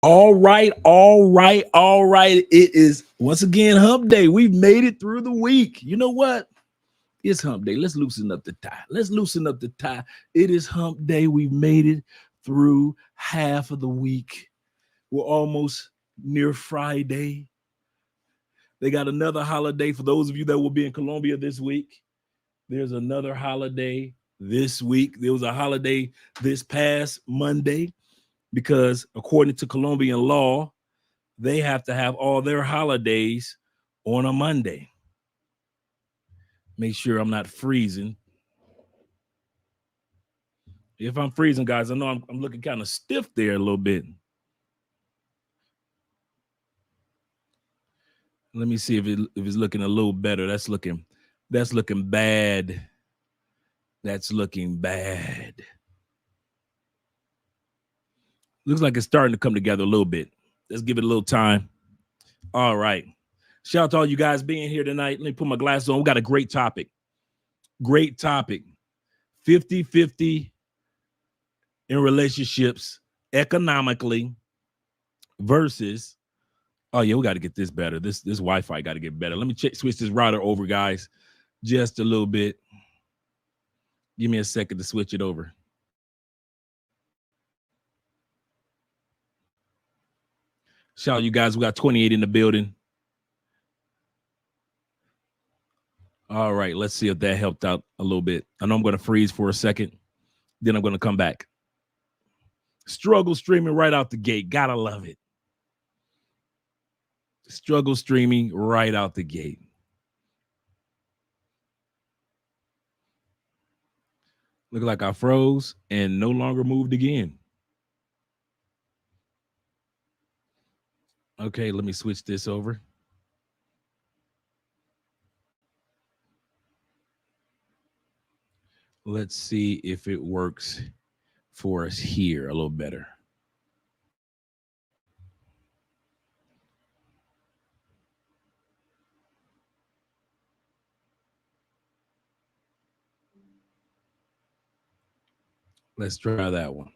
All right, all right, all right. It is once again hump day. We've made it through the week. You know what? It's hump day. Let's loosen up the tie. Let's loosen up the tie. It is hump day. We've made it through half of the week. We're almost near Friday. They got another holiday for those of you that will be in Colombia this week. There's another holiday this week. There was a holiday this past Monday because, according to Colombian law, they have to have all their holidays on a Monday. Make sure I'm not freezing. If I'm freezing, guys, I know I'm looking kind of stiff there a little bit. Let me see if it's looking a little better. That's looking bad. That's looking bad. Looks like it's starting to come together a little bit. Let's give it a little time. All right. Shout out to all you guys being here tonight. Let me put my glasses on. We got a great topic. Great topic. 50-50 in relationships economically versus, oh yeah, we got to get this better. This Wi-Fi got to get better. Let me switch this router over, guys, just a little bit. Give me a second to switch it over. Shout out you guys. We got 28 in the building. All right, let's see if that helped out a little bit. I know I'm going to freeze for a second. Then I'm going to come back. Struggle streaming right out the gate. Gotta love it. Struggle streaming right out the gate. Look like I froze and no longer moved again. Okay, let me switch this over. Let's see if it works for us here a little better. Let's try that one.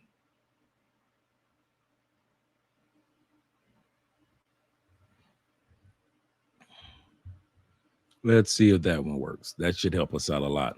Let's see if that one works. That should help us out a lot.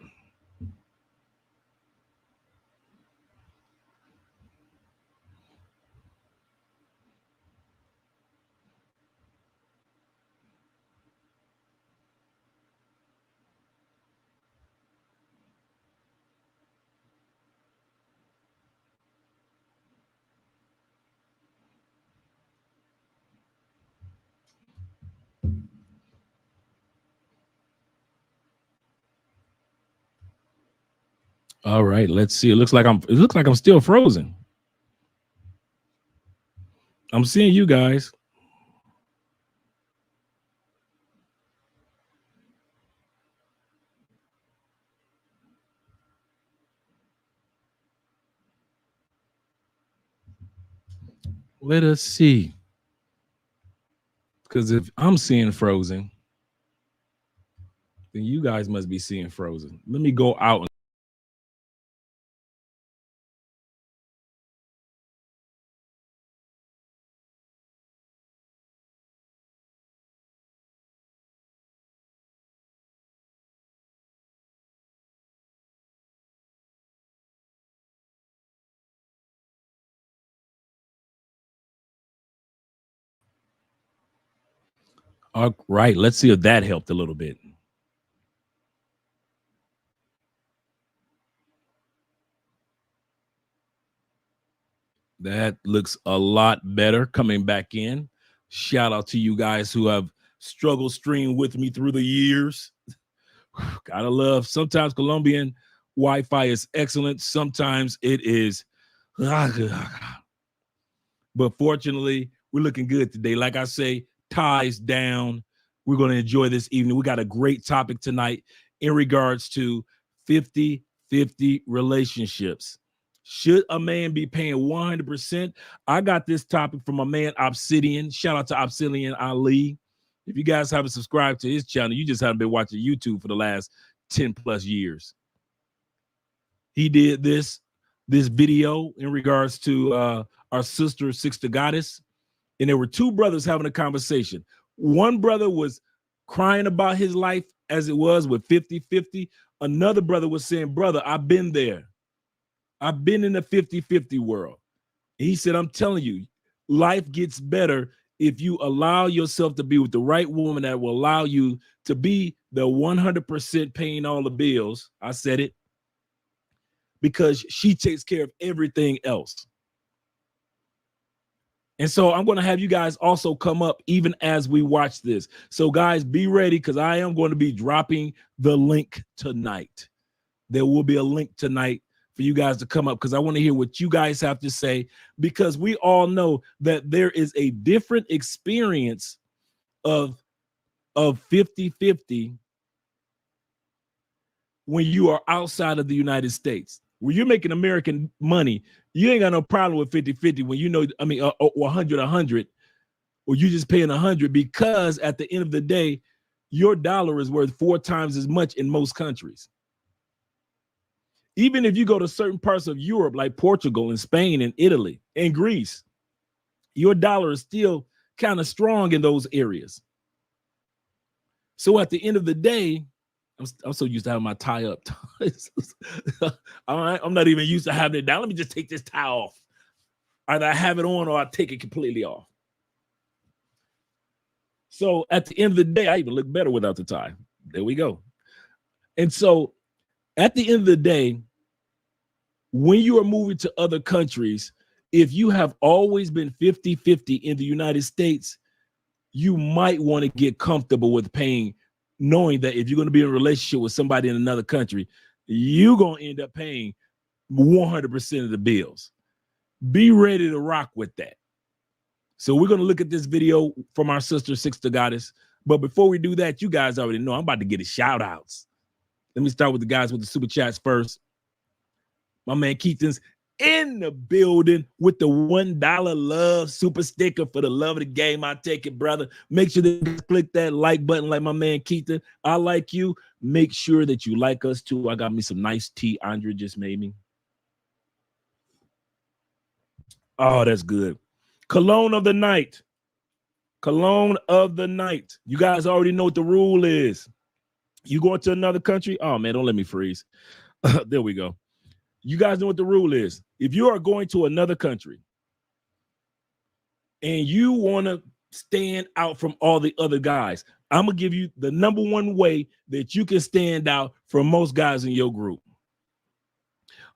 All right, let's see. It looks like I'm still frozen. I'm seeing you guys. Let us see. Because if I'm seeing frozen, then you guys must be seeing frozen. Let me go out. All right, let's see if that helped a little bit. That looks a lot better coming back in. Shout out to you guys who have struggled stream with me through the years. Gotta love. Sometimes Colombian Wi-Fi is excellent. Sometimes it is. But fortunately, we're looking good today. Like I say, ties down. We're going to enjoy this evening. We got a great topic tonight in regards to 50-50 relationships. Should a man be paying 100%? I got this topic from my man Obsidian. Shout out to Obsidian Ali. If you guys haven't subscribed to his channel, you just haven't been watching YouTube for the last 10 plus years. He did this video in regards to our sister Sixta Goddess. And there were two brothers having a conversation. One brother was crying about his life as it was with 50-50. Another brother was saying, brother, I've been there. I've been in the 50-50 world. He said, I'm telling you, life gets better if you allow yourself to be with the right woman that will allow you to be the 100% paying all the bills. I said it. Because she takes care of everything else. And so I'm going to have you guys also come up even as we watch this. So guys, be ready because I am going to be dropping the link tonight. There will be a link tonight for you guys to come up because I want to hear what you guys have to say, because we all know that there is a different experience of 50-50 when you are outside of the United States. When you're making American money, you ain't got no problem with 50-50 when you know, I mean, 100-100, or you just paying 100, because at the end of the day, your dollar is worth 4 times as much in most countries. Even if you go to certain parts of Europe, like Portugal and Spain and Italy and Greece, your dollar is still kind of strong in those areas. So at the end of the day, I'm so used to having my tie up. I'm not even used to having it down. Let me just take this tie off. Either I have it on or I take it completely off. So at the end of the day, I even look better without the tie. There we go. And so at the end of the day, when you are moving to other countries, if you have always been 50-50 in the United States, you might want to get comfortable with paying, knowing that if you're going to be in a relationship with somebody in another country, you're going to end up paying 100% of the bills. Be ready to rock with that. So we're going to look at this video from our sister, Sixth Goddess. But before we do that, you guys already know I'm about to get a shout outs. Let me start with the guys with the super chats first. My man Keaton's in the building with the $1 love super sticker for the love of the game. I take it, brother. Make sure to click that like button like my man Keaton. I like you. Make sure that you like us too. I got me some nice tea Andre just made me. Oh, that's good. Cologne of the night. Cologne of the night. You guys already know what the rule is. You going to another country? Oh, man, don't let me freeze. There we go. You guys know what the rule is. If you are going to another country and you want to stand out from all the other guys, I'm going to give you the number one way that you can stand out from most guys in your group.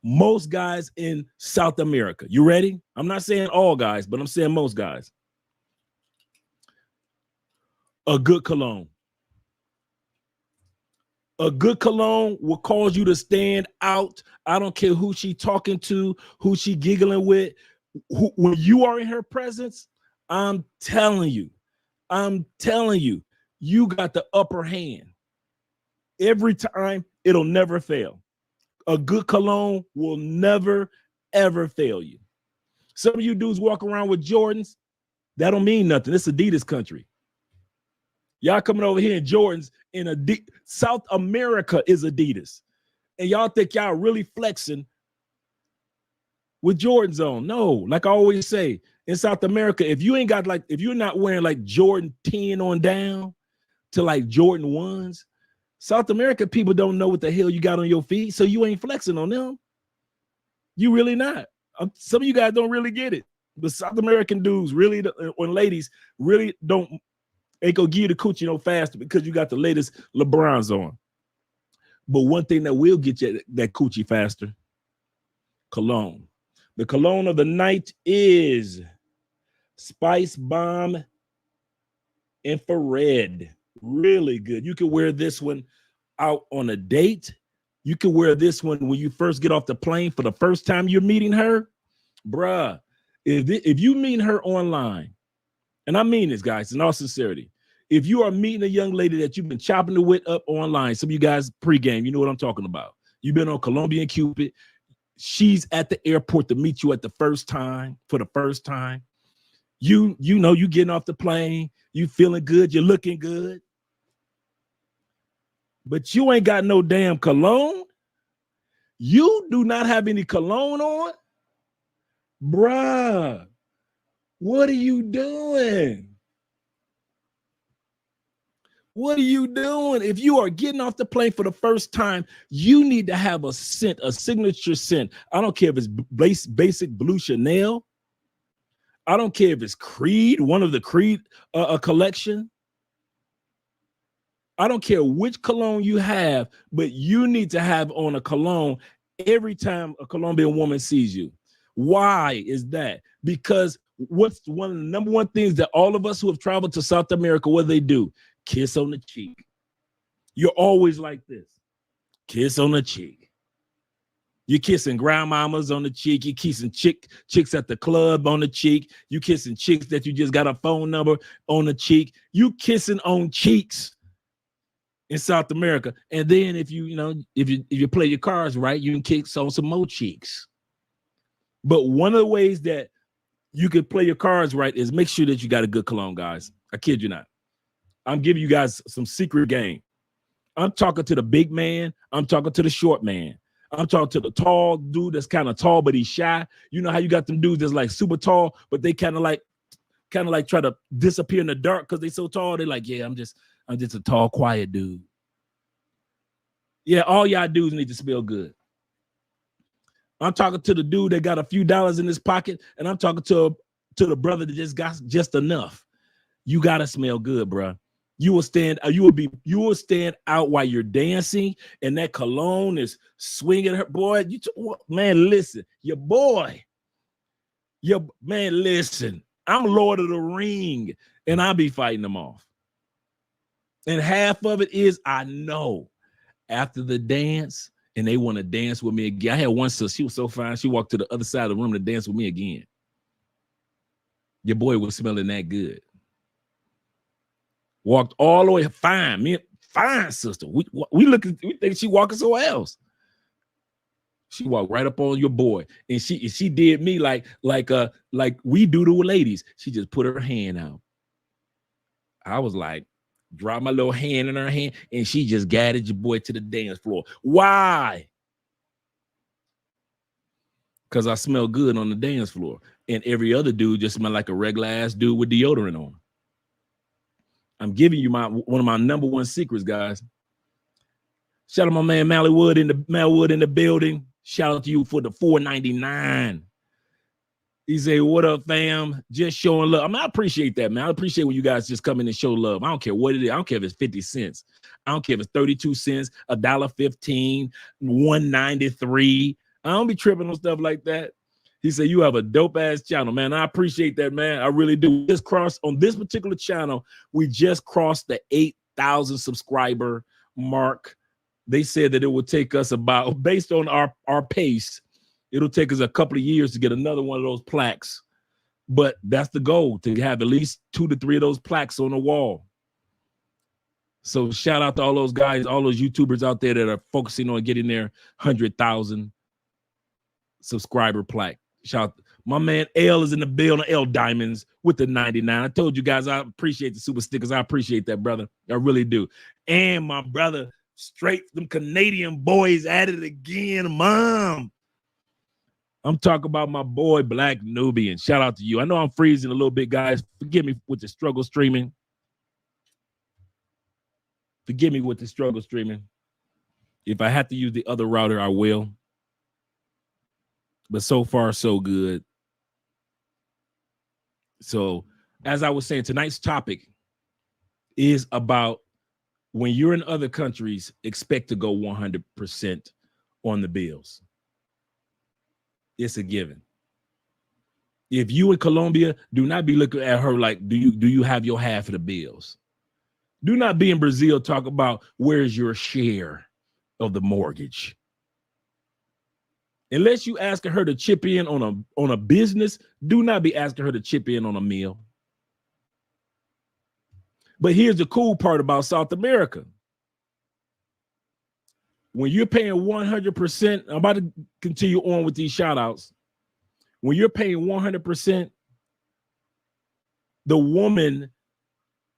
Most guys in South America. You ready? I'm not saying all guys, but I'm saying most guys. A good cologne. A good cologne will cause you to stand out. I don't care who she talking to, who she giggling with. When you are in her presence, I'm telling you, you got the upper hand. Every time, it'll never fail. A good cologne will never, ever fail you. Some of you dudes walk around with Jordans. That don't mean nothing. It's Adidas country. Y'all coming over here in Jordans in Adidas. South America is Adidas. And y'all think y'all really flexing with Jordans on. No, like I always say, in South America, if you ain't got like, if you're not wearing like Jordan 10 on down to like Jordan 1s, South America people don't know what the hell you got on your feet, so you ain't flexing on them. You really not. Some of you guys don't really get it. But South American dudes really, or ladies, really ain't gonna give you the coochie no faster because you got the latest LeBrons on. But one thing that will get you that coochie faster, cologne. The cologne of the night is Spice Bomb Infrared. Really good. You can wear this one out on a date. You can wear this one when you first get off the plane for the first time you're meeting her. Bruh, if you meet her online, and I mean this, guys, in all sincerity, if you are meeting a young lady that you've been chopping the wit up online, some of you guys pregame, you know what I'm talking about. You've been on Colombian Cupid. She's at the airport to meet you at the first time, for the first time. You know, you getting off the plane, you feeling good, you're looking good. But you ain't got no damn cologne. You do not have any cologne on. Bruh, What are you doing? What are you doing? If you are getting off the plane for the first time, you need to have a scent, a signature scent. I don't care if it's basic blue Chanel. I don't care if it's Creed, one of the Creed collection. I don't care which cologne you have, but you need to have on a cologne every time a Colombian woman sees you. Why is that? Because what's one of the number one things that all of us who have traveled to South America, what they do? Kiss on the cheek. You're always like this. Kiss on the cheek. You're kissing grandmamas on the cheek. You're kissing chicks at the club on the cheek. You kissing chicks that you just got a phone number on the cheek. You kissing on cheeks in South America. And then if you play your cards right, you can kiss on some more cheeks. But one of the ways that you can play your cards right is make sure that you got a good cologne, guys. I kid you not. I'm giving you guys some secret game. I'm talking to the big man. I'm talking to the short man. I'm talking to the tall dude that's kind of tall, but he's shy. You know how you got them dudes that's like super tall, but they kind of like try to disappear in the dark because they so tall. They're like, yeah, I'm just a tall, quiet dude. Yeah, all y'all dudes need to smell good. I'm talking to the dude that got a few dollars in his pocket, and I'm talking to the brother that just got just enough. You gotta smell good, bro. You will stand out while you're dancing, and that cologne is swinging her. Boy, man, listen, listen. I'm Lord of the Ring, and I'll be fighting them off. And half of it is I know after the dance, and they want to dance with me again. I had one sister, she was so fine, she walked to the other side of the room to dance with me again. Your boy was smelling that good. Walked all the way fine, fine sister. We think she walking somewhere else. She walked right up on your boy, and she did me like we do to ladies. She just put her hand out. I was like, drop my little hand in her hand, and she just guided your boy to the dance floor. Why? Because I smell good on the dance floor, and every other dude just smell like a regular ass dude with deodorant on. I'm giving you one of my number one secrets, guys. Shout out my man Malwood in the building. Shout out to you for the $4.99. He say, what up, fam? Just showing love. I mean, I appreciate that, man. I appreciate when you guys just come in and show love. I don't care what it is. I don't care if it's 50 cents. I don't care if it's 32 cents, $1.15, $1.93. I don't be tripping on stuff like that. He said, you have a dope ass channel, man. I appreciate that, man. I really do. Just crossed on this particular channel. We just crossed the 8,000 subscriber mark. They said that it would take us about, based on our pace, it'll take us a couple of years to get another one of those plaques. But that's the goal, to have at least 2 to 3 of those plaques on the wall. So shout out to all those guys, all those YouTubers out there that are focusing on getting their 100,000 subscriber plaque. Shout out. My man L is in the building, L Diamonds with the 99. I told you guys I appreciate the super stickers. I appreciate that, brother. I really do. And my brother, straight from Canadian boys at it again, Mom. I'm talking about my boy Black Nubian. Shout out to you. I know I'm freezing a little bit, guys. Forgive me with the struggle streaming. Forgive me with the struggle streaming. If I have to use the other router, I will. But so far, so good. So, as I was saying, tonight's topic is about when you're in other countries, expect to go 100% on the bills. It's a given. If you in Colombia, do not be looking at her like, do you have your half of the bills? Do not be in Brazil talk about where's your share of the mortgage. Unless you asking her to chip in on a business, do not be asking her to chip in on a meal. But here's the cool part about South America. When you're paying 100%, I'm about to continue on with these shout outs. When you're paying 100%, the woman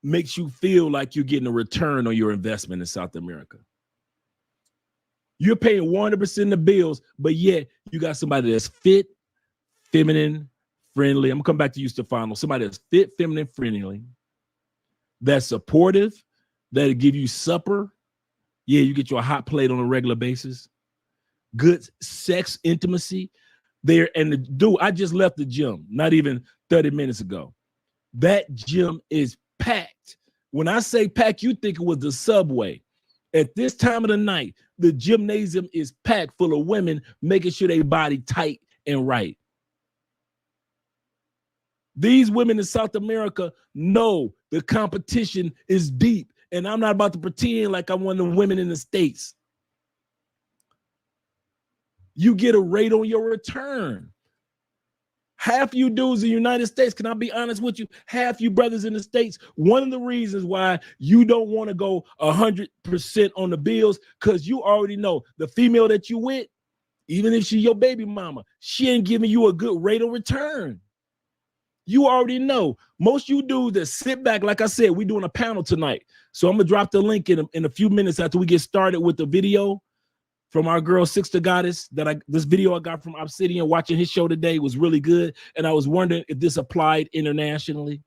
makes you feel like you're getting a return on your investment in South America. You're paying 100% of the bills, but yet you got somebody that's fit, feminine, friendly. I'm gonna come back to you, Stefano. Somebody that's fit, feminine, friendly, that's supportive, that'll give you supper. Yeah, you get you a hot plate on a regular basis. Good sex intimacy there. And dude, I just left the gym not even 30 minutes ago. That gym is packed. When I say packed, you think it was the subway. At this time of the night, the gymnasium is packed full of women making sure they body tight and right. These women in South America know the competition is deep, and I'm not about to pretend like I'm one of the women in the States. You get a rate on your return. Half you dudes in the United States, can I be honest with you? Half you brothers in the States, one of the reasons why you don't want to go 100% on the bills, because you already know the female that you with, even if she's your baby mama, she ain't giving you a good rate of return. You already know. Most you dudes that sit back, like I said, we're doing a panel tonight. So I'm going to drop the link in a few minutes after we get started with the video from our girl Sixta Goddess. This video I got from Obsidian, watching his show today, was really good. And I was wondering if this applied internationally.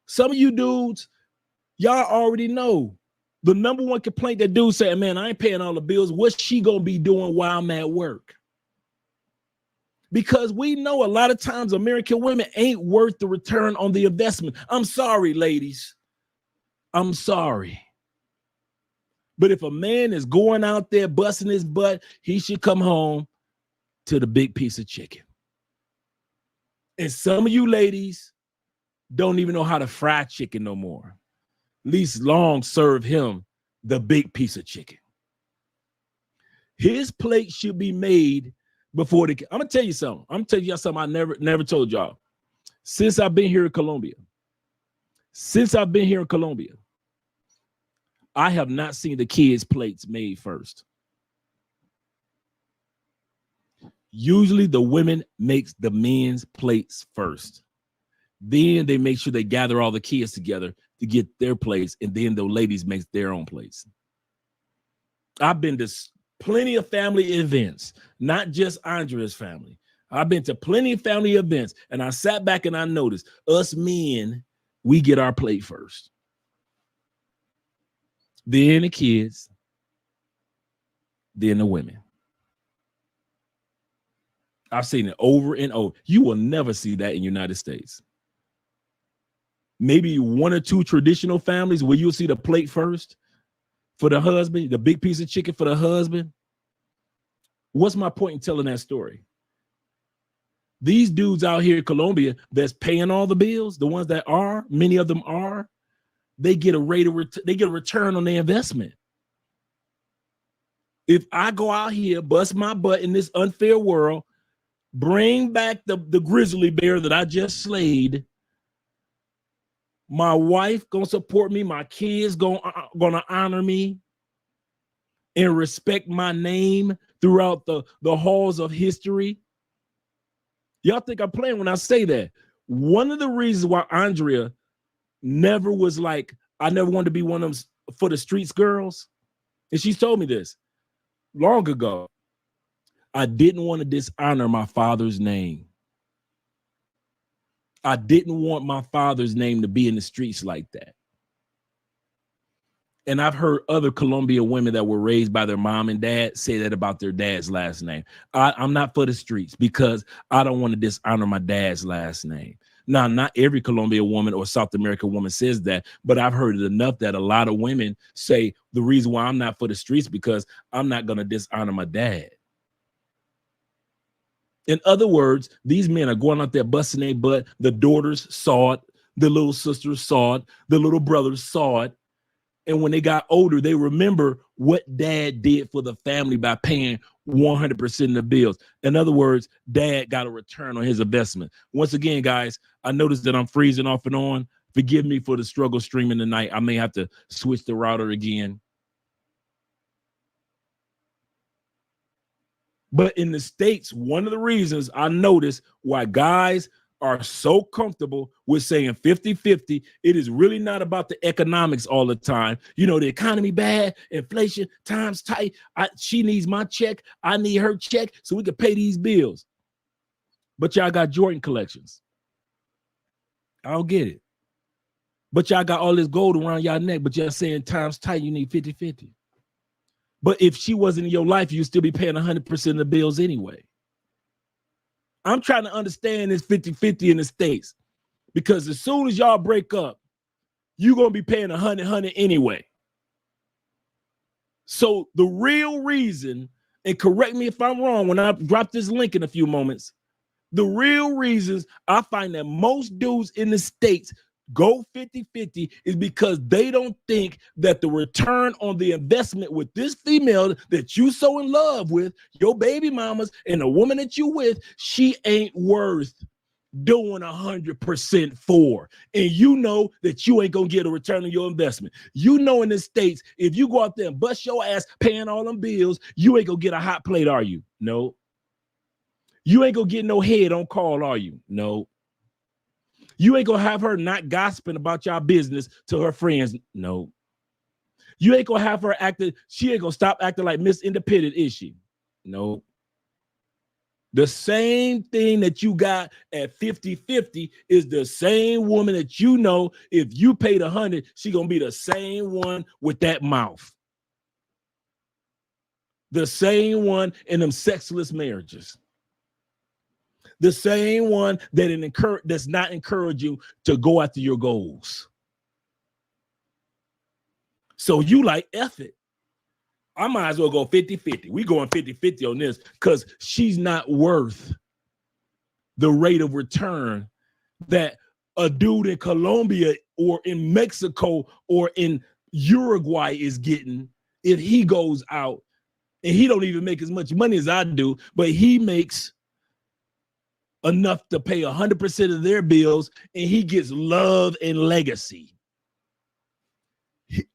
Some of you dudes, y'all already know the number one complaint that dudes say, man, I ain't paying all the bills. What's she going to be doing while I'm at work? Because we know a lot of times American women ain't worth the return on the investment. I'm sorry, ladies. I'm sorry. But if a man is going out there busting his butt, he should come home to the big piece of chicken. And some of you ladies don't even know how to fry chicken no more. At least long serve him the big piece of chicken. His plate should be made before I'm gonna tell you something. I'm gonna tell you something I never told y'all. Since I've been here in Colombia, I have not seen the kids' plates made first. Usually the women makes the men's plates first. Then they make sure they gather all the kids together to get their plates, and then the ladies make their own plates. I've been to plenty of family events, not just Andrea's family. I've been to plenty of family events, and I sat back and I noticed us men, we get our plate first. Then the kids, then the women. I've seen it over and over. You will never see that in the United States. Maybe one or two traditional families where you'll see the plate first for the husband, the big piece of chicken for the husband. What's my point in telling that story? These dudes out here in Colombia that's paying all the bills, the ones that are, many of them are, they get a return on their investment. If I go out here, bust my butt in this unfair world, bring back the grizzly bear that I just slayed, my wife gonna support me, my kids gonna honor me and respect my name throughout the halls of history. Y'all think I'm playing when I say that. One of the reasons why Andrea never was like, I never wanted to be one of them for the streets girls, and she's told me this long ago, I didn't want to dishonor my father's name. I didn't want my father's name to be in the streets like that. And I've heard other Colombian women that were raised by their mom and dad say that about their dad's last name. I'm not for the streets because I don't want to dishonor my dad's last name. Now, not every Colombian woman or South American woman says that, but I've heard it enough that a lot of women say the reason why I'm not for the streets because I'm not going to dishonor my dad. In other words, these men are going out there busting their butt. The daughters saw it. The little sisters saw it. The little brothers saw it. And when they got older, they remember what dad did for the family by paying 100% of the bills. In other words, dad got a return on his investment. Once again, guys, I noticed that I'm freezing off and on. Forgive me for the struggle streaming tonight. I may have to switch the router again. But in the States, one of the reasons I noticed why guys are so comfortable with saying 50-50. It is really not about the economics all the time. You know, the economy bad, inflation, times tight. She needs my check. I need her check so we can pay these bills. But y'all got Jordan collections. I don't get it. But y'all got all this gold around y'all neck, but y'all saying times tight, you need 50-50. But if she wasn't in your life, you'd still be paying 100% of the bills anyway. I'm trying to understand this 50-50 in the States, because as soon as y'all break up, you're going to be paying 100 anyway. So the real reason, and correct me if I'm wrong when I drop this link in a few moments, the real reasons I find that most dudes in the States go 50-50 is because they don't think that the return on the investment with this female that you so in love with, your baby mamas and the woman that you with, she ain't worth doing 100% for. And you know that you ain't gonna get a return on your investment. You know, in the States, if you go out there and bust your ass paying all them bills, you ain't gonna get a hot plate, are you? No. You ain't gonna get no head on call, are you? No. You ain't gonna have her not gossiping about y'all business to her friends. No. You ain't gonna have her acting, she ain't gonna stop acting like Miss Independent, is she? No. The same thing that you got at 50-50 is the same woman that you know, if you paid 100, she gonna be the same one with that mouth. The same one in them sexless marriages. The same one that does not encourage you to go after your goals. So you like, F it. I might as well go 50-50. We going 50-50 on this because she's not worth the rate of return that a dude in Colombia or in Mexico or in Uruguay is getting if he goes out, and he don't even make as much money as I do, but he makes enough to pay 100% of their bills, and he gets love and legacy.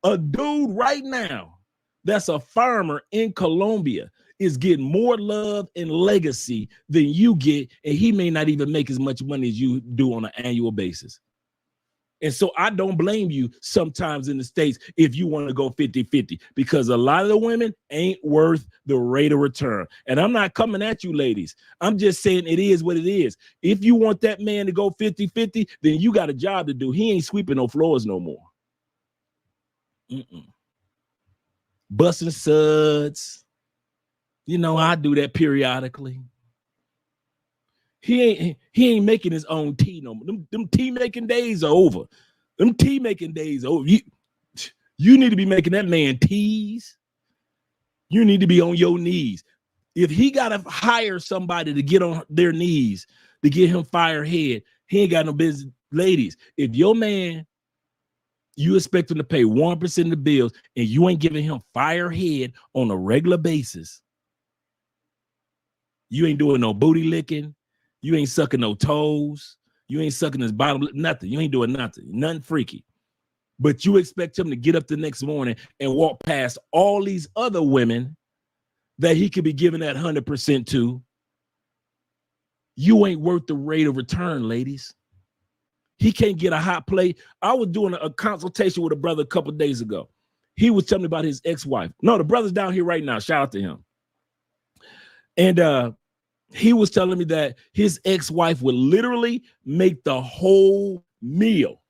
A dude right now that's a farmer in Colombia is getting more love and legacy than you get, and he may not even make as much money as you do on an annual basis. And so I don't blame you sometimes in the States if you want to go 50-50, because a lot of the women ain't worth the rate of return. And I'm not coming at you, ladies. I'm just saying it is what it is. If you want that man to go 50-50, then you got a job to do. He ain't sweeping no floors no more. Busting suds. You know, I do that periodically. He ain't making his own tea no more. Them tea making days are over. Them tea making days are over. You need to be making that man teas. You need to be on your knees. If he got to hire somebody to get on their knees to get him firehead, he ain't got no business. Ladies, if your man, you expect him to pay 1% of the bills and you ain't giving him firehead on a regular basis, you ain't doing no booty licking. You ain't sucking no toes. You ain't sucking his bottom, nothing. You ain't doing nothing freaky. But you expect him to get up the next morning and walk past all these other women that he could be giving that 100% to. You ain't worth the rate of return, ladies. He can't get a hot plate. I was doing a consultation with a brother a couple of days ago. He was telling me about his ex-wife. No, the brother's down here right now. Shout out to him. And he was telling me that his ex-wife would literally make the whole meal.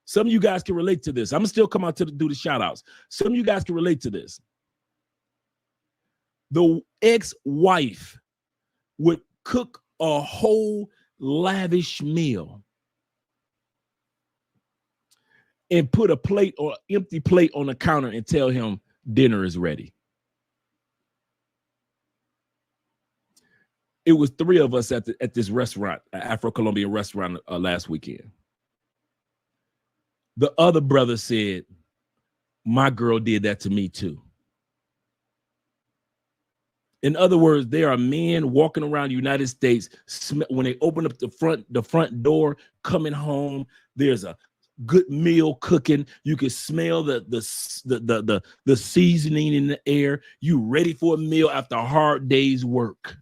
Some of you guys can relate to this. I'm going to still come out to do the shout outs. Some of you guys can relate to this. The ex-wife would cook a whole lavish meal and put a plate or empty plate on the counter and tell him dinner is ready. It was 3 of us at this restaurant, Afro-Colombian restaurant last weekend. The other brother said, my girl did that to me too. In other words, there are men walking around the United States when they open up the front door, coming home, there's a good meal cooking. You can smell the seasoning in the air. You ready for a meal after a hard day's work.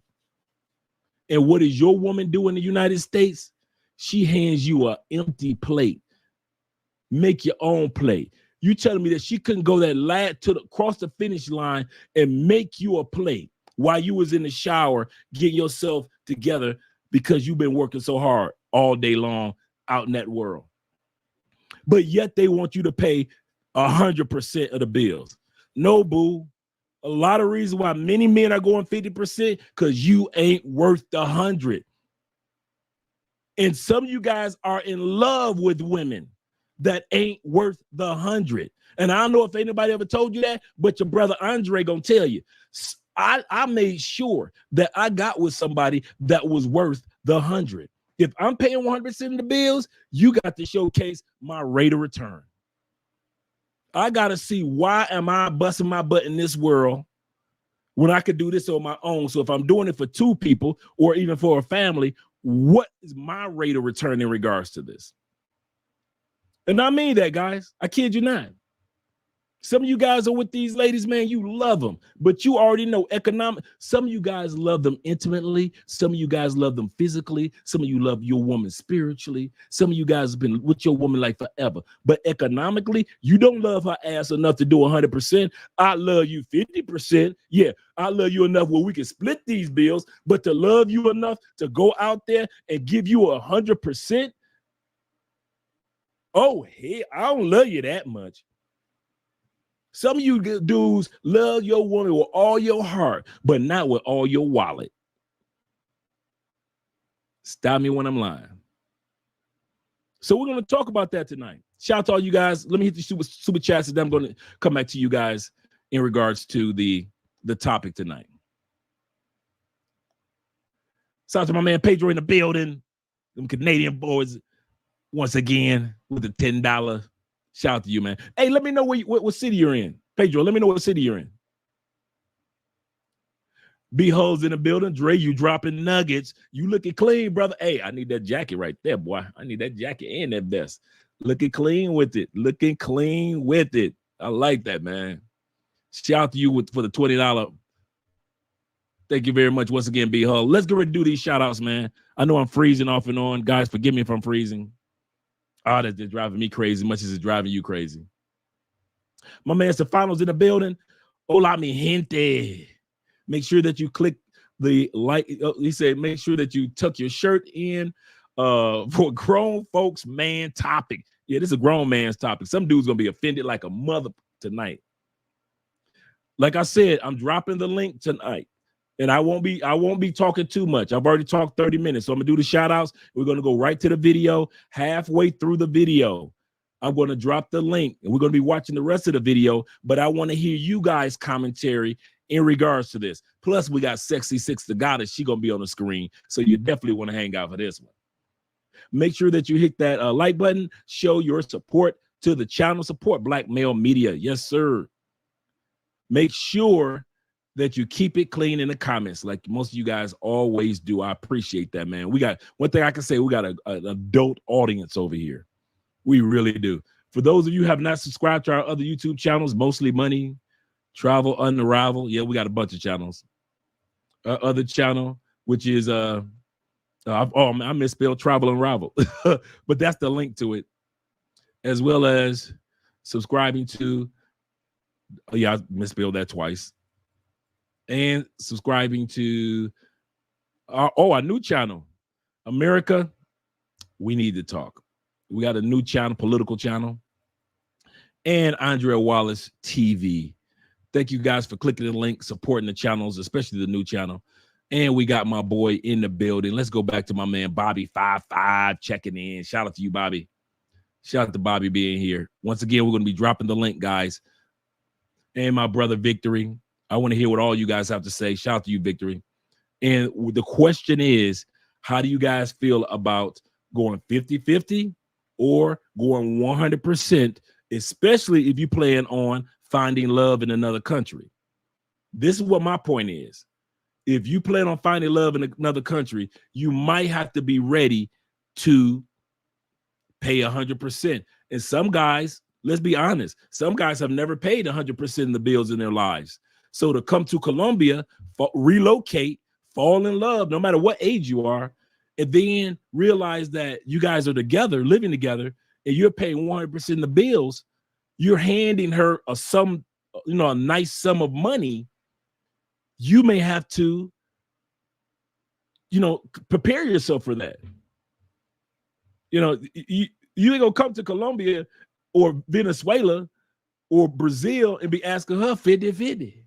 And what does your woman do in the United States? she hands you an empty plate. Make your own plate. You telling me that she couldn't go that lad to cross the finish line and make you a plate while you was in the shower getting yourself together because you've been working so hard all day long out in that world. But yet they want you to pay 100% of the bills. No, boo. A lot of reasons why many men are going 50% because you ain't worth the 100. And some of you guys are in love with women that ain't worth the 100. And I don't know if anybody ever told you that, but your brother Andre gonna tell you. I made sure that I got with somebody that was worth the 100. If I'm paying 100% of the bills, you got to showcase my rate of return. I got to see, why am I busting my butt in this world when I could do this on my own? So if I'm doing it for two people or even for a family, what is my rate of return in regards to this? And I mean that, guys. I kid you not. Some of you guys are with these ladies, man, you love them, but you already know economic. Some of you guys love them intimately. Some of you guys love them physically. Some of you love your woman spiritually. Some of you guys have been with your woman like forever, but economically, you don't love her ass enough to do 100%. I love you 50%. Yeah, I love you enough where we can split these bills, but to love you enough to go out there and give you 100%. Oh, hey, I don't love you that much. Some of you dudes love your woman with all your heart, but not with all your wallet. Stop me when I'm lying. So we're going to talk about that tonight. Shout out to all you guys. Let me hit the super chats, and then I'm going to come back to you guys in regards to the topic tonight. Shout out to my man Pedro in the building. Them Canadian boys once again with the $10. Shout out to you, man. Hey, let me know what city you're in. Pedro, let me know what city you're in. B-Holes in the building. Dre, you dropping nuggets. You looking clean, brother. Hey, I need that jacket right there, boy. I need that jacket and that vest. Looking clean with it. Looking clean with it. I like that, man. Shout out to you for the $20. Thank you very much once again, B-Hole. Let's get ready to do these shout outs, man. I know I'm freezing off and on. Guys, forgive me if I'm freezing. Oh, that's driving me crazy, much as it's driving you crazy. My man Stefanos in the building. Hola, mi gente. Make sure that you click the like. He said, make sure that you tuck your shirt in for grown folks man topic. Yeah, this is a grown man's topic. Some dude's going to be offended like a mother tonight. Like I said, I'm dropping the link tonight. And I won't be talking too much. I've already talked 30 minutes. So I'm going to do the shout outs. We're going to go right to the video. Halfway through the video, I'm going to drop the link and we're going to be watching the rest of the video. But I want to hear you guys' commentary in regards to this. Plus, we got Sexy Six the Goddess. She's going to be on the screen. So you definitely want to hang out for this one. Make sure that you hit that like button. Show your support to the channel. Support Black Male Media. Yes, sir. Make sure that you keep it clean in the comments like most of you guys always do. I appreciate that, man. We got one thing I can say, we got an adult audience over here. We really do. For those of you who have not subscribed to our other YouTube channels, Mostly Money, Travel, Unravel. Yeah, we got a bunch of channels. Our other channel, which is I misspelled Travel Unravel, but that's the link to it, as well as subscribing to, oh yeah, I misspelled that twice. And subscribing to our new channel, America, We Need to Talk. We got a new channel, political channel, and Andrea Wallace TV. Thank you guys for clicking the link, supporting the channels, especially the new channel. And we got my boy in the building. Let's go back to my man, Bobby55, checking in. Shout out to you, Bobby. Shout out to Bobby being here. Once again, we're going to be dropping the link, guys. And my brother, Victory. I want to hear what all you guys have to say. Shout out to you, Victory. And the question is, how do you guys feel about going 50-50 or going 100%, especially if you plan on finding love in another country? This is what my point is. If you plan on finding love in another country, you might have to be ready to pay 100%. And some guys, let's be honest, some guys have never paid 100% of the bills in their lives. So to come to Colombia, relocate, fall in love, no matter what age you are, and then realize that you guys are together, living together, and you're paying 100% of the bills, you're handing her a sum, a nice sum of money. You may have to, prepare yourself for that. You ain't gonna come to Colombia or Venezuela or Brazil and be asking her 50-50.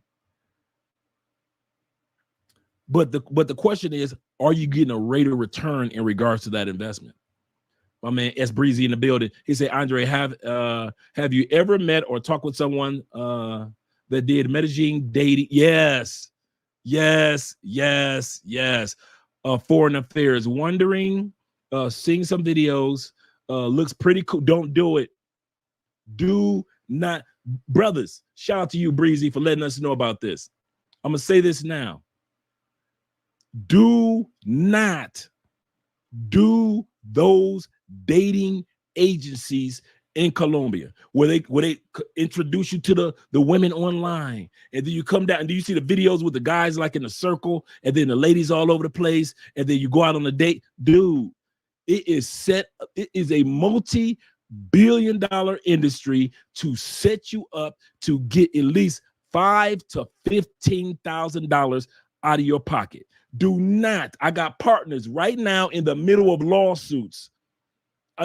But the question is, are you getting a rate of return in regards to that investment? My man S Breezy in the building. He said, Andre, have you ever met or talked with someone that did Medellin dating? Yes. Foreign affairs. Wondering, seeing some videos, looks pretty cool. Don't do it. Do not, brothers. Shout out to you, Breezy, for letting us know about this. I'm gonna say this now. Do not do those dating agencies in Colombia where they introduce you to the women online, and then you come down and do you see the videos with the guys like in a circle and then the ladies all over the place, and then you go out on a date. Dude, it is a multi-billion-dollar industry to set you up to get at least $5,000 to $15,000 out of your pocket. Do not. I got partners right now in the middle of lawsuits.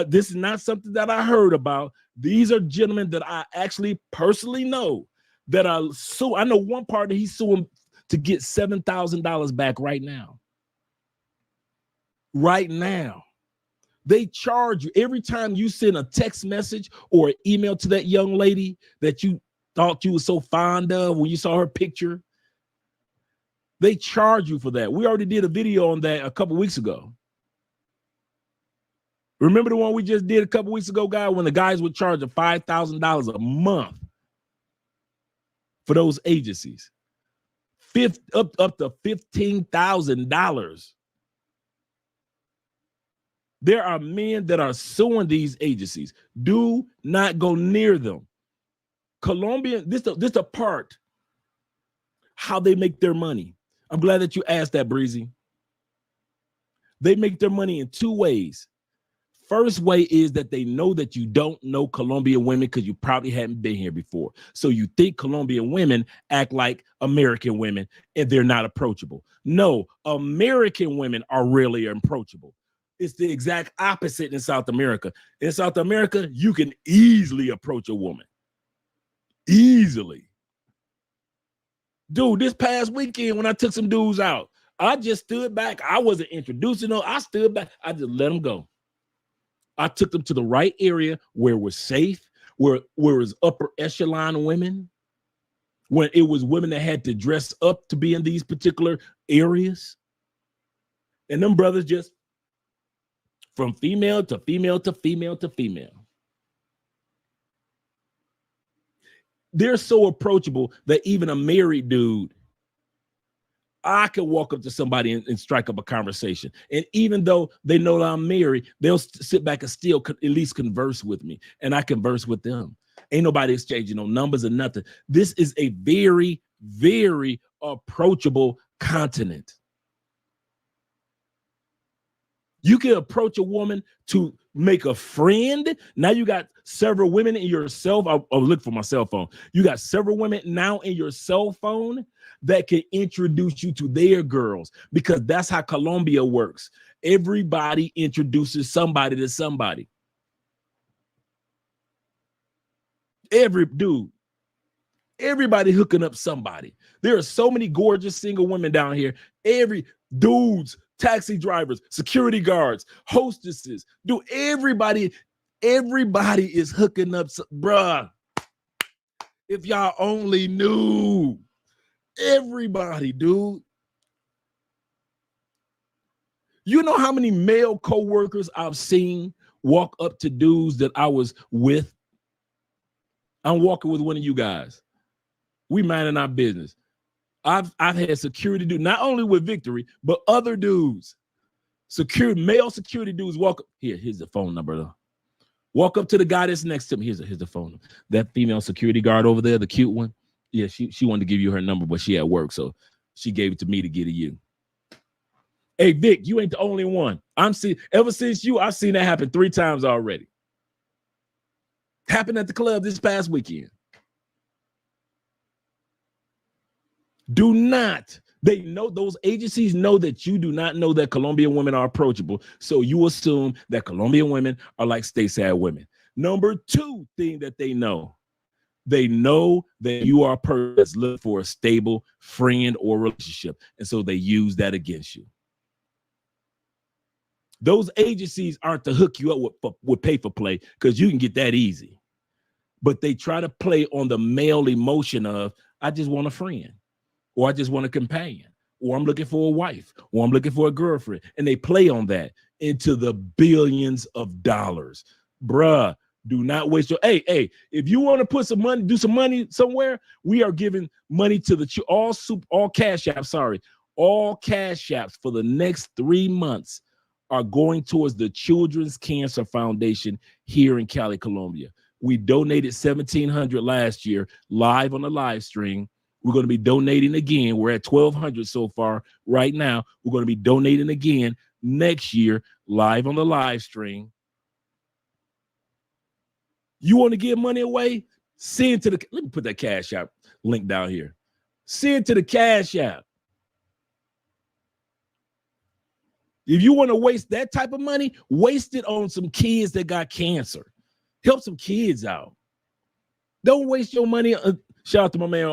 This is not something that I heard about. These are gentlemen that I actually personally know that are suing. I know one partner, he's suing to get $7,000 back right now. Right now. They charge you every time you send a text message or an email to that young lady that you thought you were so fond of when you saw her picture. They charge you for that. We already did a video on that a couple weeks ago. Remember the one we just did a couple weeks ago, guy, when the guys would charge $5,000 a month for those agencies, up to $15,000. There are men that are suing these agencies. Do not go near them. Colombian, this a part how they make their money. I'm glad that you asked that, Breezy. They make their money in two ways. First way is that they know that you don't know Colombian women because you probably hadn't been here before. So you think Colombian women act like American women and they're not approachable. No, American women are really approachable. It's the exact opposite in South America. In South America, you can easily approach a woman. Easily. Dude, this past weekend when I took some dudes out, I just stood back. I wasn't introducing them. I stood back. I just let them go. I took them to the right area where it was safe, where it was upper echelon women, when it was women that had to dress up to be in these particular areas. And them brothers just from female to female to female to female. They're so approachable that even a married dude, I can walk up to somebody and strike up a conversation. And even though they know that I'm married, they'll sit back and still at least converse with me. And I converse with them. Ain't nobody exchanging no numbers or nothing. This is a very, very approachable continent. You can approach a woman to make a friend. Now you got several women in your cell phone. I'll look for my cell phone. You got several women now in your cell phone that can introduce you to their girls, because that's how Colombia works. Everybody introduces somebody to somebody. Everybody hooking up somebody. There are so many gorgeous single women down here. Dudes, taxi drivers, security guards, hostesses, everybody is hooking up. Bruh, if y'all only knew. Everybody, dude. You know how many male co-workers I've seen walk up to dudes that I was with? I'm walking with one of you guys. We minding our business. I've had security do not only with Victory, but other dudes. Male security dudes walk up. Here's the phone number though. Walk up to the guy that's next to me. Here's the phone number. That female security guard over there, the cute one. Yeah, she wanted to give you her number, but she at work, so she gave it to me to get to you. Hey, Vic, you ain't the only one. Ever since I've seen that happen 3 times already. Happened at the club this past weekend. They know, those agencies know that you do not know that Colombian women are approachable. So you assume that Colombian women are like stateside women. Number 2 thing that they know that you are a person that's looking for a stable friend or relationship. And so they use that against you. Those agencies aren't to hook you up with pay for play, because you can get that easy. But they try to play on the male emotion of, I just want a friend, or I just want a companion, or I'm looking for a wife, or I'm looking for a girlfriend. And they play on that into the billions of dollars. Bruh, do not waste your, hey, if you want to put some money, do some money somewhere, we are giving money to all cash apps, all cash apps for the next 3 months are going towards the Children's Cancer Foundation here in Cali, Colombia. We donated $1,700 last year live on the live stream. We're going to be donating again. We're at 1,200 so far right now. We're going to be donating again next year live on the live stream. You want to give money away? Send to let me put that Cash App link down here. Send to the Cash App. If you want to waste that type of money, waste it on some kids that got cancer. Help some kids out. Don't waste your money. Shout out to my man,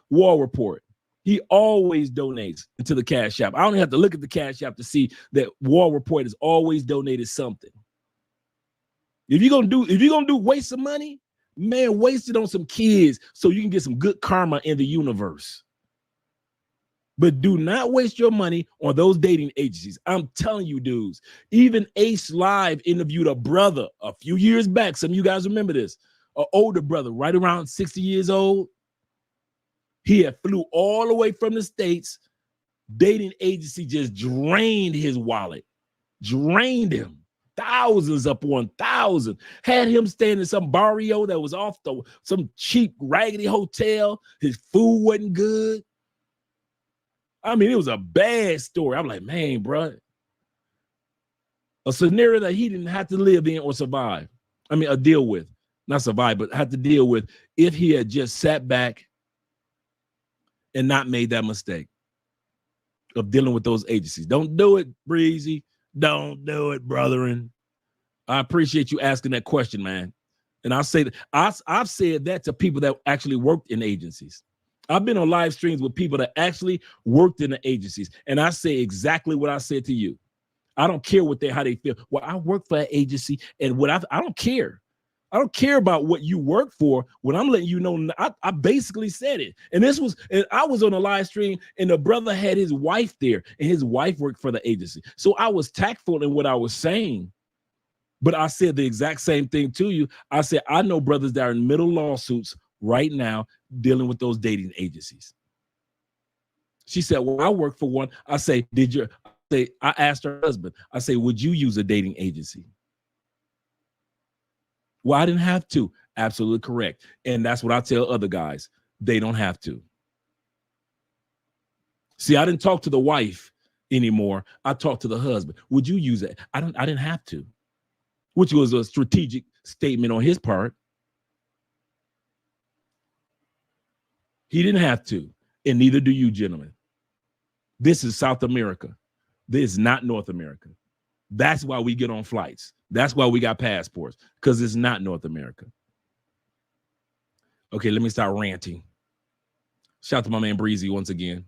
War Report. He always donates to the Cash App. I don't have to look at the Cash App to see that War Report has always donated something. If you're gonna do waste some money, man, waste it on some kids so you can get some good karma in the universe. But do not waste your money on those dating agencies. I'm telling you, dudes. Even Ace Live interviewed a brother a few years back. Some of you guys remember this. An older brother, right around 60 years old. He had flew all the way from the States. Dating agency just drained his wallet. Drained him. Thousands upon thousands. Had him staying in some barrio that was off some cheap, raggedy hotel. His food wasn't good. I mean, it was a bad story. I'm like, man, bro. A scenario that he didn't have to live in or survive. I mean, deal with. Not survive, but had to deal with if he had just sat back and not made that mistake of dealing with those agencies. Don't do it, Breezy. Don't do it, brethren. I appreciate you asking that question, man. And I'll say that I've said that to people that actually worked in agencies. I've been on live streams with people that actually worked in the agencies, and I say exactly what I said to you. I don't care how they feel. Well, I work for an agency, and I don't care. I don't care about what you work for. When I'm letting you know, I basically said it. And I was on a live stream, and the brother had his wife there, and his wife worked for the agency. So I was tactful in what I was saying, but I said the exact same thing to you. I said, I know brothers that are in middle lawsuits right now dealing with those dating agencies. She said, well, I work for one. I say, I asked her husband, I say, would you use a dating agency? Well, I didn't have to. Absolutely correct. And that's what I tell other guys. They don't have to. See, I didn't talk to the wife anymore. I talked to the husband. Would you use it? I didn't have to, which was a strategic statement on his part. He didn't have to, and neither do you, gentlemen. This is South America. This is not North America. That's why we get on flights. That's why we got passports, because it's not North America. Okay, let me start ranting. Shout out to my man Breezy once again.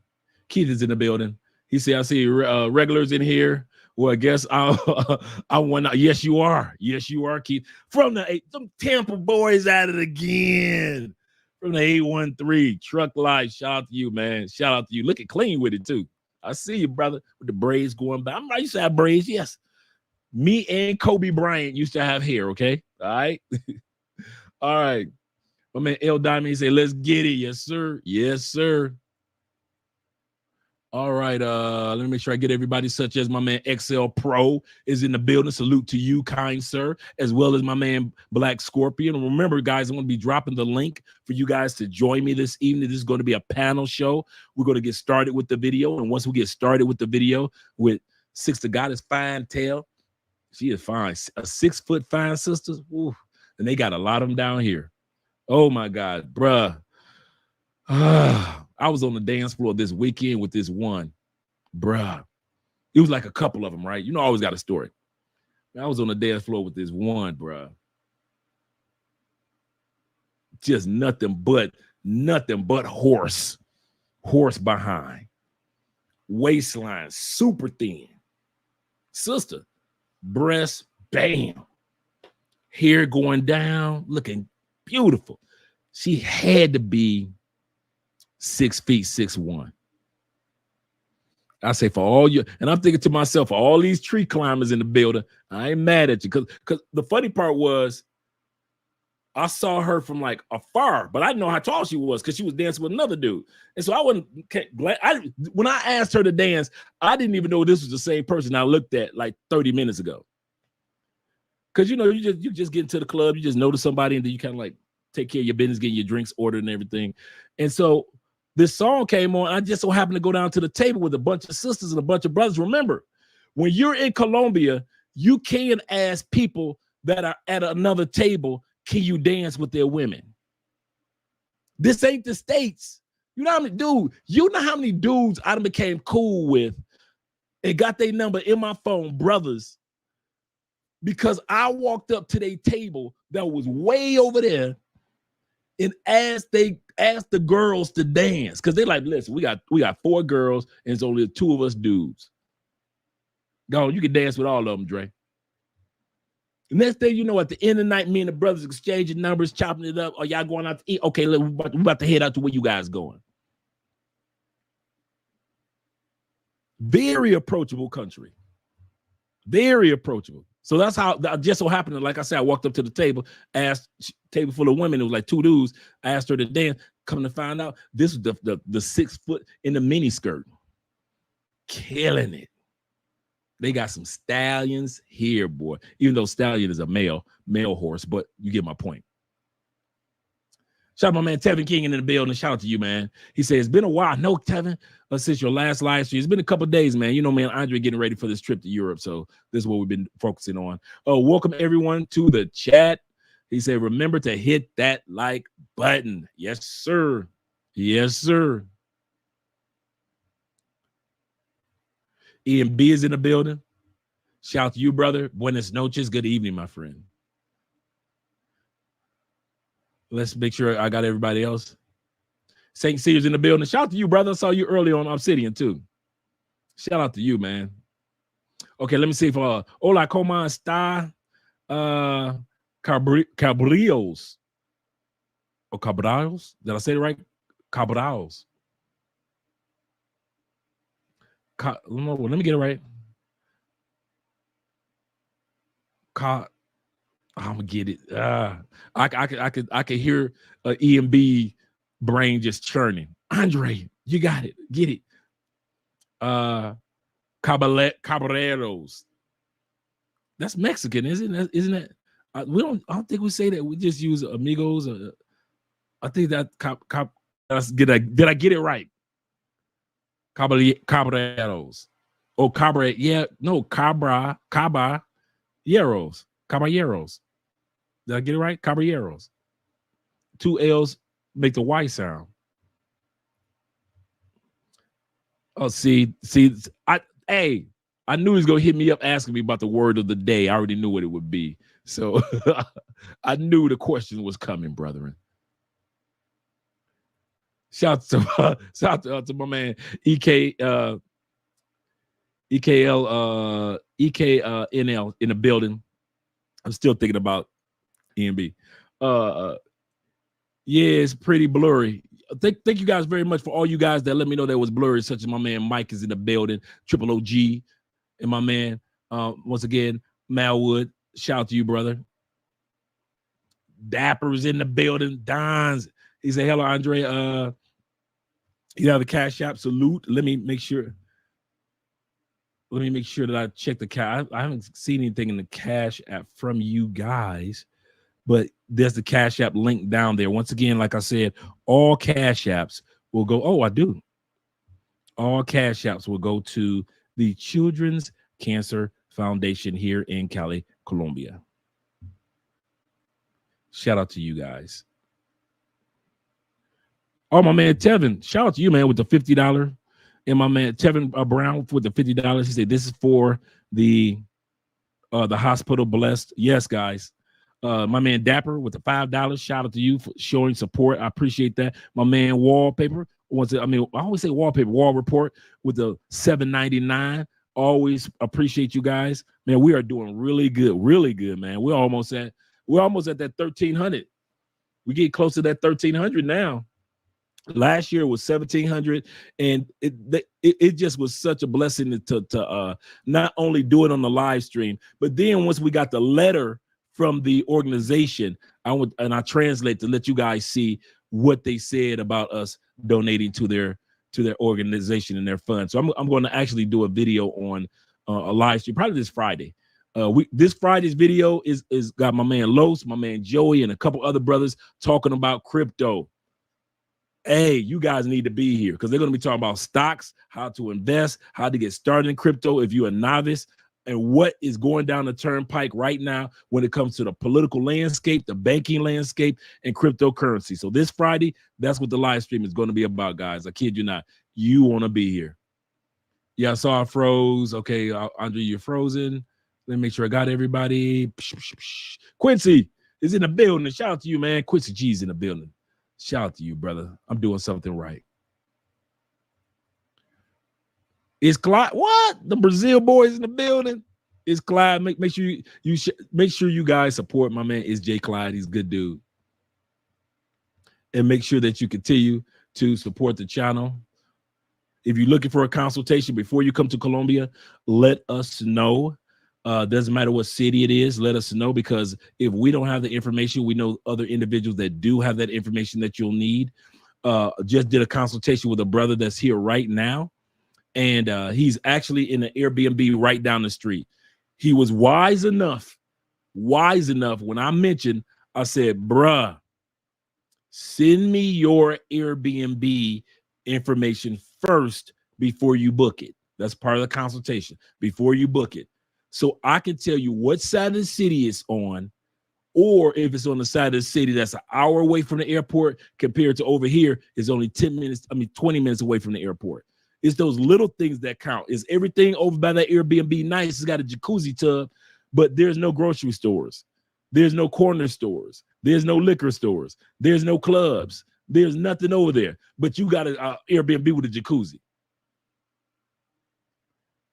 Keith is in the building. He said, I see regulars in here. Well, I guess I went out. Yes, you are. Yes, you are, Keith. From some Tampa boys at it again. From the 813 Truck Life. Shout out to you, man. Shout out to you. Looking clean with it, too. I see you, brother, with the braids going back. I used to have braids, yes. Me and Kobe Bryant used to have hair, okay? All right? All right. My man L Diamond, he said, let's get it. Yes, sir. Yes, sir. All right, let me make sure I get everybody, such as my man XL Pro is in the building. Salute to you, kind sir, as well as my man Black Scorpion. And remember, guys, I'm going to be dropping the link for you guys to join me this evening. This is going to be a panel show. We're going to get started with the video, and once we get started with the video with Sister Goddess Fine Tail, she is fine, a 6 foot fine sister. Ooh, and they got a lot of them down here. Oh my God, bruh. I was on the dance floor this weekend with this one, bruh. It was like a couple of them, right? You know, I always got a story. I was on the dance floor with this one, bruh. Just nothing but horse behind. Waistline, super thin. Sister, breast, bam. Hair going down, looking beautiful. She had to be 6 feet 6'1". I say for all you, and I'm thinking to myself, for all these tree climbers in the building, I ain't mad at you. Because the funny part was, I saw her from like afar, but I didn't know how tall she was because she was dancing with another dude. And so I wasn't glad. When I asked her to dance, I didn't even know this was the same person I looked at like 30 minutes ago. Because, you know, you just get into the club, you just notice somebody, and then you kind of like take care of your business, getting your drinks ordered and everything. And so this song came on. I just so happened to go down to the table with a bunch of sisters and a bunch of brothers. Remember, when you're in Colombia, you can ask people that are at another table, can you dance with their women? This ain't the States. You know how many dudes I became cool with and got their number in my phone, brothers, because I walked up to their table that was way over there and asked the girls to dance, because they like, listen, we got 4 girls and it's only 2 of us dudes. Go, you can dance with all of them, Dre. The next thing you know, at the end of the night, me and the brothers exchanging numbers, chopping it up. Are y'all going out to eat? Okay, we're about to head out to where you guys going. Very approachable country. Very approachable. So that's how that just so happened. Like I said, I walked up to the table, asked table full of women. It was like 2 dudes. I asked her to dance. Coming to find out, this was the 6 foot in the mini skirt, killing it. They got some stallions here, boy. Even though stallion is a male horse, but you get my point. Shout out my man Tevin King in the building. Shout out to you, man. He says, it's been a while. No, Tevin, since your last live stream. It's been a couple of days, man. You know, man, Andre getting ready for this trip to Europe. So this is what we've been focusing on. Welcome everyone to the chat. He said, remember to hit that like button. Yes, sir. Yes, sir. Ian B is in the building. Shout out to you, brother. Buenas noches. Good evening, my friend. Let's make sure I got everybody else. St. Cyr's in the building. Shout out to you, brother. I saw you early on Obsidian, too. Shout out to you, man. Okay, let me see if hola, ¿cómo está? Cabrillos. Oh, Cabrals? Did I say it right? Cabrals. Let me get it right. I'm gonna get it. I could hear EMB brain just churning. Andre, you got it. Get it. Caballeros. That's Mexican, isn't it? I don't think we say that. We just use amigos. I think that did I get it right? Caballeros. Oh, Caballeros. Did I get it right? Caballeros. 2 L's make the Y sound. Oh, see, I knew he was gonna hit me up asking me about the word of the day. I already knew what it would be. So I knew the question was coming, brethren. Shout out to my man EKNL in the building. I'm still thinking about EMB. Yeah, it's pretty blurry. Thank you guys very much for all you guys that let me know that was blurry, such as my man Mike is in the building, Triple OG, and my man, once again, Malwood. Shout out to you, brother. Dapper's in the building. Don's. He said, hello, Andre. Yeah, the Cash App salute. Let me make sure. Let me make sure that I check the cash. I haven't seen anything in the Cash App from you guys, but there's the Cash App link down there. Once again, like I said, all Cash Apps will go. Oh, I do. All Cash Apps will go to the Children's Cancer Foundation here in Cali, Colombia. Shout out to you guys. Oh, my man Tevin, shout out to you, man, with the $50. And my man Tevin Brown with the $50. He said this is for the hospital blessed. Yes, guys. My man Dapper with the $5. Shout out to you for showing support. I appreciate that. My man Wallpaper I always say Wallpaper, Wall Report with the $7.99. Always appreciate you guys. Man, we are doing really good, man. We're almost at that 1,300. We get close to that 1,300 now. Last year was 1,700, and it just was such a blessing to not only do it on the live stream, but then once we got the letter from the organization, I translate to let you guys see what they said about us donating to their organization and their fund. So I'm going to actually do a video on a live stream probably this Friday. This Friday's video is got my man Los, my man Joey, and a couple other brothers talking about crypto. Hey, you guys need to be here because they're going to be talking about stocks, how to invest, how to get started in crypto if you're a novice, and what is going down the turnpike right now when it comes to the political landscape, the banking landscape, and cryptocurrency. So this Friday, that's what the live stream is going to be about, guys. I kid you not. You want to be here. Yeah, I saw I froze. Okay, Andre, you're frozen. Let me make sure I got everybody. Quincy is in the building. Shout out to you, man. Quincy G's in the building. Shout out to you, brother. I'm doing something right. Is Clyde what? The Brazil boys in the building? Is Clyde? Make sure make sure you guys support my man. Is Jay Clyde? He's a good dude. And make sure that you continue to support the channel. If you're looking for a consultation before you come to Colombia, let us know. Doesn't matter what city it is, let us know, because if we don't have the information, we know other individuals that do have that information that you'll need. Just did a consultation with a brother that's here right now, and he's actually in an Airbnb right down the street. He was wise enough when I mentioned, I said, bruh, send me your Airbnb information first before you book it. That's part of the consultation, before you book it. So I can tell you what side of the city it's on, or if it's on the side of the city that's an hour away from the airport compared to over here is only 20 minutes away from the airport. It's those little things that count. Is everything over by that Airbnb nice? It's got a jacuzzi tub, but there's no grocery stores. There's no corner stores. There's no liquor stores. There's no clubs. There's nothing over there, but you got an Airbnb with a jacuzzi.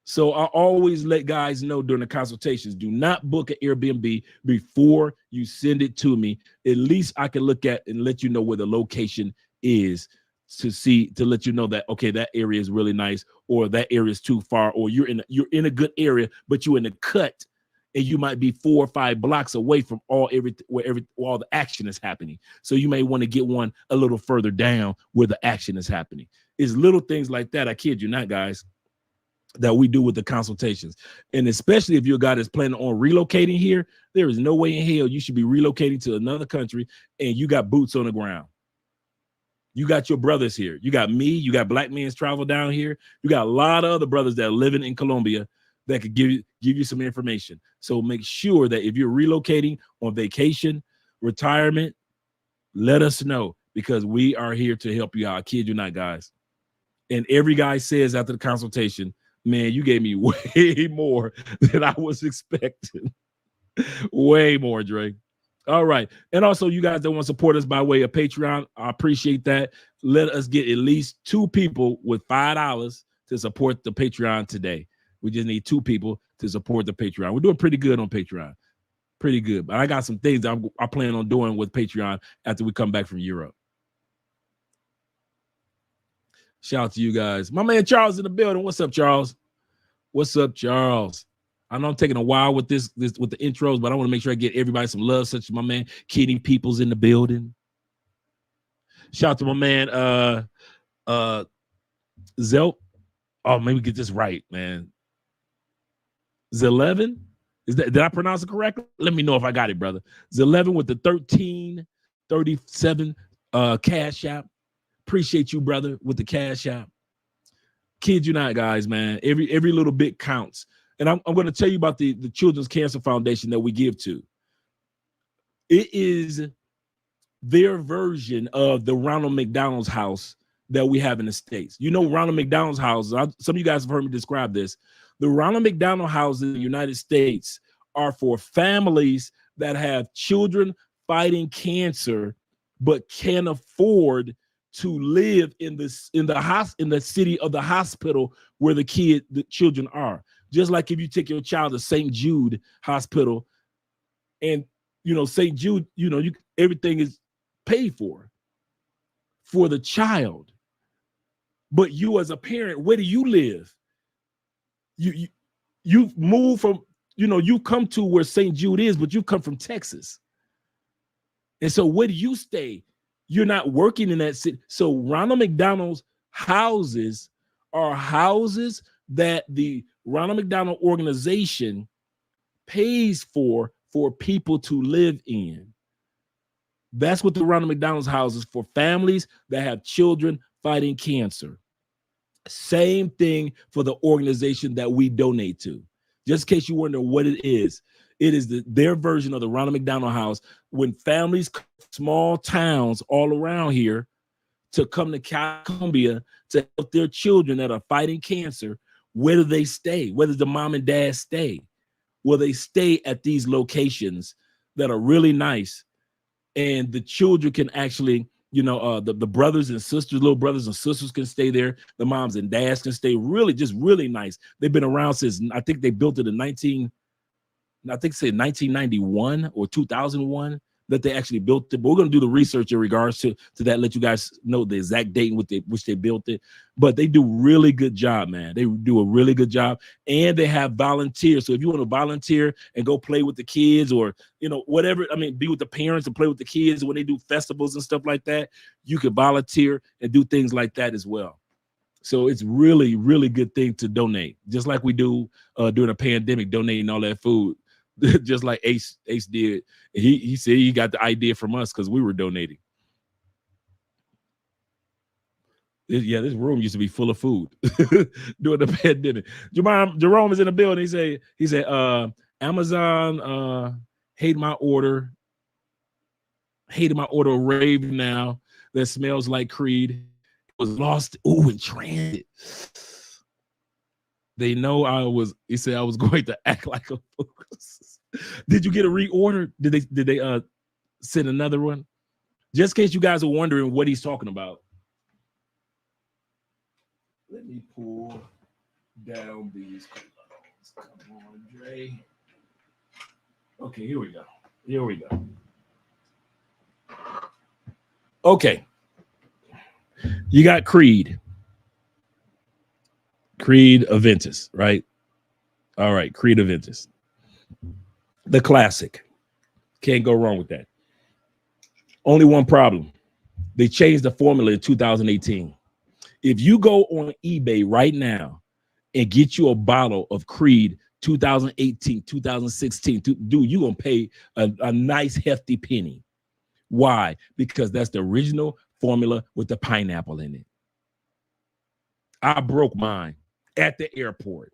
So I always let guys know during the consultations, do not book an Airbnb before you send it to me. At least I can look at and let you know where the location is to let you know that, okay, that area is really nice, or that area is too far, or you're in a good area, but you're in a cut and you might be 4 or 5 blocks away from all the action is happening. So you may want to get one a little further down where the action is happening. It's little things like that. I kid you not, guys, that we do with the consultations. And especially if you're a guy that's planning on relocating here, there is no way in hell you should be relocating to another country and you got boots on the ground. You got your brothers here. You got me. You got Black Men's Travel down here. You got a lot of other brothers that are living in Colombia that could give you some information. So make sure that if you're relocating on vacation, retirement, let us know, because we are here to help you out. I kid you not, guys. And every guy says after the consultation, man, you gave me way more than I was expecting. Way more, Drake. All right. And also, you guys that want to support us by way of Patreon, I appreciate that. Let us get at least 2 people with $5 to support the Patreon today. We just need 2 people to support the Patreon. We're doing pretty good on Patreon. Pretty good. But I got some things that I plan on doing with Patreon after we come back from Europe. Shout out to you guys. My man Charles in the building. What's up, Charles? What's up, Charles? I know I'm taking a while with this with the intros, but I want to make sure I get everybody some love, such as my man Kenny Peoples in the building. Shout out to my man Zell. Oh, maybe get this right, man. Z11. Is that, did I pronounce it correctly? Let me know if I got it, brother. Z11 with the 1337 cash app. Appreciate you, brother, with the cash app. Kid you not, guys, man. Every little bit counts. And I'm going to tell you about the Children's Cancer Foundation that we give to. It is their version of the Ronald McDonald's house that we have in the States. You know, Ronald McDonald's house, some of you guys have heard me describe this. The Ronald McDonald houses in the United States are for families that have children fighting cancer, but can't afford to live in the city of the hospital where the children are. Just like if you take your child to St. Jude Hospital, and St. Jude, everything is paid for the child. But you as a parent, where do you live? You move from, you come to where St. Jude is, but you come from Texas. And so where do you stay? You're not working in that city. So Ronald McDonald's houses are houses that the Ronald McDonald organization pays for people to live in. That's what the Ronald McDonald's house is for, families that have children fighting cancer. Same thing for the organization that we donate to. Just in case you wonder what it is their version of the Ronald McDonald House. When families, small towns all around here, to come to Columbia to help their children that are fighting cancer, where do they stay? Where does the mom and dad stay? Well, they stay at these locations that are really nice, and the children can actually, the brothers and sisters, little brothers and sisters can stay there. The moms and dads can stay really nice. They've been around since, I think they built it in 1991 or 2001 that they actually built it. But we're going to do the research in regards to that, let you guys know the exact date in which they built it. But they do really good job, man. They do a really good job. And they have volunteers. So if you want to volunteer and go play with the kids, or, whatever, be with the parents and play with the kids when they do festivals and stuff like that, you can volunteer and do things like that as well. So it's really, really good thing to donate, just like we do during a pandemic, donating all that food. Just like Ace did. He said he got the idea from us because we were donating. This room used to be full of food during the pandemic. Jerome is in the building. He said Amazon hated my order of Rave now that smells like Creed. It was lost in transit. They know he said I was going to act like a fool. Did you get a reorder? Did they send another one? Just in case you guys are wondering what he's talking about. Let me pull down these clothes. Come on, Dre. Okay, here we go. Okay. You got Creed Aventus, right? All right, Creed Aventus. The classic. Can't go wrong with that. Only one problem. They changed the formula in 2018. If you go on eBay right now and get you a bottle of Creed 2018, 2016, dude, you're going to pay a nice hefty penny. Why? Because that's the original formula with the pineapple in it. I broke mine at the airport.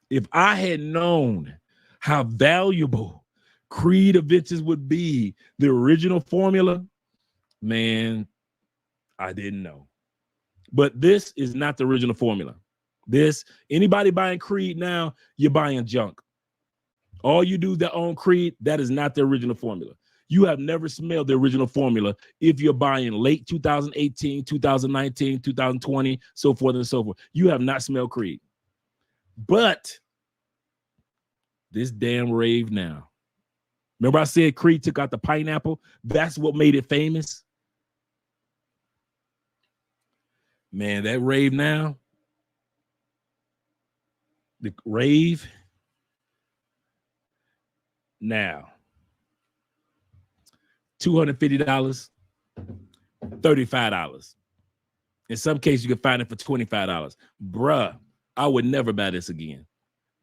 If I had known how valuable Creed Aventus would be, the original formula, man, I didn't know. But this is not the original formula. Anybody buying Creed now, you're buying junk. All you do that own Creed, that is not the original formula. You have never smelled the original formula if you're buying late 2018, 2019, 2020, so forth and so forth. You have not smelled Creed. But this damn Rave now. Remember I said Creed took out the pineapple? That's what made it famous. Man, that Rave now, the Rave now, $250, $35. In some cases, you can find it for $25. Bruh, I would never buy this again.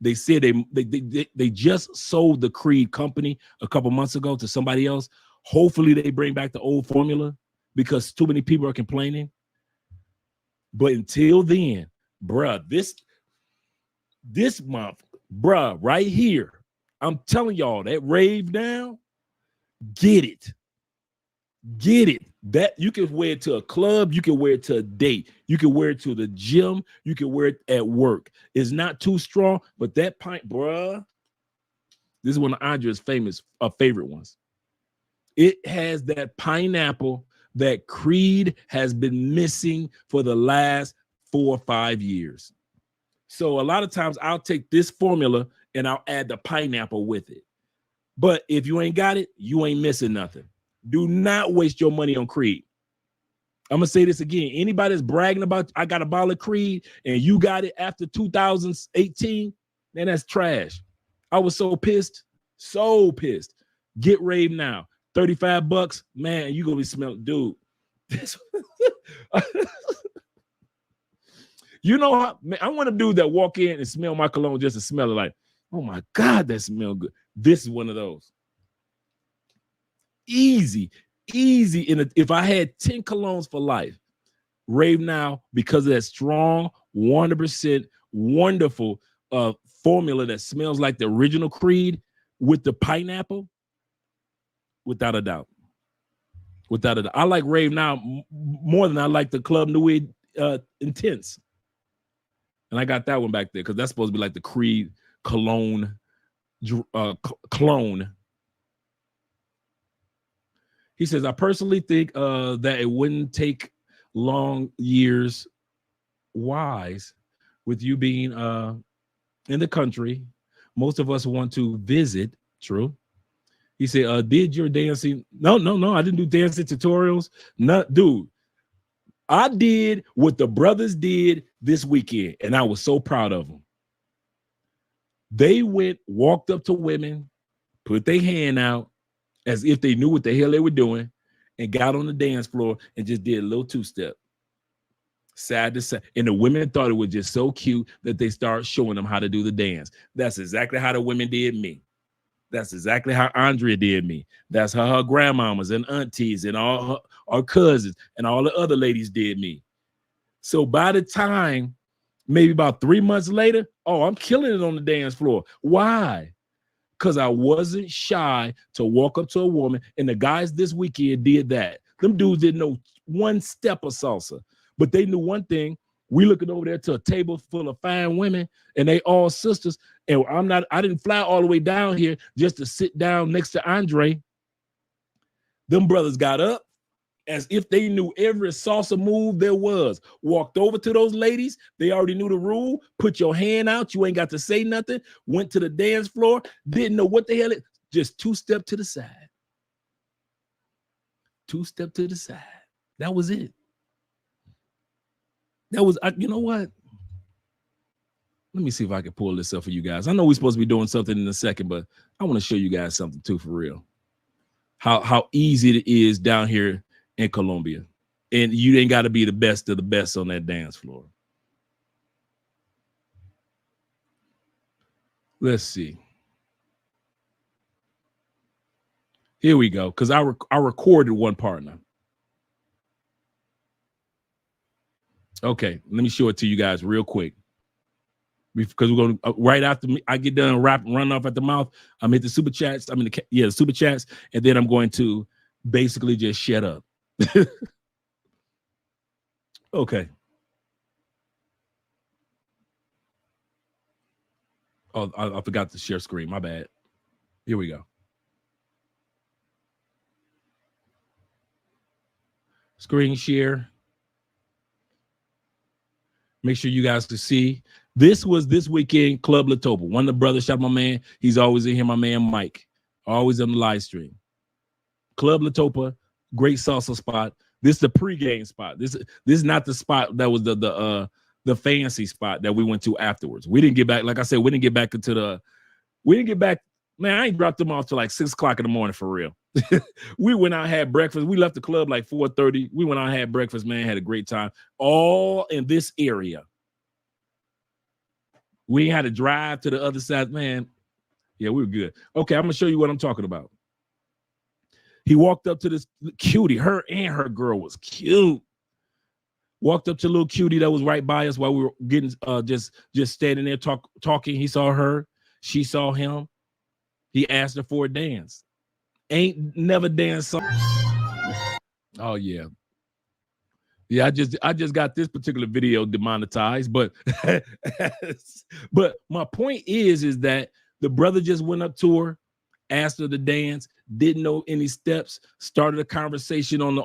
They said they just sold the Creed company a couple months ago to somebody else. Hopefully they bring back the old formula because too many people are complaining. But until then, bruh, this month, bruh, right here, I'm telling y'all that Rave Now, get it. Get it. That you can wear it to a club, you can wear it to a date, you can wear it to the gym, you can wear it at work. It's not too strong, but that pint, bruh, this is one of Andre's favorite ones. It has that pineapple that Creed has been missing for the last 4 or 5 years. So a lot of times I'll take this formula and I'll add the pineapple with it. But if you ain't got it, you ain't missing nothing. Do not waste your money on Creed. I'm going to say this again. Anybody that's bragging about, I got a bottle of Creed and you got it after 2018, man, that's trash. I was so pissed. So pissed. Get Rave Now. $35, man, you going to be smelling, dude. You know how, man, I want a dude that walk in and smell my cologne just to smell it like, oh my God, that smells good. This is one of those. Easy. If I had 10 colognes for life, Rave Now, because of that strong, 100% wonderful formula that smells like the original Creed with the pineapple, without a doubt. Without a doubt. I like Rave Now more than I like the Club Nouveau Intense. And I got that one back there because that's supposed to be like the Creed cologne clone. He says, I personally think that it wouldn't take long years wise with you being in the country. Most of us want to visit. True. He said, did your dancing? No, I didn't do dancing tutorials. No, dude, I did what the brothers did this weekend, and I was so proud of them. They walked up to women, put their hand out as if they knew what the hell they were doing, and got on the dance floor and just did a little two-step. Side to side. And the women thought it was just so cute that they started showing them how to do the dance. That's exactly how the women did me. That's exactly how Andrea did me. That's how her grandmamas and aunties and all her cousins and all the other ladies did me. So by the time, maybe about 3 months later, oh, I'm killing it on the dance floor. Why? Because I wasn't shy to walk up to a woman, and the guys this weekend did that. Them dudes didn't know one step of salsa, but they knew one thing. We looking over there to a table full of fine women, and they all sisters. And I didn't fly all the way down here just to sit down next to Andre. Them brothers got up as if they knew every salsa move there was. Walked over to those ladies. They already knew the rule. Put your hand out. You ain't got to say nothing. Went to the dance floor. Didn't know what the hell it. Just two-step to the side. Two-step to the side. That was it. That was, you know what? Let me see if I can pull this up for you guys. I know we're supposed to be doing something in a second, but I want to show you guys something too for real. How easy it is down here in Colombia. And you ain't got to be the best of the best on that dance floor. Let's see. Here we go, because I recorded one partner. Okay, let me show it to you guys real quick. Because we're going to, right after I get done run off at the mouth, I'm hit the super chats. The super chats, and then I'm going to basically just shut up. Okay. Oh, I forgot to share screen. My bad. Here we go. Screen share. Make sure you guys can see. This was this weekend, Club Latopa. One of the brothers, shout my man. He's always in here, my man Mike. Always on the live stream. Club Latopa, great salsa spot. This is the pregame spot. This is not the spot that was the fancy spot that we went to afterwards. We didn't get back, like I said, we didn't get back Man, I ain't dropped them off till like 6 o'clock in the morning for real. We went out, had breakfast. We left the club like 4:30. We went out, had breakfast, man, had a great time. All in this area. We had to drive to the other side, man. Yeah, we were good. Okay, I'm gonna show you what I'm talking about. He walked up to this cutie. Her and her girl was cute. Walked up to a little cutie that was right by us while we were getting just standing there talking. He saw her. She saw him. He asked her for a dance. Ain't never danced. Oh yeah. Yeah, I just got this particular video demonetized, but but my point is that the brother just went up to her, asked her to dance, didn't know any steps, started a conversation on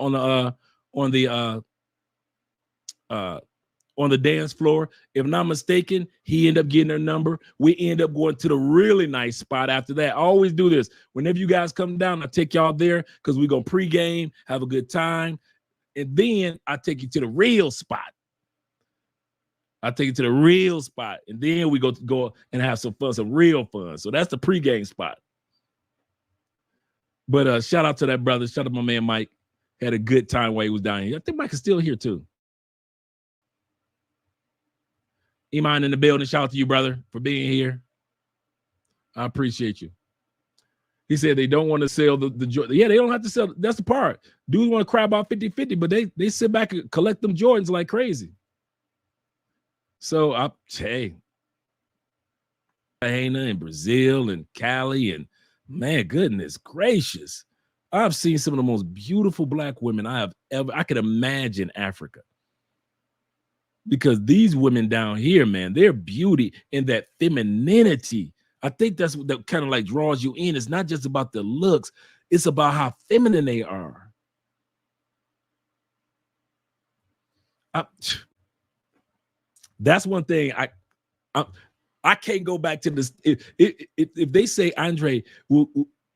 the dance floor. If not mistaken, he ended up getting her number. We end up going to the really nice spot after that. I always do this. Whenever you guys come down, I take y'all there because we're going to pregame, have a good time. And then I take you to the real spot. And then we go and have some fun, some real fun. So that's the pregame spot. But shout out to that brother. Shout out to my man Mike. Had a good time while he was down here. I think Mike is still here too. Iman in the building. Shout out to you, brother, for being here. I appreciate you. He said they don't want to sell the Jordan. Yeah, they don't have to sell. That's the part. Dudes want to cry about 50-50, but they sit back and collect them Jordans like crazy. So hey, in Brazil and Cali, and man, goodness gracious, I've seen some of the most beautiful black women I could imagine Africa. Because these women down here, man, their beauty and that femininity, I think that's what that kind of like draws you in. It's not just about the looks, it's about how feminine they are. That's one thing I can't go back to this. If they say, Andre, well,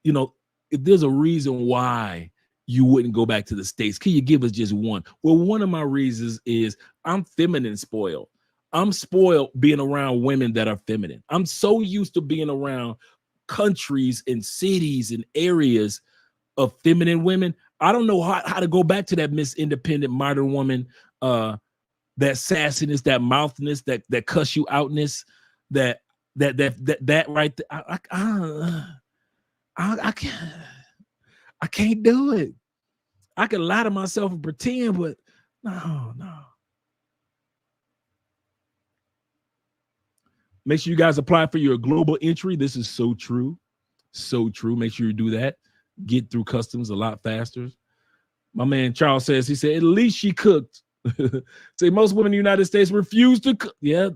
you know, if there's a reason why you wouldn't go back to the States, can you give us just one? Well, one of my reasons is I'm feminine spoiled. I'm spoiled being around women that are feminine. I'm so used to being around countries and cities and areas of feminine women. I don't know how to go back to that Miss Independent modern woman, that sassiness, that mouthness, that cuss you outness, that right there. I can't do it. I can lie to myself and pretend, but no. Make sure you guys apply for your global entry. This is so true. So true. Make sure you do that. Get through customs a lot faster. My man Charles says, he said, at least she cooked. Say most women in the United States refuse to cook. Yeah.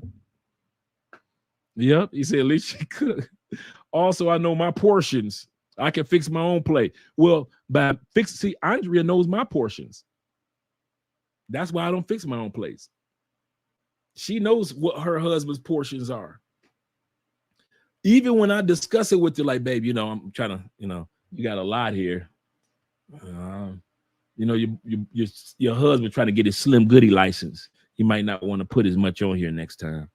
Yep. He said, at least she cooked. Also, I know my portions. I can fix my own plate. Well, see, Andrea knows my portions. That's why I don't fix my own plates. She knows what her husband's portions are. Even when I discuss it with her, like, babe, I'm trying to, you got a lot here. Your husband trying to get his Slim Goody license. You might not want to put as much on here next time.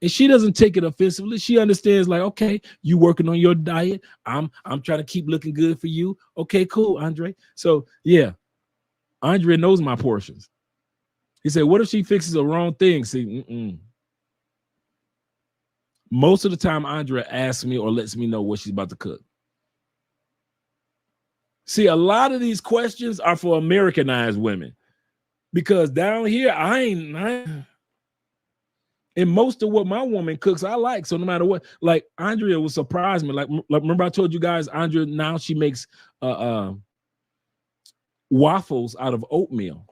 And she doesn't take it offensively. She understands, like, okay, you working on your diet. I'm trying to keep looking good for you. Okay, cool, Andre. So yeah, Andre knows my portions. He said, what if she fixes the wrong thing? See, most of the time, Andre asks me or lets me know what she's about to cook. See, a lot of these questions are for Americanized women, because down here, I ain't and most of what my woman cooks, I like. So no matter what, like Andrea will surprise me. Like remember I told you guys, Andrea, now she makes waffles out of oatmeal.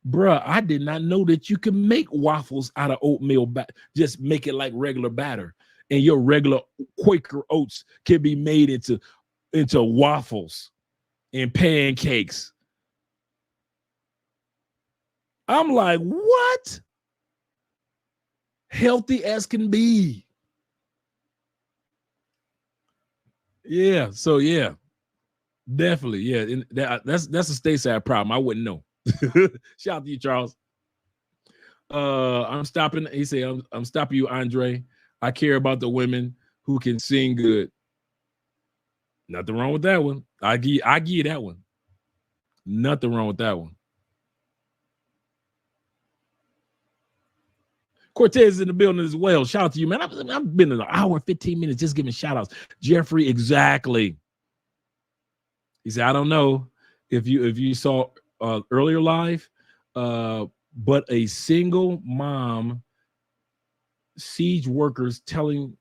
Bruh, I did not know that you can make waffles out of oatmeal. Just make it like regular batter. And your regular Quaker oats can be made into waffles and pancakes. I'm like, what? Healthy as can be. Yeah, so yeah, definitely, yeah. And that's a stateside problem. I wouldn't know. Shout out to you, Charles. I'm stopping. He said, I'm stopping you, Andre. I care about the women who can sing good. Nothing wrong with that one. I give you that one. Nothing wrong with that one. Cortez is in the building as well. Shout out to you, man. I've been an hour, 15 minutes just giving shout outs. Jeffrey, exactly. He said, I don't know if you saw earlier live, but a single mom, siege workers telling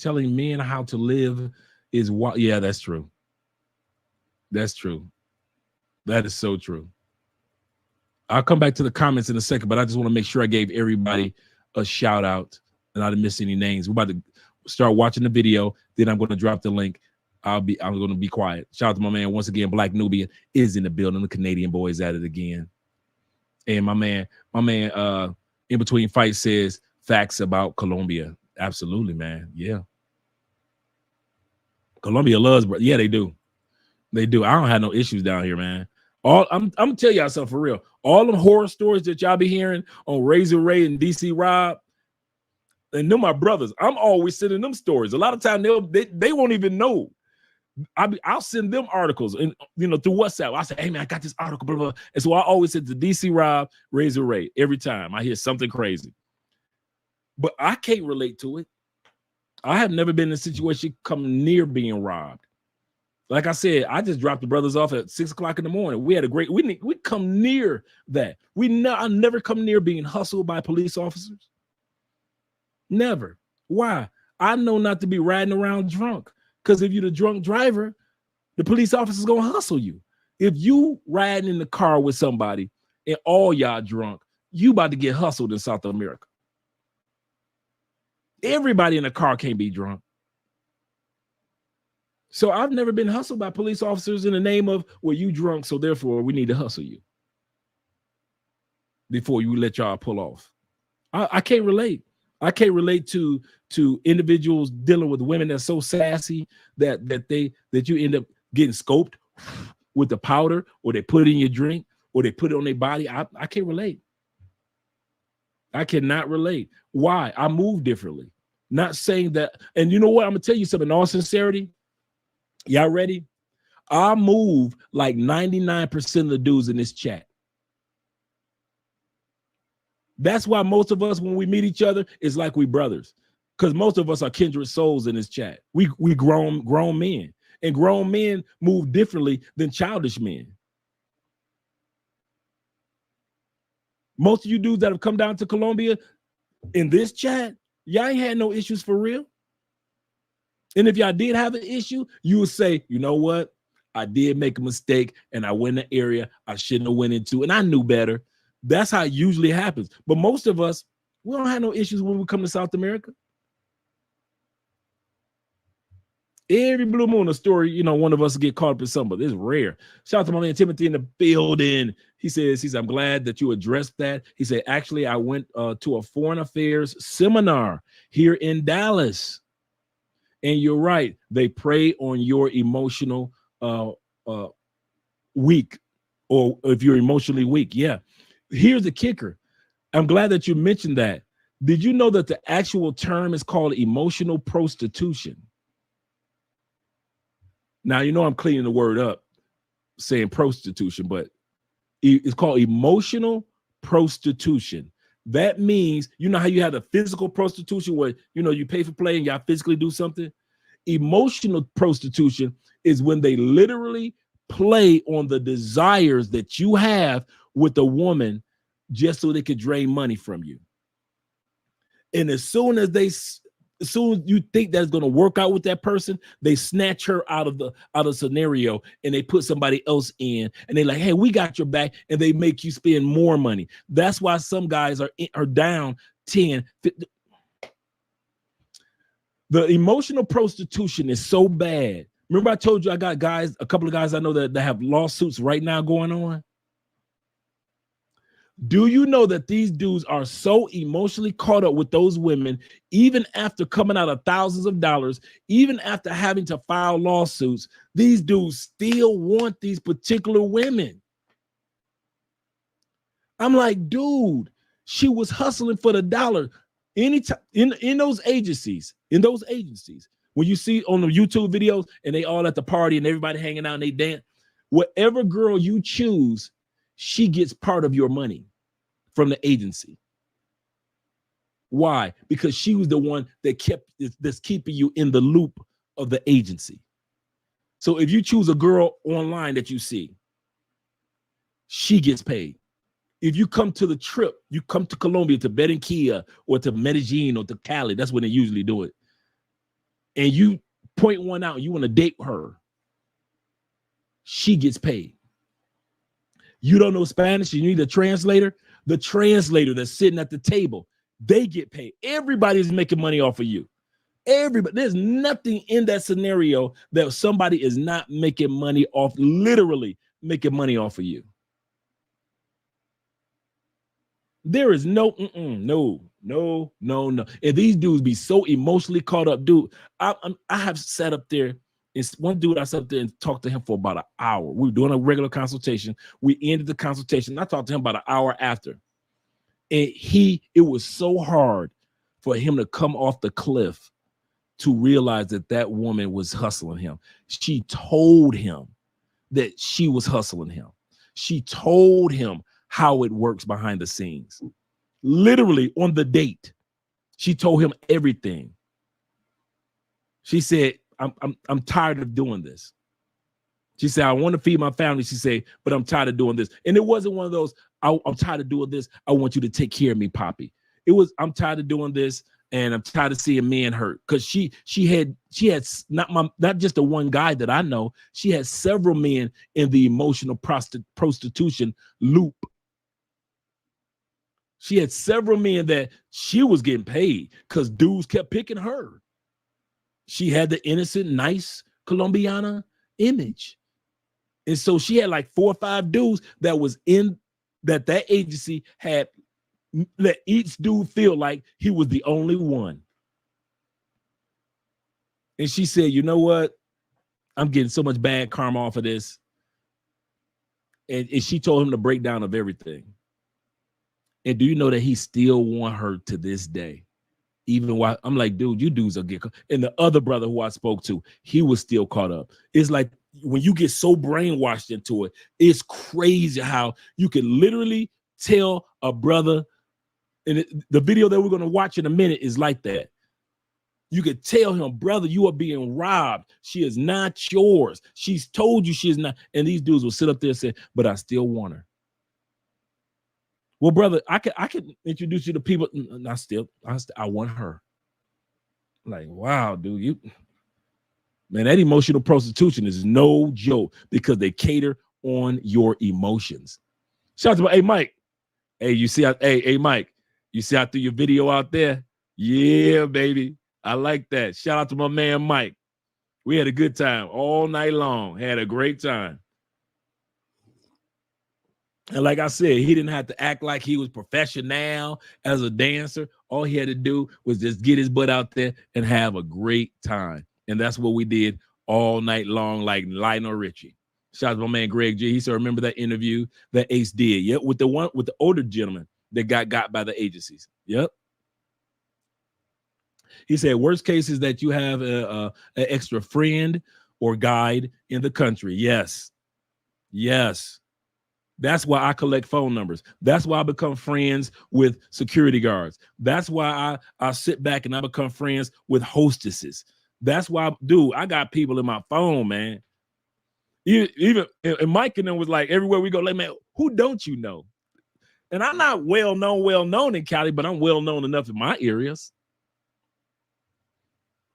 men how to live is what. Yeah, that's true. That's true. That is so true. I'll come back to the comments in a second, but I just want to make sure I gave everybody a shout out and I didn't miss any names. We're about to start watching the video. Then I'm going to drop the link. I'm going to be quiet. Shout out to my man once again. Black Nubian is in the building. The Canadian boy is at it again. And my man, in between fights says facts about Colombia. Absolutely, man. Yeah. Colombia loves, bro. Yeah, they do. They do. I don't have no issues down here, man. I'm gonna tell y'all something for real. All them horror stories that y'all be hearing on Razor Ray and DC Rob, and them my brothers. I'm always sending them stories. A lot of times they won't even know. I'll send them articles and through WhatsApp. I say, hey man, I got this article, blah, blah. And so I always send to DC Rob, Razor Ray every time I hear something crazy. But I can't relate to it. I have never been in a situation come near being robbed. Like I said, I just dropped the brothers off at 6 o'clock in the morning. We had a great, we come near that. I never come near being hustled by police officers. Never. Why? I know not to be riding around drunk. Because if you're the drunk driver, the police officer's going to hustle you. If you riding in the car with somebody and all y'all drunk, you about to get hustled in South America. Everybody in the car can't be drunk. So I've never been hustled by police officers in the name of, well, you drunk, so therefore we need to hustle you before you let y'all pull off. I can't relate. I can't relate to individuals dealing with women that's so sassy that you end up getting scoped with the powder, or they put it in your drink, or they put it on their body. I can't relate. I cannot relate. Why? I move differently. Not saying that. And you know what? I'm going to tell you something in all sincerity. Y'all ready? I move like 99% of the dudes in this chat. That's why most of us, when we meet each other, it's like we brothers. Because most of us are kindred souls in this chat. We grown men. And grown men move differently than childish men. Most of you dudes that have come down to Colombia in this chat, y'all ain't had no issues for real. And if y'all did have an issue, you would say, you know what? I did make a mistake and I went in an area I shouldn't have went into, and I knew better. That's how it usually happens. But most of us, we don't have no issues when we come to South America. Every blue moon, a story, one of us get caught up in something. It's rare. Shout out to my man Timothy in the building. He says, I'm glad that you addressed that. He said, actually, I went to a foreign affairs seminar here in Dallas. And you're right. They prey on your emotional weak, or if you're emotionally weak. Yeah. Here's the kicker. I'm glad that you mentioned that. Did you know that the actual term is called emotional prostitution? Now, I'm cleaning the word up saying prostitution, but it's called emotional prostitution. That means, how you have the physical prostitution where, you pay for play and y'all physically do something. Emotional prostitution is when they literally play on the desires that you have with a woman just so they could drain money from you. And as soon as you think that's going to work out with that person, they snatch her out of the scenario and they put somebody else in, and they're like, hey, we got your back, and they make you spend more money. That's why some guys are down 10, 50. The emotional prostitution is so bad. Remember I told you I got a couple of guys I know that have lawsuits right now going on? Do you know that these dudes are so emotionally caught up with those women, even after coming out of thousands of dollars, even after having to file lawsuits, these dudes still want these particular women. I'm like, dude, she was hustling for the dollar. Anytime in those agencies, When you see on the YouTube videos and they all at the party and everybody hanging out and they dance, whatever girl you choose, she gets part of your money from the agency. Why? Because she was the one that's keeping you in the loop of the agency. So if you choose a girl online that you see, she gets paid. If you come to the trip, you come to Colombia, to Barranquilla or to Medellin or to Cali, that's when they usually do it. And you point one out, you want to date her, she gets paid. You don't know Spanish, you need a translator. The translator that's sitting at the table, they get paid. Everybody's making money off of you. Everybody, there's nothing in that scenario that somebody is not making money off, literally making money off of you. There is no. And these dudes be so emotionally caught up, dude. I have sat up there. It's one dude I sat up there and talked to him for about an hour. We were doing a regular consultation. We ended the consultation. I talked to him about an hour after. And it was so hard for him to come off the cliff to realize that woman was hustling him. She told him that she was hustling him. She told him how it works behind the scenes. Literally on the date, she told him everything. She said, I'm tired of doing this. She said, I want to feed my family. She said, but I'm tired of doing this. And it wasn't one of those, I'm tired of doing this. I want you to take care of me, Poppy. It was, I'm tired of doing this. And I'm tired of seeing men hurt. Because she had not just the one guy that I know. She had several men in the emotional prostitution loop. She had several men that she was getting paid because dudes kept picking her. She had the innocent, nice Colombiana image. And so she had like 4 or 5 dudes that was in that agency had let each dude feel like he was the only one. And she said, you know what? I'm getting so much bad karma off of this. And she told him the breakdown of everything. And do you know that he still want her to this day? Even while I'm like, dude, you dudes are get caught. And the other brother who I spoke to, he was still caught up. It's like when you get so brainwashed into it, it's crazy how you can literally tell a brother, and the video that we're going to watch in a minute is like that. You could tell him, brother, you are being robbed. She is not yours. She's told you she is not. And these dudes will sit up there and say, but I still want her. Well, brother, I can introduce you to people. I want her. Like, wow, dude, man, that emotional prostitution is no joke because they cater on your emotions. Shout out to my, hey, Mike. Hey, you see, hey, Mike, you see I threw your video out there? Yeah, baby. I like that. Shout out to my man, Mike. We had a good time all night long. Had a great time. And like I said, he didn't have to act like he was professional as a dancer. All he had to do was just get his butt out there and have a great time. And that's what we did all night long, like Lionel Richie. Shout out to my man, Greg G. He said, remember that interview that Ace did? Yep, with the older gentleman that got by the agencies. Yep. He said, worst case is that you have an extra friend or guide in the country. Yes. Yes. That's why I collect phone numbers. That's why I become friends with security guards. That's why I sit back and I become friends with hostesses. That's why, dude, I got people in my phone, man. Even and Mike and them was like, everywhere we go, like, man, who don't you know? And I'm not well known in Cali, but I'm well known enough in my areas.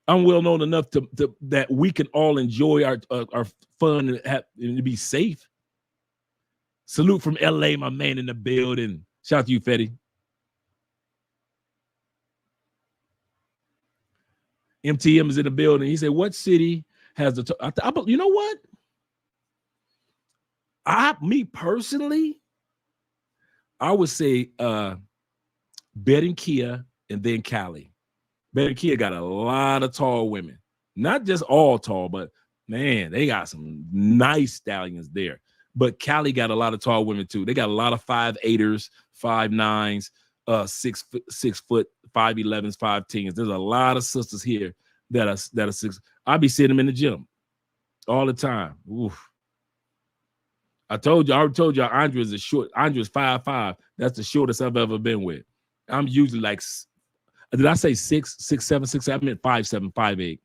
I'm well known enough to that we can all enjoy our fun and be safe. Salute from LA, my man in the building. Shout out to you, Fetty. MTM is in the building. He said, what city has the you know what? Me personally, I would say Barranquilla and then Cali. Barranquilla got a lot of tall women. Not just all tall, but man, they got some nice stallions there. But Cali got a lot of tall women too. They got a lot of 5'8"ers, 5'9"s, 6 foot, 5'11"s, 5'10"s. There's a lot of sisters here that are six. I be seeing them in the gym all the time. Oof. I already told you, Andre is short. Andre's 5'5". That's the shortest I've ever been with. I'm usually like, did I say 6'7", 6'7"? I meant 5'7",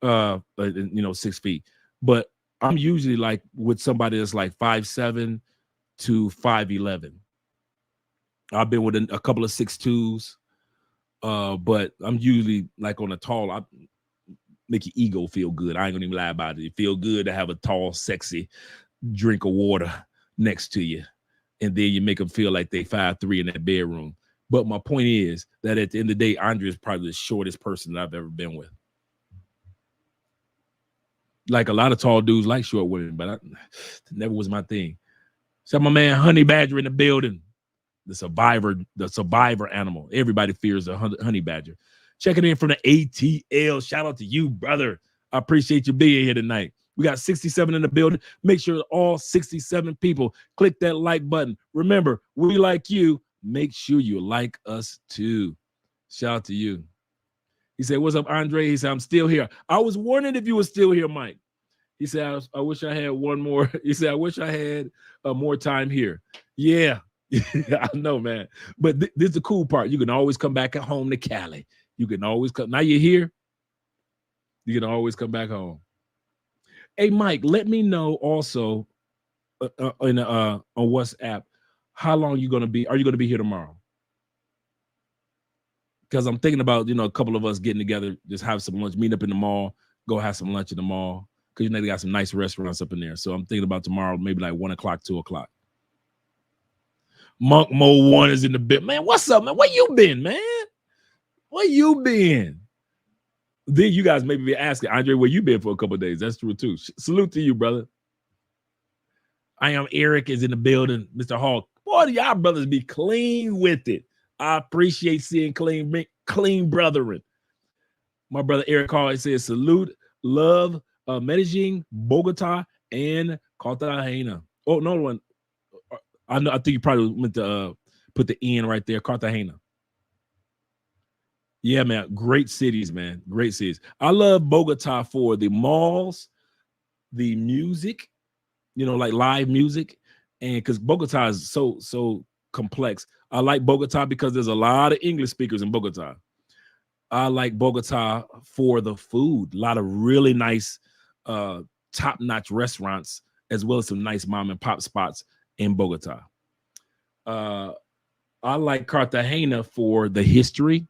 5'8". 6 feet. But I'm usually like with somebody that's like 5'7" to 5'11". I've been with a couple of 6'2s. But I'm usually like on a tall. I make your ego feel good. I ain't gonna even lie about it. It feel good to have a tall, sexy drink of water next to you, and then you make them feel like they 5'3" in that bedroom. But my point is that at the end of the day, Andre is probably the shortest person that I've ever been with. Like a lot of tall dudes like short women, but it never was my thing. So my man Honey Badger in the building, the survivor animal. Everybody fears the honey badger. Checking in from the ATL. Shout out to you, brother. I appreciate you being here tonight. We got 67 in the building. Make sure all 67 people click that like button. Remember, we like you. Make sure you like us too. Shout out to you. He said, what's up, Andre? He said, I'm still here. I was wondering if you were still here, Mike. He said, I wish I had one more. He said, I wish I had more time here. Yeah, I know, man. But this is the cool part. You can always come back at home to Cali. You can always come. Now you're here. You can always come back home. Hey, Mike, let me know also on WhatsApp how long you gonna be. Are you gonna be here tomorrow? Because I'm thinking about a couple of us getting together, just have some lunch, meet up in the mall, go have some lunch in the mall. Because they got some nice restaurants up in there. So I'm thinking about tomorrow, maybe like 1 o'clock, 2 o'clock. Monk Mo 1 is in the bit. Man, what's up, man? Where you been, man? Where you been? Then you guys maybe be asking, Andre, where you been for a couple of days? That's true too. Salute to you, brother. I am Eric is in the building. Mr. Hall. Boy, y'all brothers be clean with it. I appreciate seeing clean brethren. My brother Eric Hall says salute, love, Medellin, Bogota, and Cartagena. Oh, no one. I know. I think you probably meant to put the N right there. Cartagena. Yeah, man. Great cities, man. Great cities. I love Bogota for the malls, the music, like live music, and because Bogota is so complex. I like Bogota because there's a lot of English speakers in Bogota. I like Bogota for the food. A lot of really nice, top-notch restaurants, as well as some nice mom and pop spots in Bogota. I like Cartagena for the history,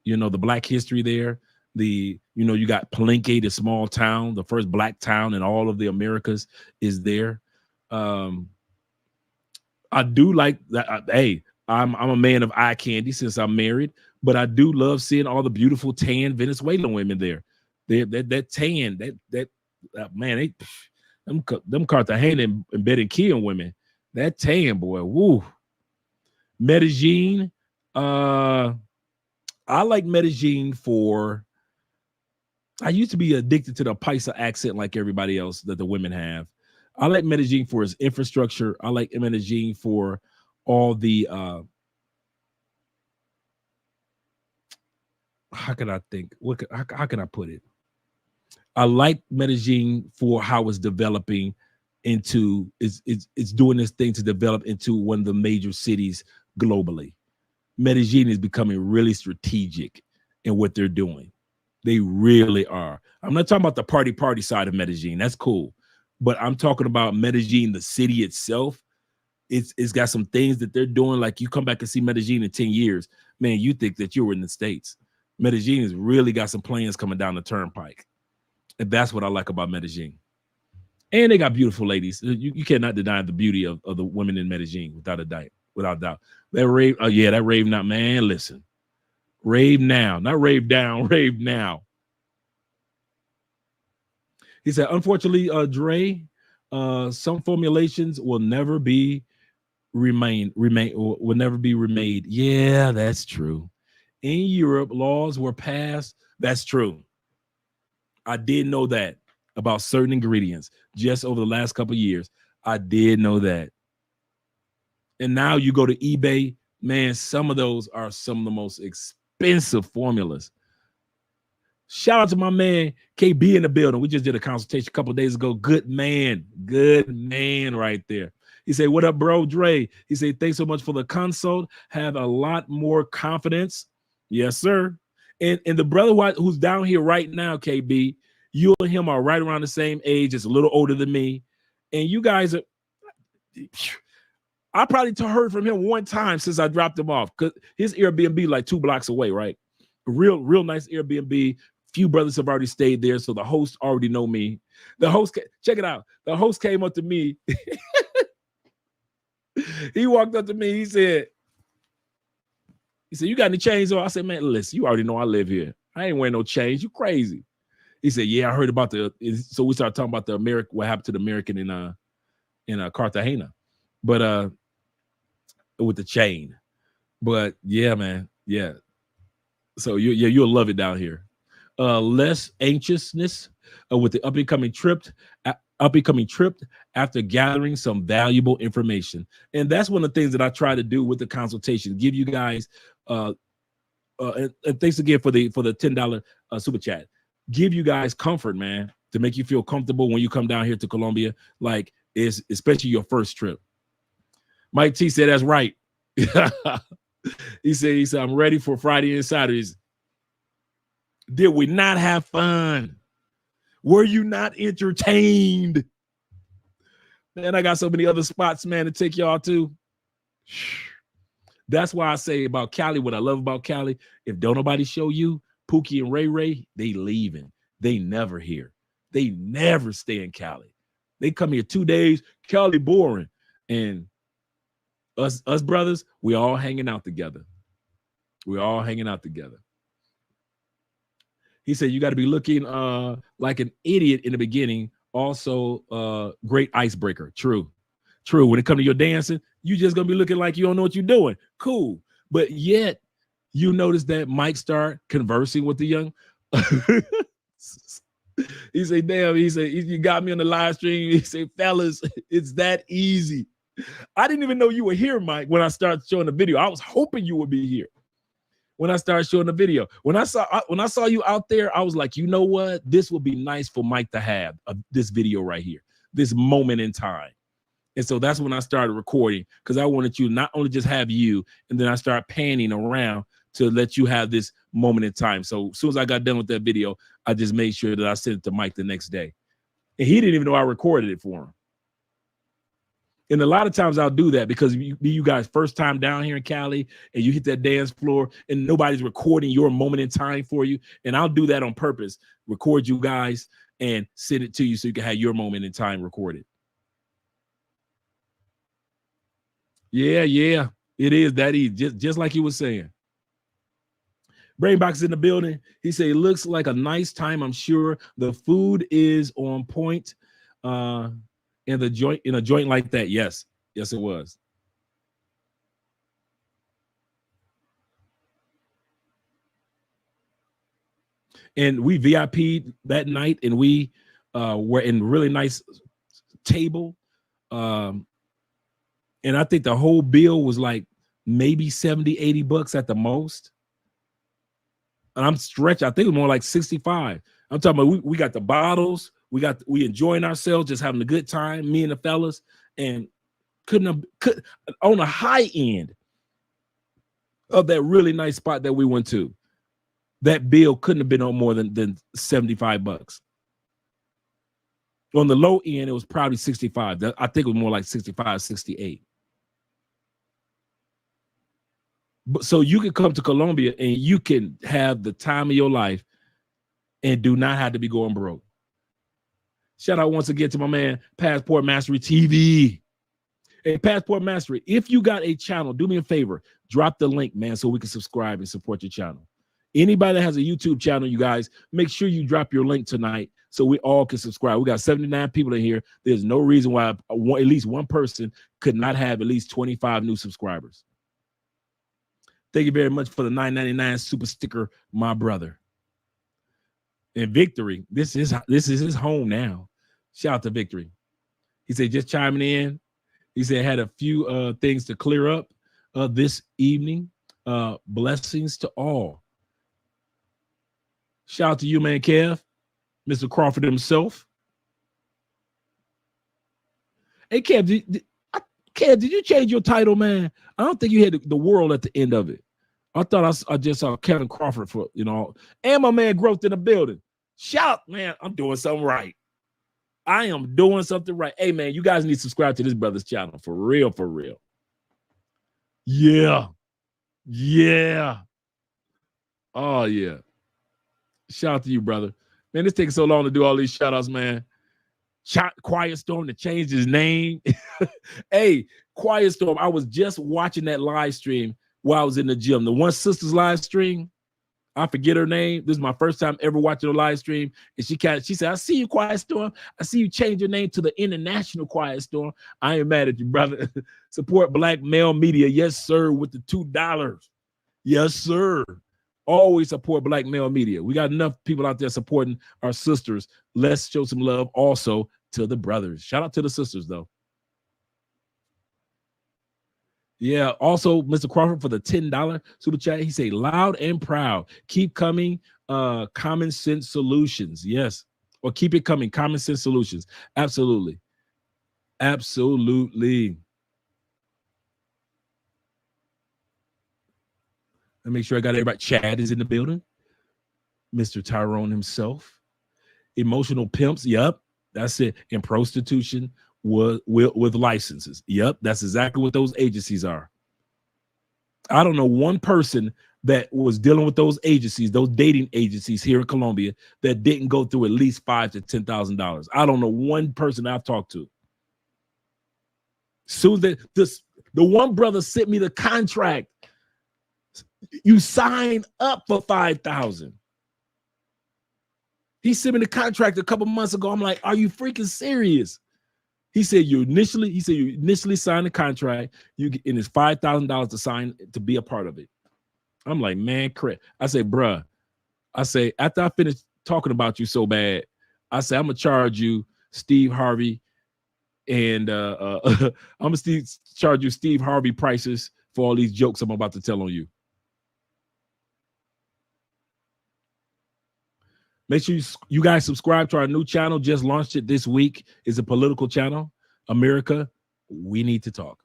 the Black history there. You got Palenque, the small town, the first Black town in all of the Americas is there. I do like that. Hey, I'm a man of eye candy since I'm married, but I do love seeing all the beautiful tan Venezuelan women there. That tan, man, them Cartagena and Barranquilla women, that tan, boy, woo. Medellin, I like Medellin for. I used to be addicted to the Paisa accent like everybody else that the women have. I like Medellin for its infrastructure. I like Medellin for all the how can I think? How can I put it? I like Medellin for how it's developing into it's doing this thing to develop into one of the major cities globally. Medellin is becoming really strategic in what they're doing. They really are. I'm not talking about the party side of Medellin. That's cool. But I'm talking about Medellin, the city itself. It's got some things that they're doing. Like you come back and see Medellin in 10 years, man, you think that you were in the States. Medellin has really got some planes coming down the turnpike. And that's what I like about Medellin. And they got beautiful ladies. You cannot deny the beauty of the women in Medellin without a doubt. That rave, that rave now, man, listen. Rave now, not rave down, rave now. He said, unfortunately, Dre, some formulations will never be will never be remade. Yeah, that's true. In Europe, laws were passed. That's true. I did know that about certain ingredients just over the last couple of years. I did know that. And now you go to eBay, man, some of those are some of the most expensive formulas. Shout out to my man KB in the building. We just did a consultation a couple of days ago. Good man right there. He said, "What up, bro, Dre?" He said, "Thanks so much for the consult. Have a lot more confidence." Yes, sir. And the brother who's down here right now, KB, you and him are right around the same age, just a little older than me. And you guys are, I probably heard from him one time since I dropped him off, because his Airbnb like 2 blocks away, right? Real nice Airbnb. Few brothers have already stayed there, so the host already know me. The host, check it out. The host came up to me. He walked up to me. He said, "You got any chains on?" I said, "Man, listen, you already know I live here. I ain't wearing no chains. You crazy." He said, "Yeah, I heard about so we started talking about the American, what happened to the American in Cartagena, but with the chain. But yeah, man, yeah. So you'll love it down here. Less anxiousness with the up and coming trip after gathering some valuable information. And that's one of the things that I try to do with the consultation, give you guys and thanks again for the $10 super chat, give you guys comfort, man, to make you feel comfortable when you come down here to Colombia, like it's especially your first trip. Mike T said that's right. He said I'm ready for Friday and Saturdays. Did we not have fun? Were you not entertained? Man, I got so many other spots, man, to take y'all to. That's why I say about Cali, what I love about Cali, if don't nobody show you, Pookie and Ray Ray, they leaving. They never here. They never stay in Cali. They come here 2 days, Cali boring. And us brothers, we all hanging out together. We're all hanging out together. He said, you got to be looking like an idiot in the beginning. Also, great icebreaker. True. When it comes to your dancing, you just going to be looking like you don't know what you're doing. Cool. But yet, you notice that Mike start conversing with the young. He said, damn, he said, you got me on the live stream. He said, fellas, it's that easy. I didn't even know you were here, Mike, when I started showing the video. I was hoping you would be here when I started showing the video. When I saw you out there, I was like, you know what? This will be nice for Mike to have this video right here, this moment in time. And so that's when I started recording, because I wanted you not only just have you, and then I started panning around to let you have this moment in time. So as soon as I got done with that video, I just made sure that I sent it to Mike the next day. And he didn't even know I recorded it for him. And a lot of times I'll do that because you guys first time down here in Cali and you hit that dance floor and nobody's recording your moment in time for you. And I'll do that on purpose, record you guys and send it to you so you can have your moment in time recorded. Yeah, it is that easy, just like he was saying. Brainbox in the building. He said, it looks like a nice time. I'm sure the food is on point. In a joint like that. Yes, it was. And we VIP'd that night, and we were in really nice table. And I think the whole bill was like maybe $70-80 at the most. And I'm stretched. I think it was more like 65. I'm talking about we got the bottles. We enjoying ourselves, just having a good time, me and the fellas, and could on the high end of that really nice spot that we went to, that bill couldn't have been on more than $75. On the low end, it was probably 65. I think it was more like 65, 68. But so you can come to Colombia and you can have the time of your life and do not have to be going broke. Shout out once again to my man, Passport Mastery TV. Hey, Passport Mastery, if you got a channel, do me a favor, drop the link, man, so we can subscribe and support your channel. Anybody that has a YouTube channel, you guys, make sure you drop your link tonight so we all can subscribe. We got 79 people in here. There's no reason why at least one person could not have at least 25 new subscribers. Thank you very much for the $9.99 super sticker, my brother. And Victory, this is his home now. Shout out to Victory. He said, just chiming in. He said, had a few things to clear up this evening. Blessings to all. Shout out to you, man, Kev, Mr. Crawford himself. Hey, Kev, did you change your title, man? I don't think you had the world at the end of it. I thought I just saw Kevin Crawford for, and my man Growth in the building. Shout, man, I'm doing something right. I am doing something right. Hey, man, you guys need to subscribe to this brother's channel. For real, for real. Yeah. Yeah. Oh, yeah. Shout out to you, brother. Man, it's taking so long to do all these shout outs, man. Quiet Storm to change his name. Hey, Quiet Storm, I was just watching that live stream while I was in the gym. The One Sisters live stream. I forget her name. This is my first time ever watching a live stream. And she said, I see you, Quiet Storm. I see you change your name to the International Quiet Storm. I ain't mad at you, brother. Support Black Male Media. Yes, sir, with the $2. Yes, sir. Always support Black Male Media. We got enough people out there supporting our sisters. Let's show some love also to the brothers. Shout out to the sisters, though. Yeah, also, Mr. Crawford for the $10 super chat. He say, loud and proud. Keep coming, common sense solutions. Yes, or keep it coming, common sense solutions. Absolutely. Absolutely. Let me make sure I got everybody. Chad is in the building. Mr. Tyrone himself. Emotional pimps. Yep, that's it. And prostitution with licenses. Yep, that's exactly what those agencies are. I don't know one person that was dealing with those agencies, those dating agencies here in Colombia, that didn't go through at least $5,000 to $10,000. I don't know one person I've talked to. Soon the one brother sent me the contract. You sign up for $5,000. He sent me the contract a couple months ago. I'm like, are you freaking serious? He said you initially signed the contract. And it's $5,000 to sign to be a part of it. I'm like, man, crap. I say, bruh. I say, after I finish talking about you so bad, I say I'm gonna charge you Steve Harvey, and I'm gonna charge you Steve Harvey prices for all these jokes I'm about to tell on you. Make sure you guys subscribe to our new channel. Just launched it this week. It's a political channel. America, we need to talk.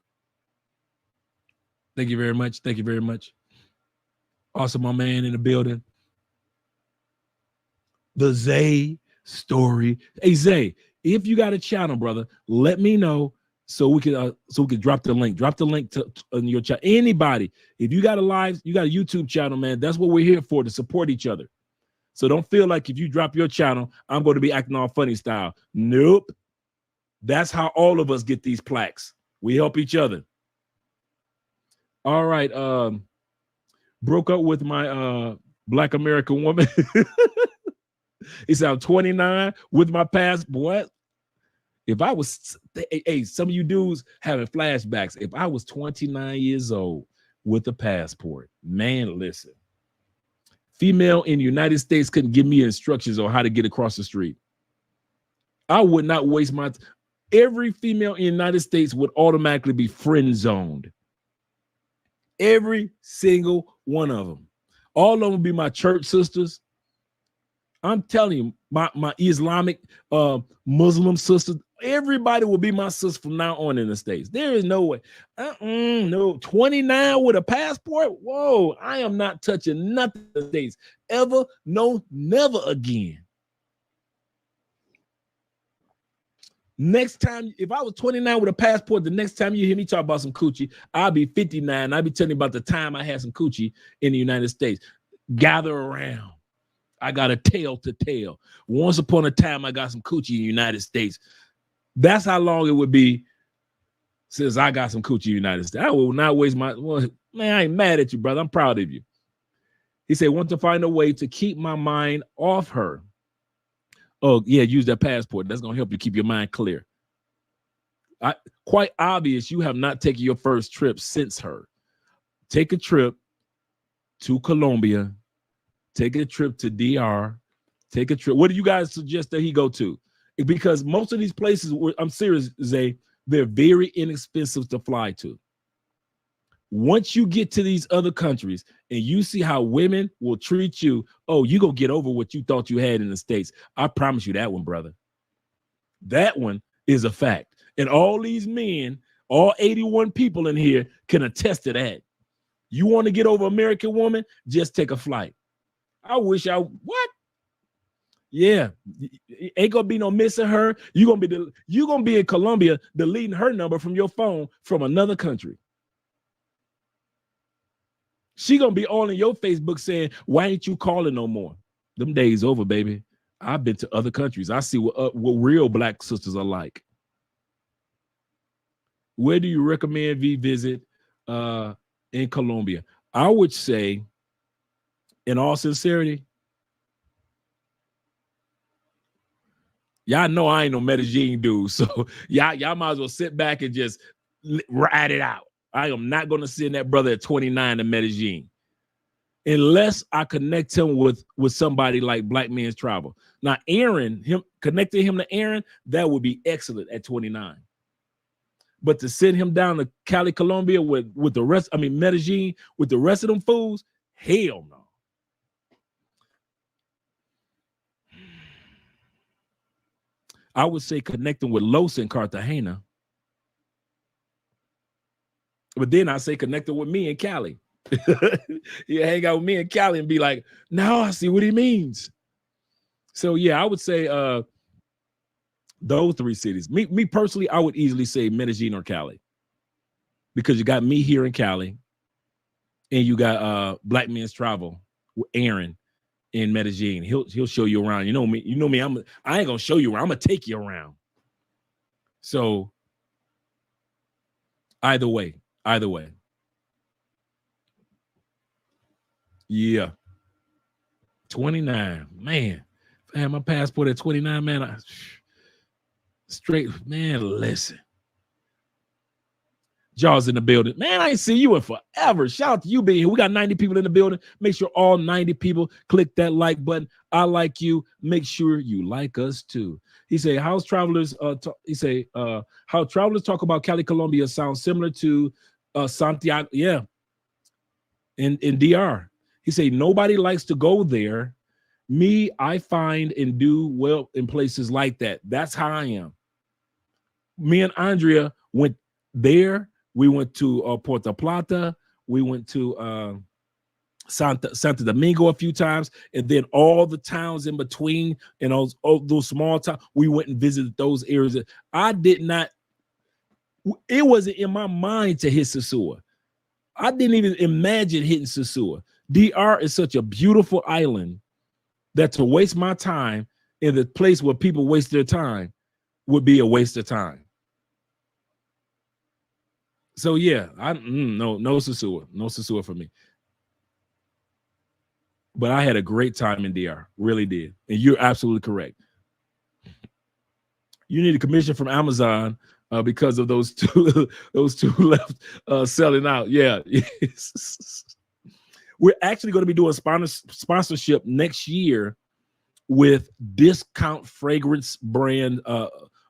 Thank you very much. Thank you very much. Also, my man in the building. The Zay story. Hey, Zay, if you got a channel, brother, let me know so we can drop the link. Drop the link to your channel. Anybody, if you got a YouTube channel, man, that's what we're here for, to support each other. So don't feel like if you drop your channel, I'm going to be acting all funny style. Nope. That's how all of us get these plaques. We help each other. All right. Broke up with my Black American woman. He said, I'm 29 with my passport. If I was, hey, some of you dudes having flashbacks. If I was 29 years old with a passport, man, listen. Female in the United States couldn't give me instructions on how to get across the street. I would not waste my time. Every female in the United States would automatically be friend zoned. Every single one of them. All of them would be my church sisters. I'm telling you, my Islamic Muslim sisters, everybody will be my sister from now on in the States. There is no way. No, 29 with a passport? Whoa, I am not touching nothing in the States ever. No, never again. Next time, if I was 29 with a passport, the next time you hear me talk about some coochie, I'll be 59. I'll be telling you about the time I had some coochie in the United States. Gather around. I got a tale to tell. Once upon a time, I got some coochie in the United States. That's how long it would be since I got some coochie in the United States. I will not waste my, man, I ain't mad at you, brother. I'm proud of you. He said, want to find a way to keep my mind off her. Oh, yeah, use that passport. That's going to help you keep your mind clear. Quite obvious you have not taken your first trip since her. Take a trip to Colombia. Take a trip to DR. Take a trip. What do you guys suggest that he go to? Because most of these places, I'm serious, Zay, they're very inexpensive to fly to. Once you get to these other countries and you see how women will treat you, oh, you gonna get over what you thought you had in the States. I promise you that one, brother. That one is a fact. And all these men, all 81 people in here can attest to that. You want to get over American woman? Just take a flight. I wish I what? Yeah, ain't gonna be no missing her. You gonna be in Colombia deleting her number from your phone from another country. She gonna be all in your Facebook saying, "Why ain't you calling no more?" Them days over, baby. I've been to other countries. I see what real black sisters are like. Where do you recommend we visit in Colombia? I would say, in all sincerity, y'all know I ain't no Medellin dude, so y'all might as well sit back and just ride it out. I am not going to send that brother at 29 to Medellin unless I connect him with somebody like Black Men's Travel. Now, Aaron, connecting him to Aaron, that would be excellent at 29. But to send him down to Cali, Colombia with the rest, I mean Medellin with the rest of them fools, hell no. I would say connecting with Los in Cartagena. But then I say connecting with me in Cali. You hang out with me in Cali and be like, now I see what he means. So yeah, I would say those three cities. Me personally, I would easily say Medellin or Cali. Because you got me here in Cali and you got Black Men's Travel with Aaron in Medellin. He'll show you around. You know me, I ain't gonna show you around, I'm gonna take you around. So either way. Yeah. 29. Man. If I had my passport at 29, man. Straight, man, listen. Jaws in the building. Man, I ain't seen you in forever. Shout out to you being here. We got 90 people in the building. Make sure all 90 people click that like button. I like you. Make sure you like us too. He say, how travelers talk about Cali, Colombia sounds similar to Santiago. Yeah. In DR. He say, nobody likes to go there. Me, I find and do well in places like that. That's how I am. Me and Andrea went there. We went to Puerto Plata. We went to Santo Domingo a few times, and then all the towns in between and those small towns. We went and visited those areas. I did not. It wasn't in my mind to hit Sosua. I didn't even imagine hitting Sosua. DR is such a beautiful island that to waste my time in the place where people waste their time would be a waste of time. So yeah, no Sosua for me. But I had a great time in DR, really did, and you're absolutely correct. You need a commission from Amazon because of those two left selling out. Yeah, we're actually going to be doing sponsorship next year with discount fragrance brand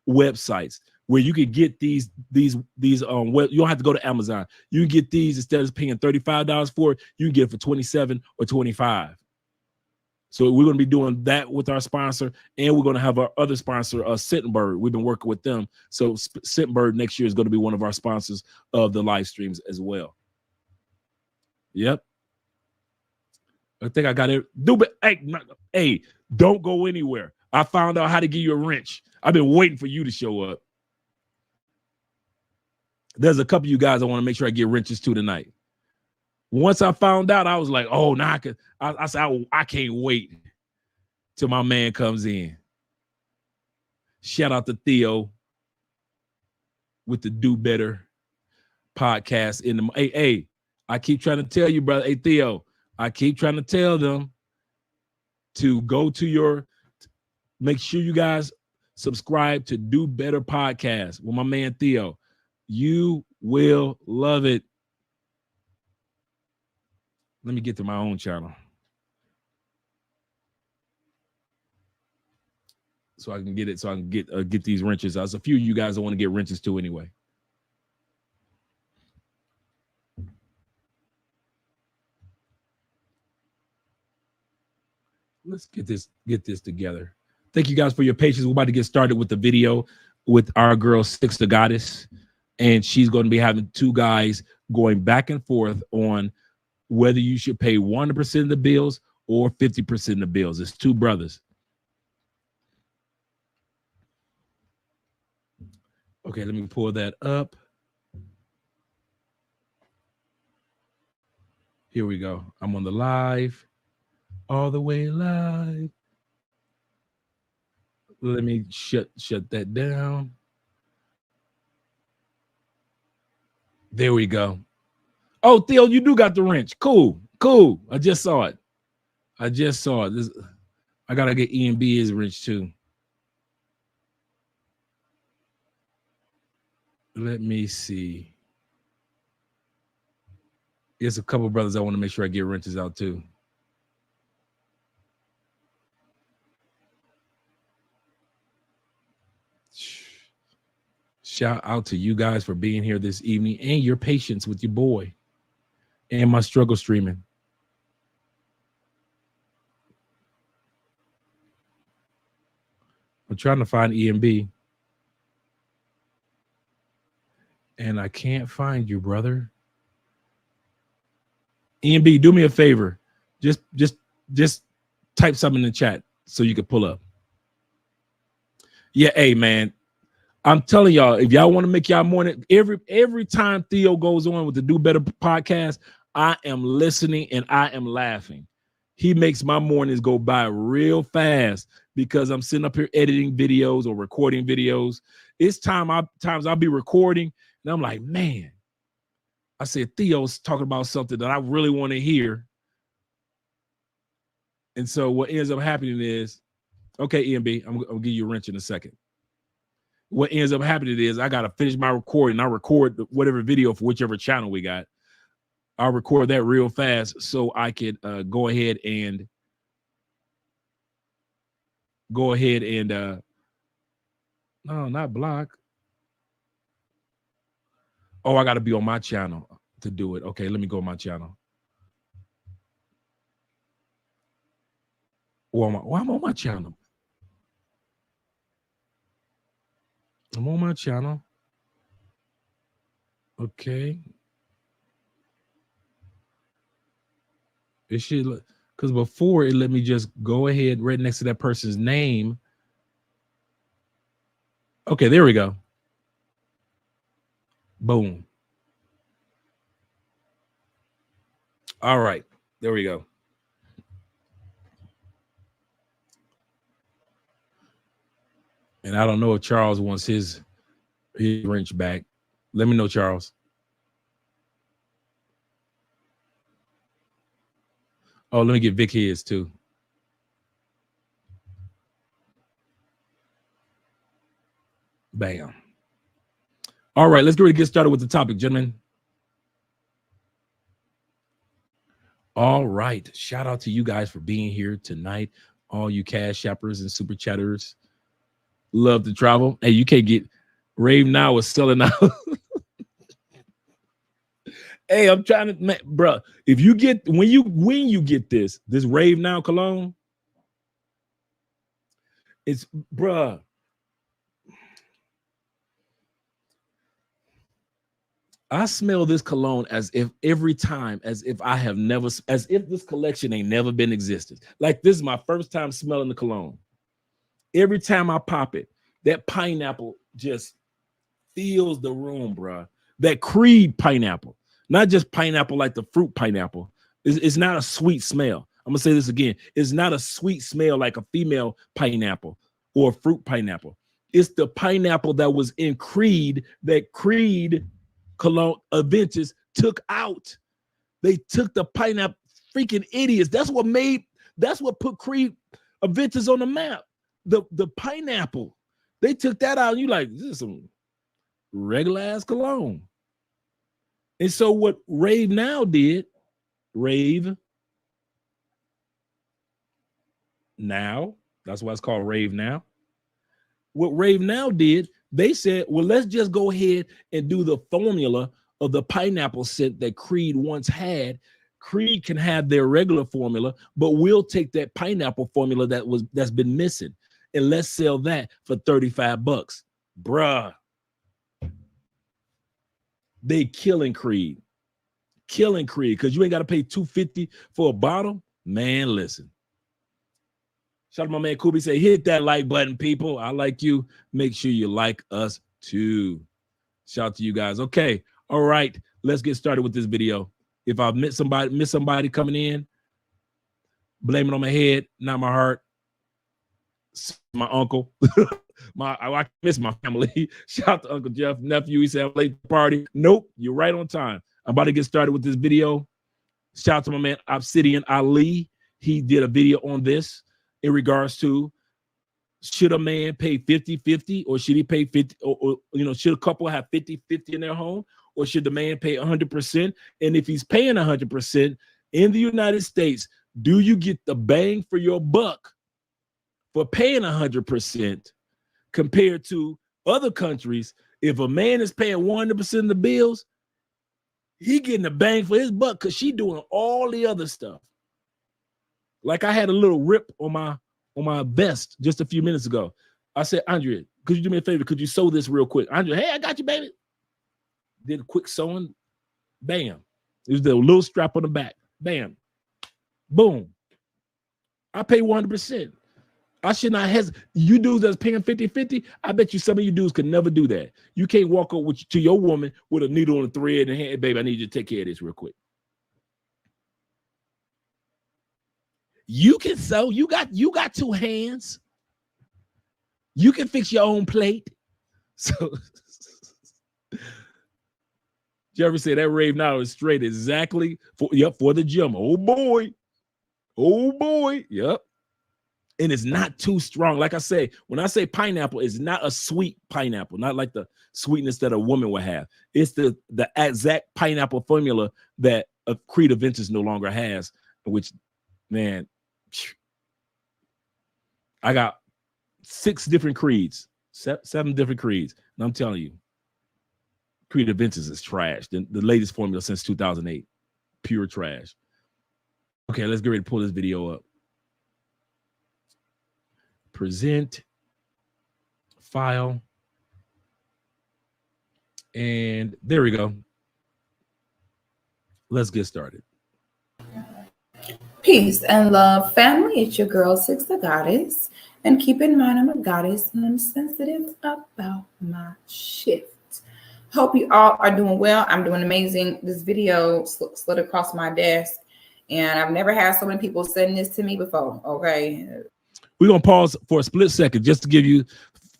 websites where you can get these you don't have to go to Amazon. You can get these instead of paying $35 for it, you can get it for $27 or $25. So we're going to be doing that with our sponsor, and we're going to have our other sponsor, Sittenberg. We've been working with them. So Sittenberg next year is going to be one of our sponsors of the live streams as well. Yep. I think I got it. Hey, don't go anywhere. I found out how to give you a wrench. I've been waiting for you to show up. There's a couple of you guys I want to make sure I get wrenches to tonight. Once I found out, I was like, oh, now I said, I can't wait till my man comes in. Shout out to Theo with the Do Better podcast. Hey, I keep trying to tell you, brother. Hey, Theo, I keep trying to tell them to go to make sure you guys subscribe to Do Better podcast with my man Theo. You will love it. Let me get to my own channel so I can get it. So I can get these wrenches. There's a few of you guys that want to get wrenches too anyway. let's get this together. Thank you guys for your patience. We're about to get started with the video with our girl Six the Goddess, and she's going to be having two guys going back and forth on whether you should pay 100% of the bills or 50% of the bills. It's two brothers. Okay, let me pull that up. Here we go. I'm on the live, all the way live. Let me shut that down. There we go. Oh, Theo, you do got the wrench. Cool. I just saw it. This, I gotta get Ian B his wrench too. Let me see. There's a couple brothers I want to make sure I get wrenches out too. Shout out to you guys for being here this evening and your patience with your boy and my struggle streaming. I'm trying to find EMB. And I can't find you, brother. EMB, do me a favor. Just type something in the chat so you can pull up. Yeah, hey, man. I'm telling y'all, if y'all want to make y'all morning, every time Theo goes on with the Do Better podcast, I am listening and I am laughing. He makes my mornings go by real fast because I'm sitting up here editing videos or recording videos. It's times I'll be recording and I'm like, man, I said Theo's talking about something that I really want to hear. And so what ends up happening is, okay, EMB, I'm gonna give you a wrench in a second. What ends up happening is I got to finish my recording. I record whatever video for whichever channel we got. I'll record that real fast so I can go ahead and no, not block. Oh, I got to be on my channel to do it. Okay, let me go on my channel. Well, I'm on my channel. I'm on my channel. Okay. It should, because before it let me just go ahead right next to that person's name. Okay, there we go. Boom. All right, there we go. And I don't know if Charles wants his wrench back. Let me know, Charles. Oh, let me get Vic his too. Bam. All right, let's go ahead and get started with the topic, gentlemen. All right. Shout out to you guys for being here tonight. All you cash shoppers and super chatters. Love to travel. Hey, you can't get Rave Now is selling out. Hey, I'm trying to, bro. If you get when you get this Rave Now cologne, it's bruh. I smell this cologne as if this collection ain't never been existed. Like this is my first time smelling the cologne. Every time I pop it, that pineapple just fills the room, bro. That Creed pineapple, not just pineapple like the fruit pineapple. It's not a sweet smell. I'm gonna say this again. It's not a sweet smell like a female pineapple or fruit pineapple. It's the pineapple that was in Creed that Creed cologne Aventus took out. They took the pineapple, freaking idiots. That's what put Creed Aventus on the map. The pineapple. They took that out. And you like, this is some regular ass cologne. And so what Rave Now did, Rave Now, that's why it's called Rave Now. What Rave Now did, they said, well, let's just go ahead and do the formula of the pineapple scent that Creed once had. Creed can have their regular formula, but we'll take that pineapple formula that's been missing, and let's sell that for $35. Bruh. They killing Creed. Killing Creed, because you ain't got to pay $2.50 for a bottle. Man, listen. Shout out to my man Kubi, say, hit that like button, people. I like you. Make sure you like us too. Shout out to you guys. Okay. All right. Let's get started with this video. If I miss somebody coming in, blame it on my head, not my heart. My uncle. I miss my family. Shout out to Uncle Jeff, nephew. He said, late party. Nope. You're right on time. I'm about to get started with this video. Shout out to my man Obsidian Ali. He did a video on this in regards to, should a man pay 50-50, or should he pay 50, or should a couple have 50-50 in their home, or should the man pay 100%? And if he's paying 100% in the United States, do you get the bang for your buck for paying 100% compared to other countries? If a man is paying 100% of the bills, he getting the bang for his buck because she doing all the other stuff. Like I had a little rip on my vest just a few minutes ago. I said, Andrea, could you do me a favor? Could you sew this real quick? Andrea, hey, I got you, baby. Did a quick sewing. Bam. There's the little strap on the back. Bam. Boom. I pay 100%. I should not hesitate. You dudes that's paying 50-50, I bet you some of you dudes could never do that. You can't walk up to your woman with a needle and a thread and, hey, baby, I need you to take care of this real quick. You can sew. You got two hands. You can fix your own plate. So Jeffrey said that rave now is straight exactly for the gym. Oh boy. Yep. And it's not too strong. Like I say, when I say pineapple, it's not a sweet pineapple, not like the sweetness that a woman would have. It's the exact pineapple formula that a Creed Aventus no longer has, which, man, I got 6 different Creeds, 7 different Creeds. And I'm telling you, Creed Aventus is trash. The latest formula since 2008, pure trash. Okay, let's get ready to pull this video up. Present, file, and there we go. Let's get started. Peace and love, family. It's your girl, Six the Goddess. And keep in mind, I'm a goddess and I'm sensitive about my shift. Hope you all are doing well. I'm doing amazing. This video slid across my desk, and I've never had so many people send this to me before, okay? We're going to pause for a split second just to give you,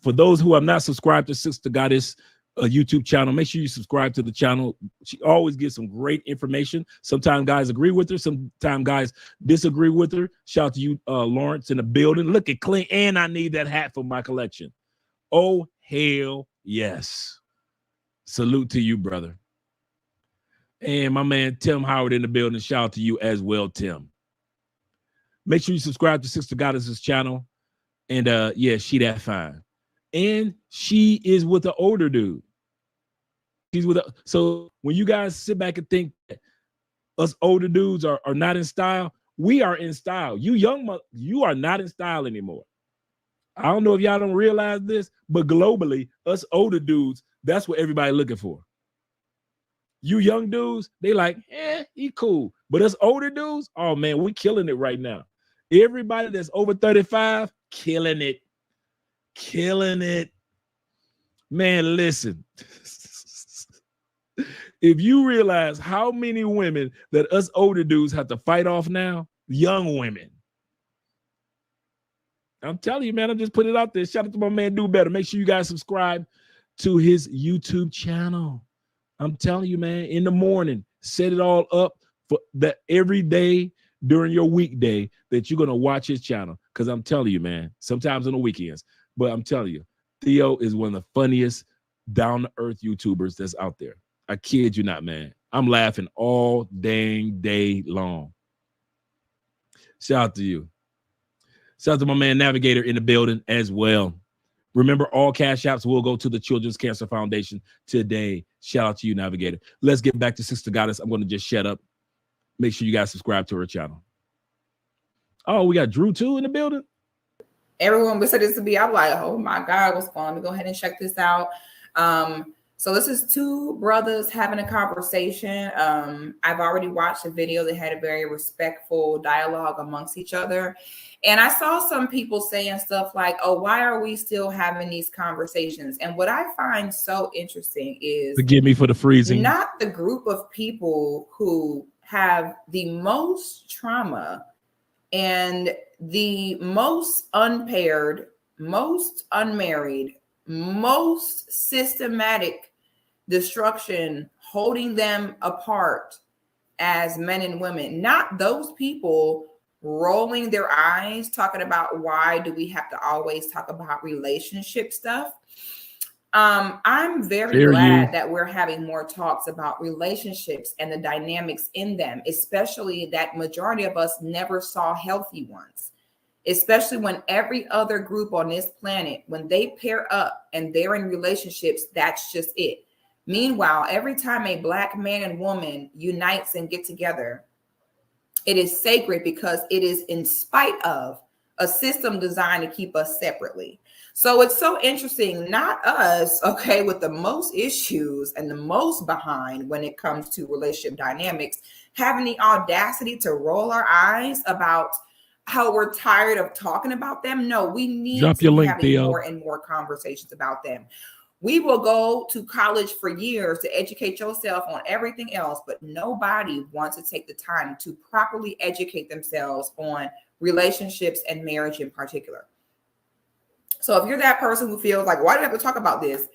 for those who have not subscribed to Sister Goddess YouTube channel, make sure you subscribe to the channel. She always gives some great information. Sometimes guys agree with her. Sometimes guys disagree with her. Shout out to you, Lawrence, in the building. Look at Clint, and I need that hat for my collection. Oh, hell yes. Salute to you, brother. And my man, Tim Howard, in the building. Shout out to you as well, Tim. Make sure you subscribe to Sister Goddess's channel. And yeah, she that fine. And she is with an older dude. She's with so when you guys sit back and think that us older dudes are not in style, we are in style. You are not in style anymore. I don't know if y'all don't realize this, but globally, us older dudes, that's what everybody looking for. You young dudes, they like, he cool. But us older dudes, oh man, we killing it right now. Everybody that's over 35, killing it. Killing it. Man, listen. If you realize how many women that us older dudes have to fight off now, young women. I'm telling you, man, I'm just putting it out there. Shout out to my man, Do Better. Make sure you guys subscribe to his YouTube channel. I'm telling you, man, in the morning, set it all up for that every day during your weekday that you're going to watch his channel. Because I'm telling you, man, sometimes on the weekends, but I'm telling you, Theo is one of the funniest down-to-earth YouTubers that's out there. I kid you not, man. I'm laughing all dang day long. Shout out to you. Shout out to my man Navigator in the building as well. Remember, all cash apps will go to the Children's Cancer Foundation today. Shout out to you, Navigator. Let's get back to Sister Goddess. I'm going to just shut up. make sure you guys subscribe to her channel. Oh, we got Drew too in the building. Everyone would say this to be. I'm like, oh my God, what's going on? Let me go ahead and check this out. So this is two brothers having a conversation. I've already watched a video that had a very respectful dialogue amongst each other. And I saw some people saying stuff like, oh, why are we still having these conversations? And what I find so interesting is, forgive me for the freezing, not the group of people who have the most trauma and the most unpaired, most unmarried, most systematic destruction holding them apart as men and women, not those people rolling their eyes talking about why do we have to always talk about relationship stuff. I'm very glad that we're having more talks about relationships and the dynamics in them, especially that majority of us never saw healthy ones, especially when every other group on this planet, when they pair up and they're in relationships, that's just it. Meanwhile, every time a Black man and woman unites and get together, it is sacred because it is in spite of a system designed to keep us separately. So it's so interesting, not us, okay, with the most issues and the most behind when it comes to relationship dynamics, having the audacity to roll our eyes about how we're tired of talking about them. No, we need to be having more and more conversations about them. We will go to college for years to educate yourself on everything else, but nobody wants to take the time to properly educate themselves on relationships and marriage in particular. So if you're that person who feels like, why do I have to talk about this?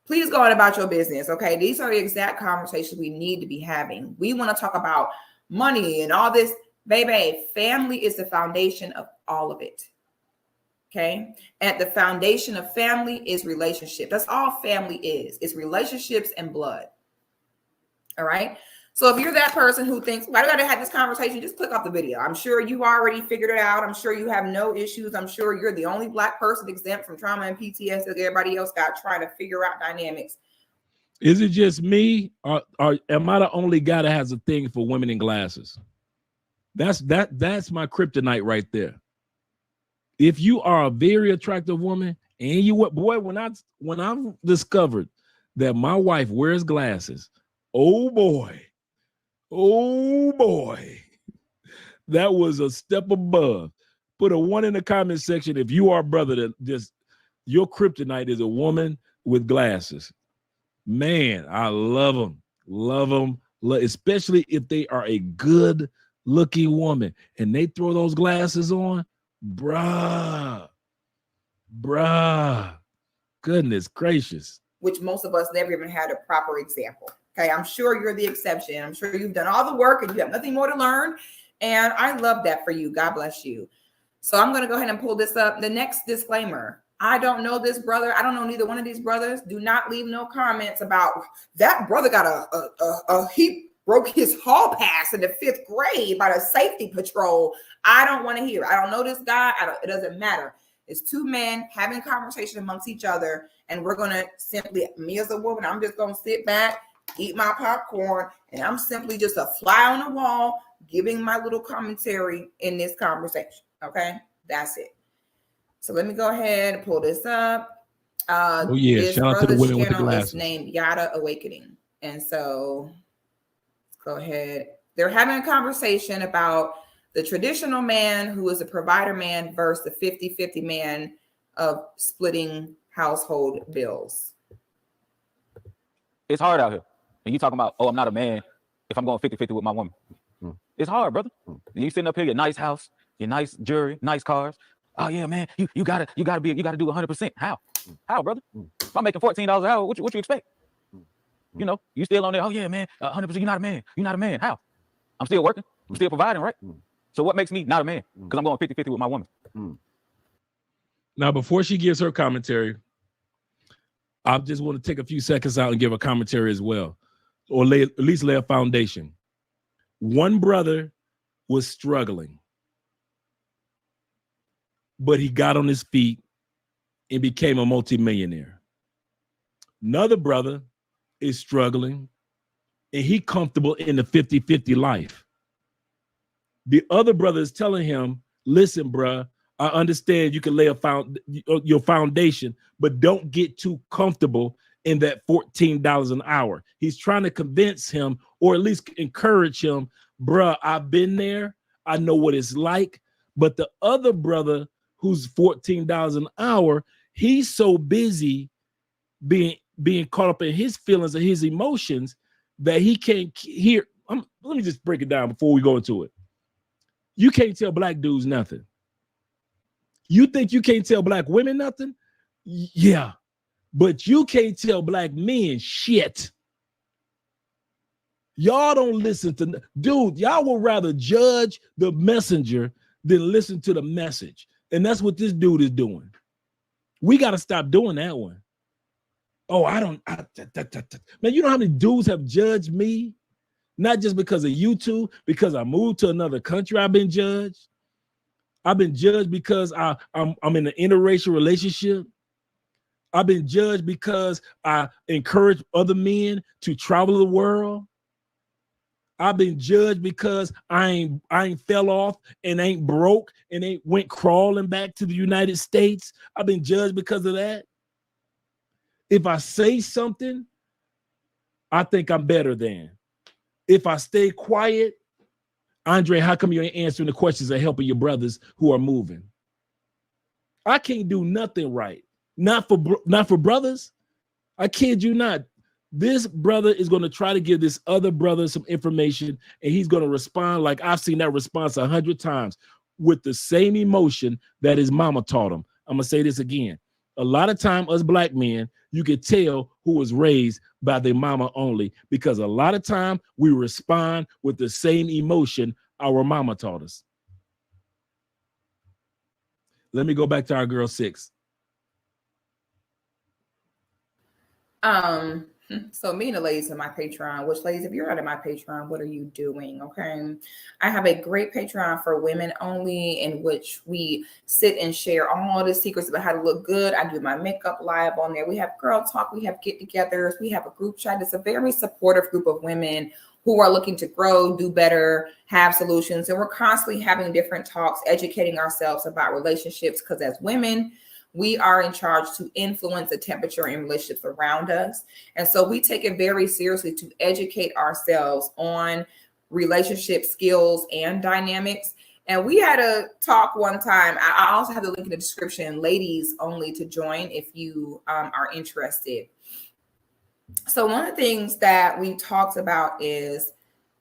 Please go on about your business, okay? These are the exact conversations we need to be having. We want to talk about money and all this. Baby, family is the foundation of all of it. Okay. At the foundation of family is relationship. That's all family is. It's relationships and blood. All right. So if you're that person who thinks, well, I got to have this conversation, just click off the video. I'm sure you already figured it out. I'm sure you have no issues. I'm sure you're the only Black person exempt from trauma and PTSD that everybody else got trying to figure out dynamics. Is it just me, or am I the only guy that has a thing for women in glasses? That's my kryptonite right there. If you are a very attractive woman and you what, boy, when I discovered that my wife wears glasses, oh boy, that was a step above. Put a 1 in the comment section if you are a brother that just your kryptonite is a woman with glasses. Man, I love them, especially if they are a good looking woman and they throw those glasses on. Bruh, goodness gracious. Which most of us never even had a proper example. Okay, I'm sure you're the exception. I'm sure you've done all the work and you have nothing more to learn. And I love that for you. God bless you. So I'm going to go ahead and pull this up. The next disclaimer. I don't know this brother. I don't know neither one of these brothers. Do not leave no comments about that brother got he broke his hall pass in the 5th grade by the safety patrol. I don't want to hear. I don't know this guy. It doesn't matter. It's two men having a conversation amongst each other. And we're going to simply, me as a woman, I'm just going to sit back, eat my popcorn. And I'm simply just a fly on the wall, giving my little commentary in this conversation. Okay. That's it. So let me go ahead and pull this up. Shout out to the women with the glasses. Is named Yada Awakening. And so go ahead. They're having a conversation about the traditional man who is a provider man versus the 50-50 man of splitting household bills. It's hard out here. And you talking about, oh, I'm not a man if I'm going 50-50 with my woman. It's hard, brother. You sitting up here, your nice house, your nice jewelry, nice cars. Oh yeah, man, you gotta do 100%. How, brother? If I'm making $14 an hour, what you expect? You know, you still on there. Oh yeah, man, 100%. You're not a man. You're not a man. How? I'm still working. I'm still providing, right? So what makes me not a man? Because I'm going 50-50 with my woman. Now, before she gives her commentary, I just want to take a few seconds out and give a commentary as well, or at least lay a foundation. One brother was struggling, but he got on his feet and became a multimillionaire. Another brother, is struggling and he comfortable in the 50-50 life. The other brother is telling him, listen, bruh, I understand you can lay your foundation, but don't get too comfortable in that $14 an hour. He's trying to convince him, or at least encourage him, bruh, I've been there. I know what it's like. But the other brother who's $14 an hour, he's so busy being caught up in his feelings and his emotions that he can't hear. Let me just break it down before we go into it. You can't tell black dudes nothing. You think you can't tell black women nothing? Yeah, but you can't tell black men shit. Y'all don't listen to, dude, y'all would rather judge the messenger than listen to the message. And that's what this dude is doing. We got to stop doing that one. Oh, man, you know how many dudes have judged me? Not just because of YouTube, because I moved to another country, I've been judged. I've been judged because I'm in an interracial relationship. I've been judged because I encourage other men to travel the world. I've been judged because I ain't fell off and ain't broke and ain't went crawling back to the United States. I've been judged because of that. If I say something, I think I'm better than. If I stay quiet, Andre, how come you ain't answering the questions and helping your brothers who are moving? I can't do nothing right. Not for brothers. I kid you not. This brother is going to try to give this other brother some information, and he's going to respond like I've seen that response 100 times with the same emotion that his mama taught him. I'm going to say this again. A lot of time, us black men, you can tell who was raised by their mama only, because a lot of time we respond with the same emotion our mama taught us. Let me go back to our girl 6. So me and the ladies in my Patreon, which ladies, if you're not in my Patreon, what are you doing? Okay. I have a great Patreon for women only, in which we sit and share all the secrets about how to look good. I do my makeup live on there. We have girl talk. We have get-togethers. We have a group chat. It's a very supportive group of women who are looking to grow, do better, have solutions. And we're constantly having different talks, educating ourselves about relationships, because as women, we are in charge to influence the temperature in relationships around us. And so we take it very seriously to educate ourselves on relationship skills and dynamics. And we had a talk one time. I also have the link in the description, ladies only, to join if you are interested. So one of the things that we talked about is,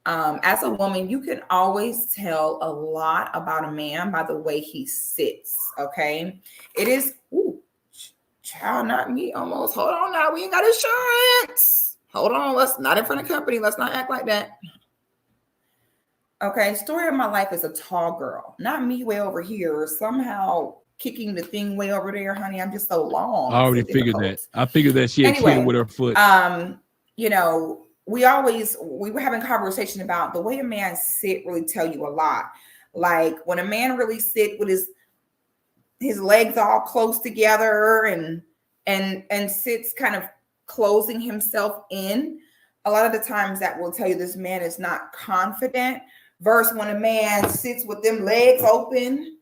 as a woman, you can always tell a lot about a man by the way he sits. Okay. It is, child, not me almost. Hold on now. We ain't got insurance. Hold on. Let's not in front of company. Let's not act like that. Okay. Story of my life is a tall girl, not me way over here. Somehow kicking the thing way over there, honey. I'm just so long. I already figured that. I figured that she had kid with her foot. You know, we were having a conversation about the way a man sit really tell you a lot. Like when a man really sit with his legs all close together and sits kind of closing himself in, a lot of the times that will tell you this man is not confident, versus when a man sits with them legs open,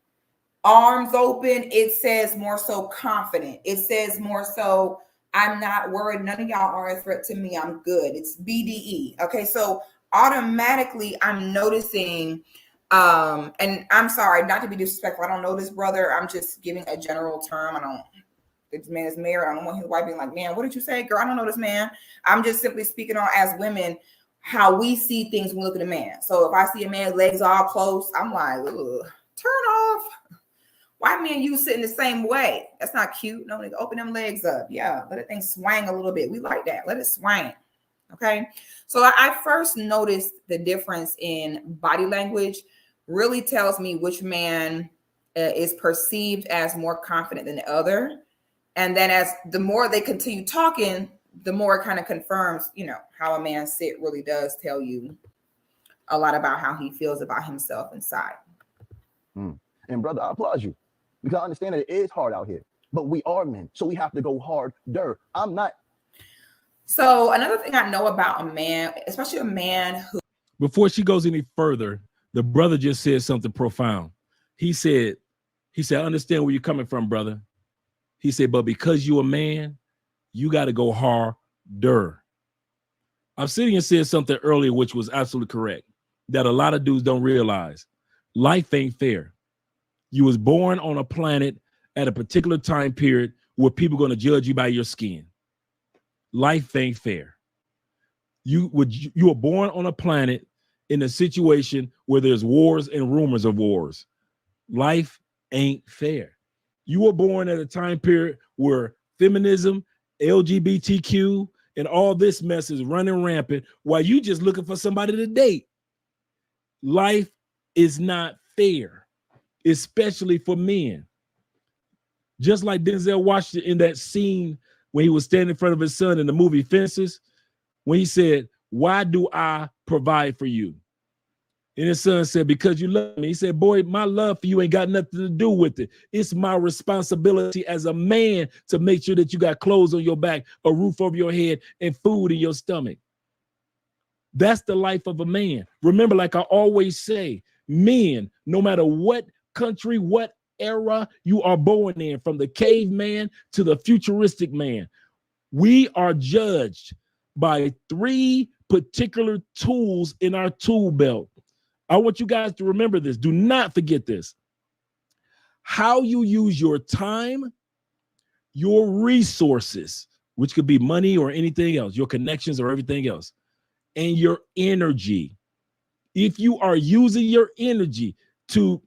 arms open, it says more so confident. It says more so, I'm not worried. None of y'all are a threat to me. I'm good. It's BDE. Okay. So automatically I'm noticing, and I'm sorry, not to be disrespectful. I don't know this brother. I'm just giving a general term. This man is married. I don't want his wife being like, man, what did you say, girl? I don't know this man. I'm just simply speaking on, as women, how we see things when we look at a man. So if I see a man's legs all close, I'm like, ugh, turn off. Why men you sitting the same way? That's not cute. No, nigga, open them legs up. Yeah, let the thing swang a little bit. We like that. Let it swang. Okay. So I first noticed the difference in body language really tells me which man is perceived as more confident than the other. And then as the more they continue talking, the more it kind of confirms, you know, how a man sit really does tell you a lot about how he feels about himself inside. And brother, I applaud you, because I understand that it is hard out here, but we are men, so we have to go harder. I'm not. So another thing I know about a man, especially a man who. Before she goes any further, The brother just said something profound. He said, I understand where you're coming from, brother. He said, but because you're a man, you got to go harder. Obsidian said something earlier, which was absolutely correct, that a lot of dudes don't realize. Life ain't fair. You was born on a planet at a particular time period where people are going to judge you by your skin. Life ain't fair. You were born on a planet in a situation where there's wars and rumors of wars. Life ain't fair. You were born at a time period where feminism, LGBTQ, and all this mess is running rampant while you just looking for somebody to date. Life is not fair, especially for men. Just like Denzel Washington in that scene when he was standing in front of his son in the movie Fences, when he said, why do I provide for you? And his son said, because you love me. He said, boy, my love for you ain't got nothing to do with it. It's my responsibility as a man to make sure that you got clothes on your back, a roof over your head, and food in your stomach. That's the life of a man. Remember, like I always say, men, no matter what country, what era you are born in, from the caveman to the futuristic man, we are judged by 3 particular tools in our tool belt. I want you guys to remember this. Do not forget this. How you use your time, your resources, which could be money or anything else, your connections or everything else, and your energy. If you are using your energy to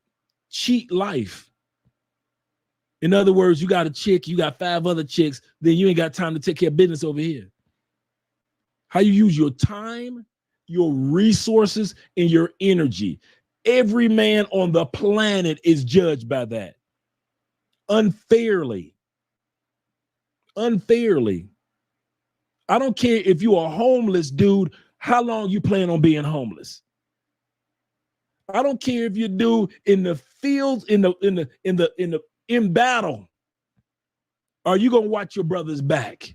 cheat life, in other words, you got a chick, you got 5 other chicks, then you ain't got time to take care of business over here. How you use your time, your resources, and your energy. Every man on the planet is judged by that. Unfairly. Unfairly. I don't care if you're a homeless dude, how long you plan on being homeless. I don't care if you do in the fields, in battle. Are you gonna watch your brother's back?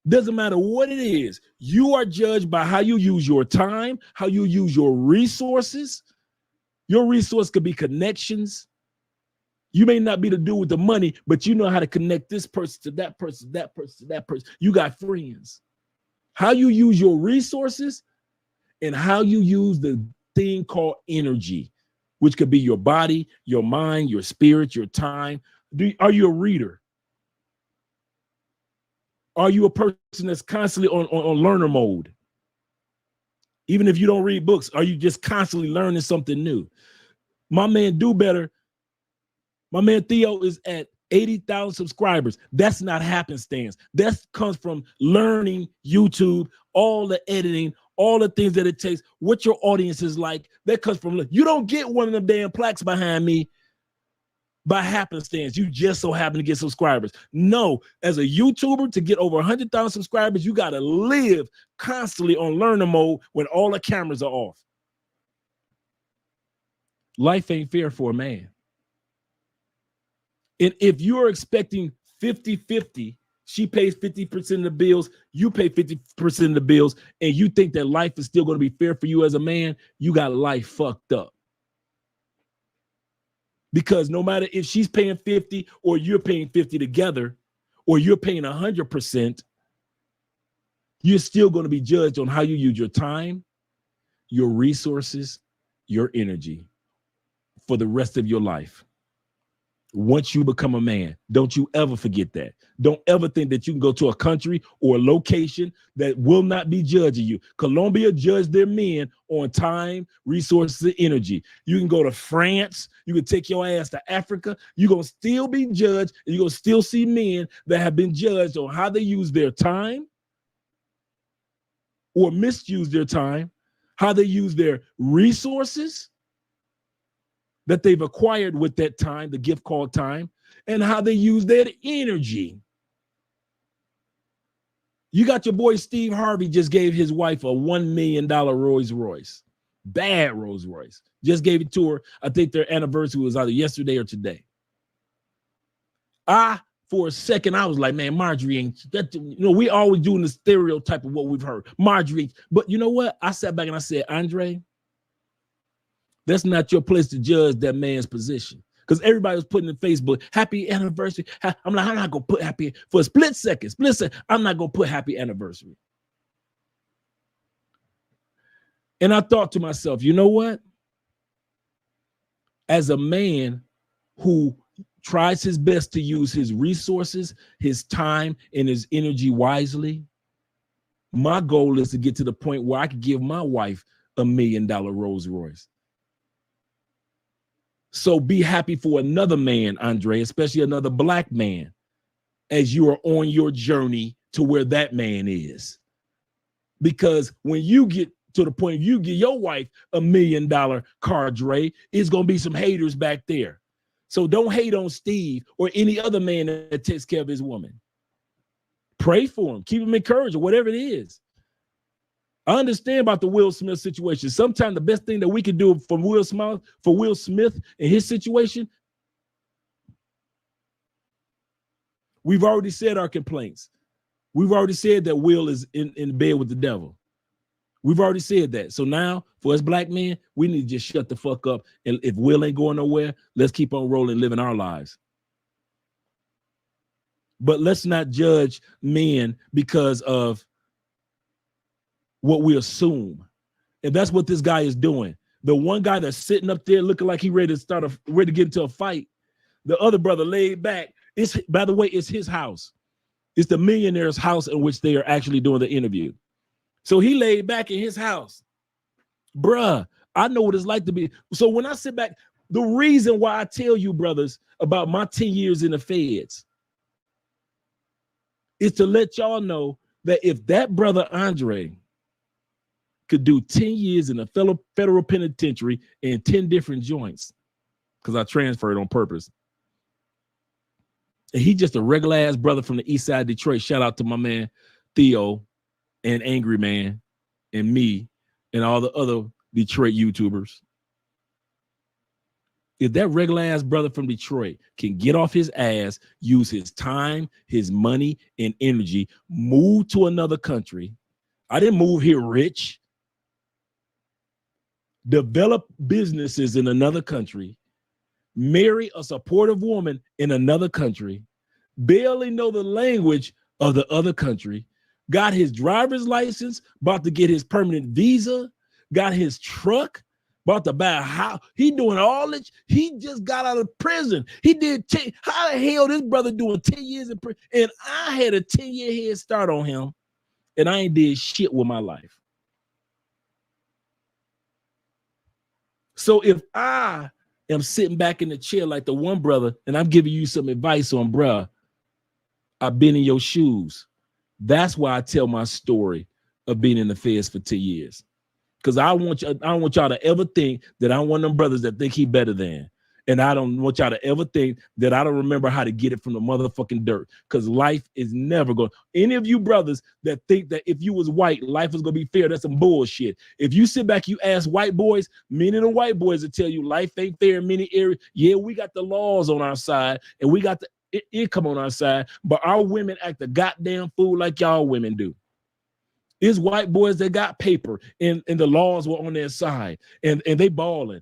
Doesn't matter what it is. You are judged by how you use your time, how you use your resources. Your resource could be connections. You may not be the dude with the money, but you know how to connect this person to that person, that person to that person. You got friends. How you use your resources and how you use the thing called energy, which could be your body, your mind, your spirit, your time. Are you a reader? Are you a person that's constantly on learner mode? Even if you don't read books, are you just constantly learning something new? My man Do Better, my man Theo is at 80,000 subscribers. That's not happenstance. That comes from learning YouTube, all the editing, all the things that it takes, what your audience is like. That comes from, you don't get one of them damn plaques behind me by happenstance. You just so happen to get subscribers. No, as a YouTuber, to get over 100,000 subscribers, you got to live constantly on learner mode when all the cameras are off. Life ain't fair for a man. And if you're expecting 50-50, she pays 50% of the bills, you pay 50% of the bills, and you think that life is still going to be fair for you as a man, you got life fucked up. Because no matter if she's paying 50 or you're paying 50 together, or you're paying 100%, you're still going to be judged on how you use your time, your resources, your energy for the rest of your life. Once you become a man, don't you ever forget that. Don't ever think that you can go to a country or a location that will not be judging you. Colombia judged their men on time, resources, and energy. You can go to France. You can take your ass to Africa. You're going to still be judged, and you're going to still see men that have been judged on how they use their time or misuse their time, how they use their resources that they've acquired with that time, the gift called time, and how they use that energy. You got your boy Steve Harvey just gave his wife a $1 million Rolls Royce. Bad Rolls Royce. Just gave it to her. I think their anniversary was either yesterday or today. For a second, I was like, man, Marjorie ain't, that, we always doing the stereotype of what we've heard. Marjorie, but you know what? I sat back and I said, Andre, That's not your place to judge that man's position. Because everybody was putting in Facebook, happy anniversary. I'm like, I'm not going to put happy for a split second. I'm not going to put happy anniversary. And I thought to myself, you know what? As a man who tries his best to use his resources, his time, and his energy wisely, my goal is to get to the point where I can give my wife $1 million Rolls Royce. So be happy for another man, Andre, especially another black man, as you are on your journey to where that man is. Because when you get to the point you get your wife $1 million car, Dre, it's going to be some haters back there. So don't hate on Steve or any other man that takes care of his woman. Pray for him. Keep him encouraged or whatever it is. I understand about the Will Smith situation. Sometimes the best thing that we can do for Will Smith in his situation, we've already said our complaints. We've already said that Will is in bed with the devil. We've already said that. So now, for us black men, we need to just shut the fuck up. And if Will ain't going nowhere, let's keep on rolling, living our lives. But let's not judge men because of what we assume. And that's what this guy is doing. The one guy that's sitting up there looking like he ready to get into a fight. The other brother laid back. By the way, it's his house. It's the millionaire's house in which they are actually doing the interview. So he laid back in his house. Bruh, I know what it's like to be. So when I sit back, the reason why I tell you, brothers, about my 10 years in the feds is to let y'all know that if that brother Andre could do 10 years in a federal penitentiary in 10 different joints, because I transferred on purpose, and he just a regular ass brother from the east side of Detroit. Shout out to my man Theo and Angry Man and me and all the other Detroit YouTubers. If that regular ass brother from Detroit can get off his ass, use his time, his money, and energy, move to another country. I didn't move here rich. Develop businesses in another country, marry a supportive woman in another country, barely know the language of the other country, got his driver's license, about to get his permanent visa, got his truck, about to buy a house. He doing all that. He just got out of prison. He did 10. How the hell this brother doing 10 years in prison? And I had a 10-year head start on him, and I ain't did shit with my life. So if I am sitting back in the chair like the one brother, and I'm giving you some advice on, bruh, I've been in your shoes. That's why I tell my story of being in the feds for 10 years. Because I don't want y'all to ever think that I'm one of them brothers that think he better than. And I don't want y'all to ever think that I don't remember how to get it from the motherfucking dirt. Because life is never going. Any of you brothers that think that if you was white, life was going to be fair, that's some bullshit. If you sit back, you ask white boys, many of the white boys will tell you life ain't fair in many areas. Yeah, we got the laws on our side and we got the income on our side, but our women act a goddamn fool like y'all women do. It's white boys that got paper and the laws were on their side and they balling.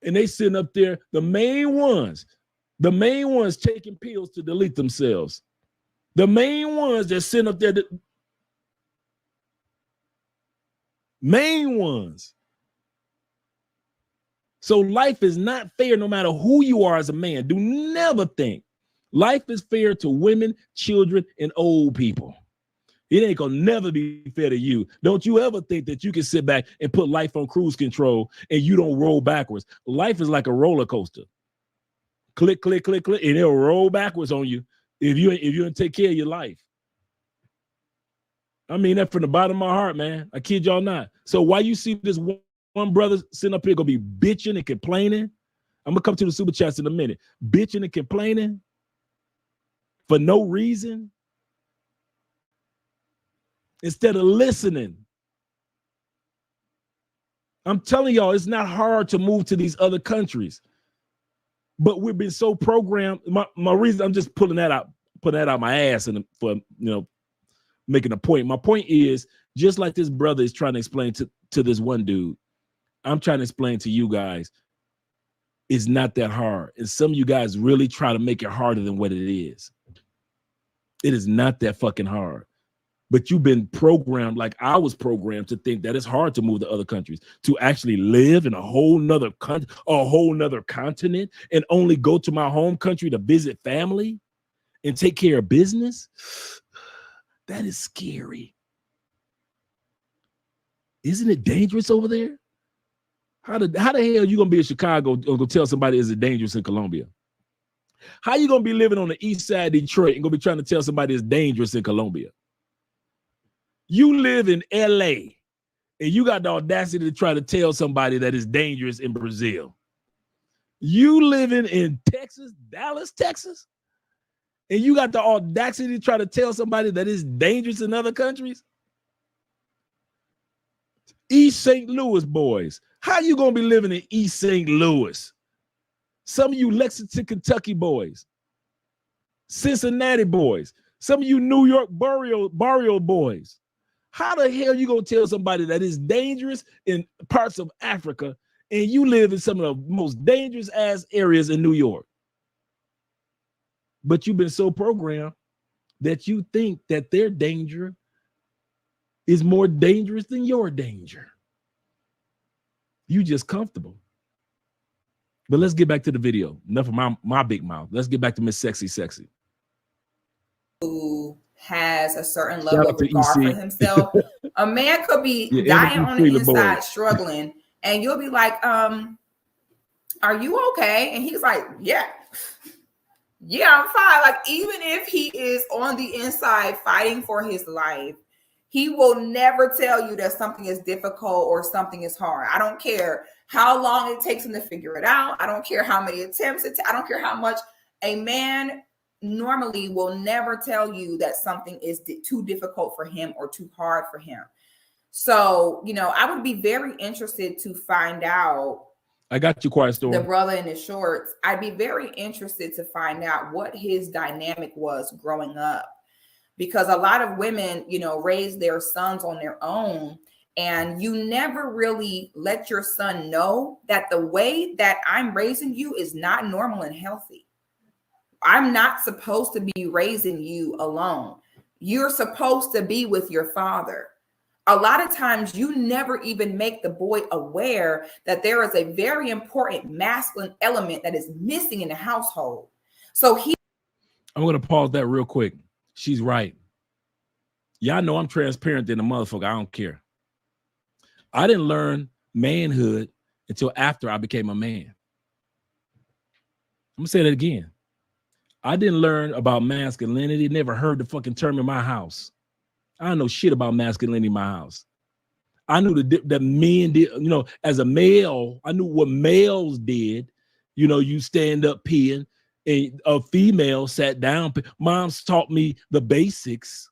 And they sitting up there, the main ones taking pills to delete themselves. The main ones that sitting up there, main ones. So life is not fair no matter who you are as a man. Do never think life is fair to women, children, and old people. It ain't gonna never be fair to you. Don't you ever think that you can sit back and put life on cruise control and you don't roll backwards. Life is like a roller coaster. Click, click, click, click, and it'll roll backwards on you if you don't take care of your life. I mean that from the bottom of my heart, man. I kid y'all not. So why you see this one brother sitting up here gonna be bitching and complaining? I'm gonna come to the super chats in a minute. Bitching and complaining for no reason. Instead of listening. I'm telling y'all, it's not hard to move to these other countries. But we've been so programmed. My reason, I'm just putting that out my ass and for making a point. My point is, just like this brother is trying to explain to this one dude, I'm trying to explain to you guys, it's not that hard. And some of you guys really try to make it harder than what it is. It is not that fucking hard. But you've been programmed, like I was programmed, to think that it's hard to move to other countries, to actually live in a whole nother country, a whole nother continent, and only go to my home country to visit family and take care of business. That is scary. Isn't it dangerous over there? How the hell are you gonna be in Chicago or go tell somebody is it dangerous in Colombia? How you gonna be living on the east side of Detroit and gonna be trying to tell somebody it's dangerous in Colombia? You live in LA and you got the audacity to try to tell somebody that it's dangerous in Brazil. You living in Texas, Dallas, Texas, and you got the audacity to try to tell somebody that it's dangerous in other countries? East St. Louis boys, how you gonna be living in East St. Louis? Some of you Lexington, Kentucky boys, Cincinnati boys, some of you New York barrio boys. How the hell you gonna tell somebody that it's dangerous in parts of Africa and you live in some of the most dangerous ass areas in New York? But you've been so programmed that you think that their danger is more dangerous than your danger. You just comfortable. But let's get back to the video. Enough of my big mouth. Let's get back to Miss Sexy. Who has a certain level of regard EC. for himself. A man could be dying on the inside, struggling, and you'll be like, are you okay? And he's like, yeah, I'm fine. Like, even if he is on the inside fighting for his life, he will never tell you that something is difficult or something is hard. I don't care how long it takes him to figure it out. I don't care how many attempts I don't care how much. A man normally will never tell you that something is too difficult for him or too hard for him. So, I would be very interested to find out. I got you, Quiet Storm. The brother in his shorts. I'd be very interested to find out what his dynamic was growing up, because a lot of women, raise their sons on their own, and you never really let your son know that the way that I'm raising you is not normal and healthy. I'm not supposed to be raising you alone. You're supposed to be with your father. A lot of times you never even make the boy aware that there is a very important masculine element that is missing in the household. So I'm going to pause that real quick. She's right. Y'all know I'm transparent than a motherfucker. I don't care. I didn't learn manhood until after I became a man. I'm going to say that again. I didn't learn about masculinity, never heard the fucking term in my house. I don't know shit about masculinity in my house. I knew that men did, as a male, I knew what males did. You stand up peeing, and a female sat down. Moms taught me the basics.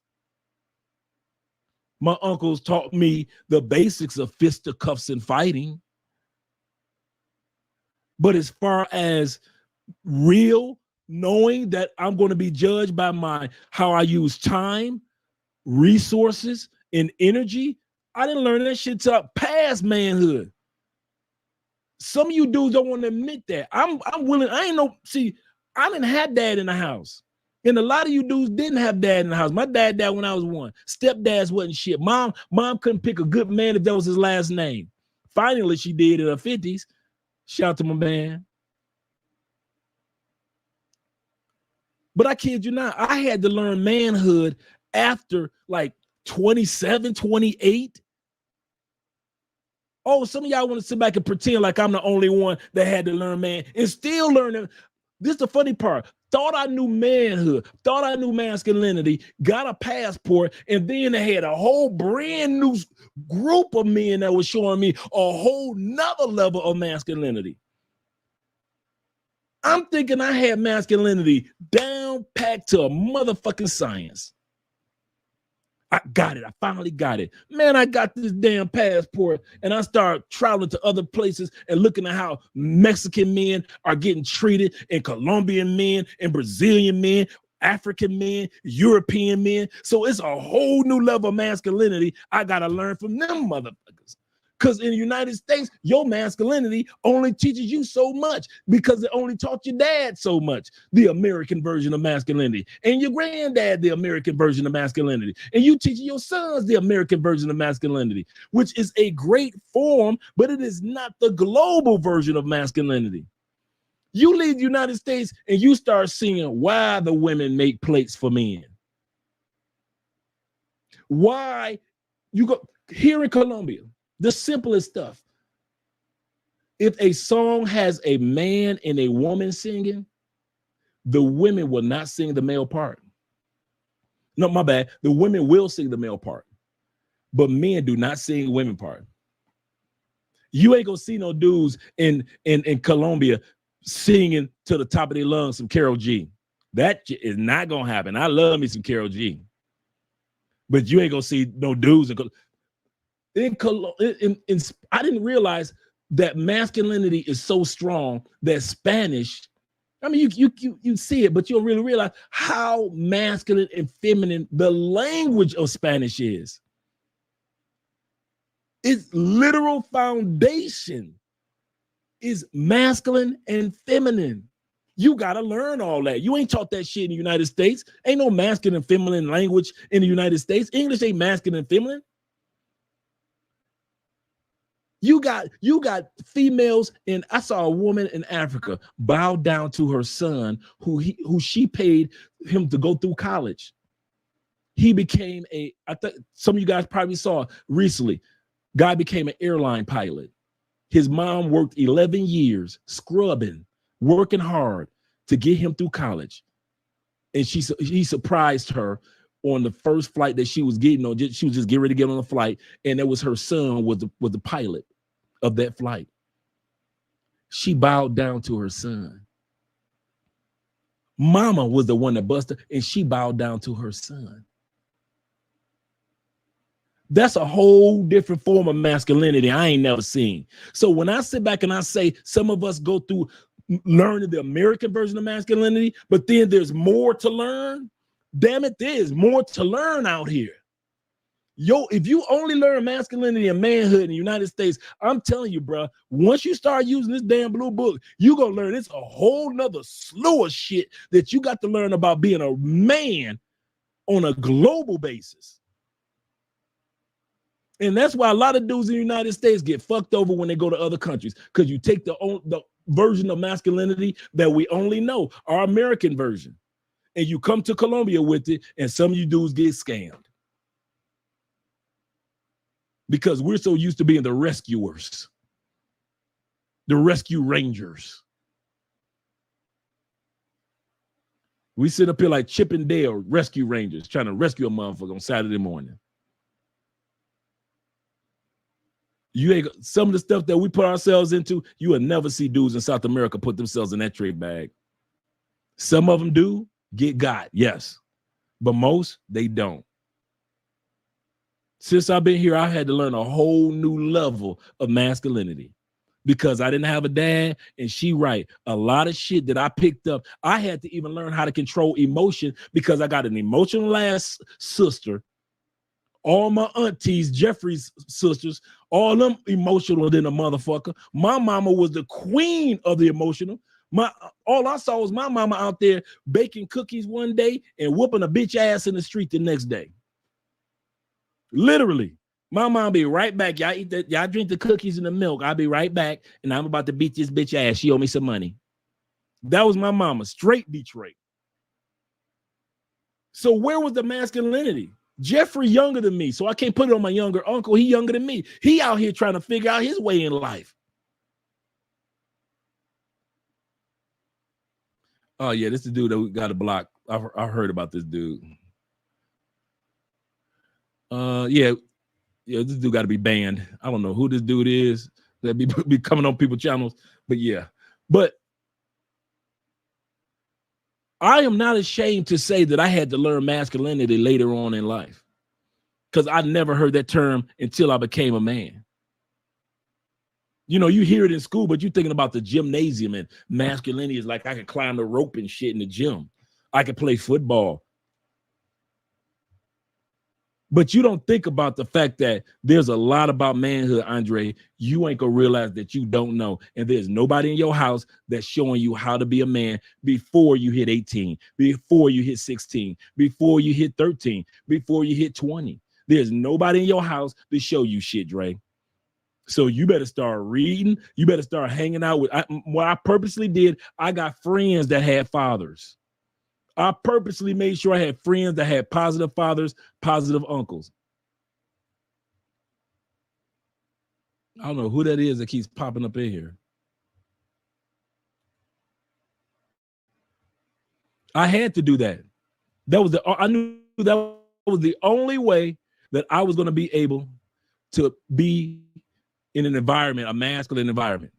My uncles taught me the basics of fisticuffs and fighting. But as far as real, knowing that I'm going to be judged by how I use time, resources, and energy, I didn't learn that shit till past manhood. Some of you dudes don't want to admit that. I'm willing. I didn't have dad in the house. And a lot of you dudes didn't have dad in the house. My dad died when I was 1. Stepdads wasn't shit. Mom couldn't pick a good man if that was his last name. Finally, she did in her 50s. Shout out to my man. But I kid you not, I had to learn manhood after like 27, 28. Oh, some of y'all want to sit back and pretend like I'm the only one that had to learn man and still learning. This is the funny part. Thought I knew manhood, thought I knew masculinity, got a passport, and then they had a whole brand new group of men that was showing me a whole nother level of masculinity. I'm thinking I had masculinity down packed to a motherfucking science. I got it. I finally got it. Man, I got this damn passport and I start traveling to other places and looking at how Mexican men are getting treated and Colombian men and Brazilian men, African men, European men. So it's a whole new level of masculinity I got to learn from them motherfuckers. Because in the United States, your masculinity only teaches you so much because it only taught your dad so much, the American version of masculinity, and your granddad, the American version of masculinity, and you teaching your sons the American version of masculinity, which is a great form, but it is not the global version of masculinity. You leave the United States and you start seeing why the women make plates for men. Why you go here in Colombia, the simplest stuff. If a song has a man and a woman singing, the women will not sing the male part. No, my bad. The women will sing the male part, but men do not sing the women part. You ain't gonna see no dudes in Colombia singing to the top of their lungs some Karol G. That is not gonna happen. I love me some Karol G, but you ain't gonna see no dudes I didn't realize that masculinity is so strong that Spanish, I mean, you see it, but you don't really realize how masculine and feminine the language of Spanish is. Its literal foundation is masculine and feminine. You got to learn all that. You ain't taught that shit in the United States. Ain't no masculine and feminine language in the United States. English ain't masculine and feminine. You got females, and I saw a woman in Africa bow down to her son, who she paid him to go through college. He became I think some of you guys probably saw recently, guy became an airline pilot. His mom worked 11 years scrubbing, working hard to get him through college. And he surprised her on the first flight that she was getting on. She was just getting ready to get on the flight, and it was her son was the pilot of that flight. She bowed down to her son. Mama was the one that busted, and she bowed down to her son. That's a whole different form of masculinity I ain't never seen. So when I sit back and I say some of us go through learning the American version of masculinity, but then there's more to learn, damn it, there's more to learn out here. Yo, if you only learn masculinity and manhood in the United States, I'm telling you, bro, once you start using this damn blue book, you're going to learn it's a whole nother slew of shit that you got to learn about being a man on a global basis. And that's why a lot of dudes in the United States get fucked over when they go to other countries, because you take the version of masculinity that we only know, our American version, and you come to Colombia with it, and some of you dudes get scammed. Because we're so used to being the rescuers, the rescue rangers. We sit up here like Chip and Dale rescue rangers trying to rescue a motherfucker on Saturday morning. You ain't some of the stuff that we put ourselves into, you will never see dudes in South America put themselves in that trick bag. Some of them do get got, yes, but most they don't. Since I've been here, I had to learn a whole new level of masculinity because I didn't have a dad, and she right. A lot of shit that I picked up, I had to even learn how to control emotion because I got an emotional ass sister. All my aunties, Jeffrey's sisters, all them emotional than a motherfucker. My mama was the queen of the emotional. All I saw was my mama out there baking cookies one day and whooping a bitch ass in the street the next day. Literally, my mom be right back. Y'all eat that, y'all drink the cookies and the milk. I'll be right back, and I'm about to beat this bitch ass. She owe me some money. That was my mama, straight Detroit. So where was the masculinity? Jeffrey younger than me, so I can't put it on my younger uncle. He younger than me. He out here trying to figure out his way in life. Oh yeah, this is the dude that we got to block. I heard about this dude. Yeah, this dude got to be banned. I don't know who this dude is that be coming on people's channels, but yeah. But I am not ashamed to say that I had to learn masculinity later on in life because I never heard that term until I became a man. You know, you hear it in school, but you're thinking about the gymnasium, and masculinity is like I can climb the rope and shit in the gym. I can play football. But you don't think about the fact that there's a lot about manhood, Andre. You ain't gonna realize that you don't know. And there's nobody in your house that's showing you how to be a man before you hit 18, before you hit 16, before you hit 13, before you hit 20. There's nobody in your house to show you shit, Dre. So you better start reading. You better start hanging out with. What I purposely did, I got friends that had fathers. I purposely made sure I had friends that had positive fathers, positive uncles. I don't know who that is that keeps popping up in here. I had to do that. I knew that was the only way that I was going to be able to be in an environment, a masculine environment.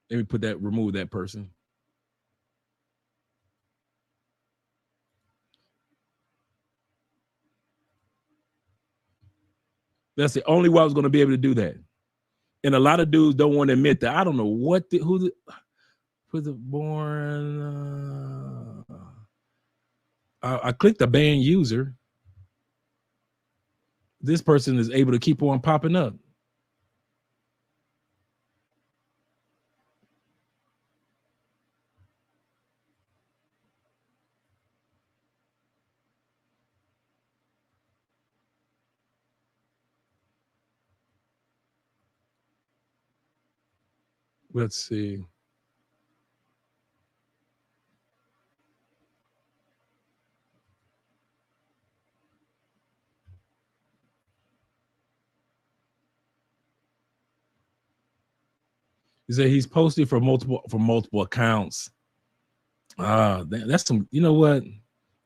Let me remove that person. That's the only way I was going to be able to do that. And a lot of dudes don't want to admit that. I don't know who's it born. I clicked the ban user. This person is able to keep on popping up. Let's see. He said he's posted for multiple accounts. That's some, you know what?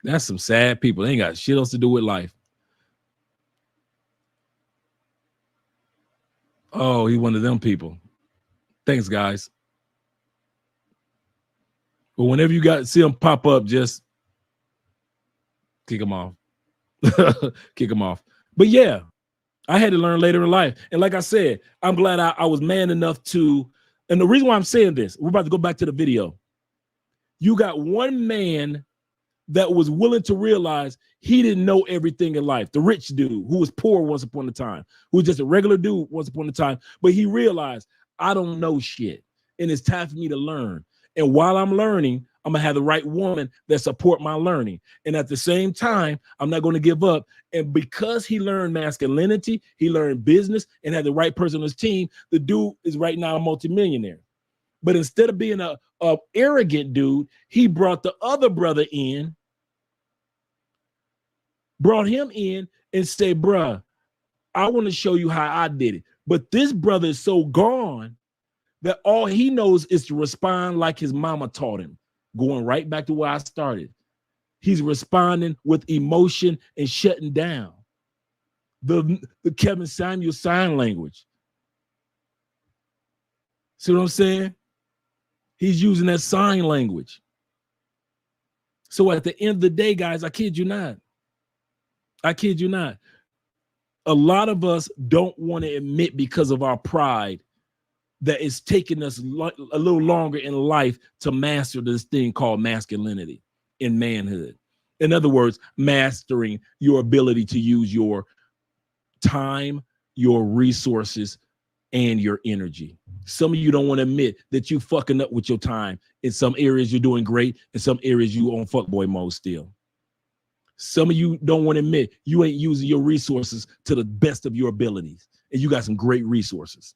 That's some sad people. They ain't got shit else to do with life. Oh, he one of them people. Thanks, guys. But whenever you see them pop up, just kick them off. Kick them off. But yeah, I had to learn later in life. And like I said, I'm glad I was man enough to. And the reason why I'm saying this, we're about to go back to the video. You got one man that was willing to realize he didn't know everything in life. The rich dude who was poor once upon a time, who was just a regular dude once upon a time. But he realized, I don't know shit. And it's time for me to learn. And while I'm learning, I'm going to have the right woman that support my learning. And at the same time, I'm not going to give up. And because he learned masculinity, he learned business and had the right person on his team, the dude is right now a multimillionaire. But instead of being a arrogant dude, he brought the other brother in, brought him in and said, bruh, I want to show you how I did it. But this brother is so gone that all he knows is to respond like his mama taught him. Going right back to where I started. He's responding with emotion and shutting down. The Kevin Samuel sign language. See what I'm saying? He's using that sign language. So at the end of the day, guys, I kid you not. I kid you not. A lot of us don't want to admit because of our pride that it's taking us a little longer in life to master this thing called masculinity and manhood. In other words, mastering your ability to use your time, your resources, and your energy. Some of you don't want to admit that you fucking up with your time. In some areas, you're doing great. In some areas, you on fuckboy mode still. Some of you don't want to admit you ain't using your resources to the best of your abilities. And you got some great resources.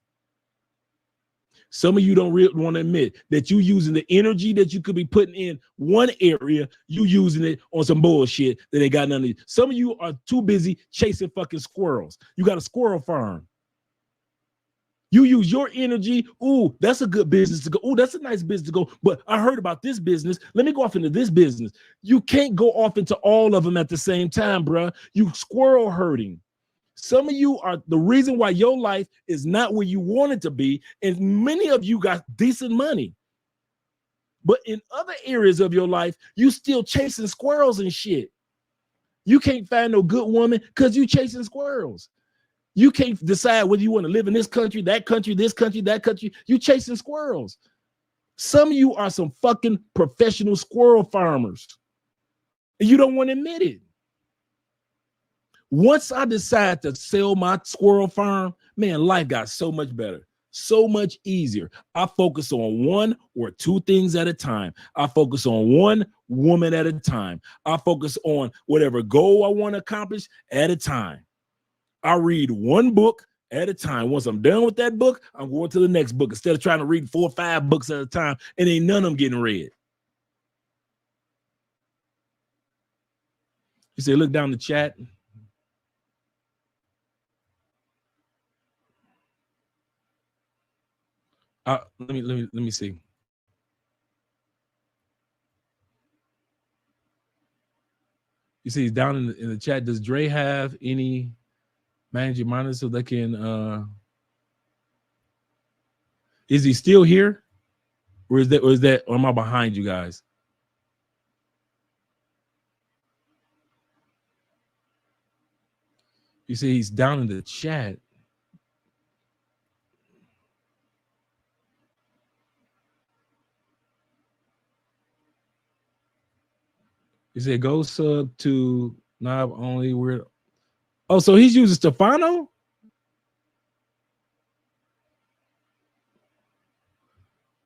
Some of you don't really want to admit that you using the energy that you could be putting in one area, you using it on some bullshit that ain't got nothing. Some of you are too busy chasing fucking squirrels. You got a squirrel farm. You use your energy. Ooh, that's a good business to go. Ooh, that's a nice business to go. But I heard about this business. Let me go off into this business. You can't go off into all of them at the same time, bruh. You squirrel herding. Some of you are the reason why your life is not where you want it to be. And many of you got decent money. But in other areas of your life, you still chasing squirrels and shit. You can't find no good woman because you chasing squirrels. You can't decide whether you want to live in this country, that country, this country, that country. You chasing squirrels. Some of you are some fucking professional squirrel farmers. And you don't want to admit it. Once I decided to sell my squirrel farm, man, life got so much better, so much easier. I focus on one or two things at a time. I focus on one woman at a time. I focus on whatever goal I want to accomplish at a time. I read one book at a time. Once I'm done with that book, I'm going to the next book instead of trying to read 4 or 5 books at a time, and ain't none of them getting read. You say, look down the chat. Let me see. You see, down in the chat, does Dre have any managing monitors so they can? Is he still here, or is that, or am I behind you guys? You see, he's down in the chat. You said go sub to knob only. We're oh, so he's using Stefano?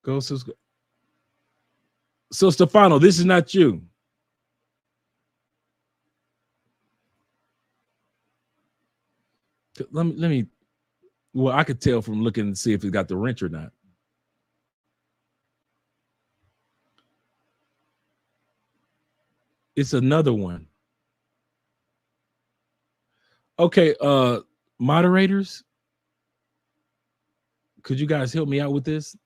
Go subscribe. So Stefano, this is not you. Let me. Well, I could tell from looking and see if he got the wrench or not. It's another one. Okay, moderators, could you guys help me out with this?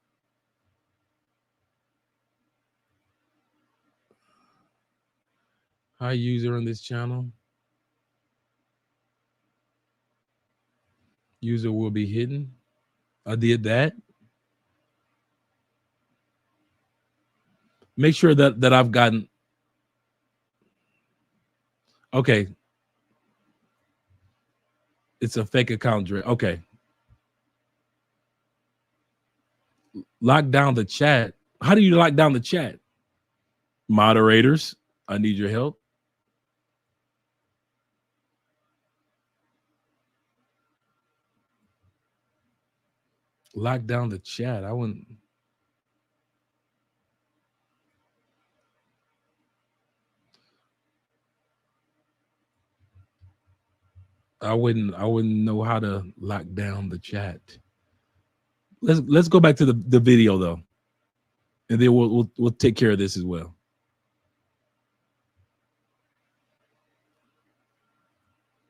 Hi, user on this channel. User will be hidden. I did that. Make sure that I've gotten. Okay. It's a fake account, Dre. Okay. Lock down the chat. How do you lock down the chat? Moderators, I need your help. Lock down the chat. I wouldn't. I wouldn't know how to lock down the chat. Let's go back to the video though, and then we'll take care of this as well.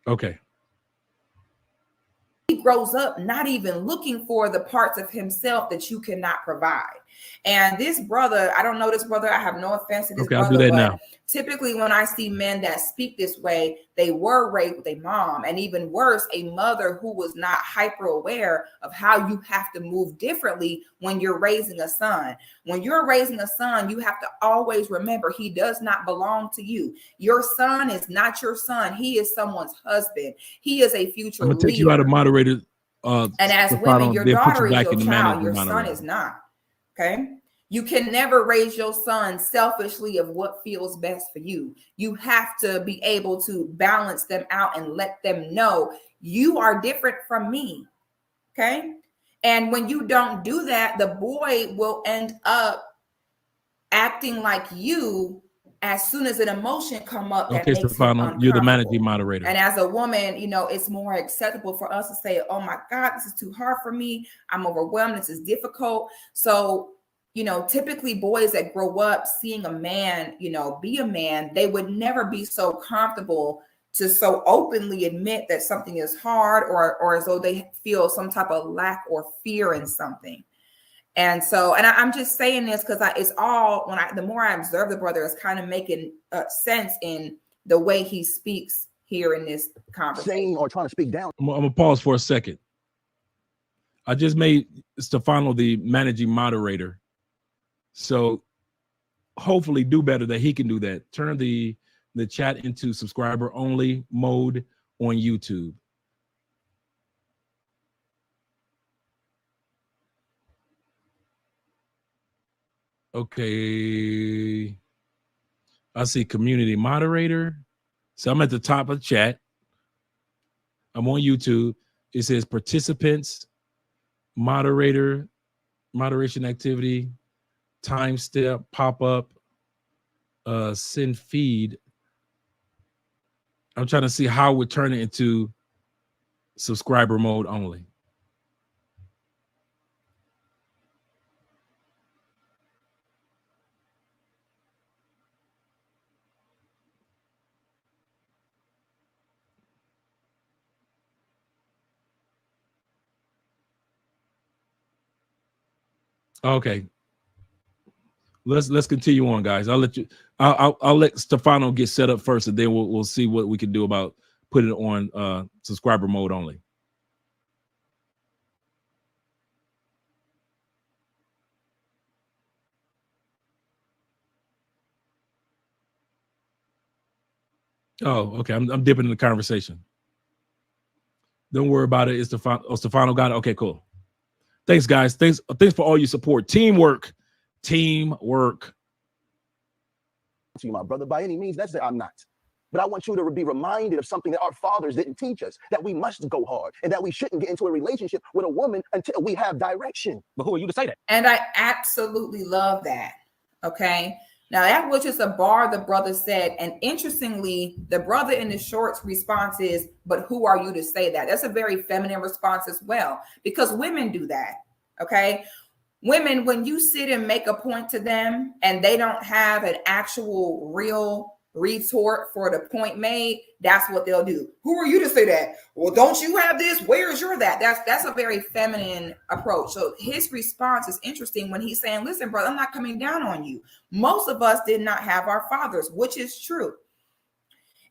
Okay. He grows up not even looking for the parts of himself that you cannot provide. And this brother, I don't know this brother. I have no offense to this brother, I'll do that but now. Typically when I see men that speak this way, they were raised with a mom, and even worse, a mother who was not hyper aware of how you have to move differently when you're raising a son. When you're raising a son, you have to always remember he does not belong to you. Your son is not your son. He is someone's husband. He is a future I'm gonna take leader. you out of moderator. And as women, your daughter is your child. Your son is not. Okay. You can never raise your son selfishly of what feels best for you. You have to be able to balance them out and let them know you are different from me. Okay. And when you don't do that, the boy will end up acting like you as soon as an emotion come up that makes Stefano, him you're the managing uncomfortable. moderator. And as a woman, you know, it's more acceptable for us to say, oh my God, this is too hard for me. I'm overwhelmed. This is difficult. So, you know, typically boys that grow up seeing a man, you know, be a man, they would never be so comfortable to so openly admit that something is hard or as though they feel some type of lack or fear in something. And so, and I'm just saying this because it's all the more I observe the brother, it's kind of making sense in the way he speaks here in this conversation. Saying or trying to speak down. I'm gonna pause for a second. I just made Stefano the managing moderator, so hopefully do better that he can do that. Turn the chat into subscriber only mode on YouTube. Okay. I see community moderator. So I'm at the top of the chat. I'm on YouTube. It says participants, moderator, moderation activity, time step, pop up, send feed. I'm trying to see how we turn it into subscriber mode only. Okay. Let's continue on, guys. I'll let Stefano get set up first, and then we'll see what we can do about putting it on subscriber mode only. Oh, okay. I'm dipping in the conversation. Don't worry about it. It's Stefano. Oh, Stefano got it. Okay, cool. Thanks, guys. Thanks for all your support. Teamwork. To you, my brother, by any means necessary, I'm not. But I want you to be reminded of something that our fathers didn't teach us, that we must go hard and that we shouldn't get into a relationship with a woman until we have direction. But who are you to say that? And I absolutely love that. Okay. Now that was just a bar the brother said. And interestingly, the brother in the shorts response is, but who are you to say that? That's a very feminine response as well, because women do that. Okay. Women, when you sit and make a point to them and they don't have an actual real retort for the point made, that's what they'll do. Who are you to say that? Well, don't you have this? Where's your that? That's a very feminine approach. So his response is interesting when he's saying, listen, brother, I'm not coming down on you. Most of us did not have our fathers, which is true.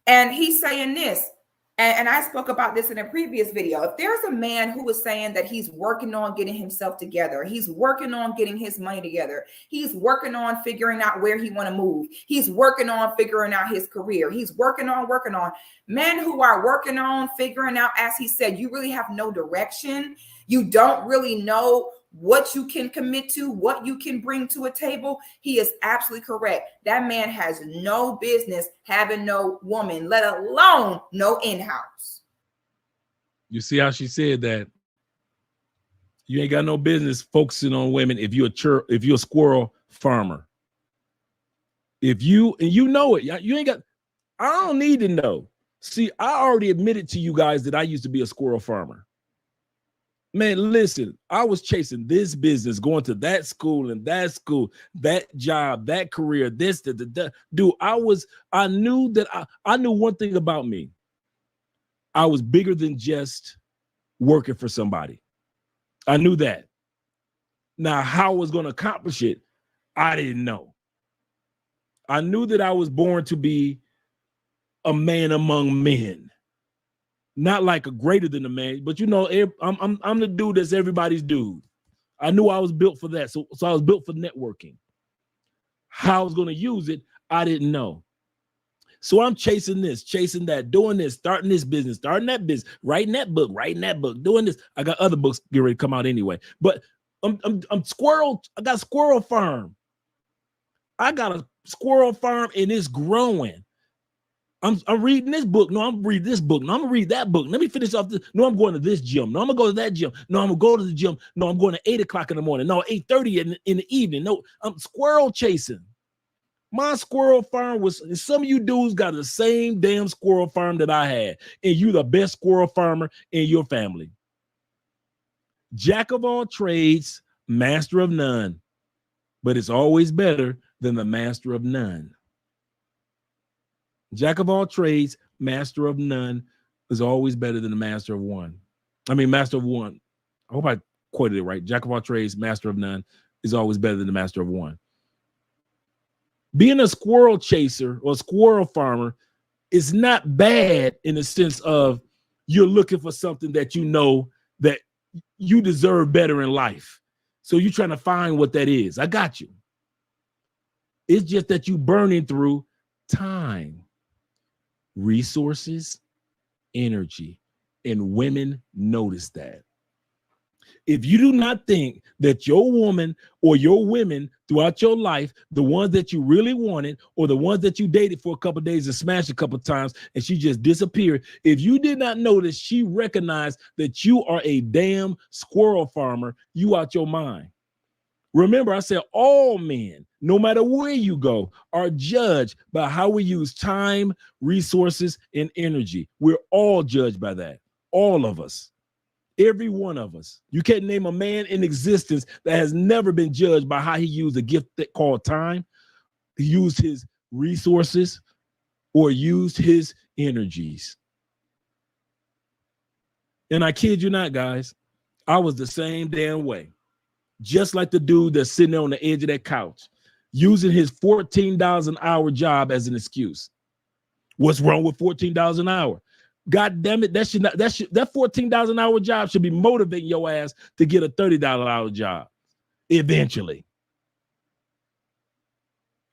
And he's saying this, and I spoke about this in a previous video. If there's a man who is saying that he's working on getting himself together, he's working on getting his money together, he's working on figuring out where he want to move, he's working on figuring out his career, he's working on men who are working on figuring out, as he said, you really have no direction. You don't really know what you can commit to, what you can bring to a table. He is absolutely correct. That man has no business having no woman, let alone no in-house. You see how she said that? You ain't got no business focusing on women if you're a squirrel farmer. If you know it, you ain't got. I don't need to know. See, I already admitted to you guys that I used to be a squirrel farmer. Man, listen, I was chasing this business, going to that school and that school, that job, that career, this, that. Dude, I knew one thing about me. I was bigger than just working for somebody. I knew that. Now, how I was going to accomplish it, I didn't know. I knew that I was born to be a man among men. Not like a greater than a man, but I'm the dude that's everybody's dude. I knew I was built for that. So I was built for networking. How I was going to use it, I didn't know. So I'm chasing this, chasing that, doing this, starting this business, starting that business, writing that book, doing this. I got other books getting ready to come out anyway. But I'm squirrel. I got a squirrel farm. I got a squirrel farm and it's growing. I'm reading this book. No, I'm reading this book. No, I'm gonna read that book. Let me finish off this. No, I'm going to this gym. No, I'm gonna go to that gym. No, I'm gonna go to the gym. No, I'm going to 8 o'clock in the morning. No, 8:30 in the evening. No, I'm squirrel chasing. My squirrel farm was, some of you dudes got the same damn squirrel farm that I had, and you the best squirrel farmer in your family. Jack of all trades, master of none, but it's always better than the master of none. Jack of all trades, master of none is always better than the master of one. I mean, master of one. I hope I quoted it right. Jack of all trades, master of none is always better than the master of one. Being a squirrel chaser or squirrel farmer is not bad in the sense of you're looking for something that you know that you deserve better in life. So you're trying to find what that is. I got you. It's just that you burning through time, resources, energy, and women notice that. If you do not think that your woman or your women throughout your life, the ones that you really wanted or the ones that you dated for a couple of days and smashed a couple of times and she just disappeared, if you did not notice she recognized that you are a damn squirrel farmer, you out your mind. Remember, I said all men, no matter where you go, are judged by how we use time, resources, and energy. We're all judged by that. All of us. Every one of us. You can't name a man in existence that has never been judged by how he used a gift called time, he used his resources, or used his energies. And I kid you not, guys, I was the same damn way. Just like the dude that's sitting there on the edge of that couch, using his $14 an hour job as an excuse. What's wrong with $14 an hour? God damn it, that $14 an hour job should be motivating your ass to get a $30 an hour job eventually.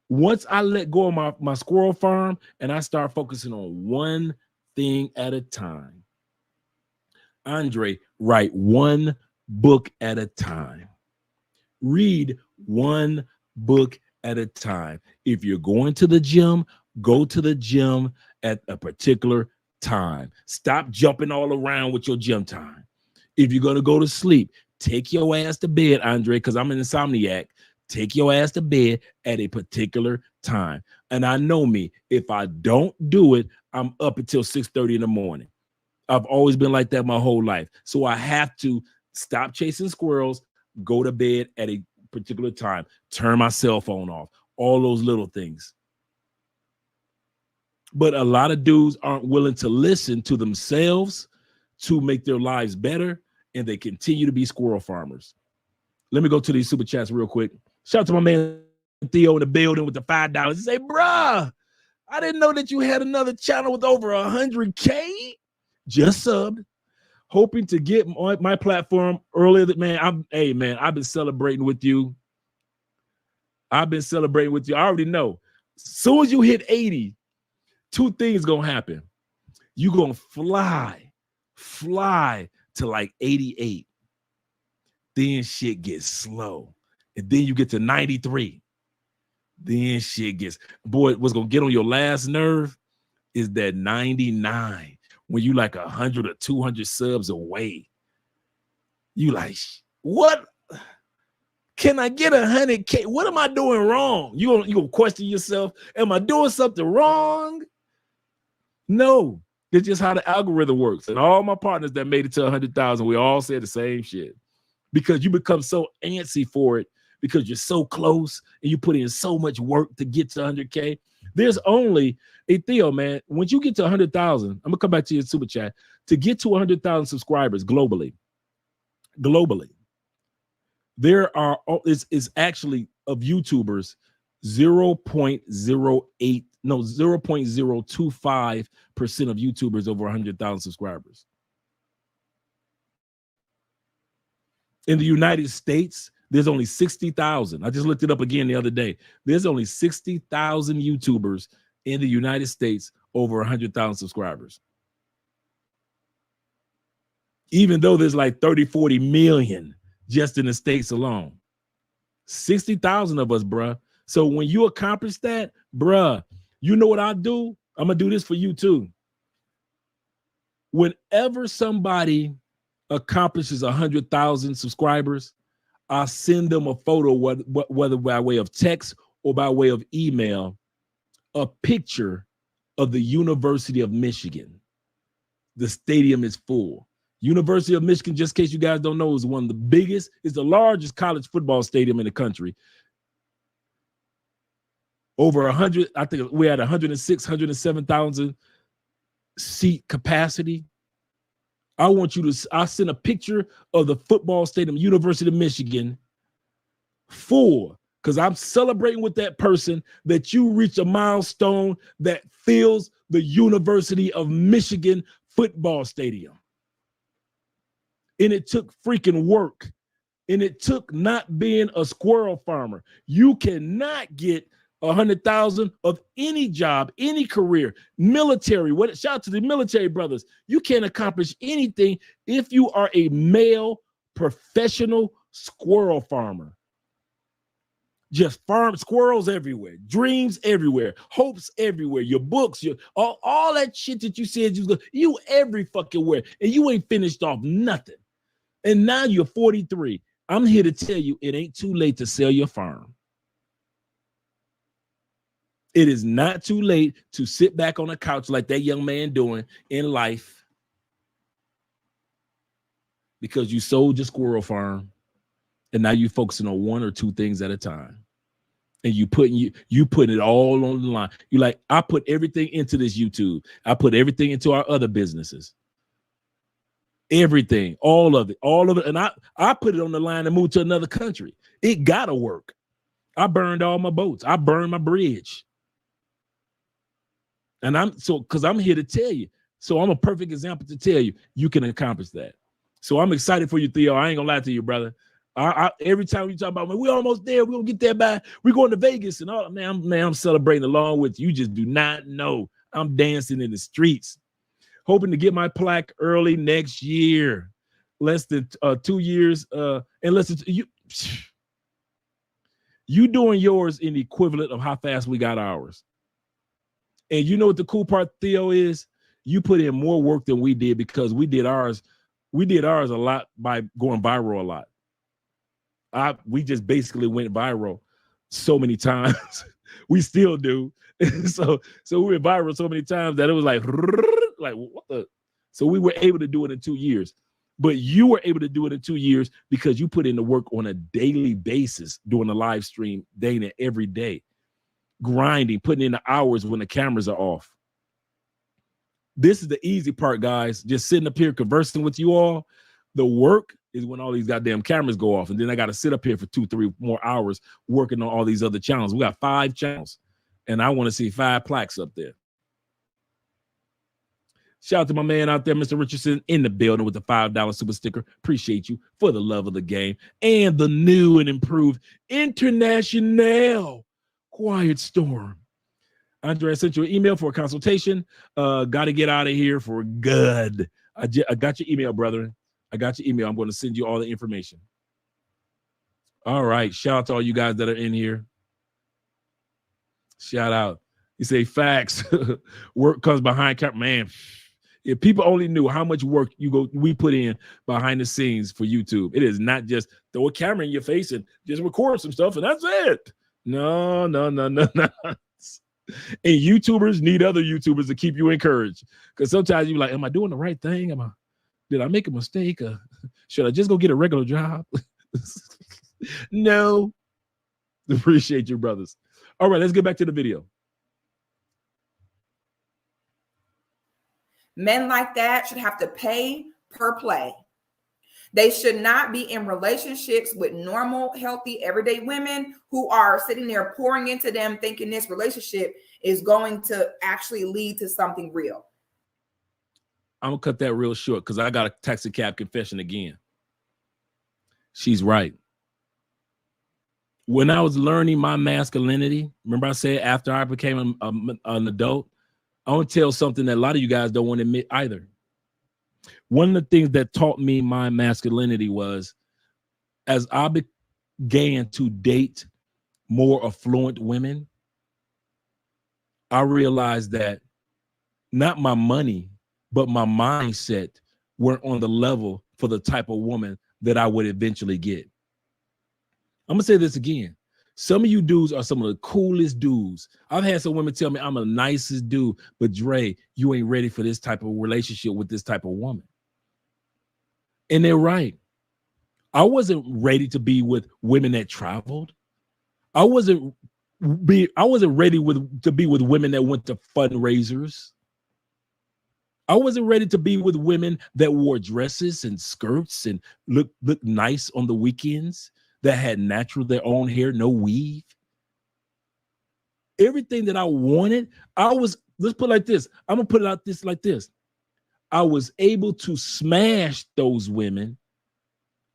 Once I let go of my squirrel farm and I start focusing on one thing at a time. Andre, write one book at a time. Read one book at a time. If you're going to the gym, go to the gym at a particular time. Stop jumping all around with your gym time. If you're going to go to sleep, take your ass to bed, Andre, because I'm an insomniac. Take your ass to bed at a particular time. And I know me, if I don't do it, I'm up until 6:30 in the morning. I've always been like that my whole life. So I have to stop chasing squirrels, go to bed at a particular time, turn my cell phone off, all those little things. But a lot of dudes aren't willing to listen to themselves to make their lives better, and they continue to be squirrel farmers. Let me go to these super chats real quick. Shout out to my man Theo in the building with the $5. He say, bruh, I didn't know that you had another channel with over 100K. Just subbed. Hoping to get on my platform earlier. I've been celebrating with you. I already know. As soon as you hit 80, two things gonna happen. You gonna fly to like 88. Then shit gets slow. And then you get to 93. Then shit gets, boy, what's gonna get on your last nerve is that 99. When you like 100 or 200 subs away, you like, what? Can I get 100K? What am I doing wrong? You gonna question yourself. Am I doing something wrong? No, it's just how the algorithm works. And all my partners that made it to 100,000, we all said the same shit. Because you become so antsy for it because you're so close and you put in so much work to get to 100K. There's only a Theo, man. Once you get to 100,000, I'm gonna come back to your super chat. To get to 100,000 subscribers globally, there are is actually of YouTubers 0.025% of YouTubers over 100,000 subscribers. In the United States, there's only 60,000. I just looked it up again the other day. There's only 60,000 YouTubers in the United States over 100,000 subscribers. Even though there's like 30, 40 million just in the States alone. 60,000 of us, bruh. So when you accomplish that, bruh, you know what I'll do? I'm going to do this for you too. Whenever somebody accomplishes 100,000 subscribers, I'll send them a photo, whether by way of text or by way of email, a picture of the University of Michigan. The stadium is full. University of Michigan, just in case you guys don't know, is one of the biggest, is the largest college football stadium in the country. Over 100, I think we're at 106, 107,000 seat capacity. I'll send a picture of the football stadium, University of Michigan, full, because I'm celebrating with that person that you reach a milestone that fills the University of Michigan football stadium. And it took freaking work. And it took not being a squirrel farmer. You cannot get 100,000 of any job, any career, military. Shout out to the military brothers. You can't accomplish anything if you are a male professional squirrel farmer. Just farm squirrels everywhere, dreams everywhere, hopes everywhere, your books, your all that shit that you said you every fucking where, and you ain't finished off nothing. And now you're 43. I'm here to tell you it ain't too late to sell your farm. It is not too late to sit back on the couch like that young man doing in life because you sold your squirrel farm and now you're focusing on one or two things at a time. And you put it all on the line. You like, I put everything into this YouTube. I put everything into our other businesses. Everything, all of it. And I put it on the line and moved to another country. It gotta work. I burned all my boats. I burned my bridge. And because I'm here to tell you. So I'm a perfect example to tell you, you can accomplish that. So I'm excited for you, Theo. I ain't gonna lie to you, brother. Every time you talk about, man, we're almost there. We're gonna get there by. We're going to Vegas and all. Man, I'm celebrating along with you. You just do not know. I'm dancing in the streets, hoping to get my plaque early next year. Less than 2 years. And less than you doing yours in the equivalent of how fast we got ours. And you know what the cool part, Theo, is? You put in more work than we did because we did ours. We did ours a lot by going viral a lot. We just basically went viral so many times. We still do. so we went viral so many times that it was like what the? So we were able to do it in 2 years. But you were able to do it in 2 years because you put in the work on a daily basis, doing a live stream day and every day, grinding, putting in the hours when the cameras are off. This is the easy part, guys. Just sitting up here conversing with you all. The work is when all these goddamn cameras go off. And then I got to sit up here for 2-3 more hours working on all these other channels. We got 5 channels. And I want to see 5 plaques up there. Shout out to my man out there, Mr. Richardson, in the building with the $5 super sticker. Appreciate you for the love of the game and the new and improved International Quiet Storm. Andre, I sent you an email for a consultation. Got to get out of here for good. I got your email, brother. I got your email. I'm going to send you all the information. All right. Shout out to all you guys that are in here. Shout out. You say facts. Work comes behind camera. Man, if people only knew how much work we put in behind the scenes for YouTube. It is not just throw a camera in your face and just record some stuff and that's it. No. And YouTubers need other YouTubers to keep you encouraged. Because sometimes you're like, am I doing the right thing? Did I make a mistake? Should I just go get a regular job? No. Appreciate you, brothers. All right, let's get back to the video. Men like that should have to pay per play. They should not be in relationships with normal, healthy, everyday women who are sitting there pouring into them, thinking this relationship is going to actually lead to something real. I'm going to cut that real short because I got a taxi cab confession again. She's right. When I was learning my masculinity, remember I said after I became an adult, I want to tell something that a lot of you guys don't want to admit either. One of the things that taught me my masculinity was as I began to date more affluent women, I realized that not my money, but my mindset weren't on the level for the type of woman that I would eventually get. I'm going to say this again. Some of you dudes are some of the coolest dudes. I've had some women tell me I'm the nicest dude, but Dre, you ain't ready for this type of relationship with this type of woman. And they're right. I wasn't ready to be with women that traveled. I wasn't ready to be with women that went to fundraisers. I wasn't ready to be with women that wore dresses and skirts and looked nice on the weekends, that had their own hair, no weave. Everything that I wanted, let's put it like this. I'm going to put it out like this. I was able to smash those women,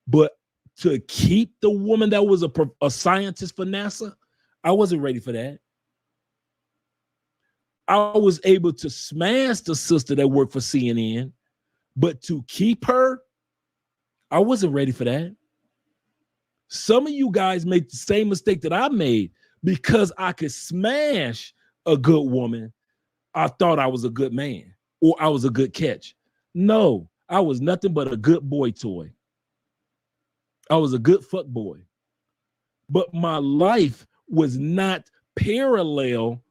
but to keep the woman that was a scientist for NASA, I wasn't ready for that. I was able to smash the sister that worked for CNN, but to keep her, I wasn't ready for that. Some of you guys make the same mistake that I made because I could smash a good woman. I thought I was a good man or I was a good catch. No, I was nothing but a good boy toy. I was a good fuck boy. But my life was not parallel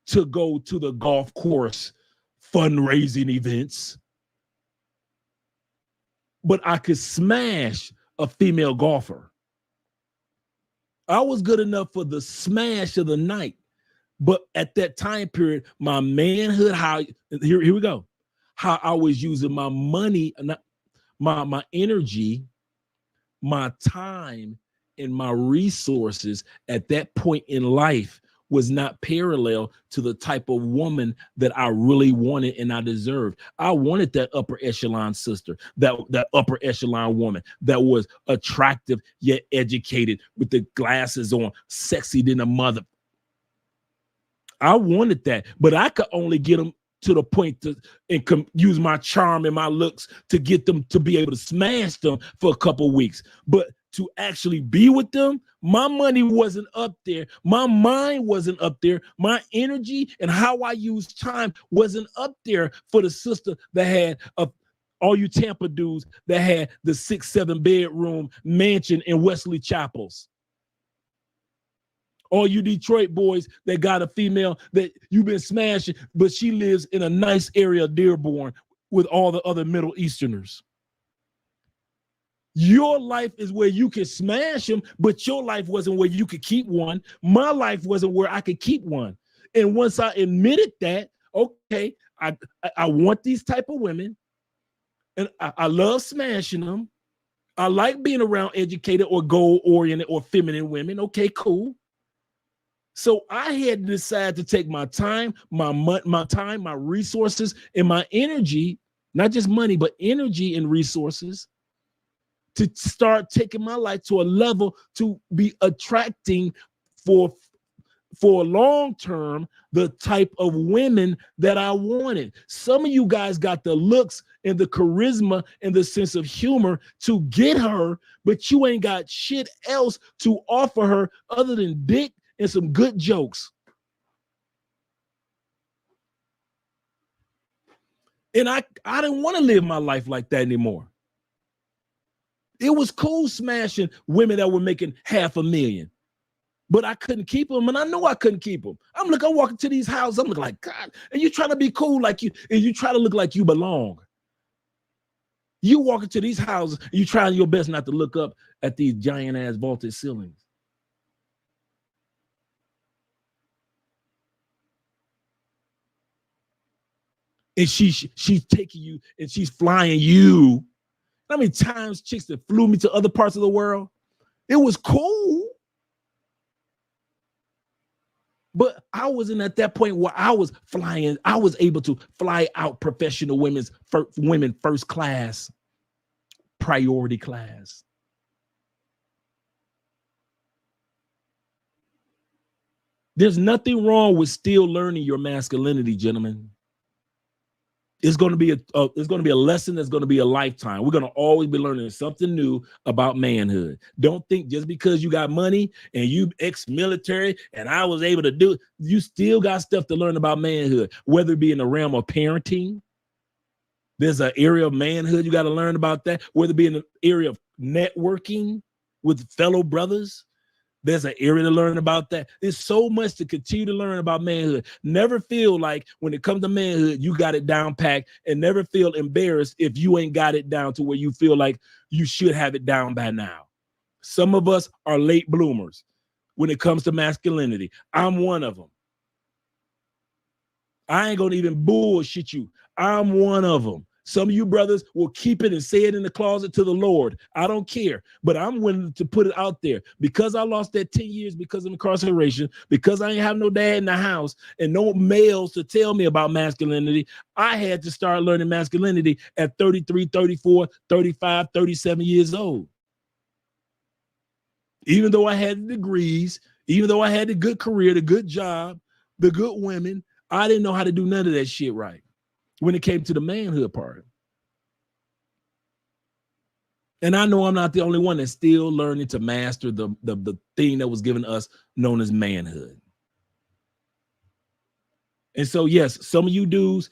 to go to the golf course fundraising events. But I could smash a female golfer. I was good enough for the smash of the night. But at that time period, my manhood, here we go. How I was using my money, my energy, my time, and my resources at that point in life was not parallel to the type of woman that I really wanted and I deserved. I wanted that upper echelon sister, that upper echelon woman that was attractive yet educated with the glasses on, sexy than a mother. I wanted that, but I could only get them to the point to use my charm and my looks to get them to be able to smash them for a couple of weeks. But to actually be with them, my money wasn't up there. My mind wasn't up there. My energy and how I used time wasn't up there for the sister that had all you Tampa dudes that had the 6-7 bedroom mansion in Wesley Chapels. All you Detroit boys that got a female that you've been smashing, but she lives in a nice area of Dearborn with all the other Middle Easterners. Your life is where you can smash them, but your life wasn't where you could keep one. My life wasn't where I could keep one. And once I admitted that, okay, I want these type of women, and I love smashing them. I like being around educated or goal-oriented or feminine women. Okay, cool. So I had to decide to take my time, my resources, and my energy, not just money, but energy and resources, to start taking my life to a level to be attracting for long term the type of women that I wanted. Some of you guys got the looks and the charisma and the sense of humor to get her, but you ain't got shit else to offer her other than dick and some good jokes. And I didn't want to live my life like that anymore. It was cool smashing women that were making $500,000, but I couldn't keep them, and I knew I couldn't keep them. I'm walking to these houses, I'm looking like, God, and you trying to be cool like you, and you try to look like you belong. You walk into these houses, and you trying your best not to look up at these giant ass vaulted ceilings. And she's taking you and she's flying you. How many times chicks that flew me to other parts of the world? It was cool. But I wasn't at that point where I was flying. I was able to fly out professional women first class, priority class. There's nothing wrong with still learning your masculinity, gentlemen. It's going to be a lesson that's going to be a lifetime. We're going to always be learning something new about manhood. Don't think just because you got money and you ex-military and I was able to do it, you still got stuff to learn about manhood, whether it be in the realm of parenting. There's an area of manhood you got to learn about that, whether it be in the area of networking with fellow brothers. There's an area to learn about that. There's so much to continue to learn about manhood. Never feel like when it comes to manhood, you got it down packed, and never feel embarrassed if you ain't got it down to where you feel like you should have it down by now. Some of us are late bloomers when it comes to masculinity. I'm one of them. I ain't gonna even bullshit you. I'm one of them. Some of you brothers will keep it and say it in the closet to the Lord. I don't care, but I'm willing to put it out there because I lost that 10 years because of incarceration, because I ain't have no dad in the house and no males to tell me about masculinity. I had to start learning masculinity at 33, 34, 35, 37 years old. Even though I had degrees, even though I had the good career, the good job, the good women, I didn't know how to do none of that shit right when it came to the manhood part. And I know I'm not the only one that's still learning to master the thing that was given us known as manhood. And so, yes, some of you dudes,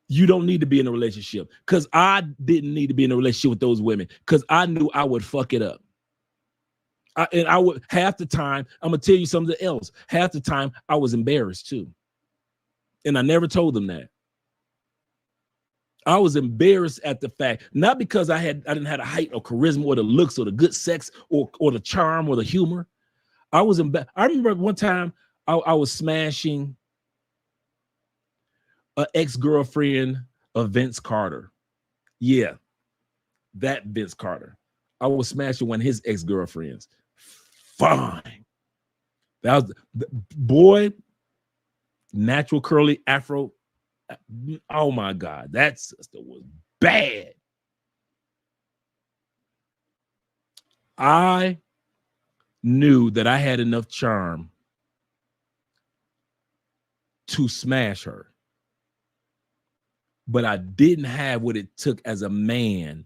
you don't need to be in a relationship, because I didn't need to be in a relationship with those women because I knew I would fuck it up. And I would, half the time, I'm going to tell you something else. Half the time I was embarrassed too. And I never told them that. I was embarrassed at the fact, not because I didn't have the height or charisma or the looks or the good sex or the charm or the humor. I was embarrassed. I remember one time I was smashing an ex-girlfriend of Vince Carter. Yeah, that Vince Carter. I was smashing one of his ex-girlfriends. Fine. That was the boy, natural curly afro. Oh my God, that sister was bad. I knew that I had enough charm to smash her, but I didn't have what it took as a man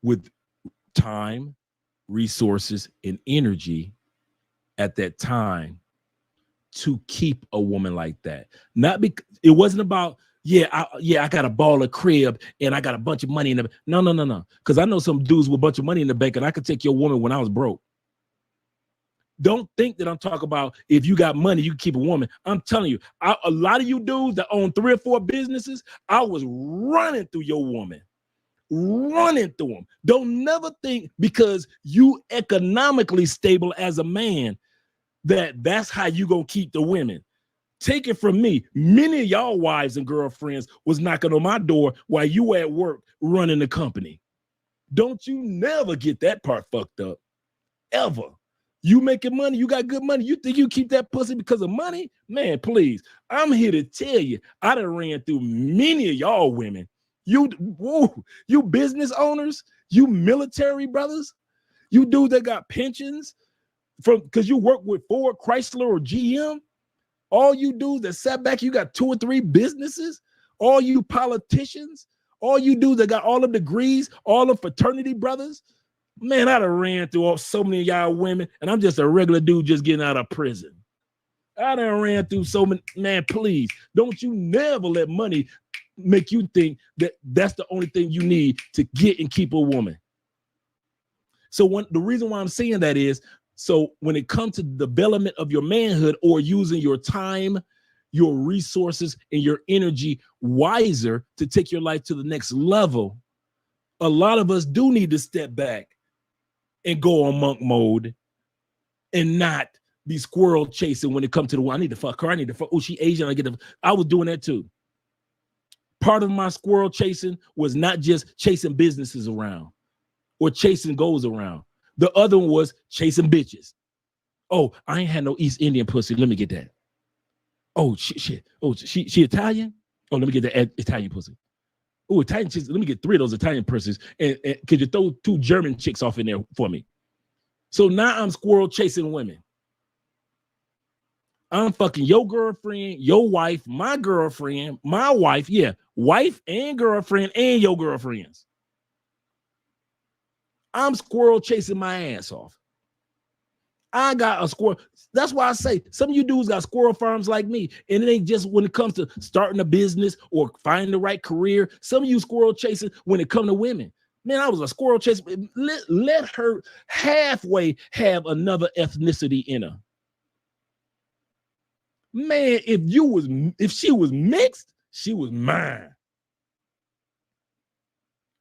with time, resources, and energy at that time to keep a woman like that. Not because it wasn't about, I got a ball of crib and I got a bunch of money in the no. Because I know some dudes with a bunch of money in the bank and I could take your woman when I was broke. Don't think that I'm talking about if you got money, you can keep a woman. I'm telling you, a lot of you dudes that own 3 or 4 businesses, I was running through your woman. Running through them. Don't never think because you economically stable as a man that's how you gonna keep the women. Take it from me. Many of y'all wives and girlfriends was knocking on my door while you were at work running the company. Don't you never get that part fucked up. Ever. You making money, you got good money. You think you keep that pussy because of money? Man, please. I'm here to tell you, I done ran through many of y'all women. You business owners, you military brothers, you dudes that got pensions from because you work with Ford, Chrysler, or GM. All you dudes that sat back, you got 2 or 3 businesses. All you politicians, all you dudes that got all the degrees, all the fraternity brothers. Man, I done ran through so many of y'all women, and I'm just a regular dude just getting out of prison. I done ran through so many. Man, please, don't you never let money make you think that that's the only thing you need to get and keep a woman. So the reason why I'm saying that is, so when it comes to development of your manhood or using your time, your resources, and your energy wiser to take your life to the next level, a lot of us do need to step back and go on monk mode and not be squirrel chasing when it comes to the one. I need to fuck her. I need to fuck. Oh, she Asian. I was doing that too. Part of my squirrel chasing was not just chasing businesses around or chasing goals around. The other one was chasing bitches. Oh, I ain't had no East Indian pussy. Let me get that. Oh, shit. Oh, she Italian? Oh, let me get that Italian pussy. Oh, Italian chicks. Let me get 3 of those Italian pussies. And could you throw 2 German chicks off in there for me? So now I'm squirrel chasing women. I'm fucking your girlfriend, your wife, my girlfriend, my wife. Yeah, wife and girlfriend and your girlfriends. I'm squirrel chasing my ass off. I got a squirrel. That's why I say some of you dudes got squirrel farms like me. And it ain't just when it comes to starting a business or finding the right career. Some of you squirrel chasing when it comes to women. Man, I was a squirrel chaser. Let her halfway have another ethnicity in her. Man, if she was mixed, she was mine.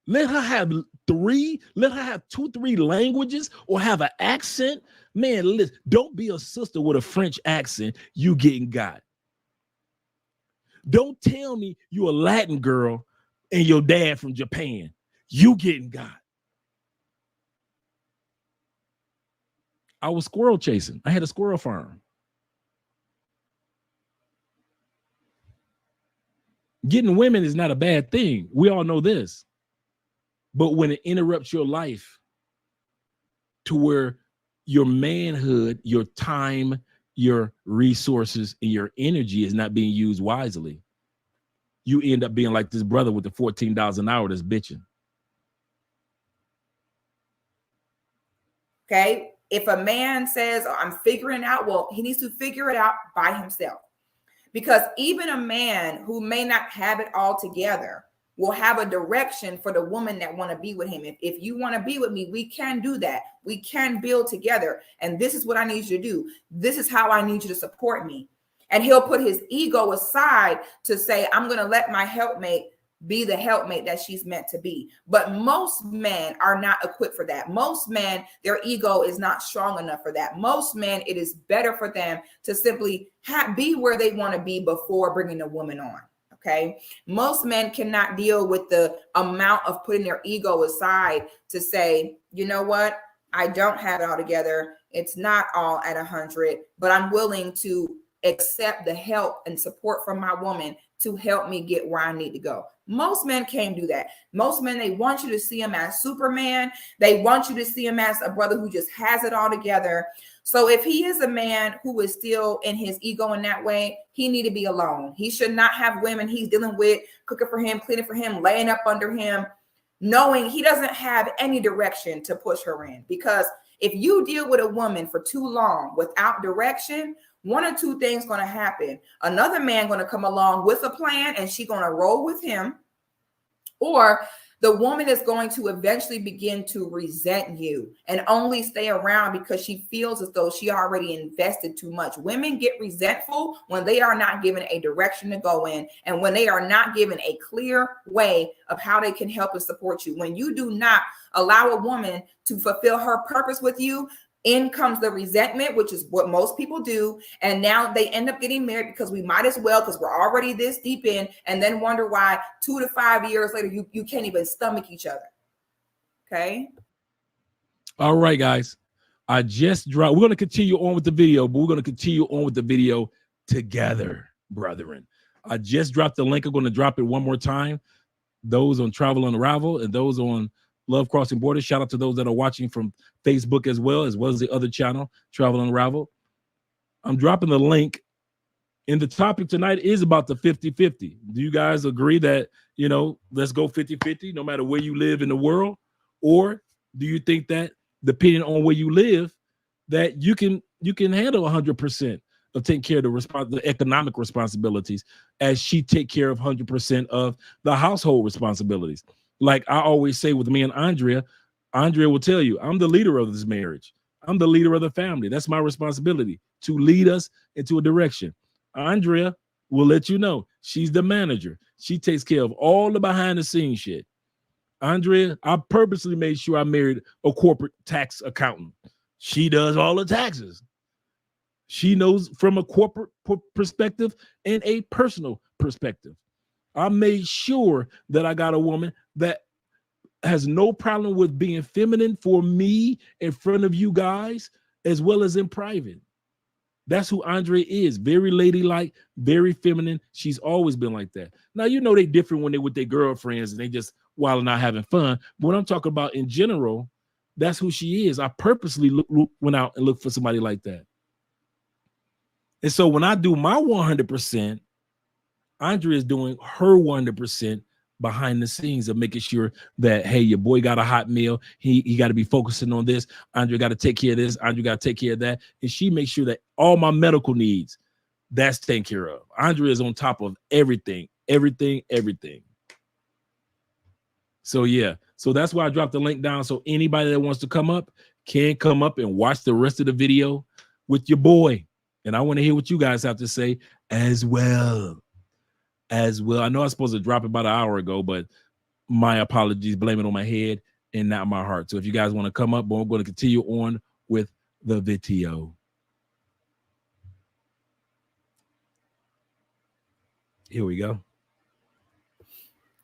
Let her have 3, let her have 2, 3 languages or have an accent. Man, listen, don't be a sister with a French accent, you getting got. Don't tell me you a Latin girl and your dad from Japan, you getting got. I was squirrel chasing. I had a squirrel farm. Getting women is not a bad thing. We all know this. But when it interrupts your life to where your manhood, your time, your resources, and your energy is not being used wisely, you end up being like this brother with the $14 an hour that's bitching. Okay. If a man says, oh, I'm figuring it out, well, he needs to figure it out by himself. Because even a man who may not have it all together will have a direction for the woman that want to be with him. If you want to be with me, we can do that. We can build together. And this is what I need you to do. This is how I need you to support me. And he'll put his ego aside to say, I'm going to let my helpmate be the helpmate that she's meant to be. But most men are not equipped for that. Most men, their ego is not strong enough for that. Most men, it is better for them to simply be where they want to be before bringing a woman on. Okay. Most men cannot deal with the amount of putting their ego aside to say, you know what? I don't have it all together. It's not all at 100, but I'm willing to accept the help and support from my woman to help me get where I need to go. Most men can't do that. Most men, they want you to see him as Superman. They want you to see him as a brother who just has it all together. So if he is a man who is still in his ego in that way, he need to be alone. He should not have women he's dealing with, cooking for him, cleaning for him, laying up under him, knowing he doesn't have any direction to push her in. Because if you deal with a woman for too long without direction, one or two things going to happen. Another man going to come along with a plan and she's going to roll with him, or the woman is going to eventually begin to resent you and only stay around because she feels as though she already invested too much. Women get resentful when they are not given a direction to go in and when they are not given a clear way of how they can help and support you. When you do not allow a woman to fulfill her purpose with you, in comes the resentment, which is what most people do. And now they end up getting married because we might as well, because we're already this deep in, and then wonder why 2 to 5 years later, you can't even stomach each other. Okay. All right, guys. I just dropped. We're going to continue on with the video, but we're going to continue on with the video together, brethren. I just dropped the link. I'm going to drop it one more time. Those on Travel Unravel and those on Love Crossing Borders. Shout out to those that are watching from Facebook as well as the other channel, Travel Unravel. I'm dropping the link. And the topic tonight is about the 50-50. Do you guys agree that, let's go 50-50 no matter where you live in the world? Or do you think that depending on where you live, that you can handle 100% of taking care of the economic responsibilities as she take care of 100% of the household responsibilities? Like I always say with me and Andrea will tell you, I'm the leader of this marriage. I'm the leader of the family. That's my responsibility, to lead us into a direction. Andrea will let you know she's the manager. She takes care of all the behind the scenes shit. Andrea, I purposely made sure I married a corporate tax accountant. She does all the taxes. She knows from a corporate perspective and a personal perspective. I made sure that I got a woman that has no problem with being feminine for me in front of you guys, as well as in private. That's who Andrea is. Very ladylike, very feminine. She's always been like that. Now, they different when they're with their girlfriends and they just while not having fun. But when I'm talking about in general, that's who she is. I purposely went out and looked for somebody like that. And so when I do my 100%, Andrea is doing her 100% behind the scenes of making sure that, hey, your boy got a hot meal. He got to be focusing on this. Andrea got to take care of this. Andrea got to take care of that. And she makes sure that all my medical needs, that's taken care of. Andrea is on top of everything. So, yeah. So that's why I dropped the link down. So anybody that wants to come up can come up and watch the rest of the video with your boy. And I want to hear what you guys have to say as well. I know I was supposed to drop it about an hour ago, but my apologies, blame it on my head and not my heart. So if you guys want to come up, we're going to continue on with the video. Here we go.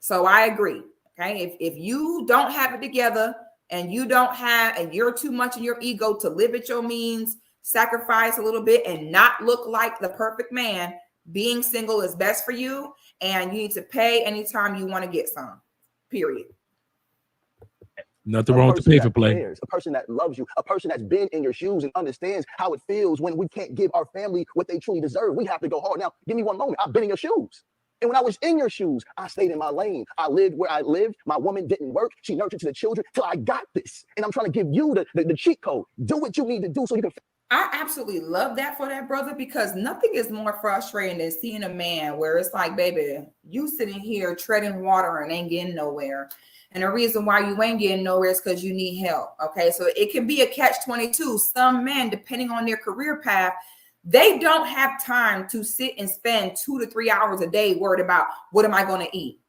So I agree. Okay. If you don't have it together and you're too much in your ego to live at your means, sacrifice a little bit and not look like the perfect man, being single is best for you, and you need to pay anytime you want to get some, period. Nothing wrong with the pay for play. Cares, a person that loves you, a person that's been in your shoes and understands how it feels when we can't give our family what they truly deserve. We have to go hard. Now, give me one moment. I've been in your shoes. And when I was in your shoes, I stayed in my lane. I lived where I lived. My woman didn't work. She nurtured to the children till I got this. And I'm trying to give you the cheat code. Do what you need to do so you can. I absolutely love that for that brother, because nothing is more frustrating than seeing a man where it's like, baby, you sitting here treading water and ain't getting nowhere. And the reason why you ain't getting nowhere is because you need help. Okay. So it can be a catch-22. Some men, depending on their career path, they don't have time to sit and spend 2 to 3 hours a day worried about what am I going to eat.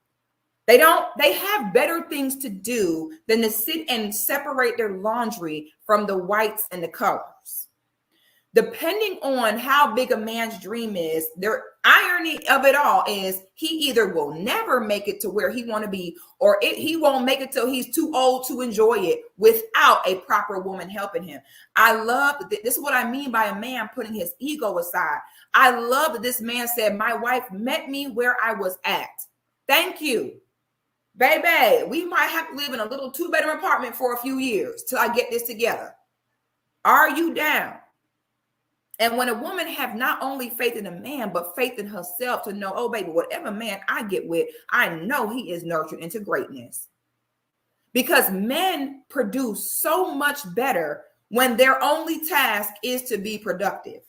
They have better things to do than to sit and separate their laundry from the whites and the colors. Depending on how big a man's dream is, the irony of it all is he either will never make it to where he want to be, or he won't make it till he's too old to enjoy it without a proper woman helping him. I love that. This is what I mean by a man putting his ego aside. I love that this man said, my wife met me where I was at. Thank you. Baby, we might have to live in a little 2-bedroom apartment for a few years till I get this together. Are you down? And when a woman have not only faith in a man, but faith in herself to know, oh, baby, whatever man I get with, I know he is nurtured into greatness. Because men produce so much better when their only task is to be productive.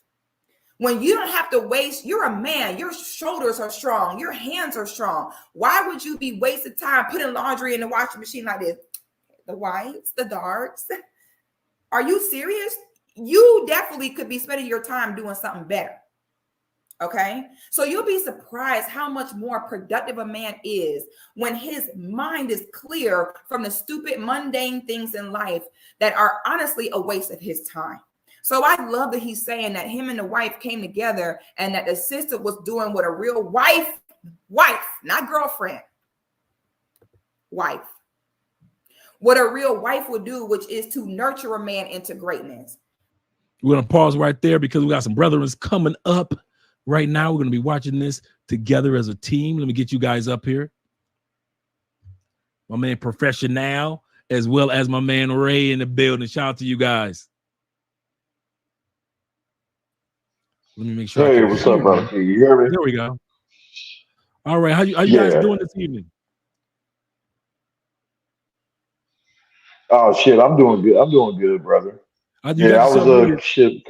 When you don't have to waste, you're a man, your shoulders are strong, your hands are strong. Why would you be wasting time putting laundry in the washing machine like this? The whites, the darks. Are you serious? You definitely could be spending your time doing something better. Okay. So you'll be surprised how much more productive a man is when his mind is clear from the stupid, mundane things in life that are honestly a waste of his time. So I love that he's saying that him and the wife came together and that the sister was doing what a real wife, not girlfriend, wife, what a real wife would do, which is to nurture a man into greatness. We're going to pause right there because we got some brethren coming up right now. We're going to be watching this together as a team. Let me get you guys up here. My man Professional, as well as my man Ray in the building. Shout out to you guys. Let me make sure. Hey, what's up, brother? Can you hear me? There we go. All right. How you guys doing this evening? Oh, shit. I'm doing good. I'm doing good, brother. I was shit.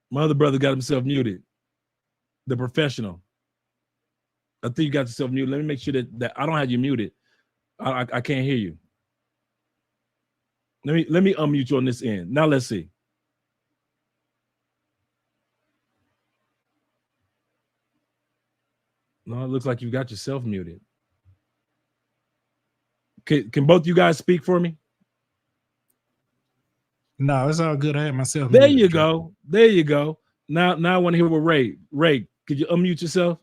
My other brother got himself muted. The Professional. I think you got yourself muted. Let me make sure that I don't have you muted. I can't hear you. Let me unmute you on this end. Now let's see. No, it looks like you got yourself muted. Can both you guys speak for me? No, it's all good. I had myself. There you go. There you go. Now I want to hear what Ray. Ray, could you unmute yourself?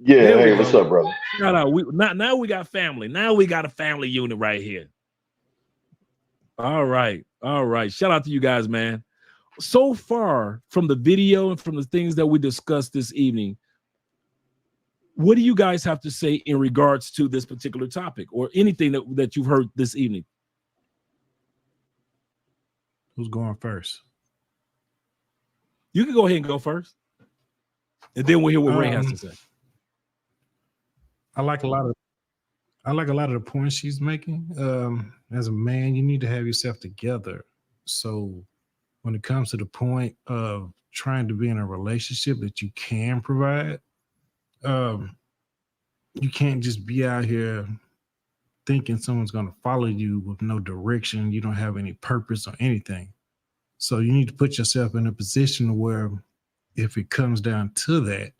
Yeah. Hey, what's up, brother? Shout out. Now we got family. Now we got a family unit right here. All right. All right. Shout out to you guys, man. So far from the video and from the things that we discussed this evening, what do you guys have to say in regards to this particular topic or anything that you've heard this evening? Who's going first? You can go ahead and go first. And then we'll hear what Ray has to say. I like a lot of the points she's making. As a man, you need to have yourself together. So when it comes to the point of trying to be in a relationship that you can provide, you can't just be out here thinking someone's going to follow you with no direction. You don't have any purpose or anything. So you need to put yourself in a position where if it comes down to that,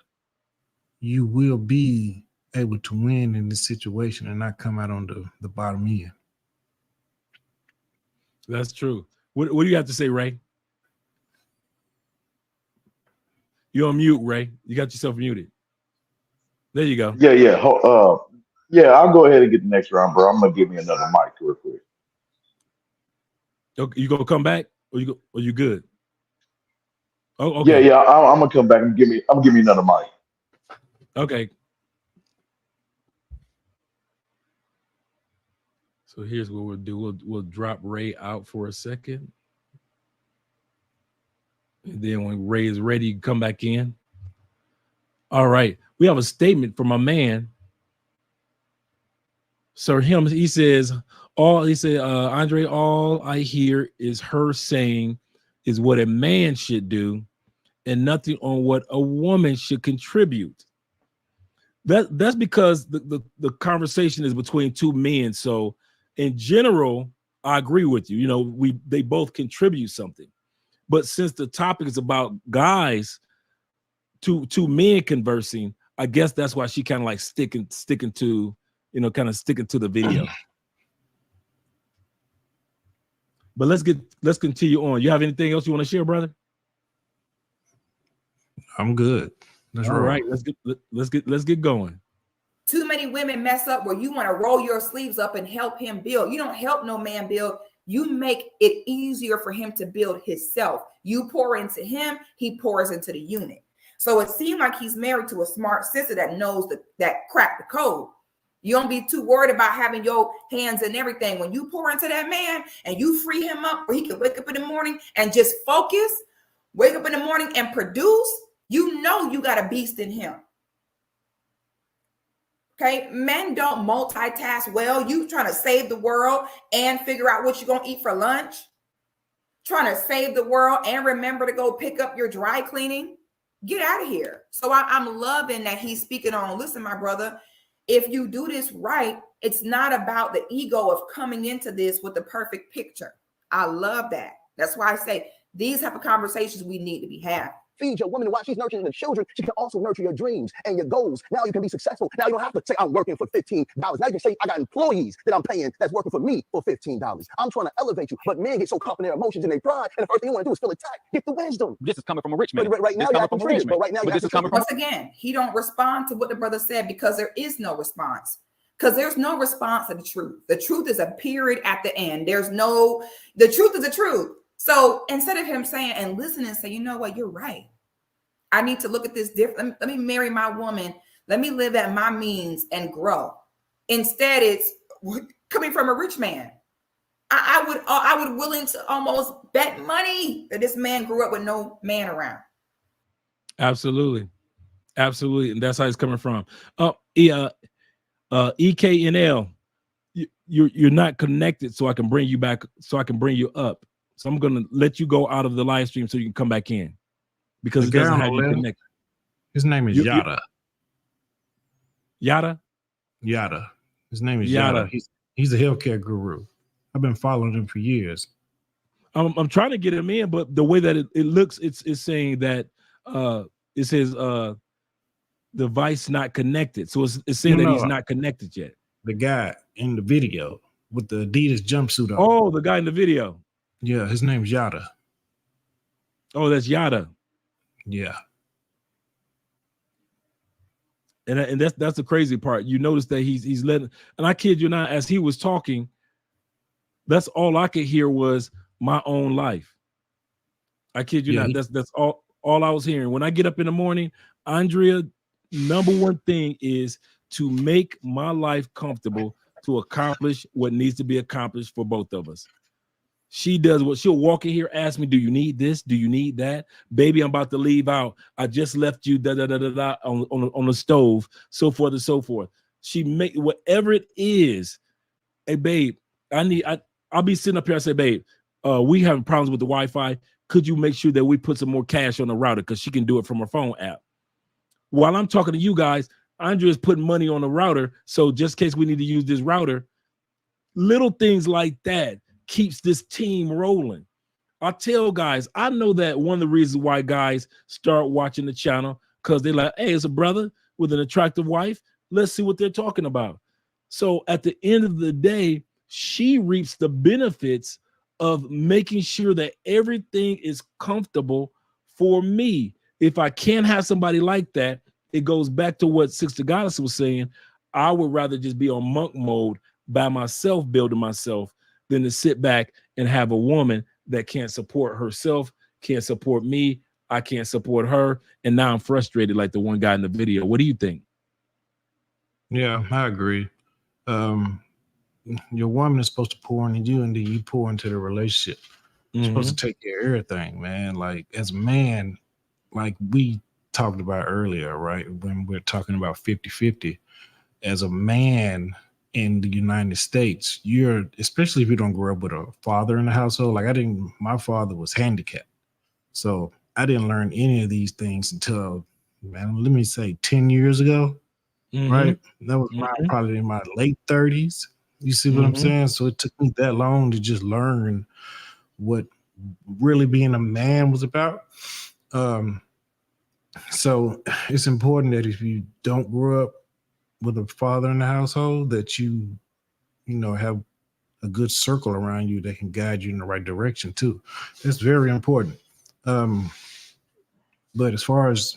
you will be able to win in this situation and not come out on the bottom end. That's true. What do you have to say, Ray? You're on mute, Ray. You got yourself muted. There you go. Yeah. Yeah, I'll go ahead and get the next round, bro. I'm gonna give me another mic real quick. Okay, you gonna come back, or you good? Oh, okay. Yeah. I'm gonna come back and give me another mic. Okay. So here's what we'll do. We'll drop Ray out for a second. And then when Ray is ready, you can come back in. All right. We have a statement from a man. Sir him, he says, Andre, all I hear is her saying is what a man should do and nothing on what a woman should contribute. That's because the conversation is between two men. So in general, I agree with you. You know, they both contribute something. But since the topic is about guys, two men conversing, I guess that's why she kind of like sticking to, you know, kind of sticking to the video. But let's continue on. You have anything else you want to share, brother? I'm good. All right, let's get going. Too many women mess up where you want to roll your sleeves up and help him build. You don't help no man build. You make it easier for him to build himself. You pour into him, he pours into the unit. So it seems like he's married to a smart sister that knows that crack the code. You don't be too worried about having your hands in everything. When you pour into that man and you free him up where he can wake up in the morning and just focus, wake up in the morning and produce, you know you got a beast in him. Okay, men don't multitask well. You trying to save the world and figure out what you're going to eat for lunch. Trying to save the world and remember to go pick up your dry cleaning. Get out of here. So I'm loving that he's speaking on, listen, my brother, if you do this right, it's not about the ego of coming into this with the perfect picture. I love that. That's why I say these type of conversations we need to be having. Feed your woman, and while she's nurturing the children, she can also nurture your dreams and your goals. Now you can be successful. Now you don't have to say, I'm working for $15. Now you can say, I got employees that I'm paying that's working for me for $15. I'm trying to elevate you. But men get so caught in their emotions and their pride, and the first thing you want to do is feel attacked. Get the wisdom. This is coming from a rich man. But right now, you have to trigger. But right now, this is coming from. Once again, he don't respond to what the brother said because there is no response. Because there's no response to the truth. The truth is a period at the end. The truth is the truth. So instead of him saying and listening and say, you know what, you're right. I need to look at this different. Let me marry my woman. Let me live at my means and grow. Instead, it's coming from a rich man. I would willing to almost bet money that this man grew up with no man around. Absolutely. And that's how it's coming from. EKNL, you're not connected, so I can bring you back, so I can bring you up. So I'm gonna let you go out of the live stream so you can come back in. Because it doesn't have you connected. His name is Yada. Yada? Yada. His name is Yada. He's a healthcare guru. I've been following him for years. I'm trying to get him in, but the way that it looks, it's saying that it says device not connected. So it's saying that he's not connected yet. The guy in the video with the Adidas jumpsuit on. Oh, the guy in the video. Yeah, his name's Yada. Oh, that's Yada. Yeah. And that's the crazy part. You notice that he's letting, and I kid you not, as he was talking, that's all I could hear was my own life. I kid you not. That's all I was hearing. When I get up in the morning, Andrea, number one thing is to make my life comfortable to accomplish what needs to be accomplished for both of us. She does what she'll walk in here, ask me, do you need this? Do you need that? Baby, I'm about to leave out. I just left you on the stove, so forth and so forth. She make whatever it is. Hey, babe, I'll be sitting up here. I say, babe, we having problems with the Wi-Fi. Could you make sure that we put some more cash on the router? Because she can do it from her phone app. While I'm talking to you guys, Andrea's putting money on the router. So just in case we need to use this router, little things like that keeps this team rolling. I tell guys, I know that one of the reasons why guys start watching the channel, because they're like, hey, it's a brother with an attractive wife. Let's see what they're talking about. So at the end of the day, she reaps the benefits of making sure that everything is comfortable for me. If I can't have somebody like that, it goes back to what Sister Goddess was saying. I would rather just be on monk mode by myself, building myself, than to sit back and have a woman that can't support herself, can't support me, I can't support her, and now I'm frustrated like the one guy in the video. What do you think? Yeah, I agree. Your woman is supposed to pour into you, and then you pour into the relationship. You're supposed to take care of everything, man. Like as a man, like we talked about earlier, right? When we're talking about 50-50, as a man in the United States, especially if you don't grow up with a father in the household. Like my father was handicapped. So I didn't learn any of these things until, man, let me say 10 years ago, right? That was probably in my late 30s. You see what I'm saying? So it took me that long to just learn what really being a man was about. So it's important that if you don't grow up with a father in the household, that you have a good circle around you that can guide you in the right direction too. That's very important. But as far as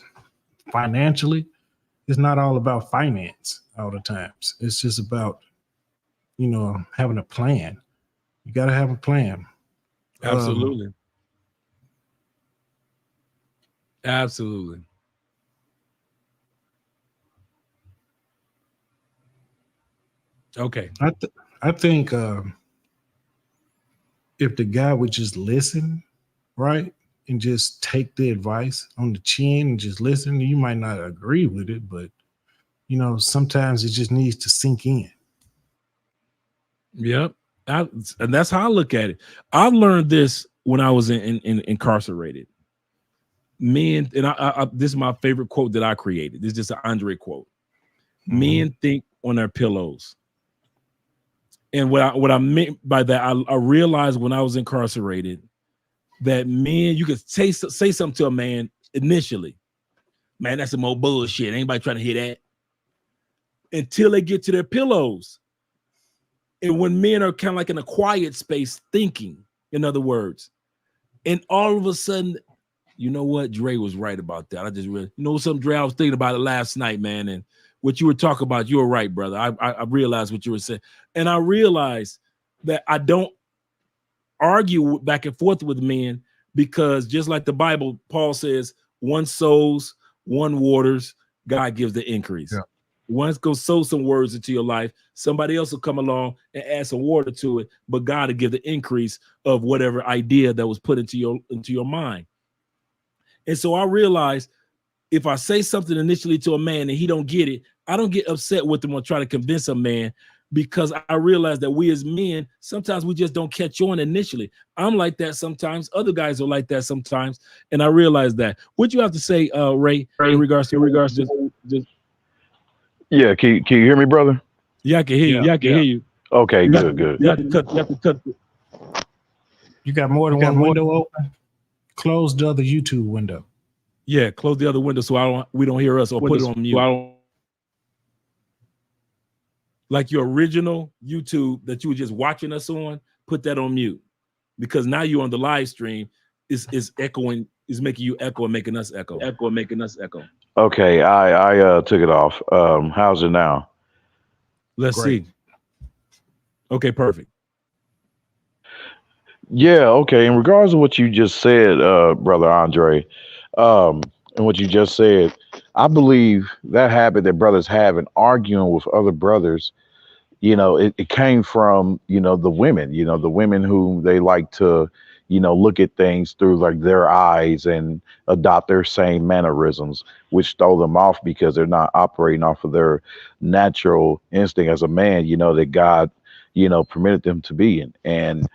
financially, it's not all about finance all the times. It's just about, having a plan. You got to have a plan. Absolutely. Absolutely. Okay. I think if the guy would just listen, right, and just take the advice on the chin and just listen, you might not agree with it, but sometimes it just needs to sink in. Yep. And that's how I look at it. I learned this when I was in incarcerated. Men, and I this is my favorite quote that I created. This is just an Andre quote. Men think on their pillows. And what I meant by that, I realized when I was incarcerated that men, you could say something to a man initially. Man, that's some old bullshit. Anybody trying to hear that? Until they get to their pillows. And when men are kind of like in a quiet space thinking, in other words, and all of a sudden, you know what? Dre was right about that. I just really, something, Dre, I was thinking about it last night, man. And what you were talking about, you were right, brother. I realized what you were saying. And I realized that I don't argue back and forth with men because just like the Bible, Paul says, one sows, one waters, God gives the increase. Yeah. One's going to sow some words into your life. Somebody else will come along and add some water to it, but God will give the increase of whatever idea that was put into your mind. And so I realized if I say something initially to a man and he don't get it, I don't get upset with him or try to convince a man, because I realize that we as men, sometimes we just don't catch on initially. I'm like that sometimes. Other guys are like that sometimes. And I realize that. What you have to say, Ray, in regards to just Yeah, can you hear me, brother? Yeah, I can hear you. Yeah, I can hear you. Okay, good. You have to cut. You got more than one window open? Close the other YouTube window. Yeah, close the other window so we don't hear us, or put it on mute. Like your original YouTube that you were just watching us on, put that on mute. Because now you're on the live stream, is echoing, is making you echo and making us echo. Okay, I took it off. How's it now? Let's see. Okay, perfect. Yeah, okay. In regards to what you just said, Brother Andre, and what you just said, I believe that habit that brothers have in arguing with other brothers, it came from, the women, the women who they like to, look at things through like their eyes and adopt their same mannerisms, which throw them off because they're not operating off of their natural instinct as a man, that God, permitted them to be in. And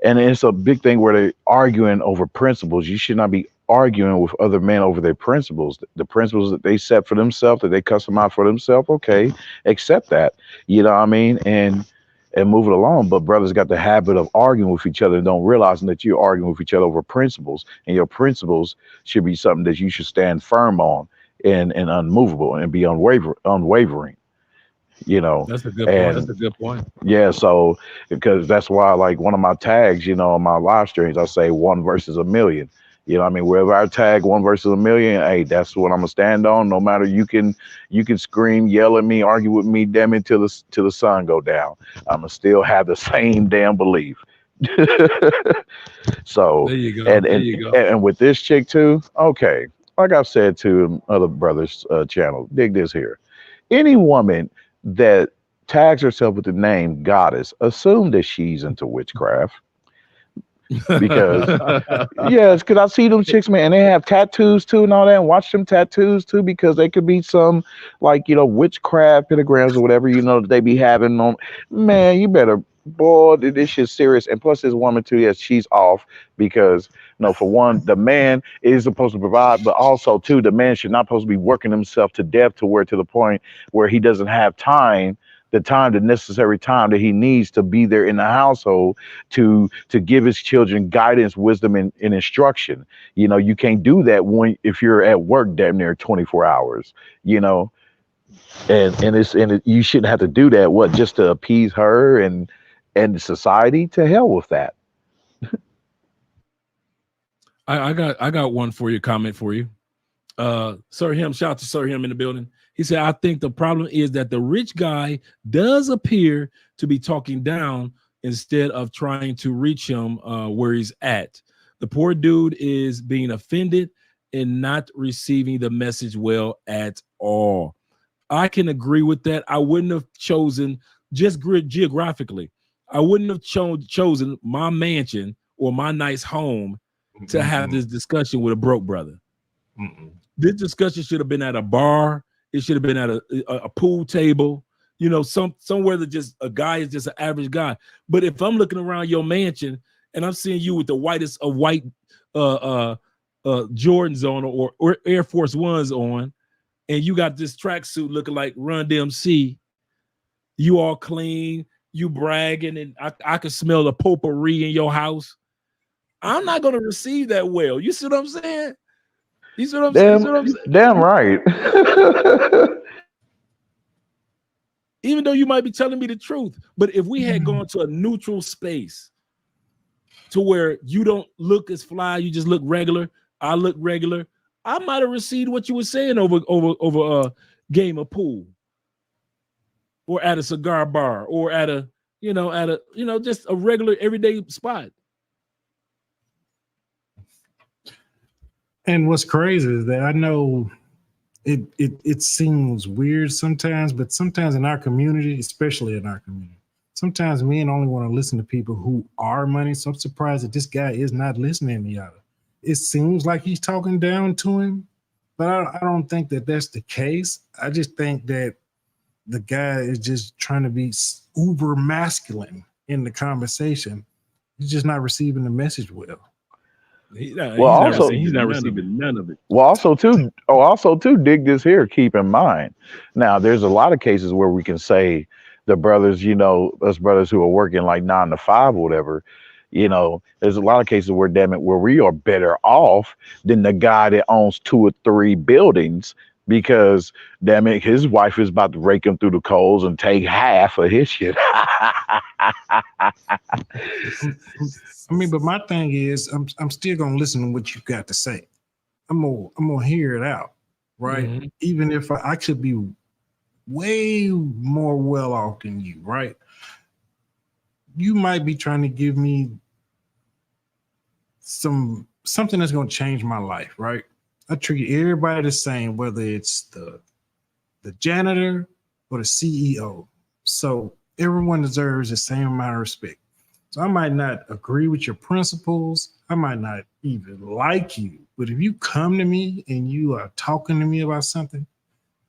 it's a big thing where they're arguing over principles. You should not be arguing with other men over their principles, the principles that they set for themselves, that they custom out for themselves. Okay, accept that, you know what I mean, and move it along. But brothers got the habit of arguing with each other and don't realizing that you're arguing with each other over principles, and your principles should be something that you should stand firm on and unmovable and be unwavering. That's a good point. That's a good point. Yeah, so because that's why, like, one of my tags, on my live streams, I say 1 versus a million. Wherever I tag 1 versus a million, hey, that's what I'm gonna stand on. No matter, you can scream, yell at me, argue with me, damn it, till the sun go down. I'm gonna still have the same damn belief. So there you go. And with this chick too, okay, like I've said to other brothers' channel, dig this here. Any woman that tags herself with the name Goddess, assume that she's into witchcraft. because yeah, it's because I see them chicks, man, and they have tattoos too and all that, and watch them tattoos too, because they could be some like, witchcraft pentagrams or whatever, that they be having on. Man, you better, boy, this shit's serious. And plus this woman too, yes, she's off because for one, the man is supposed to provide, but also too, the man should not supposed to be working himself to death to the point where he doesn't have the necessary time that he needs to be there in the household to give his children guidance, wisdom, and instruction. You can't do that if you're at work damn near 24 hours, and you shouldn't have to do that, just to appease her and the society. To hell with that. I got one for you, comment for you. Sir Him, shout out to Sir Him in the building. He said, I think the problem is that the rich guy does appear to be talking down instead of trying to reach him where he's at. The poor dude is being offended and not receiving the message well at all. I can agree with that. I wouldn't have chosen, just geographically, I wouldn't have chosen my mansion or my nice home to have this discussion with a broke brother. This discussion should have been at a bar. It should have been at a pool table, somewhere that just a guy is just an average guy. But if I'm looking around your mansion and I'm seeing you with the whitest of white Jordans on or Air Force Ones on, and you got this tracksuit looking like Run DMC, you all clean, you bragging, and I can smell the potpourri in your house. I'm not going to receive that well. You see what I'm saying? You see what I'm saying? Damn right. Even though you might be telling me the truth, but if we had gone to a neutral space to where you don't look as fly, you just look regular, I look regular, I might have received what you were saying over a game of pool, or at a cigar bar, or at a just a regular everyday spot. And what's crazy is that I know it seems weird sometimes, but sometimes in our community, especially in our community, sometimes men only want to listen to people who are money. So I'm surprised that this guy is not listening to y'all. It seems like he's talking down to him, but I don't think that that's the case. I just think that the guy is just trying to be uber masculine in the conversation. He's just not receiving the message well. He's not receiving none of it. Well, also too, dig this here. Keep in mind, now there's a lot of cases where we can say the brothers, us brothers who are working like 9 to 5 or whatever, there's a lot of cases where, damn it, where we are better off than the guy that owns 2 or 3 buildings, because damn it, his wife is about to rake him through the coals and take half of his shit. I mean, but my thing is, I'm still gonna listen to what you got to say. I'm gonna hear it out, right? Mm-hmm. Even if I could be way more well off than you, right? You might be trying to give me something that's gonna change my life, right? I treat everybody the same, whether it's the janitor or the CEO. So everyone deserves the same amount of respect. So I might not agree with your principles. I might not even like you. But if you come to me and you are talking to me about something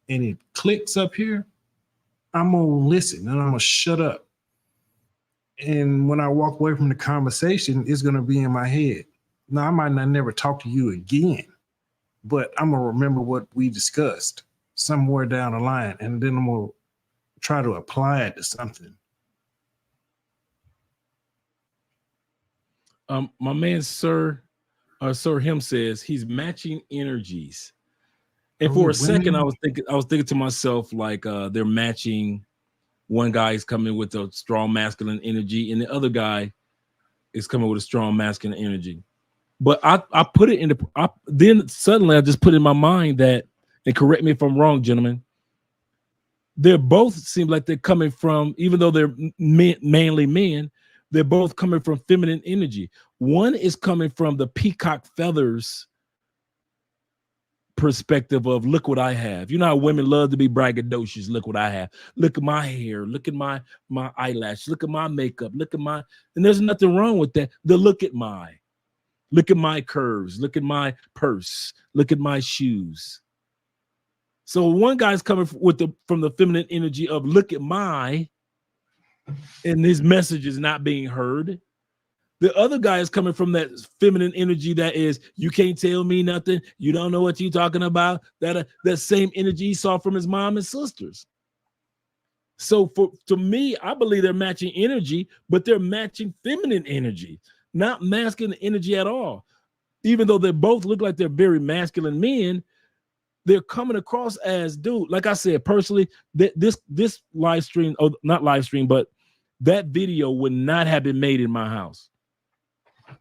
and it clicks up here, I'm going to listen and I'm going to shut up. And when I walk away from the conversation, it's going to be in my head. Now, I might not never talk to you again, but I'm going to remember what we discussed somewhere down the line. And then I'm going to try to apply it to something. My man, Sir Him says he's matching energies. And for a second, I was thinking to myself, like, they're matching. One guy is coming with a strong masculine energy, and the other guy is coming with a strong masculine energy. But I put it in then suddenly I just put in my mind that, and correct me if I'm wrong, gentlemen, they're both seem like they're coming from, even though they're mainly men, they're both coming from feminine energy. One is coming from the peacock feathers perspective of look what I have. You know how women love to be braggadocious. Look what I have. Look at my hair. Look at my eyelash. Look at my makeup. Look at my, and there's nothing wrong with that. Look at my curves. Look at my purse. Look at my shoes. So one guy's coming from the feminine energy of look at my, and his message is not being heard. The other guy is coming from that feminine energy that is, you can't tell me nothing. You don't know what you're talking about. That same energy he saw from his mom and sisters. So to me, I believe they're matching energy, but they're matching feminine energy, not masculine energy at all. Even though they both look like they're very masculine men, they're coming across as, dude, like I said, personally, this live stream, or not live stream, but that video would not have been made in my house.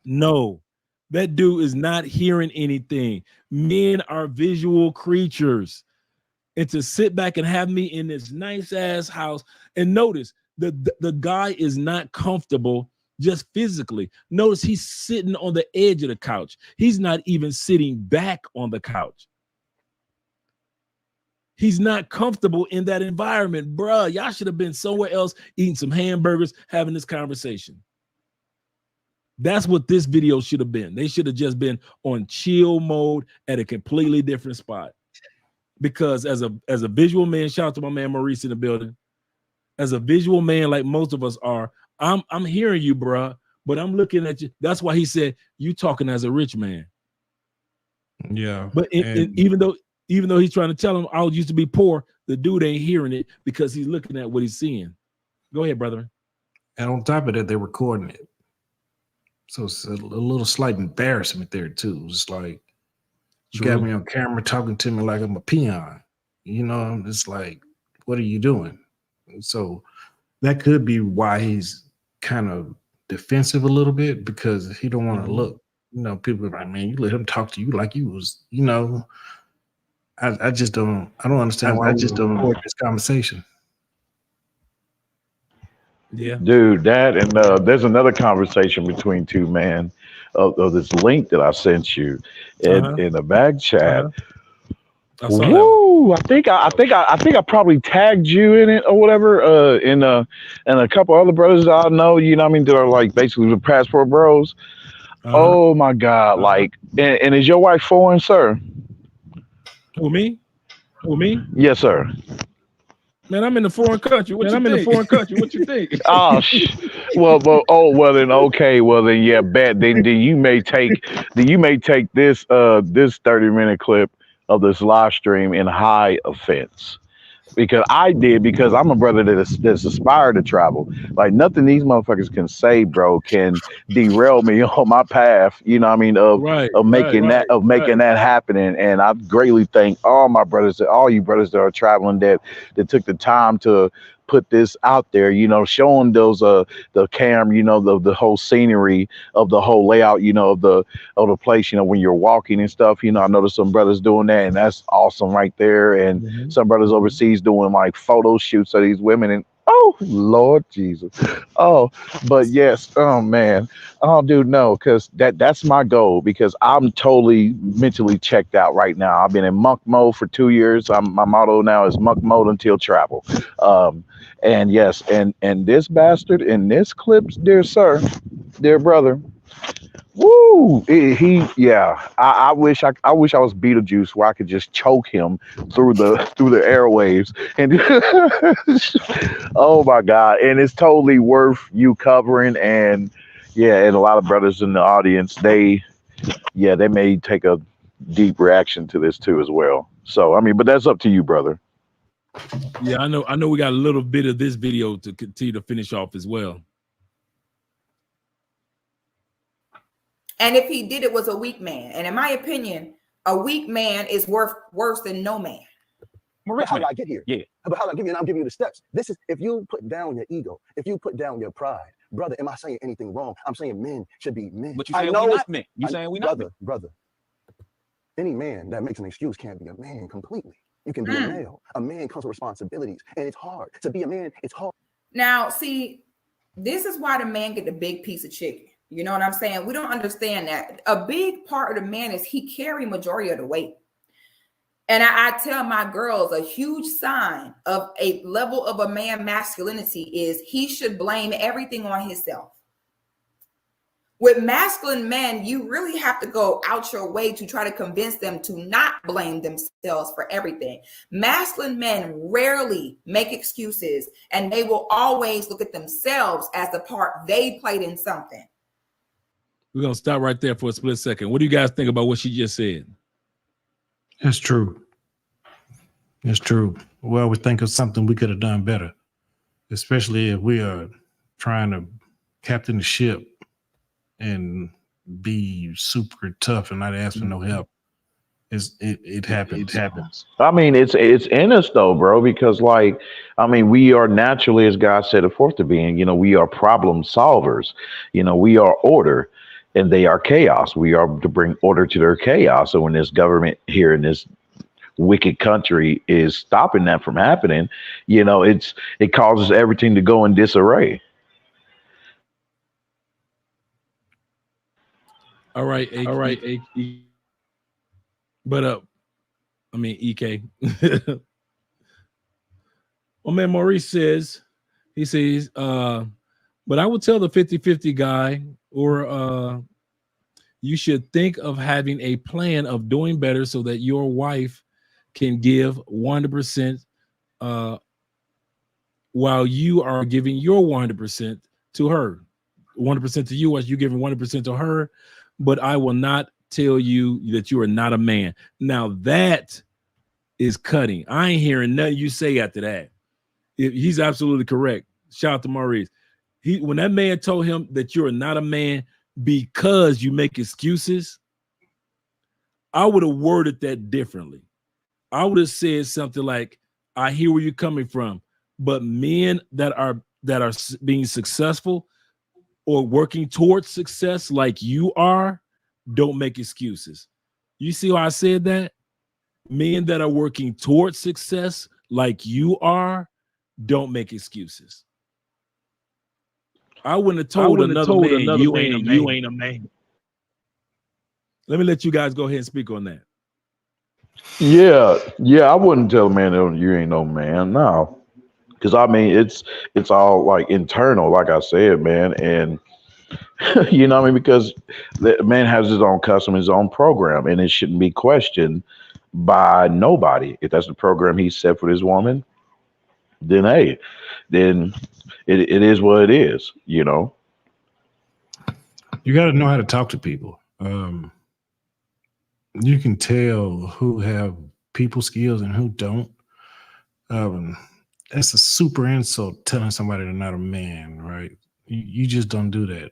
No, that dude is not hearing anything. Men are visual creatures. And to sit back and have me in this nice ass house, and notice the guy is not comfortable just physically. Notice he's sitting on the edge of the couch. He's not even sitting back on the couch. He's not comfortable in that environment. Bruh, y'all should have been somewhere else eating some hamburgers, having this conversation. That's what this video should have been. They should have just been on chill mode at a completely different spot. Because as a visual man, shout out to my man Maurice in the building. As a visual man, like most of us are, I'm hearing you, bruh, but I'm looking at you. That's why he said you talking as a rich man. Yeah. But even though he's trying to tell him I used to be poor, the dude ain't hearing it because he's looking at what he's seeing. Go ahead, brother. And on top of that, they're recording it. So it's a little slight embarrassment there too. It's like, you got me on camera talking to me like I'm a peon. You know, I'm just like, what are you doing? So that could be why he's kind of defensive a little bit, because he don't want to look, you know, people are like, man, you let him talk to you like you was, you know, I just don't understand why I just don't record this conversation. Yeah, dude, that and there's another conversation between two men of this link that I sent you in the back chat. I saw that. Woo! I think I probably tagged you in it or whatever. And a couple other brothers that I know, you know what I mean, that are like basically the passport bros. Oh my God! Like, and is your wife foreign, sir? Who, me? Yes, sir. Man, I'm in the foreign country. What you think? Oh, well then, okay, well then, yeah, bet. Then you may take this 30-minute clip of this live stream in high offense. Because I'm a brother that's aspired to travel. Like nothing these motherfuckers can say, bro, can derail me on my path. You know what I mean? Of making that happening. And I greatly thank all you brothers that are traveling that took the time to put this out there, you know, showing those the camera, you know, the whole scenery of the whole layout, you know, of the place, you know, when you're walking and stuff. You know, I noticed some brothers doing that, and that's awesome right there. And some brothers overseas doing like photo shoots of these women, and oh Lord Jesus. Oh, but yes, oh man. Oh dude, no, because that's my goal, because I'm totally mentally checked out right now. I've been in monk mode for 2 years. My motto now is monk mode until travel. And yes, and this bastard in this clip, dear sir, dear brother, woo, I wish I was Beetlejuice, where I could just choke him through the airwaves. And oh my God, and it's totally worth you covering. And yeah, and a lot of brothers in the audience, they may take a deep reaction to this too as well. So I mean, but that's up to you, brother. Yeah, I know we got a little bit of this video to continue to finish off as well. And if he did it was a weak man. And in my opinion, a weak man is worse than no man. How did I get here? Yeah. But how did I get here? And I'm giving you the steps. This is, if you put down your ego, if you put down your pride, brother, am I saying anything wrong? I'm saying men should be men. But you saying we not men. You saying we not men. Brother. Any man that makes an excuse can't be a man completely. You can be a male. A man comes with responsibilities, and it's hard to be a man. It's hard. Now, see, this is why the man get the big piece of chicken. You know what I'm saying? We don't understand that. A big part of the man is he carry majority of the weight. And I tell my girls a huge sign of a level of a man masculinity is he should blame everything on himself. With masculine men, you really have to go out your way to try to convince them to not blame themselves for everything. Masculine men rarely make excuses, and they will always look at themselves as the part they played in something. We're going to stop right there for a split second. What do you guys think about what she just said? That's true. It's true. Well, we think of something we could have done better, especially if we are trying to captain the ship and be super tough and not ask for no help. It happens. It happens. I mean, it's in us though, bro, because like, I mean, we are naturally, as God said it forth to being, you know, we are problem solvers. You know, we are order and they are chaos. We are to bring order to their chaos. So when this government here in this wicked country is stopping that from happening, you know, it causes everything to go in disarray. All right, but I mean EK. Well, man, Maurice says, he says, but I would tell the 50-50 guy, or you should think of having a plan of doing better so that your wife can give 100% while you are giving your 100% to her. 100% to you as you giving 100% to her, but I will not tell you that you are not a man. Now that is cutting. I ain't hearing nothing you say after that. He's absolutely correct. Shout out to Maurice. When that man told him that you are not a man because you make excuses, I would have worded that differently. I would have said something like, I hear where you're coming from, but men that are being successful or working towards success like you are, don't make excuses. You see how I said that? Men that are working towards success like you are, don't make excuses. I wouldn't have told another man, you ain't a man. Let me let you guys go ahead and speak on that. Yeah, I wouldn't tell a man that you ain't no man, no, because I mean it's all like internal, like I said, man, and you know what I mean, because the man has his own custom, his own program, and it shouldn't be questioned by nobody. If that's the program he set for this woman, then hey, then it is what it is, you know. You got to know how to talk to people. You can tell who have people skills and who don't. That's a super insult telling somebody they're not a man, right? You just don't do that,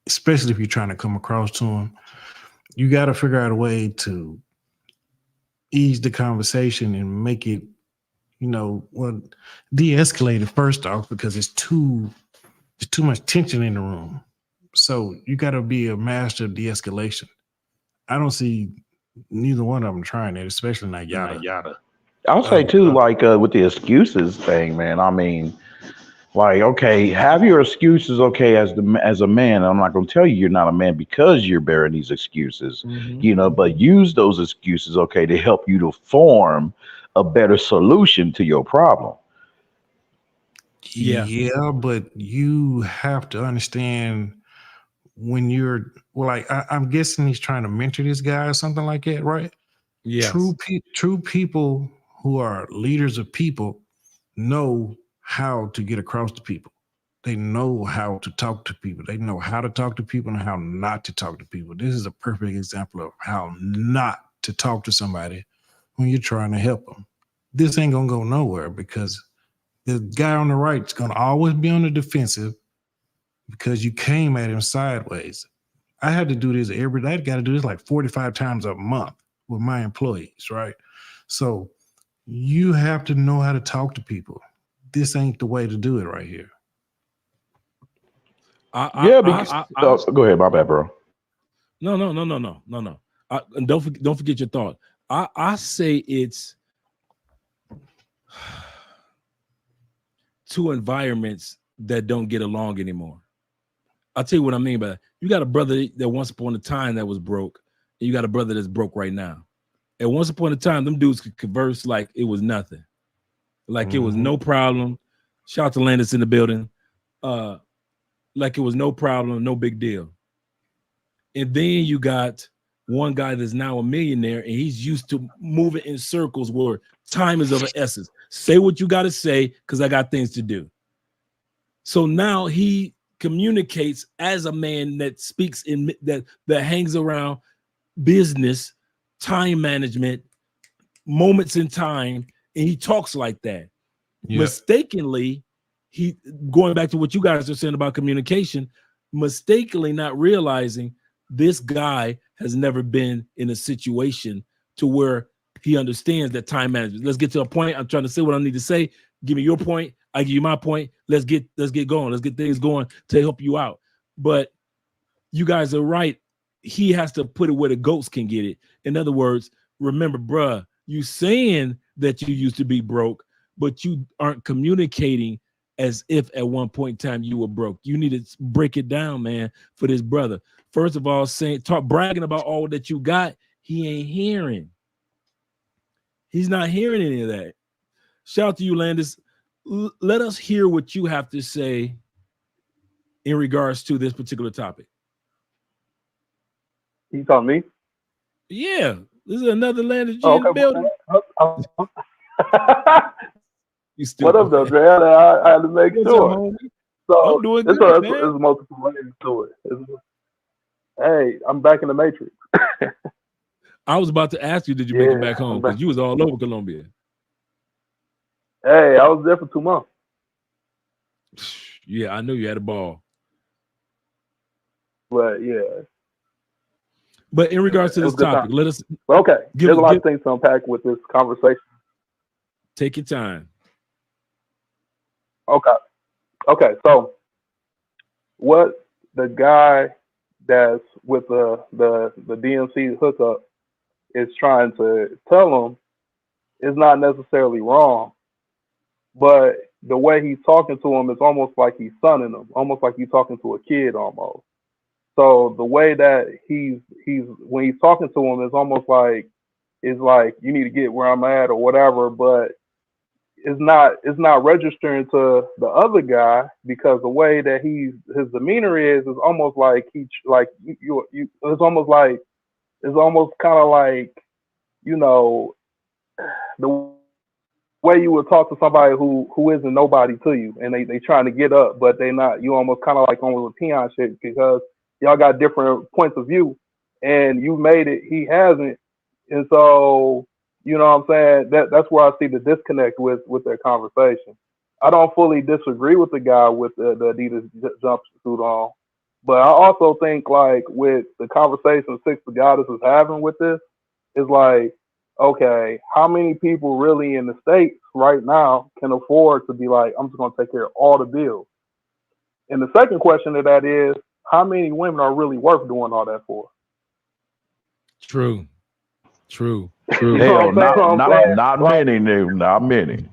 especially if you're trying to come across to them. You got to figure out a way to ease the conversation and make it, you know, well, de-escalate it first off, because there's too much tension in the room. So you got to be a master of de-escalation. I don't see neither one of them trying it, especially not Yada. I'll say too, like with the excuses thing, man. I mean, like, okay, have your excuses, okay, as a man. I'm not gonna tell you you're not a man because you're bearing these excuses, you know, but use those excuses, okay, to help you to form a better solution to your problem. Yeah, but you have to understand when you're, well, like I'm guessing he's trying to mentor this guy or something like that, right? Yeah. True people who are leaders of people know how to get across to people. They know how to talk to people. They know how to talk to people and how not to talk to people. This is a perfect example of how not to talk to somebody when you're trying to help them. This ain't gonna go nowhere because the guy on the right is gonna always be on the defensive because you came at him sideways. I had to do this every day. I got to do this like 45 times a month with my employees, right? So you have to know how to talk to people. This ain't the way to do it right here. Go ahead, my bad, bro. No. And don't forget your thought. I say it's two environments that don't get along anymore. I'll tell you what I mean by that. You got a brother that once upon a time that was broke, and you got a brother that's broke right now. At once upon a time, them dudes could converse like it was nothing, like it was no problem. Shout out to Landis in the building. Like it was no problem, no big deal. And then you got one guy that's now a millionaire, and he's used to moving in circles where time is of an essence. Say what you got to say, because I got things to do. So now he communicates as a man that speaks in that hangs around business, time management, moments in time, and he talks like that. Yeah. Mistakenly, he going back to what you guys are saying about communication, mistakenly not realizing this guy has never been in a situation to where he understands that time management. Let's get to a point. I'm trying to say what I need to say. Give me your point. I give you my point. Let's get going. Let's get things going to help you out. But you guys are right. He has to put it where the goats can get it. In other words, remember, bruh, you saying that you used to be broke, but you aren't communicating as if at one point in time you were broke. You need to break it down, man, for this brother. First of all, bragging about all that you got, he ain't hearing. He's not hearing any of that. Shout out to you, Landis. Let us hear what you have to say in regards to this particular topic. You talking me? Yeah, this is another Landis G in the building. What up, though, Dre? I had to make sure. So I'm doing it's good, man. There's multiple layers to it. Hey, I'm back in the Matrix. I was about to ask you, did you make it back home? Because you was all over Colombia. Hey, I was there for 2 months. Yeah, I knew you had a ball. But yeah. But in regards to this topic, let us. Okay, there's a lot of things to unpack with this conversation. Take your time. Okay. So, what the guy that's with the DMC hookup is trying to tell him is not necessarily wrong, but the way he's talking to him is almost like he's sonning him, almost like he's talking to a kid almost. So the way that he's when he's talking to him is almost like you need to get where I'm at or whatever, but it's not registering to the other guy, because the way that his demeanor is almost like it's almost kind of like, you know, the way you would talk to somebody who isn't nobody to you, and they trying to get up, but they not. You almost kind of like on with peon shit, because y'all got different points of view, and you made it, he hasn't, and so, you know what I'm saying, that's where I see the disconnect with their conversation. I don't fully disagree with the guy with the Adidas jumpsuit on, but I also think, like, with the conversation Six the Goddess is having with this, is like, okay, how many people really in the States right now can afford to be like, I'm just going to take care of all the bills? And the second question to that is, how many women are really worth doing all that for? True. Hell, not many, not many.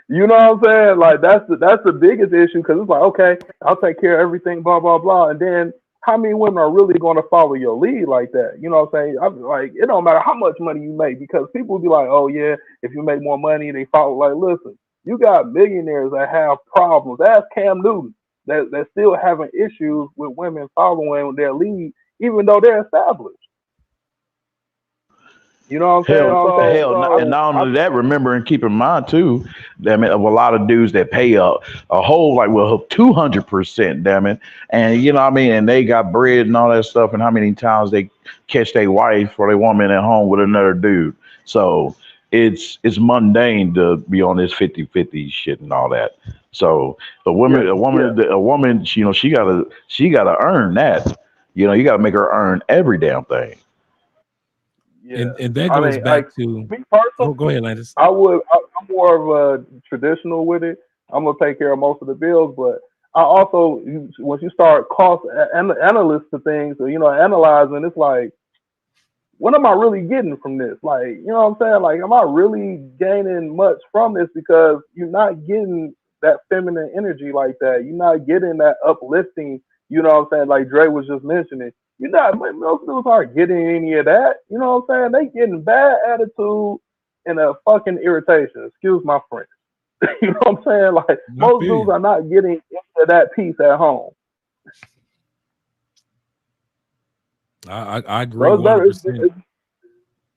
You know what I'm saying? Like, that's the biggest issue, because it's like, okay, I'll take care of everything, blah, blah, blah. And then how many women are really going to follow your lead like that? You know what I'm saying? I'm like, it don't matter how much money you make, because people will be like, oh yeah, if you make more money, they follow. Like, listen, you got millionaires that have problems. Ask Cam Newton, that still having issues with women following their lead, even though they're established. You know what I'm saying? And not only that, remember and keep in mind too, damn it, of a lot of dudes that pay a whole 200%, damn it, and you know what I mean, and they got bread and all that stuff, and how many times they catch their wife or their woman at home with another dude. So it's mundane to be on this 50-50 shit and all that. So a woman, you know, she gotta earn that. You know, you gotta make her earn every damn thing. Yeah. And that goes back to me personally. Go ahead, Landis. I'm more of a traditional with it. I'm gonna take care of most of the bills, but I also, once you start cost analyst to things, or, you know, analyzing, it's like, what am I really getting from this? Like, you know what I'm saying? Like, am I really gaining much from this? Because you're not getting that feminine energy like that. You're not getting that uplifting, you know what I'm saying? Like Dre was just mentioning, you're not. Most dudes aren't getting any of that. You know what I'm saying? They getting bad attitude and a fucking irritation. Excuse my French. You know what I'm saying? Like most dudes are not getting into that peace at home. I agree. So it's better, 100%.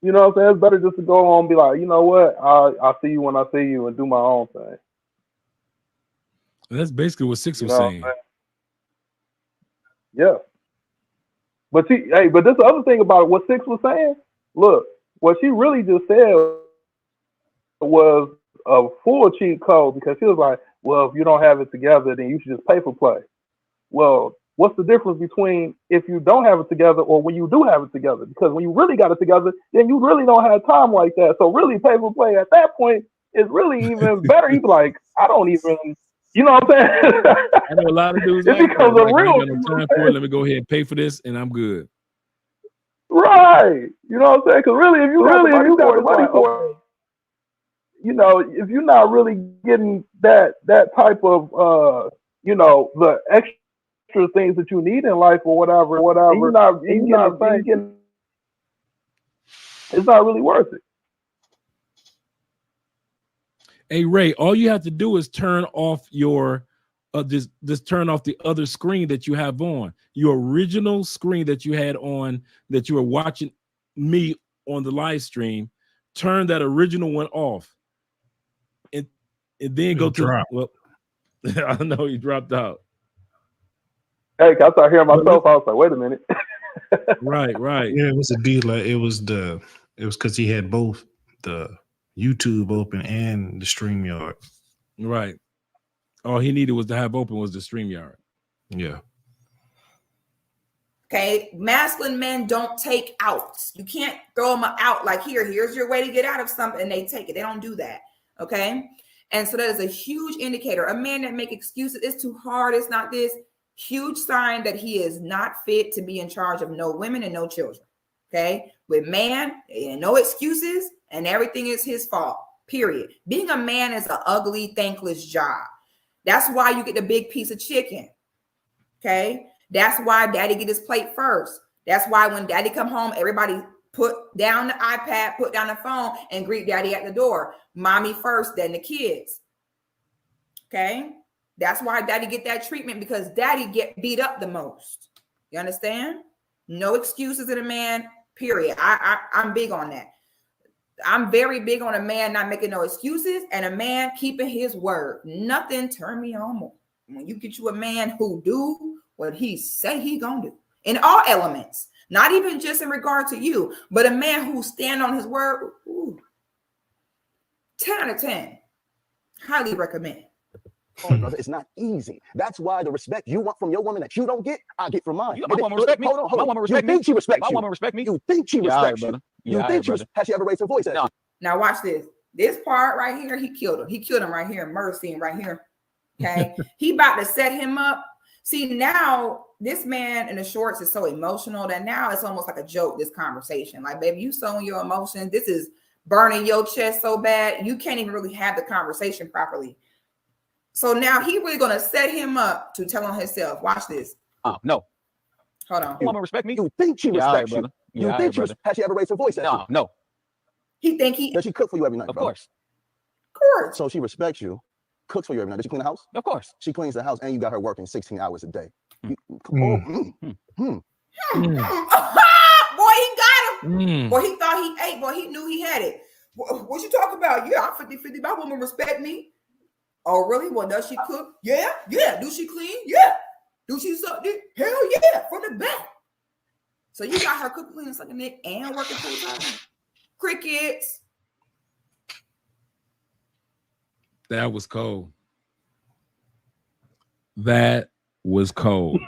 you know what I'm saying? It's better just to go on and be like, you know what? I'll see you when I see you and do my own thing. That's basically what Six You was know what I'm saying. saying? Yeah. But see, hey, but this the other thing about it, what Six was saying, look, what she really just said was a full cheat code, because she was like, well, if you don't have it together, then you should just pay for play. Well, what's the difference between if you don't have it together or when you do have it together? Because when you really got it together, then you really don't have time like that. So really pay for play at that point is really even better. He's like, I don't even, you know what I'm saying? I know a lot of dudes It like becomes that. a Like, I real ain't got no time for it. Let me go ahead and pay for this, and I'm good. Right. You know what I'm saying? Because really, if you got the money for it, you know, if you're not really getting that type of you know, the extra things that you need in life or whatever, it's not really worth it. Hey Ray, all you have to do is turn off your just turn off the other screen that you have on. Your original screen that you had on, that you were watching me on the live stream. Turn that original one off, and then go to well. I know he dropped out. Hey, I started hearing myself. I was like, wait a minute. Right. Yeah, it was a deal. It was because he had both the YouTube open and the StreamYard. Right. All he needed was to have open was the StreamYard. Yeah. Okay, masculine men don't take outs. You can't throw them out like here's your way to get out of something, and they take it. They don't do that. Okay, and so that is a huge indicator. A man that make excuses, it's too hard, it's not this, huge sign that he is not fit to be in charge of no women and no children. Okay, with man, no excuses, and everything is his fault. Period. Being a man is an ugly, thankless job. That's why you get the big piece of chicken. Okay. That's why daddy get his plate first. That's why when daddy come home, everybody put down the iPad, put down the phone, and greet daddy at the door. Mommy first, then the kids. Okay. That's why daddy get that treatment, because daddy get beat up the most. You understand? No excuses in a man, period. I'm big on that. I'm very big on a man not making no excuses and a man keeping his word. Nothing turn me on more. When you get you a man who do what he say he gonna do in all elements, not even just in regard to you, but a man who stand on his word. Ooh, 10 out of 10. Highly recommend. Brother, it's not easy. That's why the respect you want from your woman that you don't get, I get from mine. My woman respect me. Hold on. My woman respect me. You think she respects My you? woman respect me. You think she respects you? You think she has she ever raised her voice at you? Now watch this. This part right here, he killed him. He killed him right here. Murder scene right here. Okay. He about to set him up. See, now this man in the shorts is so emotional that now it's almost like a joke, this conversation. Like, baby, you showing your emotions. This is burning your chest so bad. You can't even really have the conversation properly. So now he really going to set him up to tell on himself. Watch this. Oh, no. Hold on. My woman respect me. You think she respects you? You think she has she ever raised her voice at you? No. He think he... Does she cook for you every night, Of bro? course. Of course. So she respects you, cooks for you every night. Does she clean the house? Of course. She cleans the house and you got her working 16 hours a day. Boy, he got him. Boy, he thought he ate. Boy, he knew he had it. What you talking about? Yeah, I'm 50-50. My woman respect me. Oh, really? Well, does she cook? Yeah. Do she clean? Yeah. Do she suck dick? Hell yeah, from the back. So you got her cooking, cleaning, sucking dick, and working full time. Crickets. That was cold. That was cold.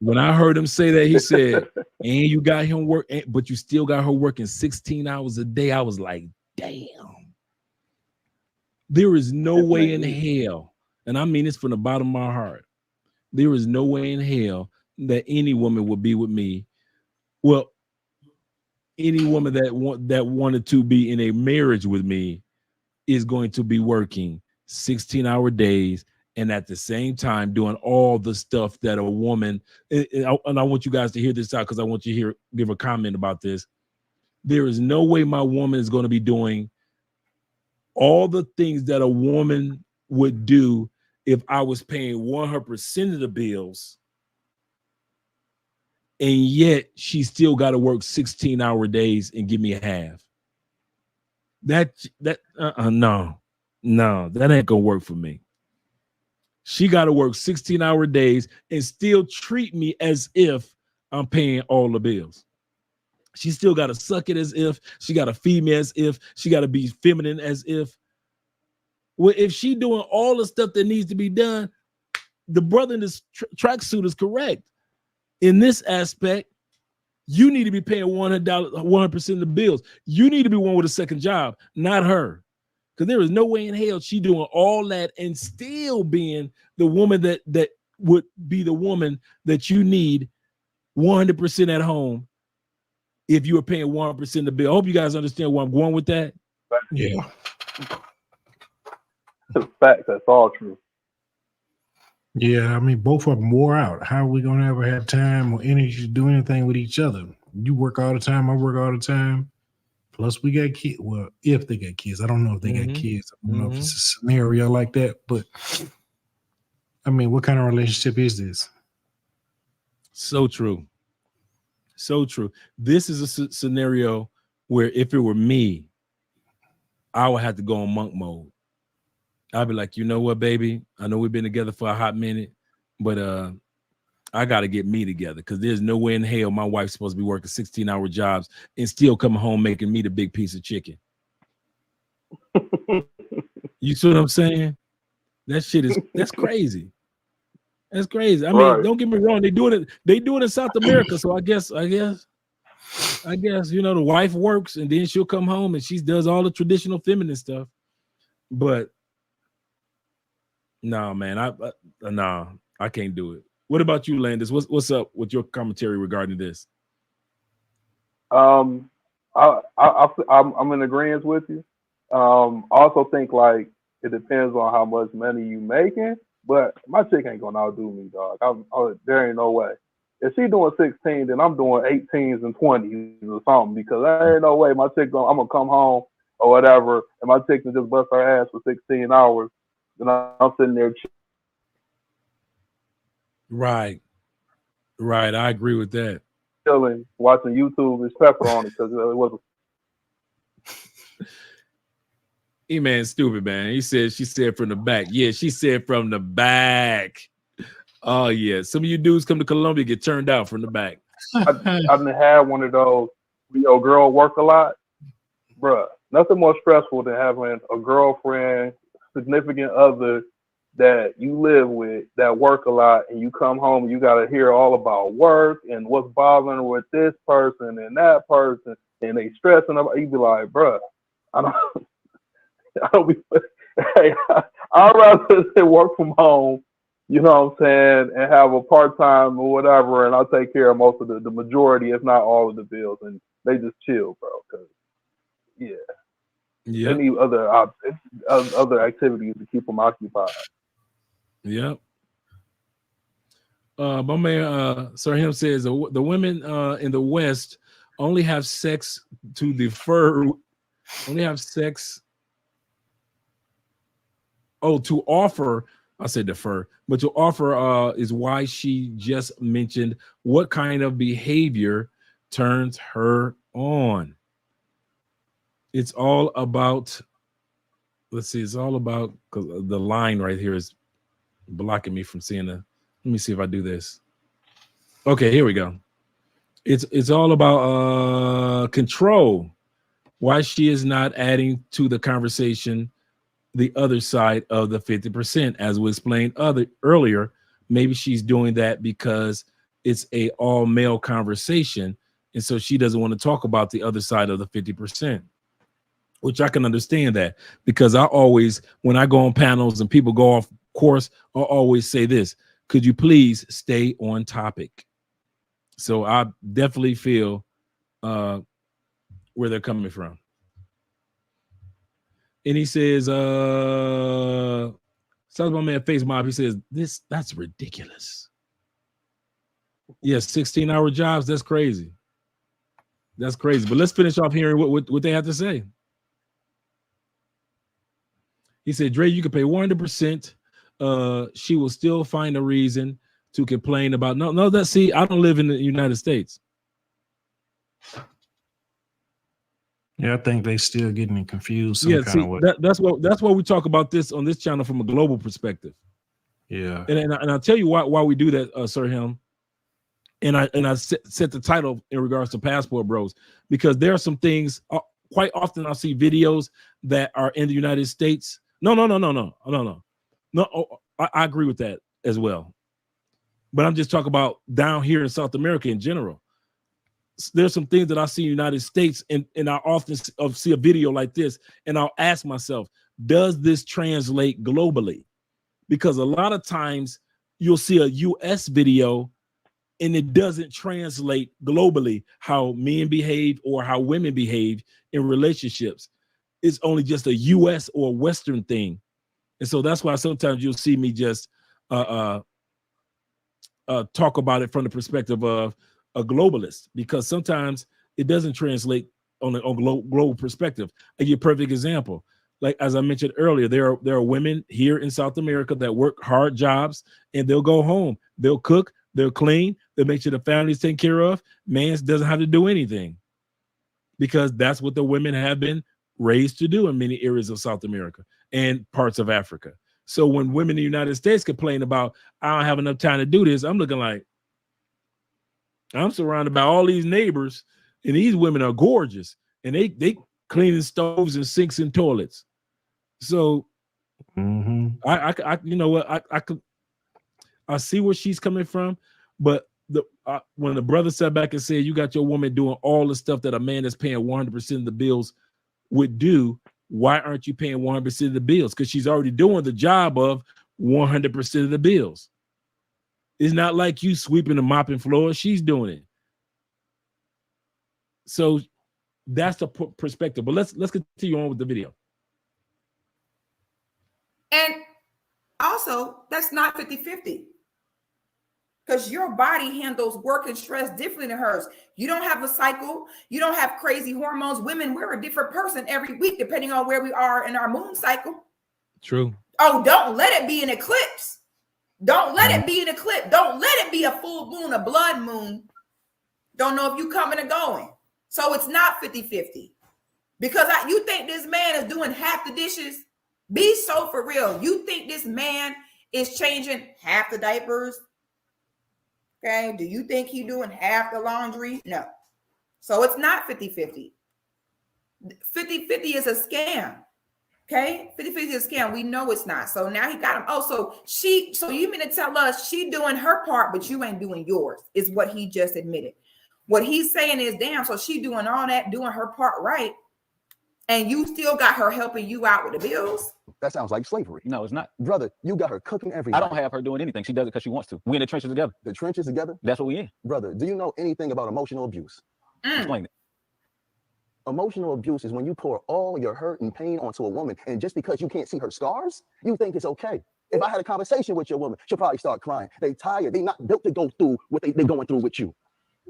When I heard him say that, he said, and you got him work, but you still got her working 16 hours a day. I was like, damn. There is no way in hell, and I mean this from the bottom of my heart, there is no way in hell that any woman would be with me. Well, any woman that wanted to be in a marriage with me is going to be working 16-hour days and at the same time doing all the stuff that a woman, and I want you guys to hear this out because I want you to give a comment about this. There is no way my woman is going to be doing all the things that a woman would do if I was paying 100% of the bills, and yet she still got to work 16-hour days and give me a half. No, that ain't gonna work for me. She got to work 16-hour days and still treat me as if I'm paying all the bills. She still got to suck it as if, she got to feed me as if, she got to be feminine as if. Well, if she doing all the stuff that needs to be done, the brother in this tracksuit is correct. In this aspect, you need to be paying $100% of the bills. You need to be one with a second job, not her. Because there is no way in hell she doing all that and still being the woman that would be the woman that you need 100% at home if you were paying 100% of the bill. I hope you guys understand where I'm going with that. Yeah. Facts, that's all true. Yeah, I mean, both of them wore out. How are we gonna ever have time or energy to do anything with each other? You work all the time, I work all the time. Plus, we got kids. Well, if they got kids, I don't know if they got kids. I don't know if it's a scenario like that. But I mean, what kind of relationship is this? So true. So true. This is a scenario where if it were me, I would have to go on monk mode. I'd be like, you know what, baby? I know we've been together for a hot minute, but I got to get me together because there's no way in hell my wife's supposed to be working 16-hour jobs and still coming home making me the big piece of chicken. You see what I'm saying? That's crazy. That's crazy. I mean, don't get me wrong. They do it in South America. So I guess, you know, the wife works and then she'll come home and she does all the traditional feminine stuff. But no, man, I can't do it. What about you, Landis? What's up with your commentary regarding this? I'm in agreement with you. I also think like it depends on how much money you making, but my chick ain't gonna outdo me, dog. There ain't no way. If she doing 16, then I'm doing 18s and 20s or something because there ain't no way my chick I'm gonna come home or whatever, and my chick can just bust her ass for 16 hours, and I'm sitting there. Right. I agree with that. Chilling, watching YouTube with pepper on it because it wasn't. E-Man stupid, man. She said from the back. Yeah, she said from the back. Oh, yeah. Some of you dudes come to Colombia, get turned out from the back. I've had one of those, your girl work a lot. Bruh, nothing more stressful than having a girlfriend, significant other that you live with that work a lot, and you come home and you got to hear all about work and what's bothering with this person and that person, and they stressing about. You be like, bruh, I don't be. Hey, I'd rather work from home, you know what I'm saying, and have a part time or whatever, and I'll take care of most of the majority, if not all of the bills, and they just chill, bro. Cause they need other activities to keep them occupied. Yep. My man, Sir Him says the women in the West only have sex to defer. Only have sex. Oh, to offer. I said defer, but to offer is why she just mentioned what kind of behavior turns her on. It's all about. Let's see. It's all about because the line right here is blocking me from seeing the. Let me see if I do this. Okay, here we go. It's all about control. Why she is not adding to the conversation the other side of the 50%, as we explained earlier. Maybe she's doing that because it's a all male conversation, and so she doesn't want to talk about the other side of the 50%. Which I can understand that, because I always, when I go on panels and people go off course, I'll always say this: could you please stay on topic? So I definitely feel where they're coming from. And he says, So my man Face Mob, he says, that's ridiculous. Yeah, 16-hour jobs, that's crazy. That's crazy. But let's finish off hearing what they have to say. He said, Dre, you can pay 100%. She will still find a reason to complain about. No, see, I don't live in the United States. Yeah, I think they still getting confused some kind of way. That's why we talk about this on this channel from a global perspective. Yeah. And I'll tell you why we do that, Sir Helm. And I set the title in regards to Passport Bros, because there are some things quite often I'll see videos that are in the United States. No. I agree with that as well. But I'm just talking about down here in South America in general. There's some things that I see in the United States, and I often see a video like this, and I'll ask myself, does this translate globally? Because a lot of times you'll see a US video and it doesn't translate globally how men behave or how women behave in relationships. It's only just a US or Western thing. And so that's why sometimes you'll see me just talk about it from the perspective of a globalist, because sometimes it doesn't translate on a global perspective. I give you a perfect example. Like, as I mentioned earlier, there are women here in South America that work hard jobs, and they'll go home, they'll cook, they'll clean, they'll make sure the family's taken care of. Man doesn't have to do anything, because that's what the women have been raised to do in many areas of South America and parts of Africa. So when women in the United States complain about, I don't have enough time to do this, I'm looking like, I'm surrounded by all these neighbors, and these women are gorgeous, and they cleaning stoves and sinks and toilets. So I you know what, I see where she's coming from, but when the brother sat back and said, you got your woman doing all the stuff that a man that's paying 100% of the bills would do, why aren't you paying 100% of the bills? Because she's already doing the job of 100% of the bills. It's not like you sweeping and mopping floors. She's doing it. So that's the perspective. But let's continue on with the video. And also, that's not 50-50. Because your body handles work and stress differently than hers. You don't have a cycle. You don't have crazy hormones. Women, we're a different person every week, depending on where we are in our moon cycle. True. Oh, don't let it be an eclipse. Don't let it be an eclipse. Don't let it be a full moon, a blood moon. Don't know if you coming or going. So it's not 50-50. Because you think this man is doing half the dishes? Be so for real. You think this man is changing half the diapers? Okay. Do you think he's doing half the laundry? No. So it's not 50-50. 50-50 is a scam. Okay, 50-50 is a scam. We know it's not. So now he got him. Oh, so you mean to tell us she doing her part, but you ain't doing yours, is what he just admitted. What he's saying is, damn, so she doing all that, doing her part right, and you still got her helping you out with the bills? That sounds like slavery. No, it's not. Brother, you got her cooking everything. I don't have her doing anything. She does it because she wants to. We in the trenches together. The trenches together? That's what we in. Brother, do you know anything about emotional abuse? Explain it. Emotional abuse is when you pour all your hurt and pain onto a woman, and just because you can't see her scars, you think it's okay. If I had a conversation with your woman, she'll probably start crying. They tired. They not built to go through what they're going through with you.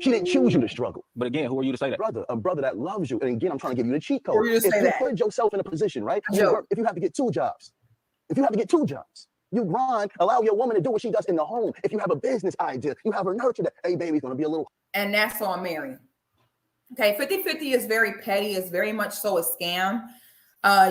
She didn't choose you to struggle. But again, who are you to say that? Brother, a brother that loves you. And again, I'm trying to give you the cheat code. If you put yourself in a position, right? If you have to get two jobs, you grind, allow your woman to do what she does in the home. If you have a business idea, you have her nurture that, hey, baby's going to be a little. And that's on Mary. Okay, 50-50 is very petty. It's very much so a scam.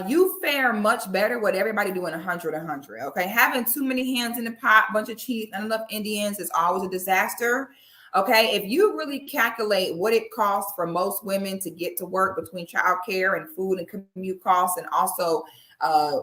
You fare much better with everybody doing 100. Okay, having too many hands in the pot, bunch of chiefs, and enough Indians is always a disaster. Okay, if you really calculate what it costs for most women to get to work between childcare and food and commute costs, and also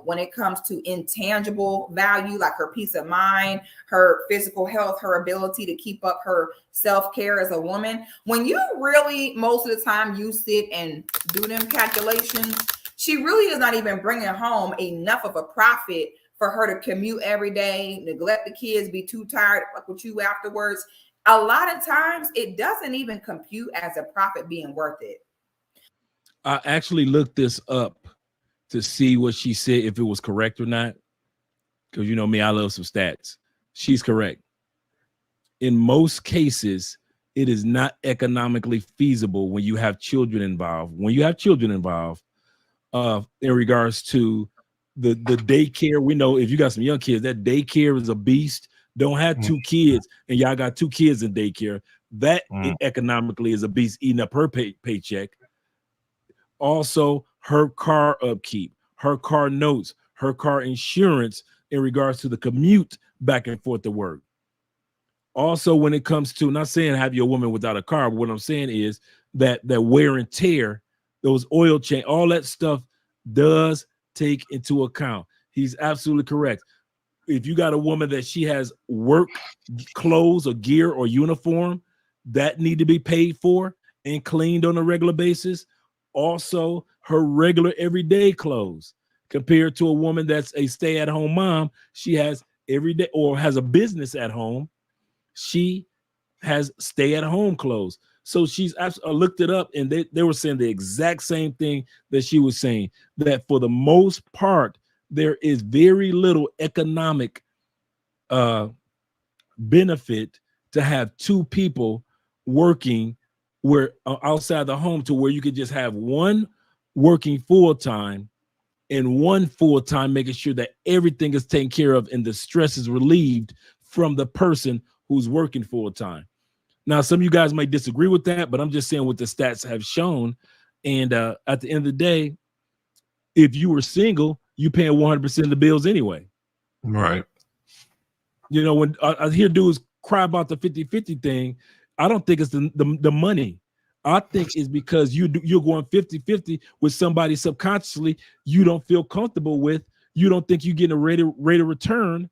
when it comes to intangible value like her peace of mind, her physical health, her ability to keep up her self-care as a woman, when you really, most of the time, you sit and do them calculations, she really is not even bringing home enough of a profit for her to commute every day, neglect the kids, be too tired to fuck with you afterwards. A lot of times it doesn't even compute as a profit being worth it. I actually looked this up to see what she said, if it was correct or not. because you know me, I love some stats. She's correct. In most cases, it is not economically feasible when you have children involved. When you have children involved, in regards to the daycare, we know if you got some young kids, that daycare is a beast. Don't have 2 kids and y'all got 2 kids in daycare. That economically is a beast, eating up her paycheck. Also, her car upkeep, her car notes, her car insurance in regards to the commute back and forth to work. Also, when it comes to, not saying have your woman without a car, but what I'm saying is that wear and tear, those oil change, all that stuff does take into account. He's absolutely correct. If you got a woman that she has work clothes or gear or uniform that need to be paid for and cleaned on a regular basis, also her regular everyday clothes, compared to a woman that's a stay-at-home mom, she has everyday or has a business at home, she has stay-at-home clothes. So she's looked it up, and they were saying the exact same thing that she was saying, that for the most part, there is very little economic benefit to have 2 people working where outside the home, to where you could just have one working full-time and one full-time, making sure that everything is taken care of and the stress is relieved from the person who's working full-time. Now, some of you guys might disagree with that, but I'm just saying what the stats have shown. And at the end of the day, if you were single, you paying 100% of the bills anyway. Right. You know, when I hear dudes cry about the 50-50 thing, I don't think it's the money. I think it's because you're going 50-50 with somebody subconsciously you don't feel comfortable with. You don't think you're getting a rate of return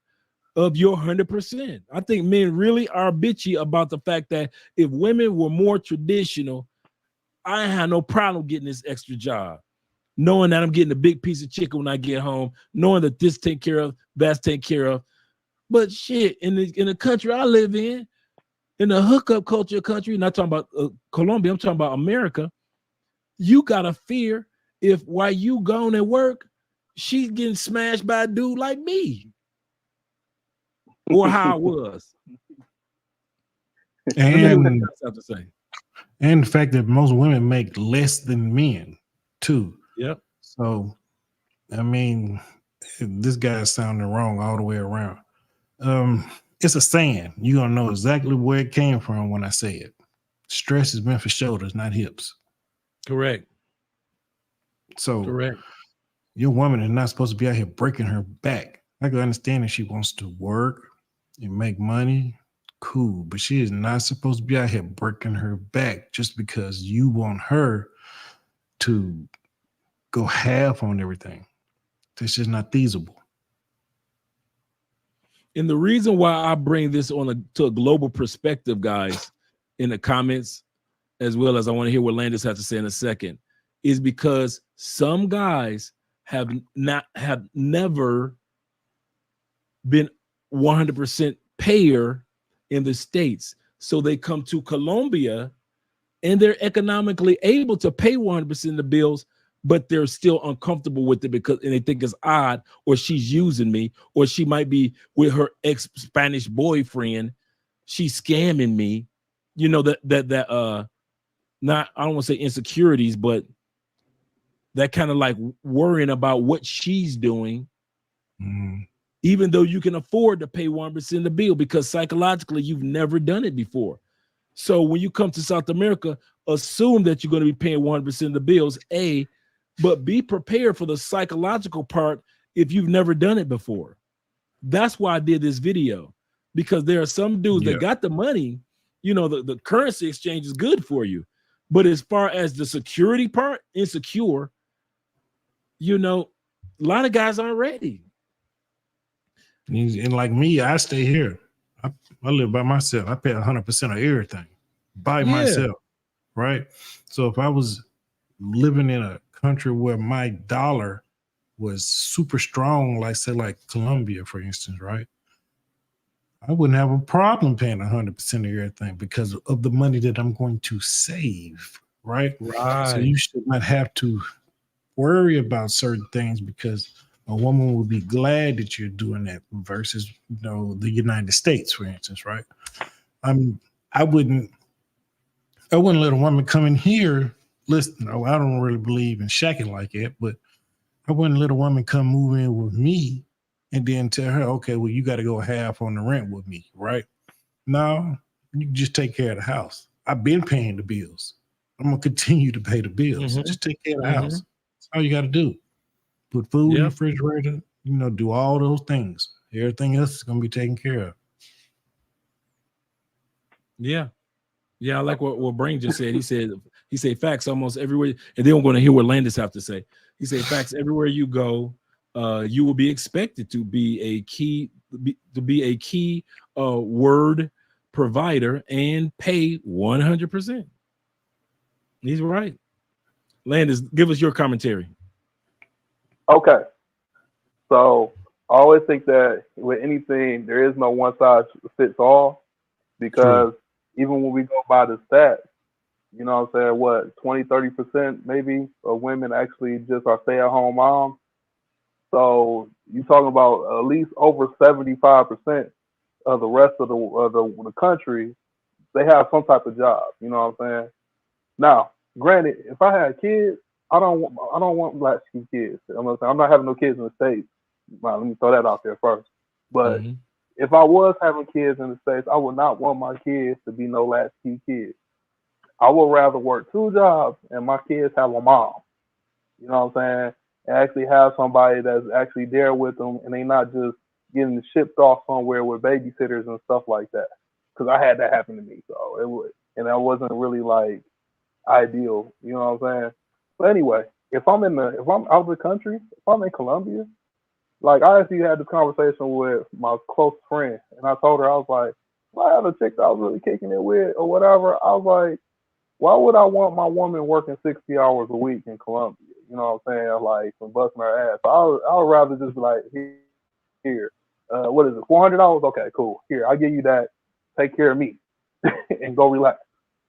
of your 100%. I think men really are bitchy about the fact that if women were more traditional, I have no problem getting this extra job, knowing that I'm getting a big piece of chicken when I get home, knowing that this take care of, that's taken care of. But shit, in the country I live in the hookup culture country, not talking about Colombia, I'm talking about America, you gotta fear if while you gone at work, she's getting smashed by a dude like me. Or how I was. And the fact that most women make less than men too. Yep. So, I mean, this guy's sounding wrong all the way around. It's a saying. You're gonna know exactly where it came from when I say it. Stress is meant for shoulders, not hips. Correct. So correct. Your woman is not supposed to be out here breaking her back. I can understand if she wants to work and make money, cool, but she is not supposed to be out here breaking her back just because you want her to go half on everything. That's just not feasible. And the reason why I bring this to a global perspective, guys, in the comments, as well as I want to hear what Landis has to say in a second, is because some guys have never been 100% payer in the States. So they come to Colombia and they're economically able to pay 100% of the bills, but they're still uncomfortable with it because they think it's odd, or she's using me, or she might be with her ex-Spanish boyfriend. She's scamming me. You know, not, I don't want to say insecurities, but that kind of like worrying about what she's doing, even though you can afford to pay 1% of the bill, because psychologically you've never done it before. So when you come to South America, assume that you're going to be paying 100% of the bills, but be prepared for the psychological part if you've never done it before. That's why I did this video, because there are some dudes that got the money. You know, the currency exchange is good for you, but as far as the security part, insecure, you know, a lot of guys aren't ready. And like me, I stay here. I live by myself. I pay 100% of everything by myself, right? So if I was living in a country where my dollar was super strong, like say like Colombia, for instance, right? I wouldn't have a problem paying 100% of everything because of the money that I'm going to save, right? Right. So you should not have to worry about certain things because a woman would be glad that you're doing that versus, the United States, for instance, right? I wouldn't let a woman come in here. Listen, I don't really believe in shacking like that, but I wouldn't let a woman come move in with me and then tell her, okay, well, you got to go half on the rent with me, right? No, you just take care of the house. I've been paying the bills. I'm gonna continue to pay the bills. Mhm. Just take care of the Mhm. house. That's all you got to do. Put food in the Yep. refrigerator. Do all those things. Everything else is gonna be taken care of. Yeah. Yeah, I like what Brain just said. He said facts almost everywhere. And then we're going to hear what Landis have to say. He said facts everywhere you go, you will be expected to be a key word provider and pay 100%. He's right. Landis, give us your commentary. Okay. So I always think that with anything, there is no one size fits all, because even when we go by the stats, you know what I'm saying, what, 20, 30% maybe of women actually just are stay-at-home moms. So you're talking about at least over 75% of the rest of the country, they have some type of job. You know what I'm saying? Now, granted, if I had kids, I don't want latchkey kids. I'm not having no kids in the States. Well, let me throw that out there first. But Mhm. if I was having kids in the States, I would not want my kids to be no latchkey kids. I would rather work 2 jobs and my kids have a mom. You know what I'm saying? And actually have somebody that's actually there with them, and they not just getting shipped off somewhere with babysitters and stuff like that. Because I had that happen to me, so it would, and that wasn't really like ideal. You know what I'm saying? But anyway, if I'm out of the country, if I'm in Colombia, like I actually had this conversation with my close friend, and I told her, I was like, if I had a chick that I was really kicking it with or whatever, I was like, why would I want my woman working 60 hours a week in Colombia? You know what I'm saying? Like, and busting her ass. I would rather just be like, here, what is it, $400? Okay, cool. Here, I'll give you that. Take care of me and go relax.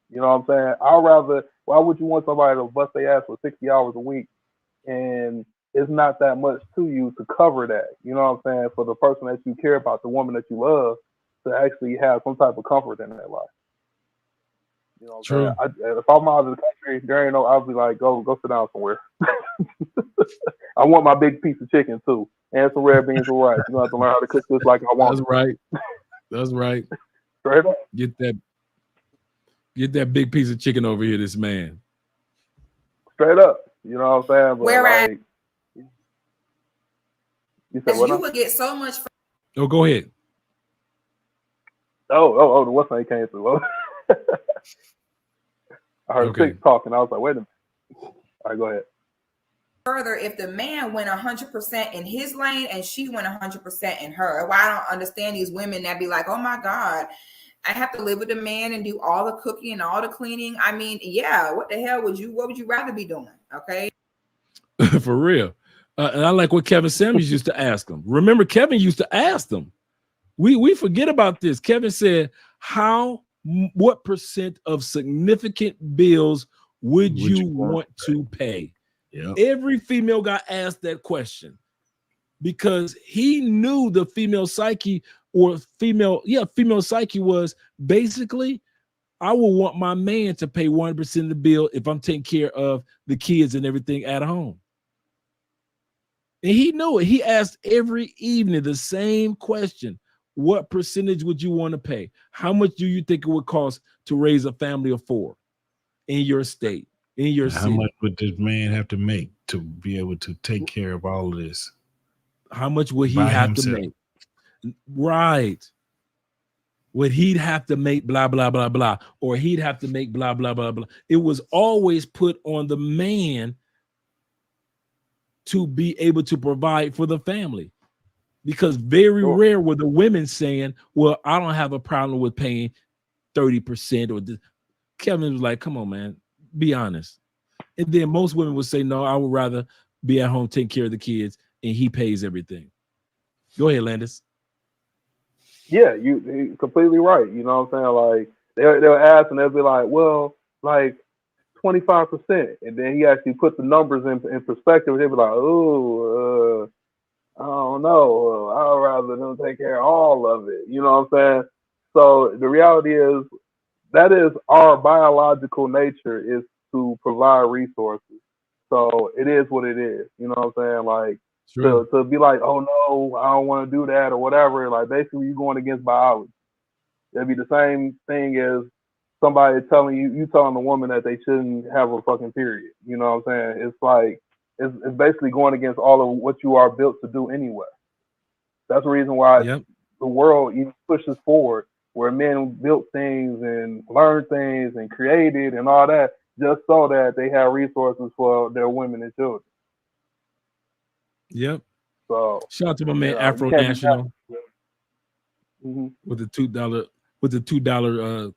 You know what I'm saying? Why would you want somebody to bust their ass for 60 hours a week and it's not that much to you to cover that? You know what I'm saying? For the person that you care about, the woman that you love, to actually have some type of comfort in their life. You know what I'm saying? If I'm out of the country, there ain't no, I'll be like, go sit down somewhere. I want my big piece of chicken too, and some red beans and rice. You have to learn how to cook this like I want. That's right. That's right. Straight up. Get that big piece of chicken over here, this man. Straight up. You know what I'm saying? But Whereas like, you said what? you would get so much. Oh, go ahead. Oh, the what's name came through. I heard Okay. Six talking. I was like, wait a minute. All right, go ahead. Further, if the man went 100% in his lane and she went 100% in her, well, I don't understand these women that be like, oh my God, I have to live with a man and do all the cooking and all the cleaning. I mean, yeah, what the hell what would you rather be doing? Okay. For real. And I like what Kevin Samuels used to ask them. Remember, Kevin used to ask them. We forget about this. Kevin said, what percent of significant bills would you want to pay? Yep. Every female got asked that question because he knew the female psyche female psyche was basically, I will want my man to pay 100% of the bill if I'm taking care of the kids and everything at home. And he knew it. He asked every evening the same question. What percentage would you want to pay? How much do you think it would cost to raise a family of 4 in your state, in your city? How much would this man have to make to be able to take care of all of this? How much would he By have himself. to make? Right. Would he'd have to make blah, blah, blah, blah, or he'd have to make blah, blah, blah, blah. It was always put on the man to be able to provide for the family. Because very rare were the women saying, well, I don't have a problem with paying 30% or this. Kevin was like, come on, man, be honest. And then most women would say, no, I would rather be at home taking care of the kids and he pays everything. Go ahead, Landis. Yeah, you're completely right. You know what I'm saying? Like they'll ask and they'll be like, well, like 25%. And then he actually put the numbers in perspective. They'll be like, oh, I don't know. I'd rather them take care of all of it. You know what I'm saying? So the reality is that is our biological nature is to provide resources. So it is what it is. You know what I'm saying? Like True. to be like, oh no, I don't want to do that or whatever. Like basically, you going against biology. It'd be the same thing as somebody telling you telling a woman that they shouldn't have a fucking period. You know what I'm saying? It's like it's basically going against all of what you are built to do anyway. That's the reason why Yep. the world even pushes forward, where men built things and learned things and created and all that, just so that they have resources for their women and children. Yep. So Shout out to my man you Afro can't be National hmm with the $2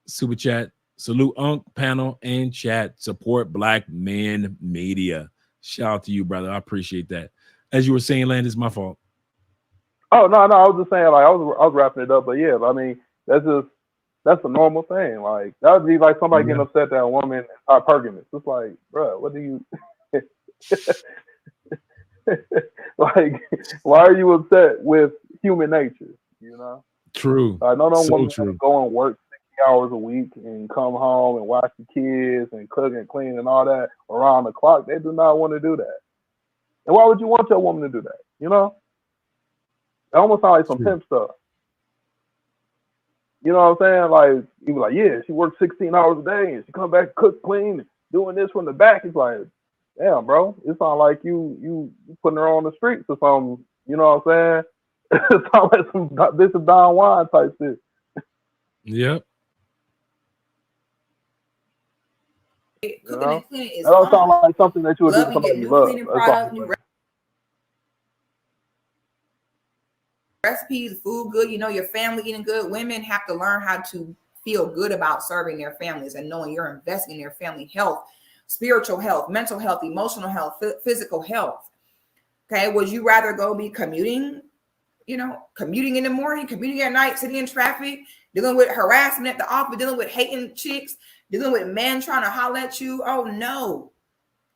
super chat. Salute Unc, panel, and chat. Support Black Men Media. Shout out to you, brother. I appreciate that. As you were saying, Landon, it's my fault. Oh no, I was just saying like I was wrapping it up, but yeah, I mean that's a normal thing. Like that would be like somebody getting upset that a woman is hypergamous. It's like, bro, what do you like? Why are you upset with human nature? You know? True. I know So women true. go and work 60 hours a week and come home and watch the kids and cook and clean and all that around the clock. They do not want to do that. And why would you want your woman to do that? You know? It almost sounds like some pimp stuff. You know what I'm saying? Like you be like, yeah, she works 16 hours a day and she come back, cook, clean, and doing this from the back. It's like, damn, bro. It sounds like you putting her on the streets or something. You know what I'm saying? It sounds like some Bishop Don Juan type shit. Yep. Cooking and cleaning is that don't sound fun. like something that you would do to Love, you somebody get you new love. cleaning That's all products, I'm new saying. recipes, food good. You know your family eating good. Women have to learn how to feel good about serving their families and knowing you're investing in their family health, spiritual health, mental health, emotional health, physical health. Okay, would you rather go be commuting, commuting in the morning, commuting at night, sitting in traffic, dealing with harassment at the office, dealing with hating chicks, dealing with men trying to holler at you? Oh no.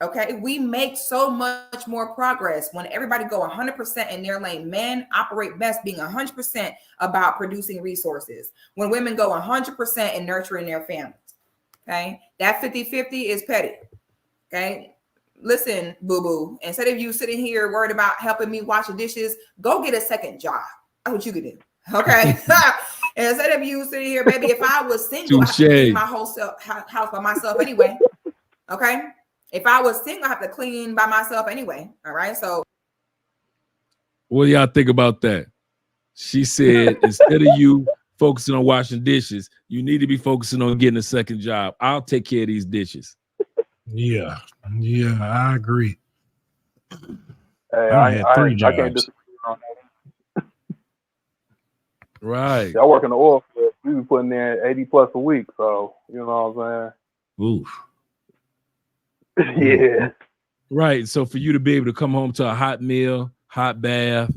Okay, we make so much more progress when everybody go 100% in their lane. Men operate best being 100% about producing resources. When women go 100% in nurturing their families. Okay, that 50-50 is petty. Okay, listen, boo-boo, instead of you sitting here worried about helping me wash the dishes, go get a second job. That's what you could do. Okay. And instead of you sitting here, baby, if I was single, I have to clean my whole house by myself anyway. Okay. If I was single, I have to clean by myself anyway. All right. So what do y'all think about that? She said, instead of you focusing on washing dishes, you need to be focusing on getting a second job. I'll take care of these dishes. Yeah, I agree. Hey, I had 3 jobs. I can't disagree on that. Right. I work in the oil field. We be putting in 80 plus a week. So, you know what I'm saying? Oof. Yeah. Right. So for you to be able to come home to a hot meal, hot bath,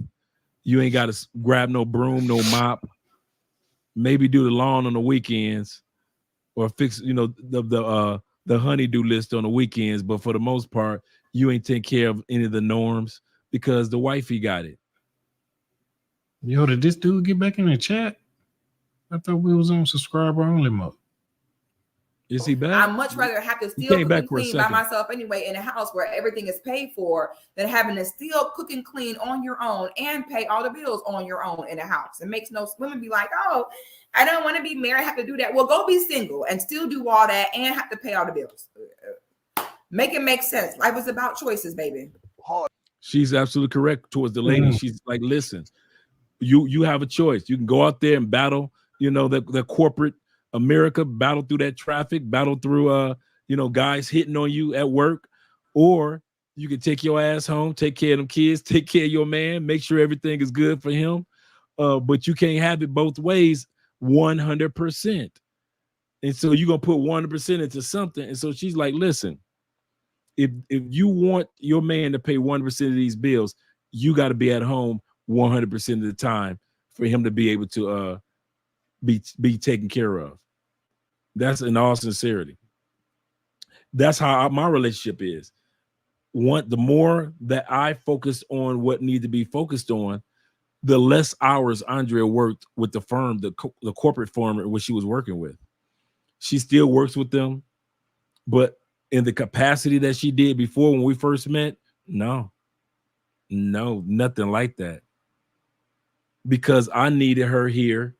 you ain't got to grab no broom, no mop, maybe do the lawn on the weekends or fix, the honeydew list on the weekends. But for the most part, you ain't take care of any of the norms because the wifey got it. Yo, did this dude get back in the chat? I thought we was on subscriber only mode. Is he back? I'd much rather have to still cook and clean by myself anyway in a house where everything is paid for than having to still cook and clean on your own and pay all the bills on your own in a house. It makes no women be like, oh, I don't want to be married, I have to do that. Well, go be single and still do all that and have to pay all the bills. Make it make sense. Life is about choices, baby. She's absolutely correct towards the lady. She's like, listen, you have a choice. You can go out there and battle, the corporate America, battle through that traffic, battle through guys hitting on you at work, or you can take your ass home, take care of them kids, take care of your man, make sure everything is good for him. But you can't have it both ways 100%. And so you're gonna put 100% into something. And so she's like, listen, if you want your man to pay 100% of these bills, you got to be at home 100% of the time for him to be able to be taken care of. That's in all sincerity. That's how my relationship is. the more that I focused on what needed to be focused on, the less hours Andrea worked with the firm, the corporate firm in which she was working with. She still works with them, but in the capacity that she did before when we first met, no, nothing like that. Because I needed her here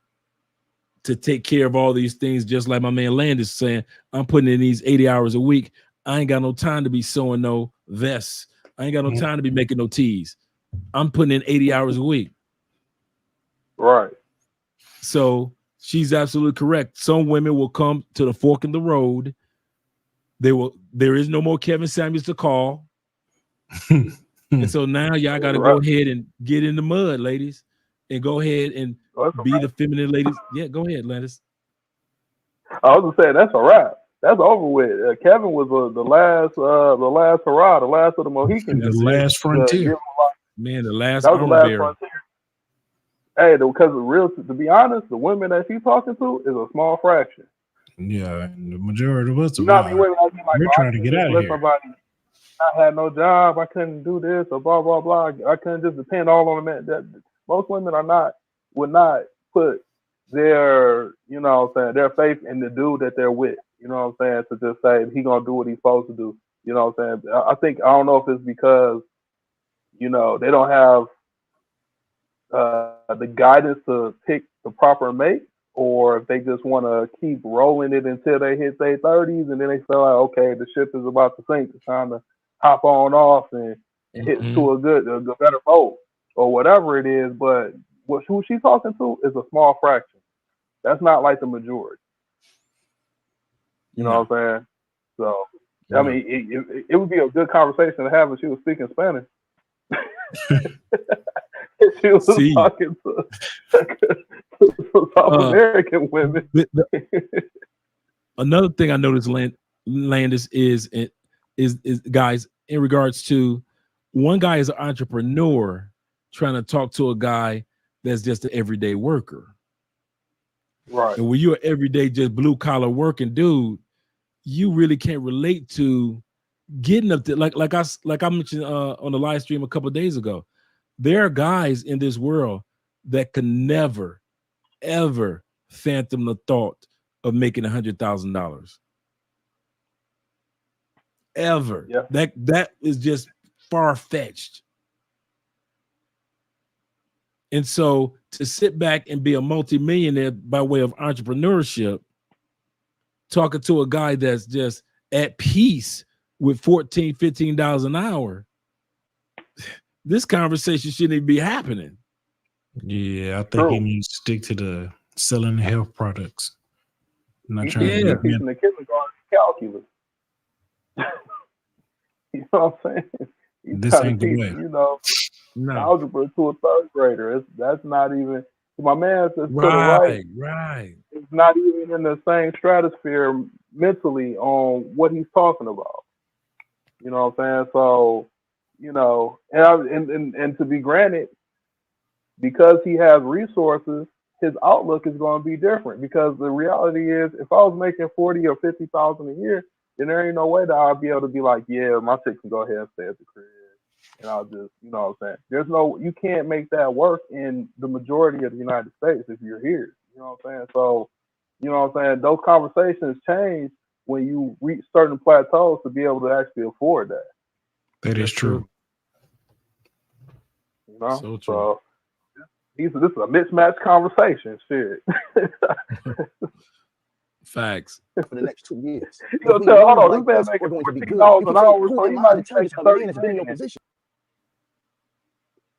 to take care of all these things, just like my man Landis saying, I'm putting in these 80 hours a week. I ain't got no time to be sewing no vests. I ain't got no time to be making no tees. I'm putting in 80 hours a week. Right. So she's absolutely correct. Some women will come to the fork in the road. There is no more Kevin Samuels to call. And so now y'all got to go ahead and get in the mud, ladies, and go ahead and be the feminine ladies. Yeah, go ahead, Landis. I was gonna say that's a wrap. That's over with. Kevin was the last hurrah, the last of the Mohicans. The last frontier. Man, the last that was the last frontier. Hey, because to be honest, the women that she's talking to is a small fraction. Yeah, and the majority of us are. You know how many women we're trying to get out of here. Somebody, I had no job. I couldn't do this or blah blah blah. I couldn't just depend all on a man. That most women would not put their, you know what I'm saying, their faith in the dude that they're with. You know what I'm saying, to just say he gonna do what he's supposed to do. You know what I'm saying. I don't know if it's because, you know, they don't have the guidance to pick the proper mate, or if they just want to keep rolling it until they hit their 30s, and then they feel like, okay, the ship is about to sink. It's time to hop on off and hit to a better boat or whatever it is. But who she's talking to is a small fraction. That's not like the majority. You know what I'm saying? So, I mean, it would be a good conversation to have if she was speaking Spanish. She was talking to South American women. Another thing I noticed, Landis, is guys, in regards to one guy is an entrepreneur trying to talk to a guy that's just an everyday worker. Right. And when you're an everyday, just blue collar working dude, you really can't relate to getting up to like I mentioned on the live stream a couple of days ago. There are guys in this world that can never, ever fathom the thought of making $100,000. Ever. Yeah. That is just far-fetched. And so to sit back and be a multimillionaire by way of entrepreneurship, talking to a guy that's just at peace with $14, $15 an hour, this conversation shouldn't even be happening. Yeah, I think he needs to stick to the selling health products. Not trying to get in the kindergarten calculus. You know what I'm saying? This ain't the way. You know, algebra to a third grader. That's not even. My man says right. It's not even in the same stratosphere mentally on what he's talking about. You know what I'm saying? So, you know, and to be granted, because he has resources, his outlook is going to be different. Because the reality is, if I was making 40 or 50,000 a year, then there ain't no way that I'll be able to be like, yeah, my chick can go ahead and stay at the crib, and I'll just, you know what I'm saying? You can't make that work in the majority of the United States if you're here. You know what I'm saying? So, you know what I'm saying? Those conversations change when you reach certain plateaus to be able to actually afford that. That is true. You know? So true. So this is a mismatched conversation. Shit. Facts. For the next 2 years. Hold on, this man making $14 an hour, so he might be making 30 grand.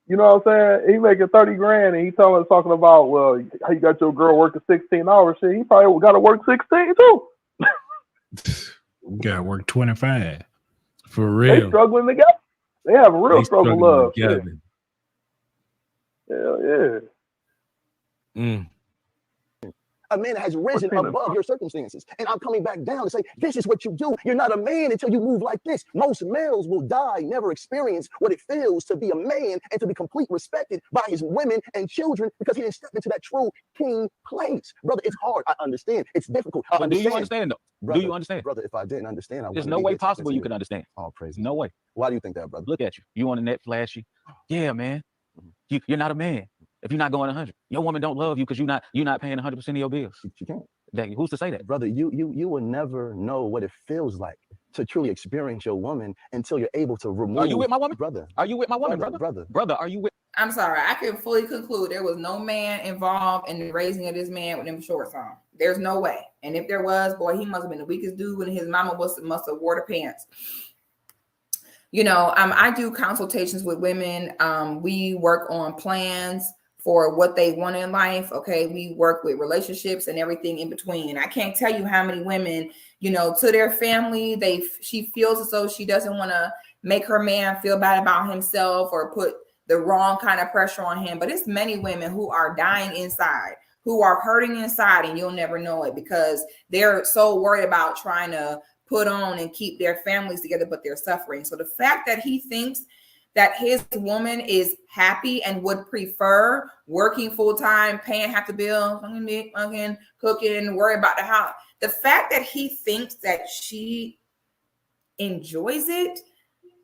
You know what I'm saying? He making 30 grand, and he talking about, well, how you got your girl working 16 hours. Shit, he probably got to work 16 too. We got to work 25. For real. They struggling together. They have a real struggle love. Together. Hell yeah. A man that has risen above your circumstances. And I'm coming back down to say, this is what you do. You're not a man until you move like this. Most males will die, never experience what it feels to be a man and to be completely respected by his women and children because he didn't step into that true king place. Brother, it's hard. I understand. It's difficult. But do you understand though? Brother, do you understand? Brother, if I didn't understand, There's no way possible you can understand. Oh, praise. No way. Why do you think that, brother? Look at you. You on the net flashy. Yeah, man. You're not a man. If you're not going 100, your woman don't love you because you're not paying 100% of your bills. She can't. Who's to say that? Brother, you will never know what it feels like to truly experience your woman until you're able to remove. Are you with my woman? Brother. Are you with my woman, brother? Brother, are you with? I'm sorry. I can fully conclude there was no man involved in the raising of this man with them shorts on. There's no way. And if there was, boy, he must have been the weakest dude when his mama must have wore the pants. You know, I do consultations with women. We work on plans for what they want in life. Okay. We work with relationships and everything in between. And I can't tell you how many women, you know, to their family, she feels as though she doesn't want to make her man feel bad about himself or put the wrong kind of pressure on him. But it's many women who are dying inside, who are hurting inside, and you'll never know it because they're so worried about trying to put on and keep their families together, but they're suffering. So the fact that he thinks that his woman is happy and would prefer working full-time, paying half the bill, cooking, worry about the house. The fact that he thinks that she enjoys it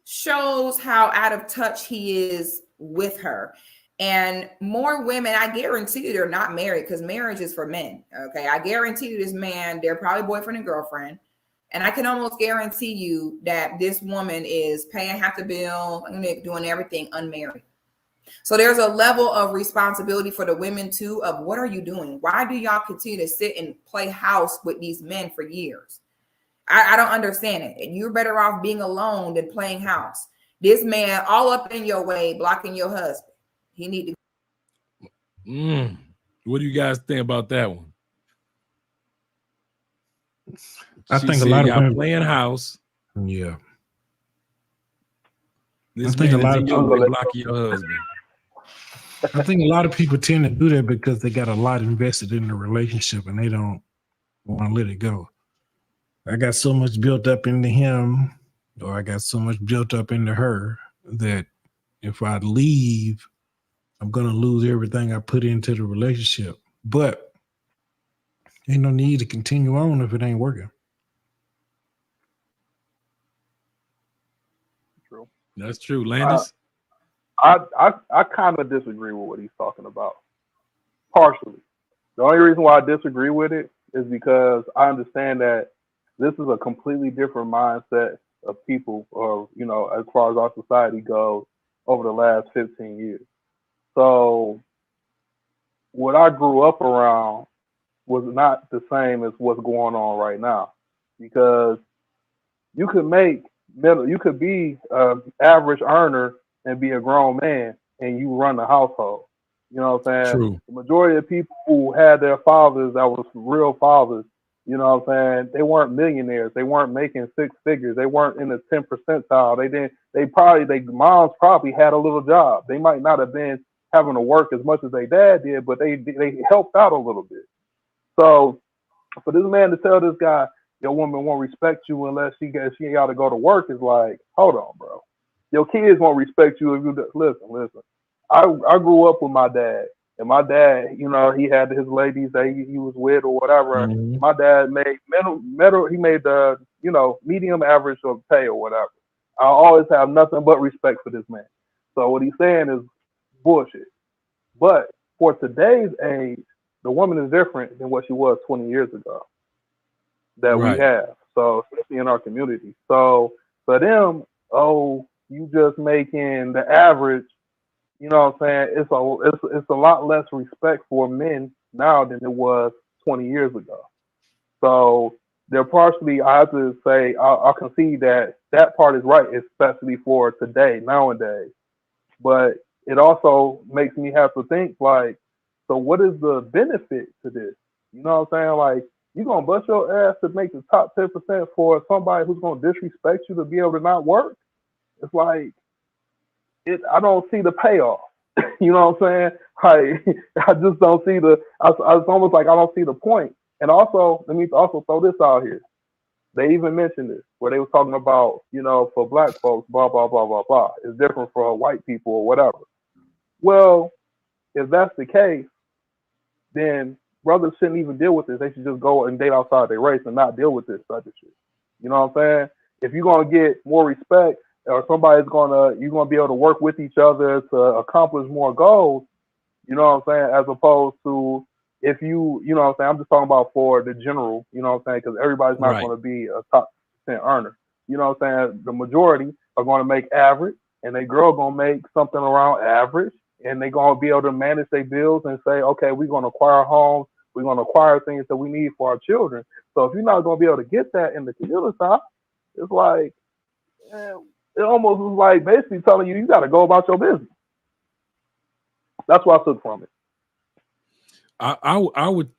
shows how out of touch he is with her. And more women, I guarantee you, they're not married because marriage is for men. Okay. I guarantee you this man, they're probably boyfriend and girlfriend. And I can almost guarantee you that this woman is paying half the bill, doing everything unmarried. So there's a level of responsibility for the women too of what are you doing? Why do y'all continue to sit and play house with these men for years? I don't understand it. And you're better off being alone than playing house. This man all up in your way, blocking your husband. He need to. What do you guys think about that one? I think a lot of women playing house. Yeah. This I think a lot of people blocking your husband. I think a lot of people tend to do that because they got a lot invested in the relationship and they don't want to let it go. I got so much built up into him, or I got so much built up into her that if I leave, I'm going to lose everything I put into the relationship. But ain't no need to continue on if it ain't working. True. That's true. Landis? I kind of disagree with what he's talking about. Partially. The only reason why I disagree with it is because I understand that this is a completely different mindset of people, or, you know, as far as our society goes over the last 15 years. So what I grew up around was not the same as what's going on right now, because you could be an average earner and be a grown man and you run the household. You know what I'm saying? True. The majority of people who had their fathers that was real fathers, you know what I'm saying, they weren't millionaires. They weren't making six figures. They weren't in the 10th percentile. They moms probably had a little job. They might not have been having to work as much as their dad did, but they helped out a little bit. So for this man to tell this guy, your woman won't respect you unless she got to go to work, is like, hold on, bro. Your kids won't respect you if you listen. I grew up with my dad, and my dad, you know, he had his ladies that he was with or whatever. Mm-hmm. My dad made he made the, you know, medium average of pay or whatever. I always have nothing but respect for this man. So what he's saying is bullshit. But for today's age, the woman is different than what she was 20 years ago that we have. So especially in our community. So for them, you just making the average, you know what I'm saying? It's a lot less respect for men now than it was 20 years ago. So they're partially, I have to say, I'll concede that part is right, especially for today, nowadays. But it also makes me have to think, like, so what is the benefit to this? You know what I'm saying? Like, you're going to bust your ass to make the top 10% for somebody who's going to disrespect you to be able to not work? It's like, I don't see the payoff. You know what I'm saying? Like, I just don't see the. It's almost like I don't see the point. And also, let me also throw this out here. They even mentioned this where they were talking about, for black folks, blah blah blah blah blah. It's different for white people or whatever. Well, if that's the case, then brothers shouldn't even deal with this. They should just go and date outside their race and not deal with this type of shit. You know what I'm saying? If you're gonna get more respect, or you're gonna be able to work with each other to accomplish more goals. You know what I'm saying? As opposed to if you know what I'm saying? I'm just talking about for the general. You know what I'm saying? Because everybody's not going to be a top % earner. You know what I'm saying? The majority are going to make average, and they girl gonna make something around average, and they're gonna be able to manage their bills and say, okay, we're gonna acquire homes, we're gonna acquire things that we need for our children. So if you're not gonna be able to get that in the community side, it's like, it almost is like basically telling you got to go about your business. That's what I took from it. I would,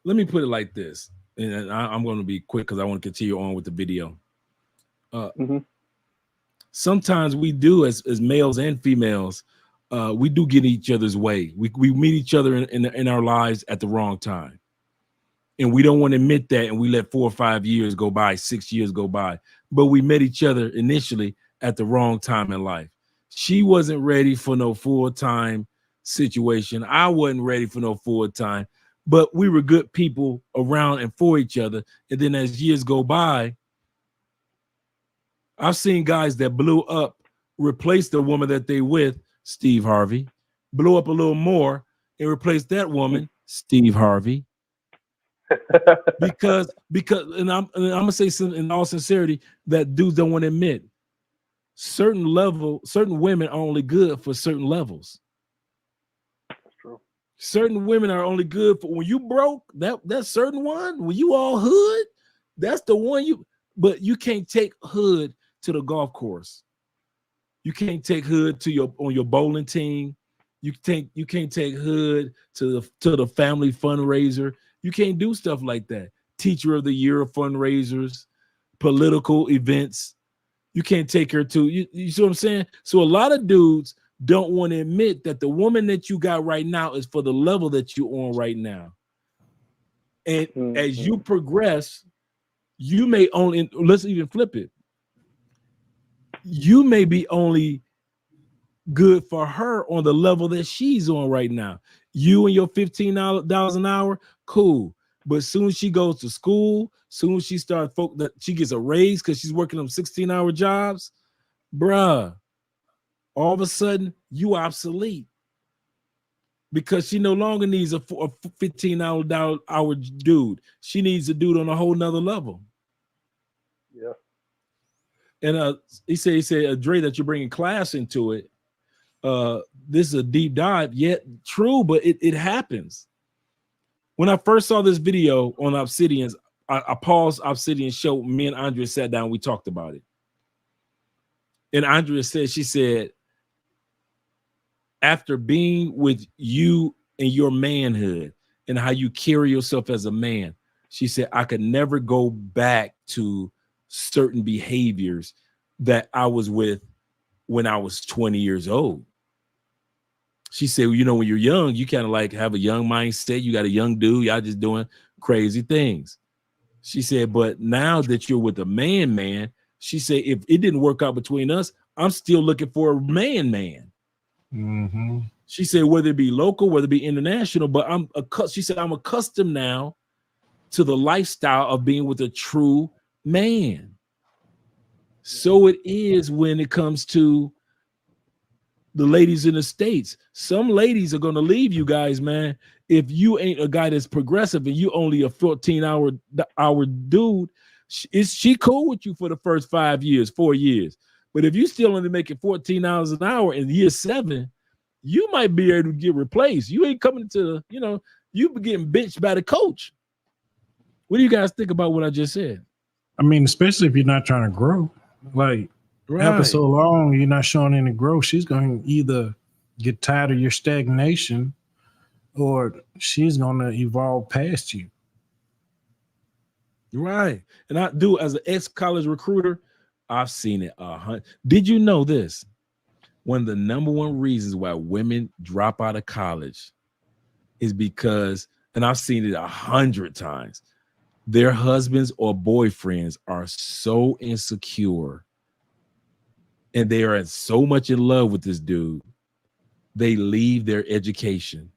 let me put it like this, and I'm going to be quick because I want to continue on with the video. Sometimes we do, as males and females, we do get each other's way. We meet each other in our lives at the wrong time, and we don't want to admit that, and we let 4 or 5 years go by, 6 years go by, but we met each other initially at the wrong time in life. She wasn't ready for no full-time situation. I wasn't ready for no full-time, but we were good people around and for each other. And then as years go by, I've seen guys that blew up, replaced the woman that they with, Steve Harvey, blew up a little more and replaced that woman, Steve Harvey. because and I'm gonna say something in all sincerity that dudes don't want to admit. Certain women are only good for certain levels. That's true. Certain women are only good for when you broke, that certain one, when you all hood, that's the one but you can't take hood to the golf course. You can't take hood to on your bowling team. You can't take hood to the family fundraiser. You can't do stuff like that. Teacher of the year fundraisers, political events. You can't take her to, you see what I'm saying? So a lot of dudes don't want to admit that the woman that you got right now is for the level that you're on right now. And as you progress, you may only, let's even flip it. You may be only good for her on the level that she's on right now. You and your $15 an hour, cool. But soon as she goes to school, soon as she starts, she gets a raise because she's working them 16-hour jobs, bruh, all of a sudden you obsolete because she no longer needs a 15-hour dude. She needs a dude on a whole nother level. Yeah. And he said, Dre, that you're bringing class into it. This is a deep dive, yet true, but it happens. When I first saw this video on Obsidians, I paused Obsidian show. Me and Andrea sat down. We talked about it. And Andrea said, she said, after being with you and your manhood and how you carry yourself as a man, she said, I could never go back to certain behaviors that I was with when I was 20 years old. She said, well, when you're young, you kind of like have a young mindset. You got a young dude. Y'all just doing crazy things. She said, but now that you're with a man, she said, if it didn't work out between us, I'm still looking for a man. Mm-hmm. She said, whether it be local, whether it be international, but she said, I'm accustomed now to the lifestyle of being with a true man. So it is when it comes to the ladies in the States. Some ladies are going to leave you guys, man. If you ain't a guy that's progressive and you only a 14-hour dude, is she cool with you for the first 4 years? But if you still only making $14 an hour in year 7, you might be able to get replaced. You ain't coming to, you be getting benched by the coach. What do you guys think about what I just said? I mean, especially if you're not trying to grow. Like, after so long, you're not showing any growth. She's going to either get tired of your stagnation or she's going to evolve past you. Right. And I do, as an ex-college recruiter, I've seen it. Did you know this? one of the number one reasons why women drop out of college is because, and I've seen it 100 times, their husbands or boyfriends are so insecure and they are so much in love with this dude, they leave their education.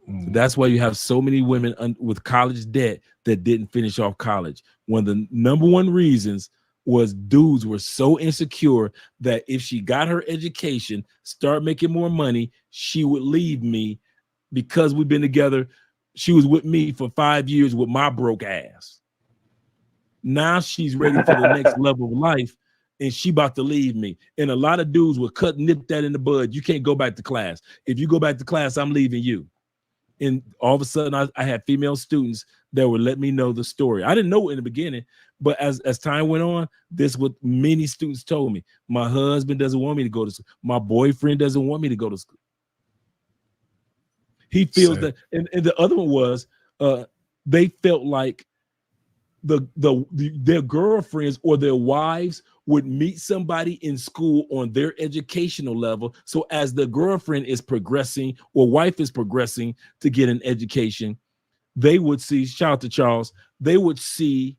So that's why you have so many women with college debt that didn't finish off college. One of the number one reasons was dudes were so insecure that if she got her education, start making more money, she would leave me because we've been together. She was with me for 5 years with my broke ass. Now she's ready for the next level of life and she about to leave me. And a lot of dudes will nip that in the bud. You can't go back to class. If you go back to class, I'm leaving you. And all of a sudden I had female students that would let me know the story. I didn't know it in the beginning, but as time went on, this is what many students told me. My husband doesn't want me to go to school. My boyfriend doesn't want me to go to school. He feels that, and the other one was they felt like their girlfriends or their wives would meet somebody in school on their educational level. So as the girlfriend is progressing or wife is progressing to get an education, they would see, shout out to Charles, they would think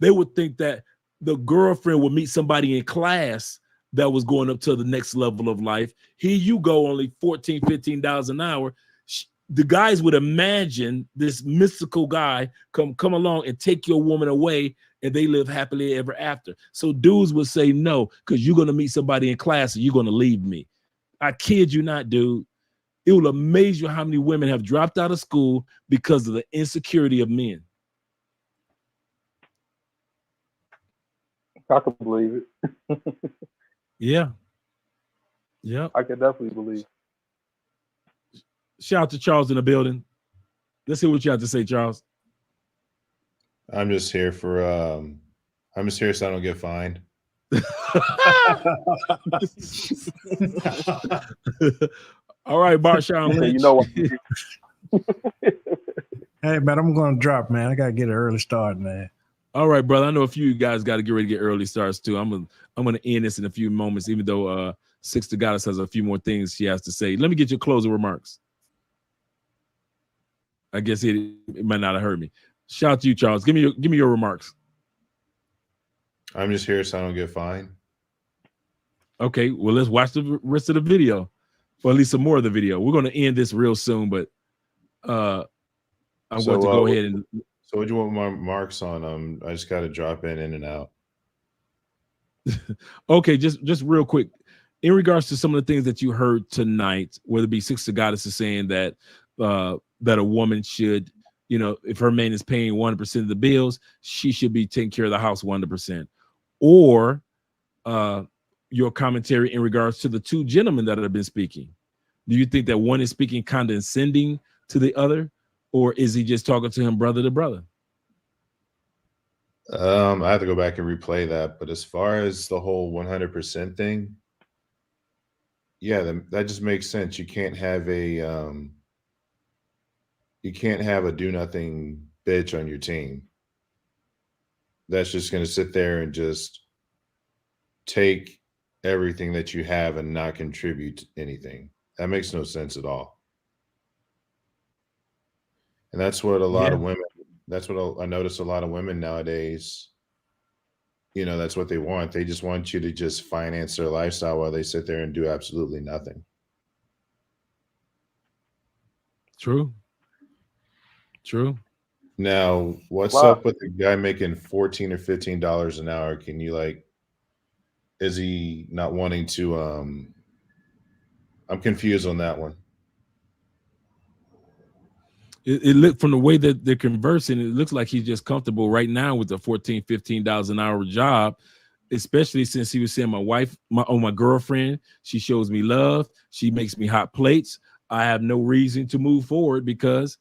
that the girlfriend would meet somebody in class that was going up to the next level of life. Here you go, only $14, $15 an hour. The guys would imagine this mystical guy come along and take your woman away, and they live happily ever after. So dudes would say no, because you're going to meet somebody in class and you're going to leave me. I kid you not, dude. It will amaze you how many women have dropped out of school because of the insecurity of men. I can believe it. Yeah. Yeah. I can definitely believe. Shout out to Charles in the building. Let's see what you have to say, Charles. I'm just here for I'm just here so I don't get fined. All right, Marshawn Lynch. You know what? Hey man, I'm gonna drop, man. I gotta get an early start, man. All right, brother. I know a few of you guys got to get ready to get early starts too. I'm gonna end this in a few moments, even though Sixth Goddess has a few more things she has to say. Let me get your closing remarks. I guess it might not have heard me. Shout out to you, Charles. Give me your remarks. I'm just here so I don't get fined. Okay, well, let's watch the rest of the video, or at least some more of the video. We're going to end this real soon, but I'm going to go ahead and. So, what do you want my marks on? I just got to drop in and out. Okay, just real quick, in regards to some of the things that you heard tonight, whether it be Sixth Goddess is saying that that a woman should, if her man is paying 100% of the bills, she should be taking care of the house 100%, or your commentary in regards to the two gentlemen that have been speaking. Do you think that one is speaking condescending to the other, or is he just talking to him brother to brother? I have to go back and replay that, but as far as the whole 100% thing, yeah, that just makes sense. You can't have a do nothing bitch on your team that's just going to sit there and just take everything that you have and not contribute anything. That makes no sense at all. And that's what a lot of women, that's what I notice a lot of women nowadays, that's what they want. They just want you to just finance their lifestyle while they sit there and do absolutely nothing. True. Now, what's up with the guy making $14 or $15 an hour? Can you is he not wanting to? I'm confused on that one. It looked, from the way that they're conversing, it looks like he's just comfortable right now with the $14, $15 an hour job, especially since he was saying my girlfriend, she shows me love. She makes me hot plates. I have no reason to move forward because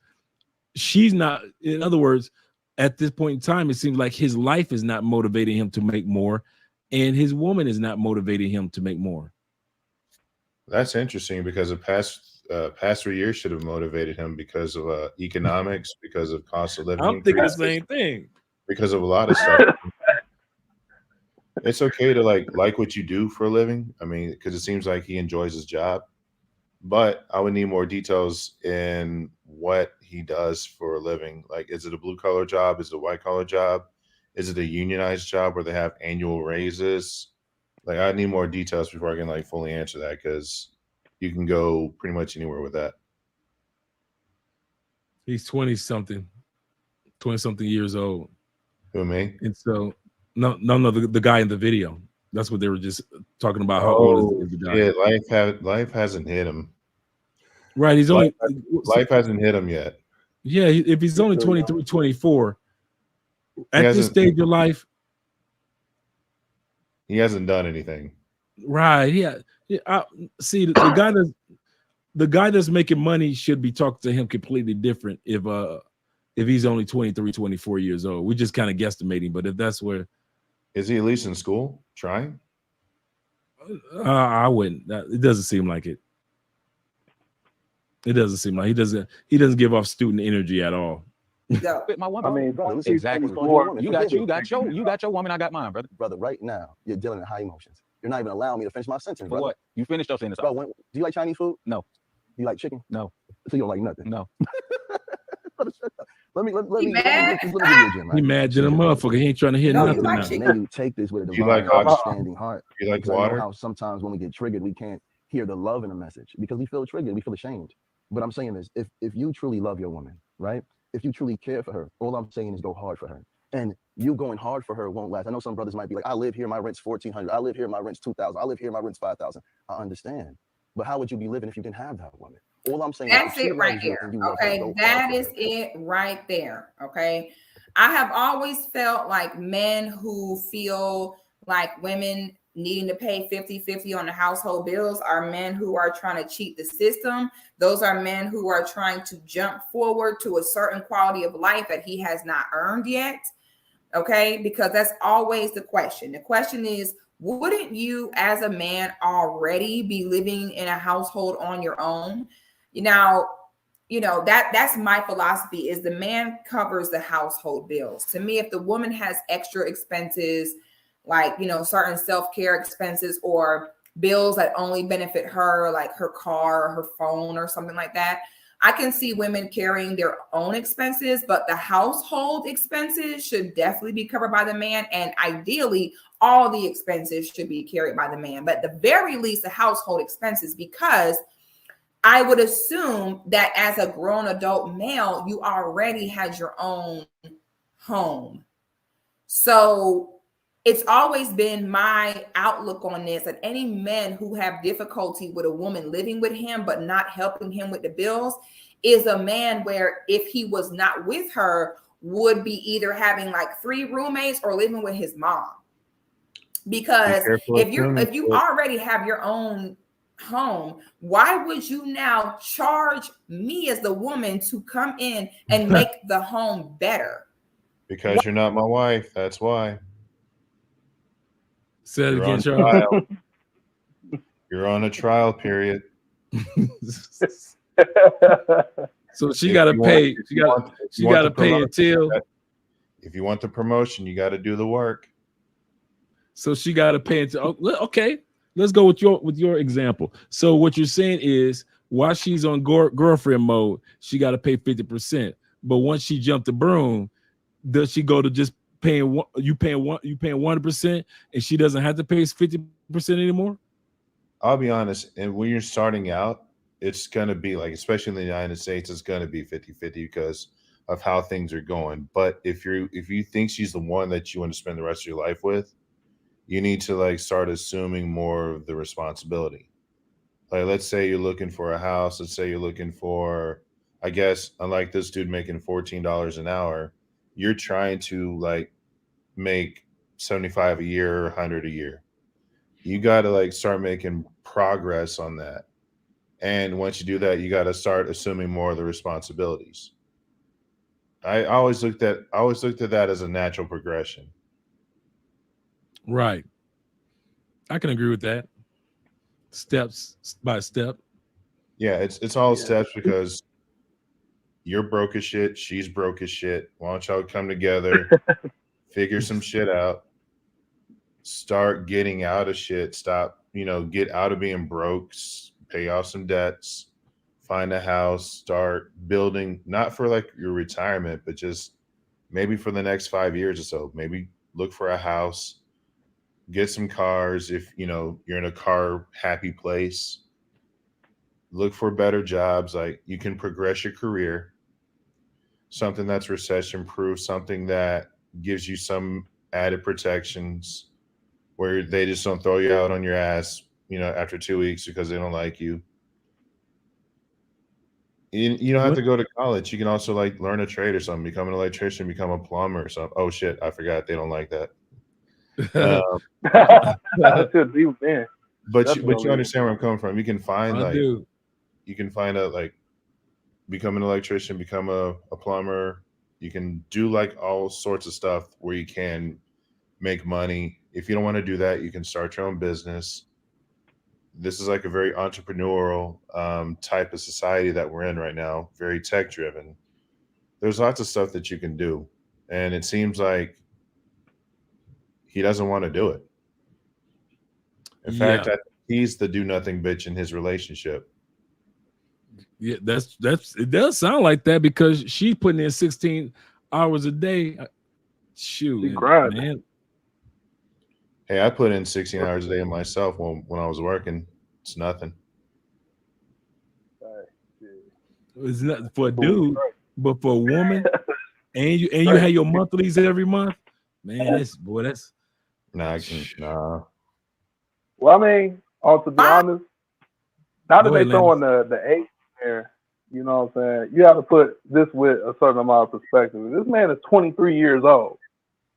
she's not. In other words, at this point in time, it seems like his life is not motivating him to make more, and his woman is not motivating him to make more. That's interesting because the past 3 years should have motivated him because of economics, because of cost of living. I'm thinking the same thing. Because of a lot of stuff. it's okay to like what you do for a living. I mean, because it seems like he enjoys his job. But I would need more details in what he does for a living. Like, is it a blue collar job? Is it a white collar job? Is it a unionized job where they have annual raises? Like, I need more details before I can like fully answer that, because you can go pretty much anywhere with that. He's 20 something years old. Who, me? And so no, the guy in the video. That's what they were just talking about. How old is the guy? Yeah, life hasn't hit him. Right. He's only life hasn't hit him yet. Yeah, if he's only 23, 24, at this stage of life, he hasn't done anything. Right. Yeah. See, the guy that's making money should be talking to him completely different if he's only 23, 24 years old. We're just kind of guesstimating, but if that's where. Is he at least in school trying? I wouldn't. It doesn't seem like it. It doesn't seem like he doesn't give off student energy at all. With my woman. I mean, brother, exactly. You got your woman, I got mine, brother. Brother, right now, you're dealing in high emotions. You're not even allowing me to finish my sentence, For brother. what? You finished your sentence. Bro, do you like Chinese food? No. Do you like chicken? No. So you don't like nothing? No. Let me give you a gem, right? Imagine a motherfucker. He ain't trying to hear nothing now. And then you take this with a You divine, like understanding heart. You like Because I know water? how sometimes when we get triggered, we can't hear the love in a message because we feel triggered, we feel ashamed. But I'm saying this: if you truly love your woman, right? If you truly care for her, all I'm saying is go hard for her. And you going hard for her won't last. I know some brothers might be like, I live here, my rent's $1,400. I live here, my rent's $2,000. I live here, my rent's $5,000. I understand. But how would you be living if you didn't have that woman? All I'm saying that's is it right there. Okay, that is it right there. Okay. I have always felt like men who feel like women needing to pay 50-50 on the household bills are men who are trying to cheat the system. Those are men who are trying to jump forward to a certain quality of life that he has not earned yet. Okay, because that's always the question. The question is, wouldn't you as a man already be living in a household on your own? That's my philosophy is the man covers the household bills. To me, if the woman has extra expenses, like, certain self-care expenses or bills that only benefit her, like her car or her phone or something like that, I can see women carrying their own expenses, but the household expenses should definitely be covered by the man. And ideally, all the expenses should be carried by the man, but at the very least, the household expenses, because I would assume that as a grown adult male, you already had your own home. So it's always been my outlook on this, that any men who have difficulty with a woman living with him but not helping him with the bills is a man where, if he was not with her, would be either having like 3 roommates or living with his mom. Because if you already have your own home, why would you now charge me as the woman to come in and make the home better? Because you're not my wife. That's why. Say it again, Charles. You're on a trial period. So she got to pay. She got to pay until. If you want the promotion, you got to do the work. So she got to pay until. Okay, let's go with your example. So what you're saying is, while she's on girlfriend mode, she got to pay 50%. But once she jumped the broom, does she go to just paying 1%, and she doesn't have to pay 50% anymore? I'll be honest, and when you're starting out, it's going to be like, especially in the United States, it's going to be 50-50 because of how things are going. But if you think she's the one that you want to spend the rest of your life with, you need to like start assuming more of the responsibility. Like, let's say you're looking for a house. Let's say you're looking for, I guess, unlike this dude making $14 an hour, you're trying to like make 75 a year, 100 a year. You got to like start making progress on that. And once you do that, you got to start assuming more of the responsibilities. I always looked at that as a natural progression. Right. I can agree with that. Steps by step. Yeah, it's all steps, because you're broke as shit, she's broke as shit. Why don't y'all come together, figure some shit out, start getting out of shit. Stop, get out of being broke, pay off some debts, find a house, start building, not for like your retirement, but just maybe for the next 5 years or so. Maybe look for a house, get some cars if you're in a car happy place. Look for better jobs, like you can progress your career, something that's recession proof, something that gives you some added protections where they just don't throw you out on your ass, after 2 weeks because they don't like you. You don't have to go to college. You can also like learn a trade or something, become an electrician, become a plumber or something. Oh shit, I forgot they don't like that. But you understand where I'm coming from. You can find you can find out like become an electrician, become a plumber. You can do like all sorts of stuff where you can make money. If you don't want to do that, you can start your own business. This is like a very entrepreneurial type of society that we're in right now, very tech driven. There's lots of stuff that you can do. And it seems like he doesn't want to do it. In fact, I think he's the do nothing bitch in his relationship. Yeah, it does sound like that because she's putting in 16 hours a day. Shoot, man. Hey, I put in 16 hours a day myself when I was working. It's nothing. It's not for a dude, but for a woman, and you have your monthlies every month. Man, that's nah. Well, I mean, to be honest, now that they throwing the age there, you know what I'm saying? You have to put this with a certain amount of perspective. This man is 23 years old.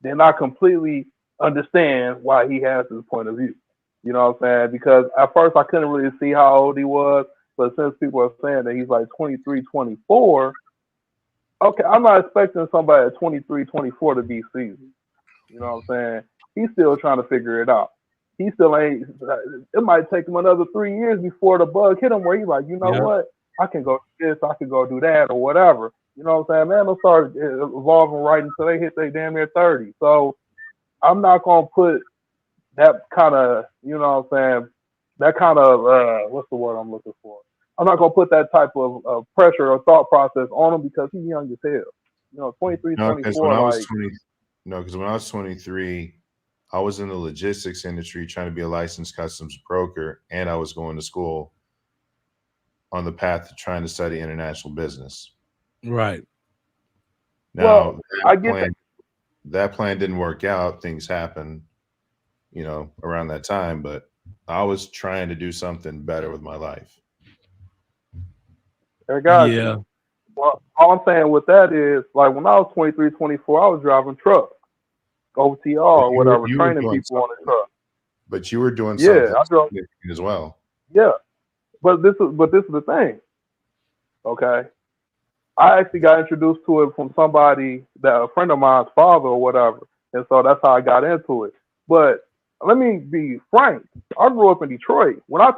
Then I completely understand why he has this point of view. You know what I'm saying? Because at first I couldn't really see how old he was, but since people are saying that he's like 23, 24, okay, I'm not expecting somebody at 23, 24 to be seasoned. You know what I'm saying? He's still trying to figure it out. He still ain't, it might take him another 3 years before the bug hit him where he's like, you know what? I can go do this, I can go do that, or whatever. You know what I'm saying? Man, they'll start evolving right until they hit their damn near 30. So I'm not going to put that kind of, you know what I'm saying, that kind of, what's the word I'm looking for? I'm not going to put that type of pressure or thought process on him because he's young as hell. You know, 23, 24. Because when I was 23, I was in the logistics industry trying to be a licensed customs broker, and I was going to school on the path to trying to study international business. Right. Now, that plan didn't work out. Things happened, around that time, but I was trying to do something better with my life. Well, all I'm saying with that is, like, when I was 23, 24, I was driving trucks, OTR or whatever, training people on the truck. But you were doing something as well. Yeah, but this is the thing. Okay, I actually got introduced to it from somebody that a friend of mine's father or whatever, and so that's how I got into it. But let me be frank. I grew up in Detroit. When I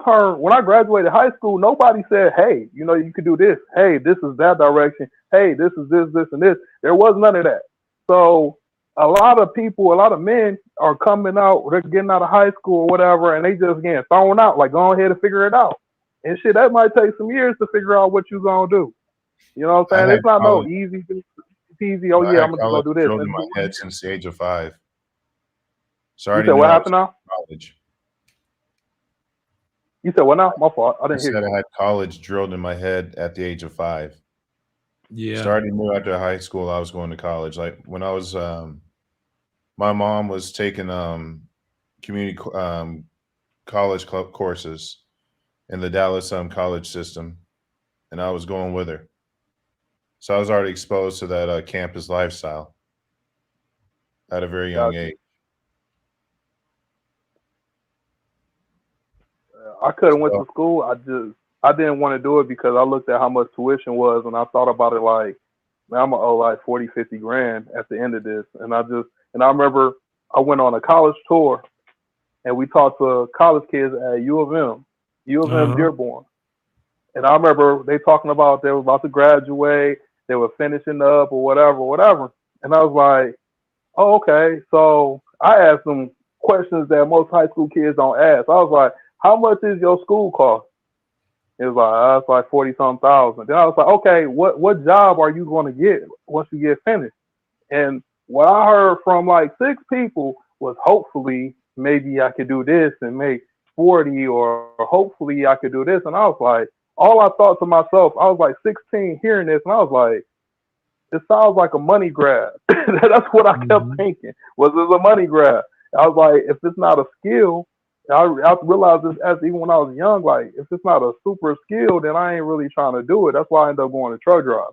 graduated high school, nobody said, "Hey, you could do this. Hey, this is that direction. Hey, this is this, and this." There was none of that. So a lot of men are coming out, they're getting out of high school or whatever, and they just getting thrown out, like, go ahead and figure it out. And shit, that might take some years to figure out what you're going to do. You know what I'm saying? It's not no easy, peasy, oh yeah, I'm going to do this. Drilled in my head since the age of 5. Sorry. You said what happened now? College. You said what now? My fault. I didn't hear you. I had college drilled in my head at the age of 5. Yeah. Starting new after high school, I was going to college. Like when I was, my mom was taking community college club courses in the Dallas college system, and I was going with her. So I was already exposed to that campus lifestyle at a very young age. I could have went to school. I didn't want to do it because I looked at how much tuition was, and I thought about it like, man, I'm gonna owe like 40, 50 grand at the end of this. And I remember I went on a college tour, and we talked to college kids at U of M Dearborn. And I remember they talking about they were about to graduate, they were finishing up or whatever. And I was like, oh, okay. So I asked them, questions that most high school kids don't ask. I was like, how much is your school cost? It was it's like 40-some thousand. Then I was like, okay, what job are you going to get once you get finished? And what I heard from like 6 people was hopefully maybe I could do this and make 40, or hopefully I could do this. And I was like, all I thought to myself, I was like 16 hearing this, and I was like, it sounds like a money grab. That's what I kept thinking. Was this a money grab? I was like, if it's not a skill, I realized this as even when I was young, like if it's not a super skill, then I ain't really trying to do it. That's why I ended up going to truck driving.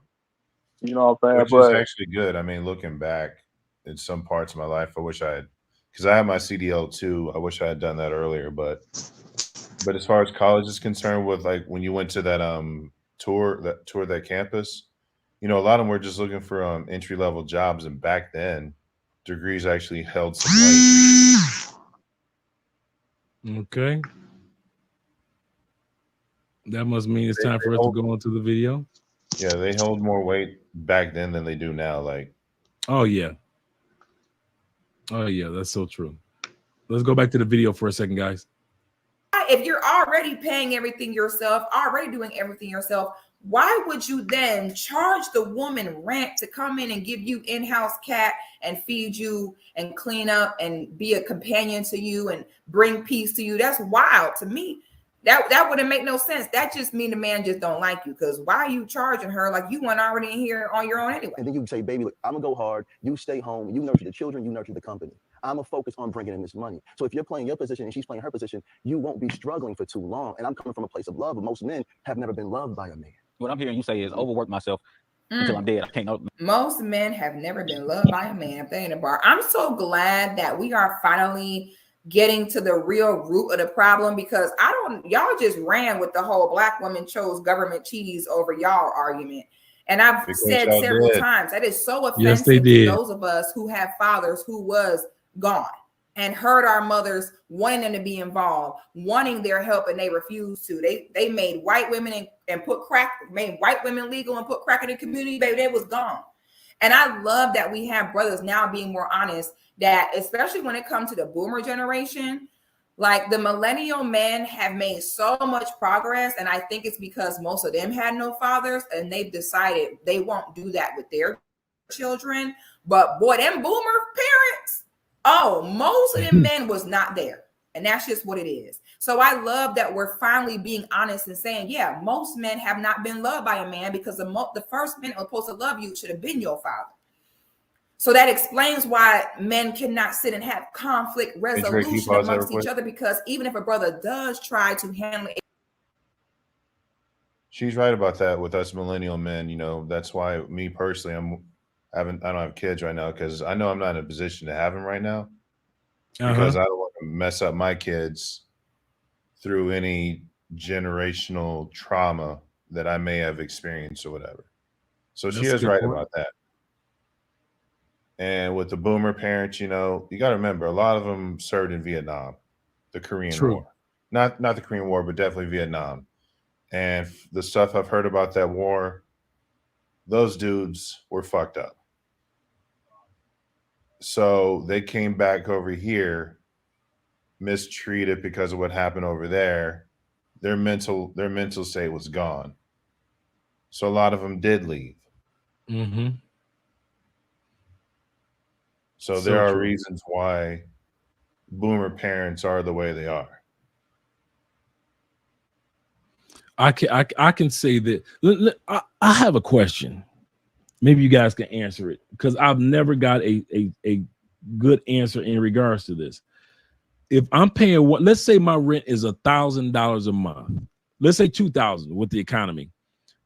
You know what I'm saying? Which is actually good. I mean, looking back in some parts of my life, I wish I had, because I had my CDL too. I wish I had done that earlier. But as far as college is concerned, with like when you went to that tour that campus, you know, a lot of them were just looking for entry level jobs, and back then, degrees actually held some weight. Okay. That must mean it's time for us to go on to the video. Yeah, they hold more weight back then than they do now. Like, oh yeah, that's so true. Let's go back to the video for a second, guys. If you're already paying everything yourself, already doing everything yourself, why would you then charge the woman rent to come in and give you in-house cat and feed you and clean up and be a companion to you and bring peace to you? That's wild to me. That wouldn't make no sense. That just mean the man just don't like you, because why are you charging her like you weren't already in here on your own anyway? And then you say, baby, look, I'm going to go hard. You stay home. You nurture the children. You nurture the company. I'm going to focus on bringing in this money. So if you're playing your position and she's playing her position, you won't be struggling for too long. And I'm coming from a place of love, but most men have never been loved by a man. What I'm hearing you say is overwork myself until I'm dead. I can't know. Most men have never been loved by a man if they in a bar. I'm so glad that we are finally getting to the real root of the problem, because y'all just ran with the whole black woman chose government cheese over y'all argument. And I've said several times that is so offensive to those of us who have fathers who was gone and heard our mothers wanting them to be involved, wanting their help, and they refused to. They made white women and made white women legal and put crack in the community, baby, they was gone. And I love that we have brothers now being more honest, that especially when it comes to the boomer generation, like the millennial men have made so much progress. And I think it's because most of them had no fathers and they've decided they won't do that with their children. But boy, them boomer parents, most of them men was not there. And that's just what it is. So I love that we're finally being honest and saying, yeah, most men have not been loved by a man, because the first man that was supposed to love you should have been your father. So that explains why men cannot sit and have conflict resolution amongst each other, because even if a brother does try to handle it. She's right about that with us millennial men. You know, that's why me personally, I don't have kids right now, because I know I'm not in a position to have them right now, because I don't want to mess up my kids through any generational trauma that I may have experienced or whatever. So she is right about that. And with the boomer parents, you know, you got to remember, a lot of them served in Vietnam, the Korean War. Not the Korean War, but definitely Vietnam. And the stuff I've heard about that war, those dudes were fucked up. So they came back over here, mistreated because of what happened over there. Their mental state was gone. So a lot of them did leave. Mm-hmm. So there are reasons why boomer parents are the way they are. I can say that. I have a question. Maybe you guys can answer it, because I've never got a good answer in regards to this. If I'm paying let's say my rent is $1,000 a month. Let's say $2,000 with the economy.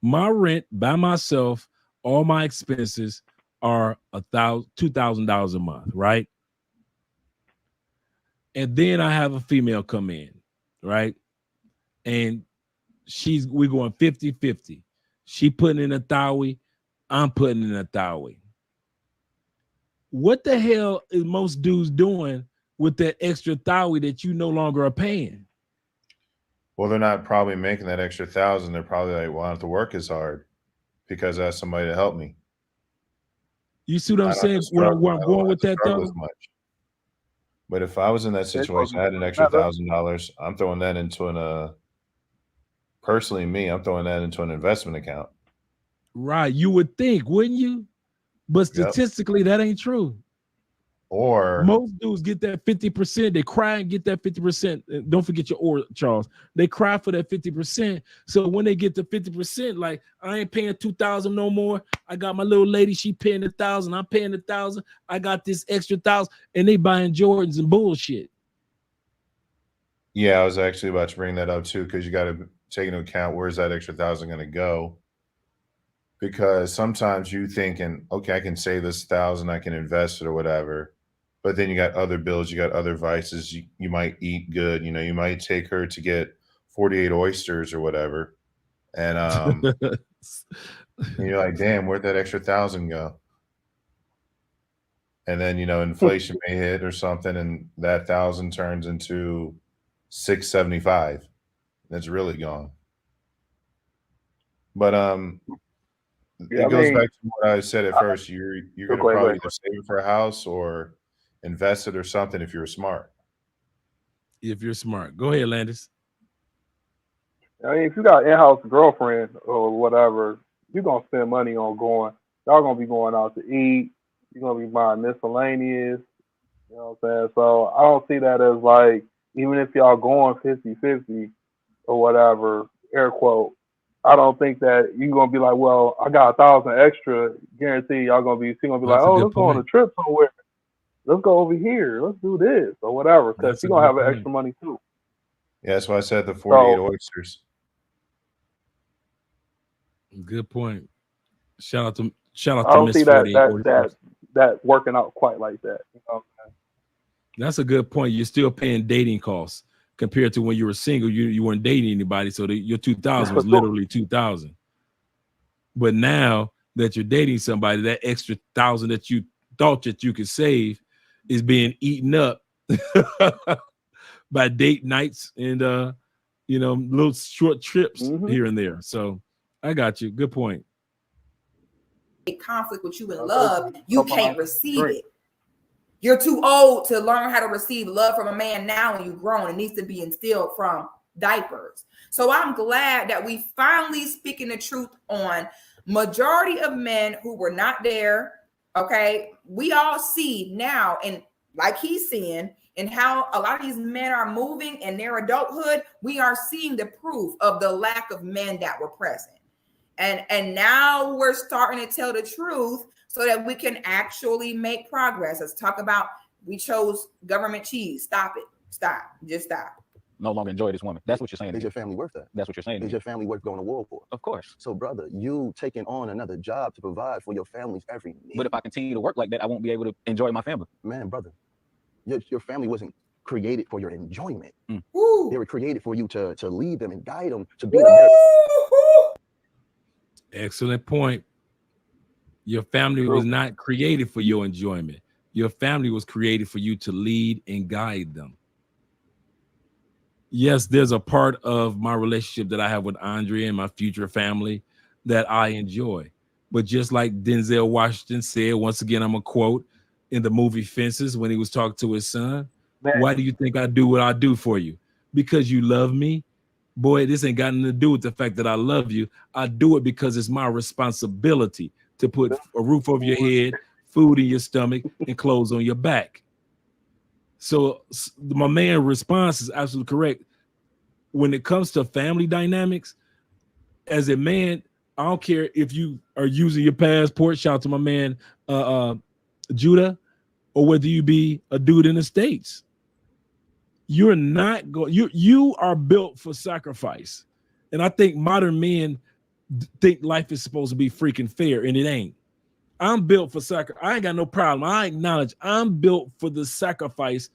My rent by myself, all my expenses are $2,000 a month, right? And then I have a female come in, right? And we're going 50-50. She putting in a thowee, I'm putting in a thowee. What the hell is most dudes doing with that extra thowee that you no longer are paying? Well, they're not probably making that extra $1,000. They're probably like, well, I don't have to work as hard because I have somebody to help me. You see what I'm saying? Where I'm going with that though? But if I was in that They're situation, I had an extra $1,000. I'm throwing that into an personally me, I'm throwing that into an investment account. Right. You would think, wouldn't you? But statistically, that ain't true. Or most dudes get that 50%. They cry and get that 50%. Don't forget your or, Charles. They cry for that 50%. So when they get to 50%, like, I ain't paying $2,000 no more. I got my little lady, she paying $1,000. I'm paying $1,000. I got this extra $1,000, and they buying Jordans and bullshit. Yeah, I was actually about to bring that up too, because you got to take into account where's that extra $1,000 going to go. Because sometimes you thinking, okay, I can save this $1,000, I can invest it or whatever. But then you got other bills, you got other vices. You might eat good, you know, you might take her to get 48 oysters or whatever. And you're like, damn, where'd that extra $1,000 go? And then, you know, inflation may hit or something, and that $1,000 turns into $675. That's really gone. But it goes back to what I said at first. You're gonna probably either save it for a house or invest it or something if you're smart. If you're smart. Go ahead, Landis. I mean, if you got an in-house girlfriend or whatever, you're gonna spend money on going. Y'all gonna be going out to eat. You're gonna be buying miscellaneous. You know what I'm saying? So I don't see that as like, even if y'all going 50-50 or whatever, air quote, I don't think that you're gonna be like, well, I got $1,000 extra. Guarantee y'all gonna be. She's gonna be like, oh, let's go on a trip somewhere. Let's go over here. Let's do this or whatever, because she's gonna have an extra money too. Yeah, that's why I said the 48 oysters. Good point. Shout out to I don't Miss see 48 that working out quite like that. You know what I'm saying? That's a good point. You're still paying dating costs compared to when you were single. You weren't dating anybody, so your 2,000 was literally 2,000. But now that you're dating somebody, that extra 1,000 that you thought that you could save is being eaten up by date nights and you know, little short trips here and there. So I got you. Good point. A conflict with you in love, you can't receive it. You're too old to learn how to receive love from a man now when you've grown. It needs to be instilled from diapers. So I'm glad that we finally speaking the truth on majority of men who were not there. Okay, we all see now, and like he's seeing, and how a lot of these men are moving in their adulthood, we are seeing the proof of the lack of men that were present. And now we're starting to tell the truth so that we can actually make progress. Let's talk about, we chose government cheese. Stop it. Stop. Just stop. No longer enjoy this woman. That's what you're saying. Is your family worth that? That's what you're saying. Is your family worth going to war for? Of course. So, brother, you taking on another job to provide for your family's every need. But if I continue to work like that, I won't be able to enjoy my family. Man, brother, your family wasn't created for your enjoyment. They were created for you to lead them and guide them to be the better. Excellent point. Your family was not created for your enjoyment. Your family was created for you to lead and guide them. Yes, there's a part of my relationship that I have with Andrea and my future family that I enjoy. But just like Denzel Washington said, once again, I'm a quote in the movie Fences when he was talking to his son. Why do you think I do what I do for you? Because you love me? Boy, this ain't got nothing to do with the fact that I love you. I do it because it's my responsibility to put a roof over your head, food in your stomach, and clothes on your back. So my man's response is absolutely correct. When it comes to family dynamics, as a man, I don't care if you are using your passport, shout out to my man Judah, or whether you be a dude in the States. You're not going, you are built for sacrifice. And I think modern men think life is supposed to be freaking fair, and it ain't. I'm built for sacrifice. I ain't got no problem. I acknowledge I'm built for the sacrifice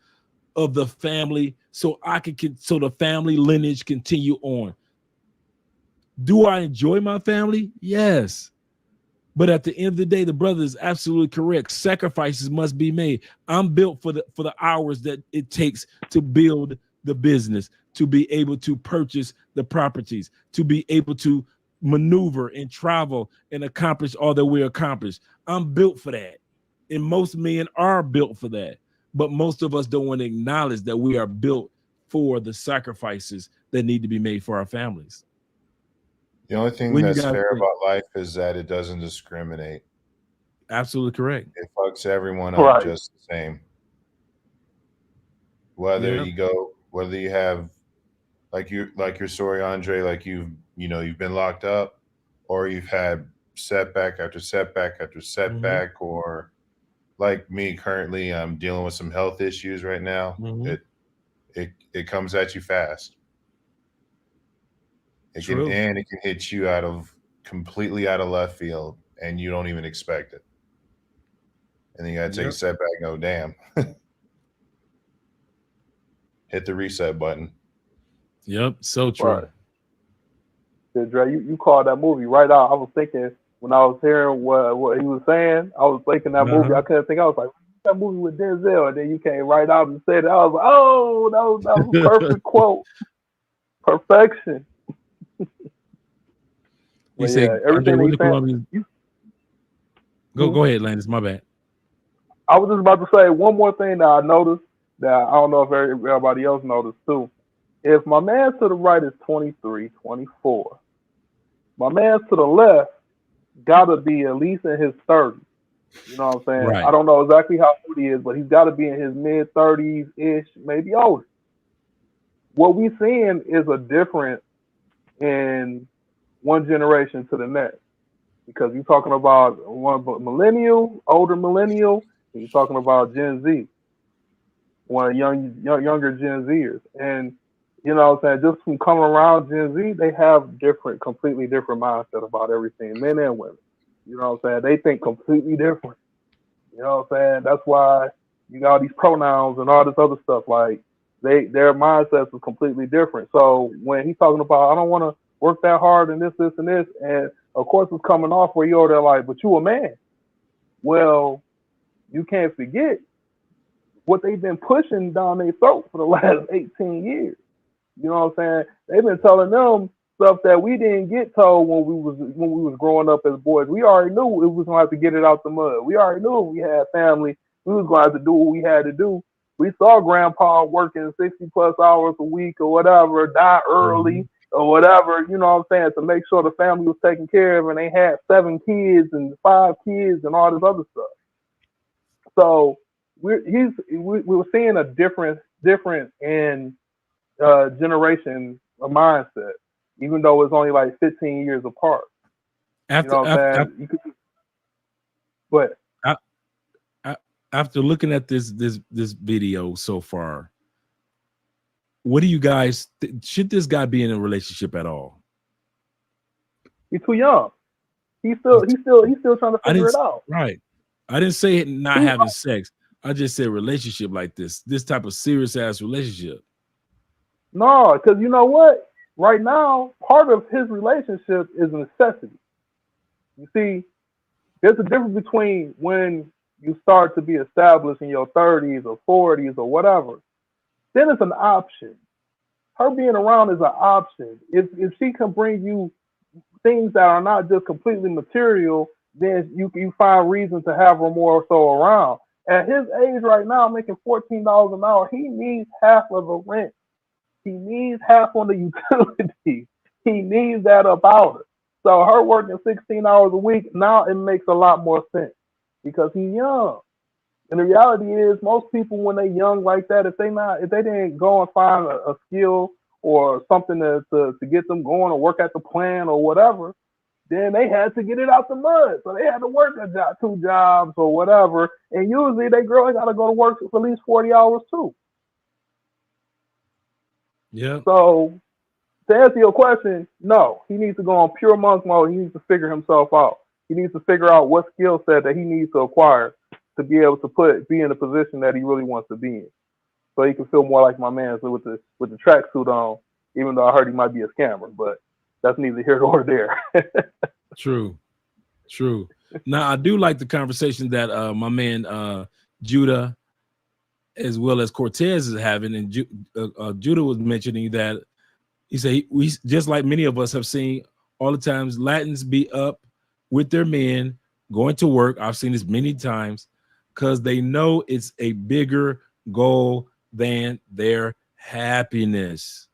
of the family so so the family lineage continue on. Do I enjoy my family? Yes. But at the end of the day, the brother is absolutely correct. Sacrifices must be made. I'm built for the hours that it takes to build the business, to be able to purchase the properties, to be able to maneuver and travel and accomplish all that we accomplish. I'm built for that. And most men are built for that. but most of us don't want to acknowledge that we are built for the sacrifices that need to be made for our families. The only thing What do you that's guys fair think? about life is that it doesn't discriminate. Absolutely correct. It fucks everyone up Right. just the same. Whether Yeah. whether you have like your story, Andre, like you've been locked up, or you've had setback after setback after setback, or like me currently, I'm dealing with some health issues right now. Mhm. It comes at you fast. It True. can hit you completely out of left field, and you don't even expect it. And then you gotta take a Yep. step back and go, damn. Hit the reset button. Yep. So true. Right. Yeah, Dre, you called that movie right out. I was thinking when I was hearing what he was saying, I was thinking that movie. I couldn't think. I was like, that movie with Denzel, and then you came right out and said it. I was like, oh, that was a perfect quote. Perfection. You But say yeah, everything Andre, that what you the saying. Colombian? Go ahead, Landis. My bad. I was just about to say one more thing that I noticed that I don't know if everybody else noticed too. If my man to the right is 23, 24, my man to the left got to be at least in his 30s. You know what I'm saying? Right. I don't know exactly how old he is, but he's got to be in his mid-30s-ish, maybe older. What we're seeing is a difference in one generation to the next. Because you're talking about one millennial, older millennial, and you're talking about Gen Z, one younger Gen Zers. And, you know what I'm saying, just from coming around Gen Z, they have completely different mindset about everything, men and women. You know what I'm saying? They think completely different. You know what I'm saying? That's why you got all these pronouns and all this other stuff. Like, their mindsets is completely different. So when he's talking about, I don't want to work that hard and this, and this, and of course it's coming off where you're there like, but you a man. Well, you can't forget what they've been pushing down their throat for the last 18 years. You know what I'm saying? They've been telling them stuff that we didn't get told when we was growing up as boys. We already knew it was gonna have to get it out the mud. We already knew if we had family, we was gonna have to do what we had to do. We saw grandpa working 60 plus hours a week or whatever, die early or whatever, you know what I'm saying, to make sure the family was taken care of, and they had 7 kids and 5 kids and all this other stuff. So we were seeing a difference in generation of mindset, even though it's only like 15 years apart. After looking at this video so far, what do you guys should this guy be in a relationship at all? He's too young. He's still trying to figure it out. Right. I didn't say not having sex. I just said relationship like this type of serious ass relationship. No, because you know what? Right now, part of his relationship is a necessity. You see, there's a difference between when you start to be established in your 30s or 40s or whatever. Then it's an option. Her being around is an option. If she can bring you things that are not just completely material, then you find reason to have her more so around. At his age right now, making $14 an hour, he needs half of the rent. He needs half on the utilities. He needs that about her. So her working 16 hours a week, now it makes a lot more sense because he's young. And the reality is most people when they're young like that, if they didn't go and find a skill or something to get them going or work at the plant or whatever, then they had to get it out the mud. So they had to work 2 jobs or whatever. And usually they girls got to go to work for at least 40 hours too. Yeah. So to answer your question, no, he needs to go on pure monk mode. He needs to figure himself out. He needs to figure out what skill set that he needs to acquire to be able to be in the position that he really wants to be in. So he can feel more like my man with the tracksuit on, even though I heard he might be a scammer, but that's neither here nor there. True. Now I do like the conversation that my man Judah as well as Cortez is having, and Judah was mentioning that he said we just like many of us have seen all the times Latins be up with their men going to work. I've seen this many times because they know it's a bigger goal than their happiness.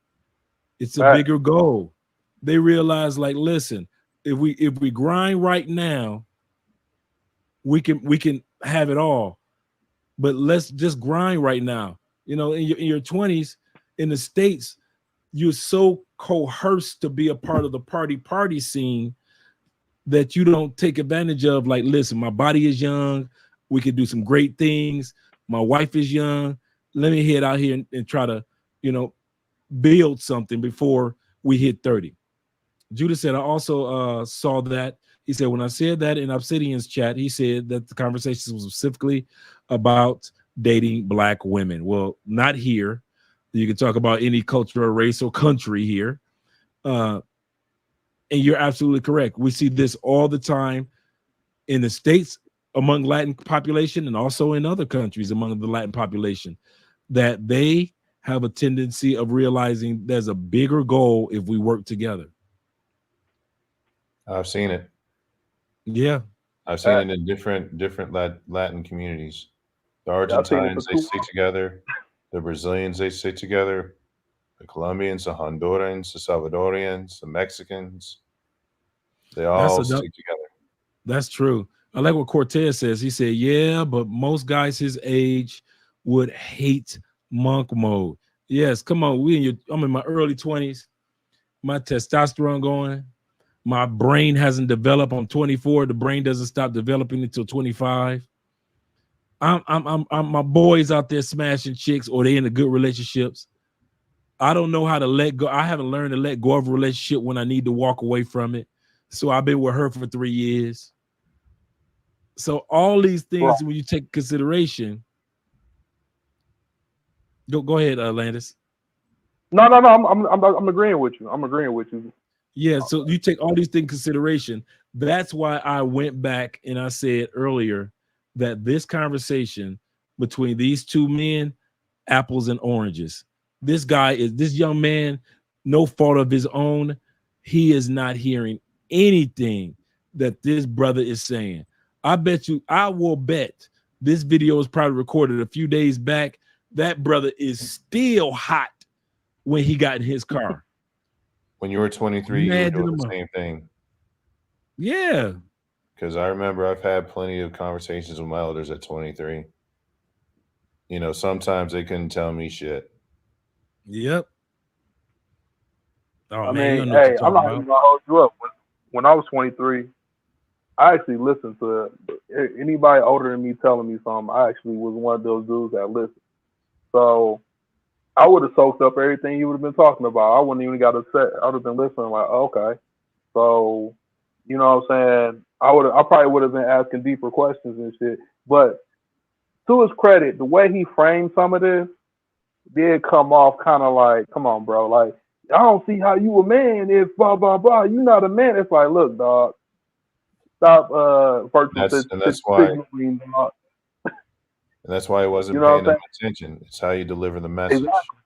It's a Right. bigger goal. They realize, like, listen, if we grind right now, we can have it all. But let's just grind right now. You know, in your 20s, in the States, you're so coerced to be a part of the party scene that you don't take advantage of. Like, listen, my body is young. We could do some great things. My wife is young. Let me head out here and try to, build something before we hit 30. Judah said, I also saw that. He said, when I said that in Obsidian's chat, he said that the conversation was specifically about dating black women. Well, not here. You can talk about any culture or race or country here. And you're absolutely correct. We see this all the time in the States among Latin population and also in other countries among the Latin population, that they have a tendency of realizing there's a bigger goal if we work together. I've seen it. Yeah. I've seen it in different Latin communities. The Argentines, they stick together. The Brazilians, they stick together. The Colombians, the Hondurans, the Salvadorians, the Mexicans, they all stick together. That's true. I like what Cortez says. He said, yeah, but most guys his age would hate monk mode. Yes, come on. I'm in my early 20s. My testosterone going. My brain hasn't developed. I'm 24. The brain doesn't stop developing until 25. I'm my boys out there smashing chicks, or they in the good relationships. I don't know how to let go. I haven't learned to let go of a relationship when I need to walk away from it. So I've been with her for 3 years. So all these things, when you take consideration, go ahead, Landis. No. I'm agreeing with you. Yeah. So you take all these things in consideration. That's why I went back and I said earlier that this conversation between these two men, apples and oranges. This young man, no fault of his own. He is not hearing anything that this brother is saying. I will bet this video was probably recorded a few days back. That brother is still hot when he got in his car. When you were 23, you were doing the same thing. Yeah. Because I remember I've had plenty of conversations with my elders at 23. Sometimes they couldn't tell me shit. Yep. Oh, I man, mean, hey, I'm not even gonna hold you up. When I was 23, I actually listened to anybody older than me telling me something. I actually was one of those dudes that listened. So I would have soaked up everything you would have been talking about. I wouldn't even got upset. I would have been listening like, okay. So, you know what I'm saying? I probably would have been asking deeper questions and shit. But to his credit, the way he framed some of this did come off kind of like, come on, bro. Like, I don't see how you a man if blah, blah, blah. You not a man. It's like, look, dog. Stop that's why. And that's why I wasn't paying them attention. It's how you deliver the message. Exactly.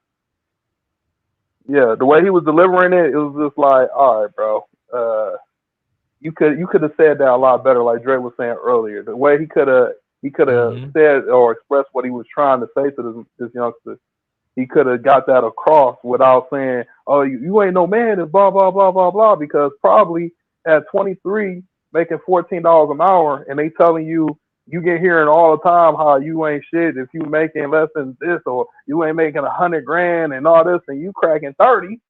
Yeah, the way he was delivering it, it was just like, all right, bro. You could have said that a lot better, like Dre was saying earlier. The way he could have said or expressed what he was trying to say to this youngster, he could have got that across without saying, "Oh, you ain't no man," and blah blah blah blah blah. Because probably at 23, making $14 an hour, and they telling you get hearing all the time how you ain't shit if you making less than this, or you ain't making $100,000 and all this, and you cracking 30.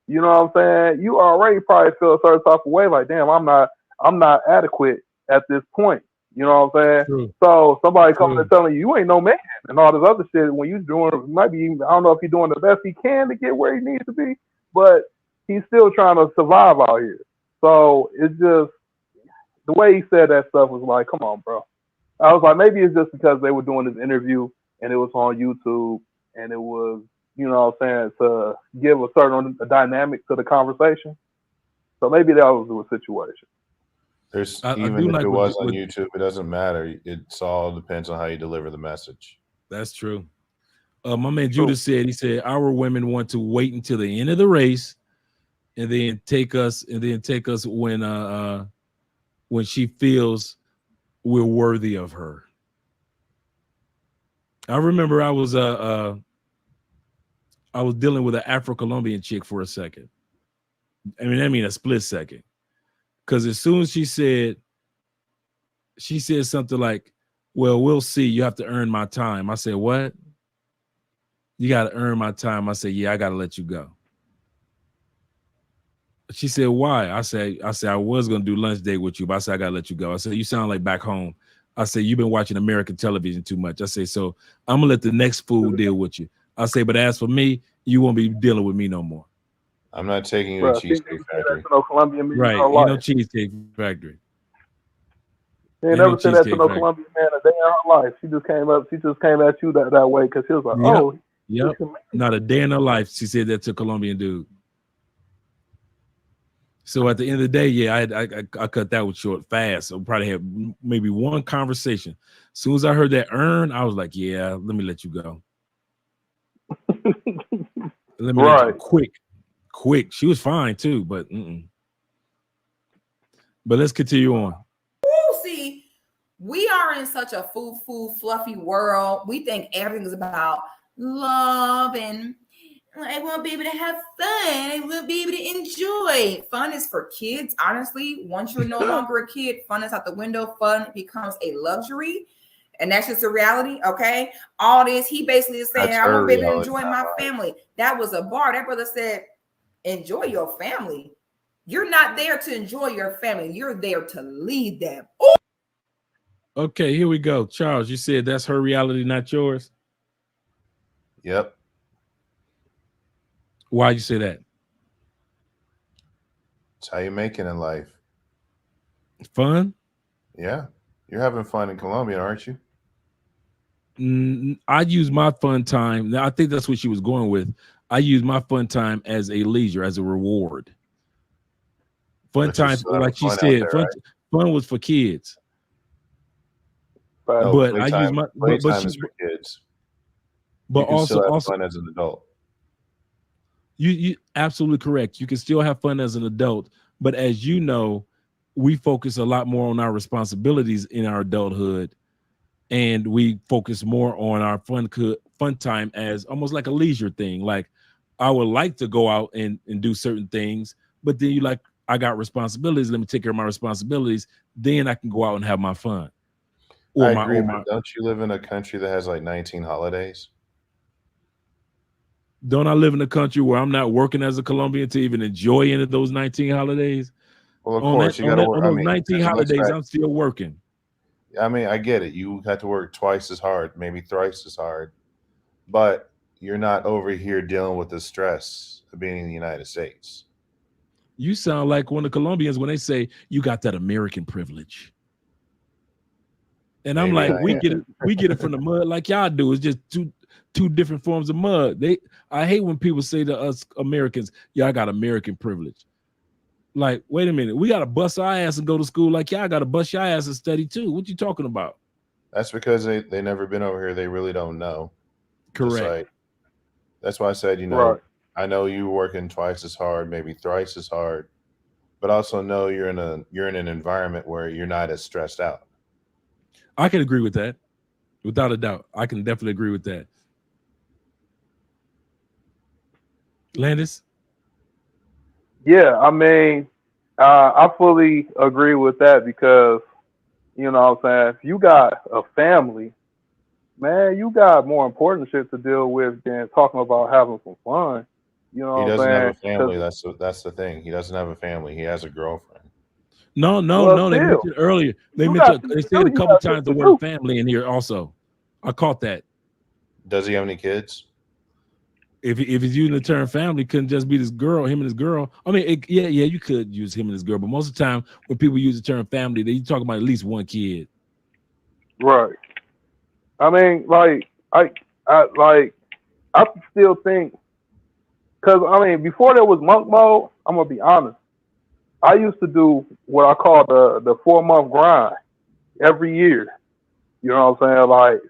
You know what I'm saying? You already probably feel a certain type of way, like, damn, I'm not adequate at this point. You know what I'm saying? True. So somebody coming and telling you ain't no man and all this other shit, when you doing, might be, I don't know if he's doing the best he can to get where he needs to be, but he's still trying to survive out here. So it's just the way he said that stuff was like, come on, bro. I was like, maybe it's just because they were doing this interview and it was on YouTube and it was, you know what I'm saying, to give a certain dynamic to the conversation. So maybe that was the situation. Even if it was on YouTube, it doesn't matter. It's all depends on how you deliver the message. That's true. My man Judah said, he said, our women want to wait until the end of the race and then take us when she feels we're worthy of her. I remember I was dealing with an Afro-Colombian chick for a second. I mean a split second. Because as soon as she said something like, well, we'll see. You have to earn my time. I said, what? You got to earn my time. I said, yeah, I got to let you go. She said, why? I said, I was going to do lunch date with you, but I said, I got to let you go. I said, you sound like back home. I said, you've been watching American television too much. I said, so I'm going to let the next fool deal with you. I say, but as for me, you won't be dealing with me no more. I'm not taking you to Cheesecake Factory. No Colombian man right. Ain't no Cheesecake Factory. They ain't never said that to no Colombian man a day in her life. She just came at you that way because she was like, oh. Yep. Not a day in her life. She said that to a Colombian dude. So at the end of the day, yeah, I cut that one short fast. I probably had maybe one conversation. As soon as I heard that earn, I was like, yeah, let me let you go. Let me let you quick. She was fine too, but let's continue on. Ooh, see, we are in such a fluffy world. We think everything is about love and I want to be able to have fun. I want to be able to enjoy. Fun is for kids, honestly. Once you're no longer a kid, fun is out the window. Fun becomes a luxury. And that's just a reality, okay? All this, he basically is saying, I want to be able to enjoy my family. That was a bar. That brother said, enjoy your family. You're not there to enjoy your family. You're there to lead them. Ooh. Okay, here we go. Charles, you said that's her reality, not yours? Yep. Why you say that? It's how you make it in life. Fun? Yeah. You're having fun in Colombia, aren't you? I use my fun time. I think that's what she was going with. I use my fun time as a leisure, as a reward. Fun time, like she said, fun was for kids. No, but I use my playtime is for kids. But you can also still have fun as an adult. You absolutely correct. You can still have fun as an adult, but as you know, we focus a lot more on our responsibilities in our adulthood, and we focus more on our fun time as almost like a leisure thing. Like I would like to go out and do certain things, but then you like, I got responsibilities. Let me take care of my responsibilities. Then I can go out and have my fun. I agree, but don't you live in a country that has like 19 holidays? Don't I live in a country where I'm not working as a Colombian to even enjoy any of those 19 holidays? Well, of course, you got to work. On those 19 holidays, I'm still working. I mean, I get it. You have to work twice as hard, maybe thrice as hard, but you're not over here dealing with the stress of being in the United States. You sound like one of the Colombians when they say you got that American privilege. And I'm like, we get it from the mud like y'all do. It's just two different forms of mud. I hate when people say to us Americans, y'all got American privilege. Like, wait a minute, we gotta bust our ass and go to school like y'all gotta bust your ass and study too. What you talking about? That's because they never been over here. They really don't know. Correct. That's why I said, I know you're working twice as hard, maybe thrice as hard, but also know you're in an environment where you're not as stressed out. I can agree with that. Without a doubt. I can definitely agree with that. Landis? Yeah, I mean, I fully agree with that because, you know what I'm saying, if you got a family, man, you got more important shit to deal with than talking about having some fun. You know what I'm saying? He doesn't have a family. That's the thing. He doesn't have a family. He has a girlfriend. No. They mentioned earlier. They said a couple times the word family in here also. I caught that. Does he have any kids? If he's using the term family, couldn't just be this girl, him and his girl. I mean, you could use him and his girl, but most of the time when people use the term family, they talk about at least one kid. Right. I mean, I still think, because I mean, before there was monk mode, I'm gonna be honest. I used to do what I call the 4-month grind every year. You know what I'm saying? Like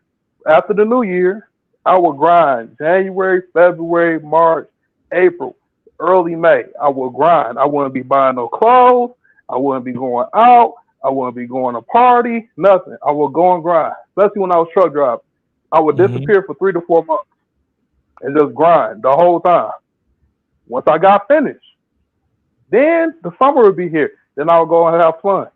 after the new year, I would grind January, February, March, April, early May. I would grind. I wouldn't be buying no clothes. I wouldn't be going out. I wouldn't be going to party. Nothing. I would go and grind, especially when I was truck driving. I would Mhm. disappear for 3 to 4 months and just grind the whole time. Once I got finished, then the summer would be here. Then I'll go and have fun.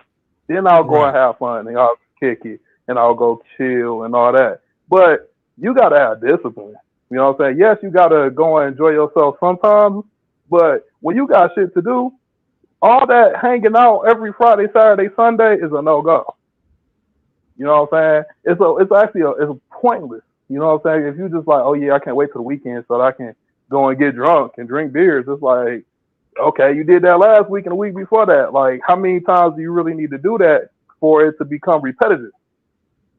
Then I'll go and Right. have fun and I'll kick it and I'll go chill and all that. But you gotta have discipline. You know what I'm saying? Yes, you gotta go and enjoy yourself sometimes, but when you got shit to do, all that hanging out every Friday, Saturday, Sunday is a no-go. You know what I'm saying? It's actually it's pointless. You know what I'm saying? If you just like, oh yeah, I can't wait till the weekend so that I can go and get drunk and drink beers, it's like, okay, you did that last week and the week before that. Like, how many times do you really need to do that for it to become repetitive?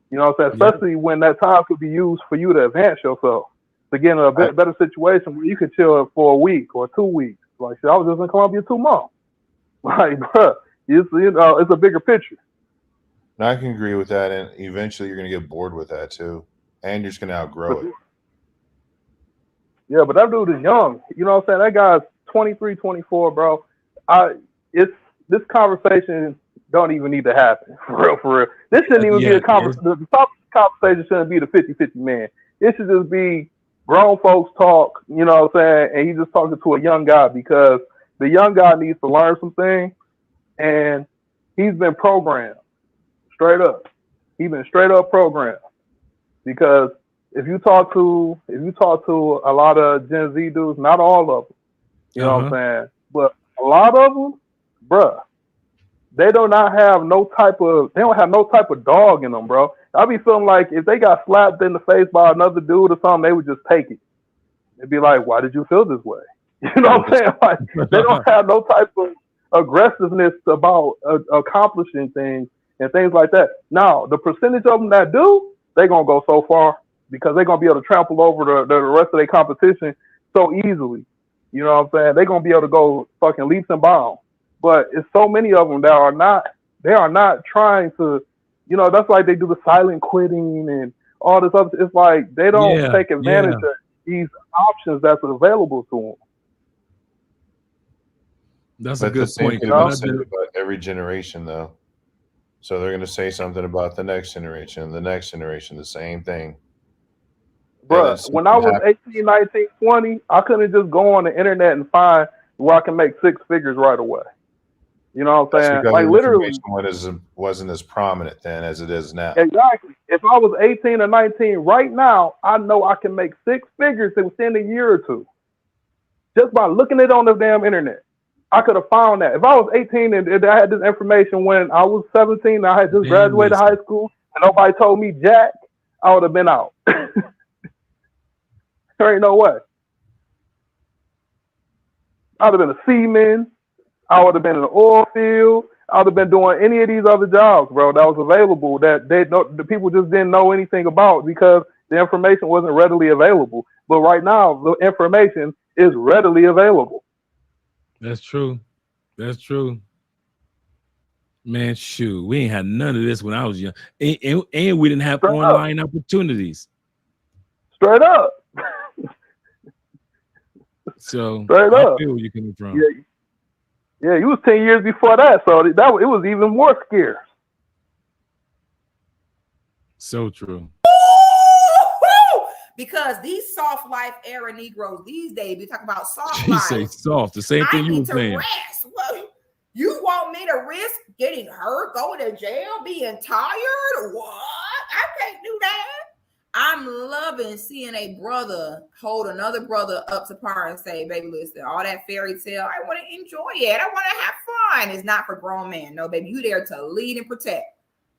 You know what I'm saying? Yeah. Especially when that time could be used for you to advance yourself, to get in a better situation where you could chill for a week or 2 weeks. Like, shit, I was just in Columbia 2 months. Like, bruh, it's a bigger picture. And I can agree with that. And eventually you're going to get bored with that too. And you're just going to outgrow it. Yeah, but that dude is young. You know what I'm saying? That guy's 23, 24, bro. This conversation don't even need to happen. For real. This shouldn't even be a conversation. The topic of conversation shouldn't be the 50-50 man. It should just be grown folks talk, you know what I'm saying? And he's just talking to a young guy because the young guy needs to learn some things. And he's been programmed. Straight up. He's been straight up programmed. Because if you talk to a lot of Gen Z dudes, not all of them, you know what I'm saying, but a lot of them, bruh, they don't have no type of dog in them, bro. I be feeling like if they got slapped in the face by another dude or something, they would just take it. They'd be like, why did you feel this way? You know what I'm saying? Like, they don't have no type of aggressiveness about accomplishing things and things like that. Now, the percentage of them that do, they're going to go so far because they're going to be able to trample over the rest of their competition so easily. You know what I'm saying? They're going to be able to go fucking leaps and bounds. But it's so many of them that are not trying to, you know, that's like they do the silent quitting and all this other. It's like they don't take advantage of these options that's available to them. That's a good point. About every generation, though. So they're going to say something about the next generation, the same thing. But when I was 18, 19, 20, I couldn't just go on the internet and find where I can make 6 figures right away. You know what I'm saying? Like, literally, wasn't as prominent then as it is now. Exactly. If I was 18 or 19 right now, I know I can make 6 figures within a year or two just by looking it on the damn internet. I could have found that. If I was 18 and I had this information when I was 17, I had just graduated high school, and nobody told me jack, I would have been out. There ain't no way. I would have been a seaman. I would have been in the oil field. I would have been doing any of these other jobs, bro, that was available that the people just didn't know anything about because the information wasn't readily available. But right now, the information is readily available. That's true. That's true. Man, shoot, we ain't had none of this when I was young, and we didn't have online opportunities. Straight up. So straight I up. feel where you're coming from. Yeah, you was 10 years before that, so it was even more scarce. So true. Because these soft life era Negroes these days, we talk about soft You life. say soft, the same thing you were saying. Rest. Well, you want me to risk getting hurt, going to jail, being tired? What? I can't do that. I'm loving seeing a brother hold another brother up to par and say, baby, listen, all that fairy tale, I want to enjoy it. I want to have fun. It's not for grown men. No, baby, you there to lead and protect.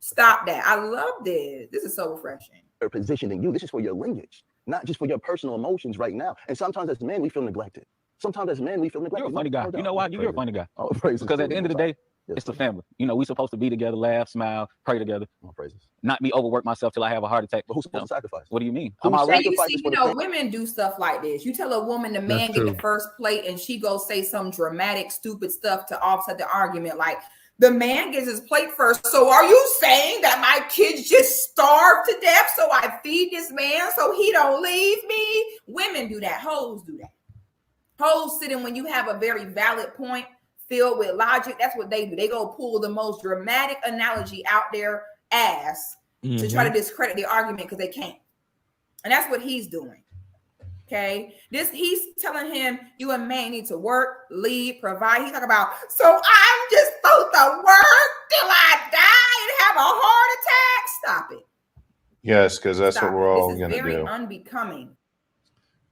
Stop that. I love this. This is so refreshing. They're positioning you. This is for your lineage, not just for your personal emotions right now. And sometimes as men, we feel neglected. Sometimes as men, we feel neglected. You're a funny guy. You know why? You're a funny guy. Oh, praises. Because at the end of the day, it's the family. You know, we supposed to be together, laugh, smile, pray together. Oh, praises. Not me overwork myself till I have a heart attack. But who's supposed to sacrifice? What do you mean? I'm already. You know, women do stuff like this. You tell a woman the man get the first plate and she goes say some dramatic, stupid stuff to offset the argument. Like, the man gets his plate first. So are you saying that my kids just starve to death so I feed this man so he don't leave me? Women do that. Hoes do that. Hoes sitting when you have a very valid point filled with logic. That's what they do. They go pull the most dramatic analogy out their ass to try to discredit the argument because they can't. And that's what he's doing. Okay. He's telling him you a man need to work, lead, provide. He's talking about, so I'm just supposed to work till I die and have a heart attack. Stop it. Yes, because that's Stop what we're it. all This is going to very do. unbecoming.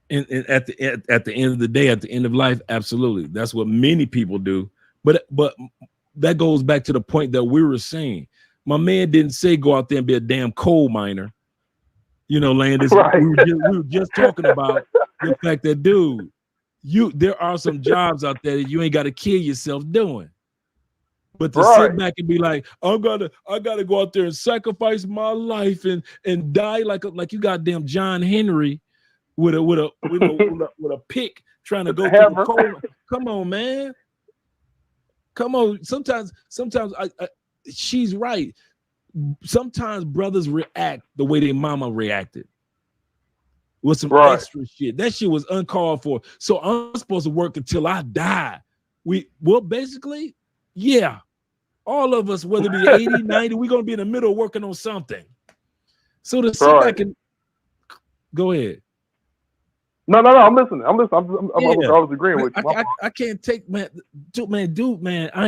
And at the end of the day, at the end of life, absolutely, that's what many people do. But that goes back to the point that we were saying. My man didn't say go out there and be a damn coal miner. You know, Landis, Right. we were just talking about the fact that, dude, there are some jobs out there that you ain't got to kill yourself doing. But to sit back and be like, I gotta go out there and sacrifice my life and die like you goddamn John Henry with a pick trying to go through the coal. Come on, man. Come on. Sometimes I she's right. Sometimes brothers react the way their mama reacted with some extra shit. That shit was uncalled for. So I'm supposed to work until I die. Basically, yeah. All of us, whether it be 80, 90, we're gonna be in the middle working on something. So to sit back and go ahead. No, I'm listening. I was agreeing with you. I can't take man. I ain't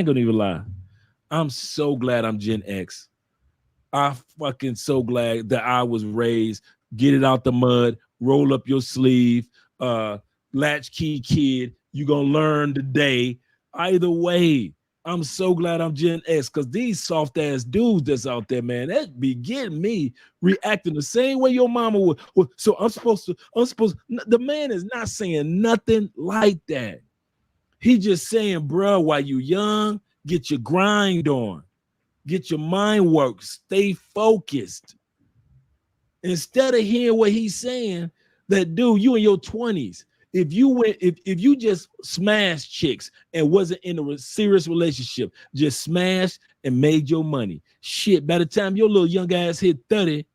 gonna even lie. I'm so glad I'm Gen X. I fucking so glad that I was raised. Get it out the mud. Roll up your sleeve. Latchkey kid. You gonna learn today. Either way, I'm so glad I'm Gen X because these soft ass dudes that's out there, man, that be getting me reacting the same way your mama would. So the man is not saying nothing like that. He just saying, bro, while you young, get your grind on, get your mind work, stay focused. Instead of hearing what he's saying, that dude, you in your 20s. If you just smashed chicks and wasn't in a serious relationship, just smashed and made your money, shit, by the time your little young ass hit 30,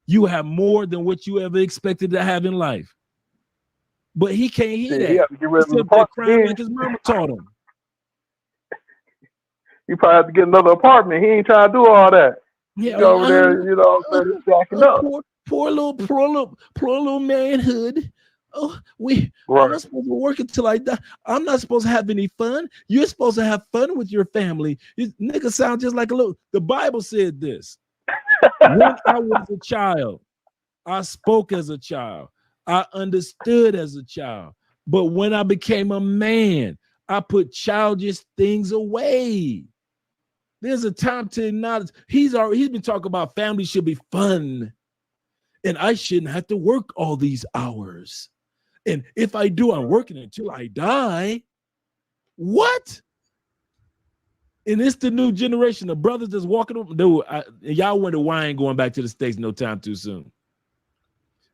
you have more than what you ever expected to have in life. But he can't hear that. He have to get rid of the He's crying apartment. like his mama taught him. You probably have to get another apartment. He ain't trying to do all that. Yeah, over there, you know, backing up. Poor little manhood. Oh, I'm not supposed to work until I die. I'm not supposed to have any fun. You're supposed to have fun with your family. You niggas sound just like a little. The Bible said this. When I was a child, I spoke as a child. I understood as a child. But when I became a man, I put childish things away. There's a time to acknowledge. He's been talking about family should be fun. And I shouldn't have to work all these hours. And if I do, I'm working until I die. What? And it's the new generation of brothers that's walking up. Dude, y'all wonder why I ain't going back to the States no time too soon.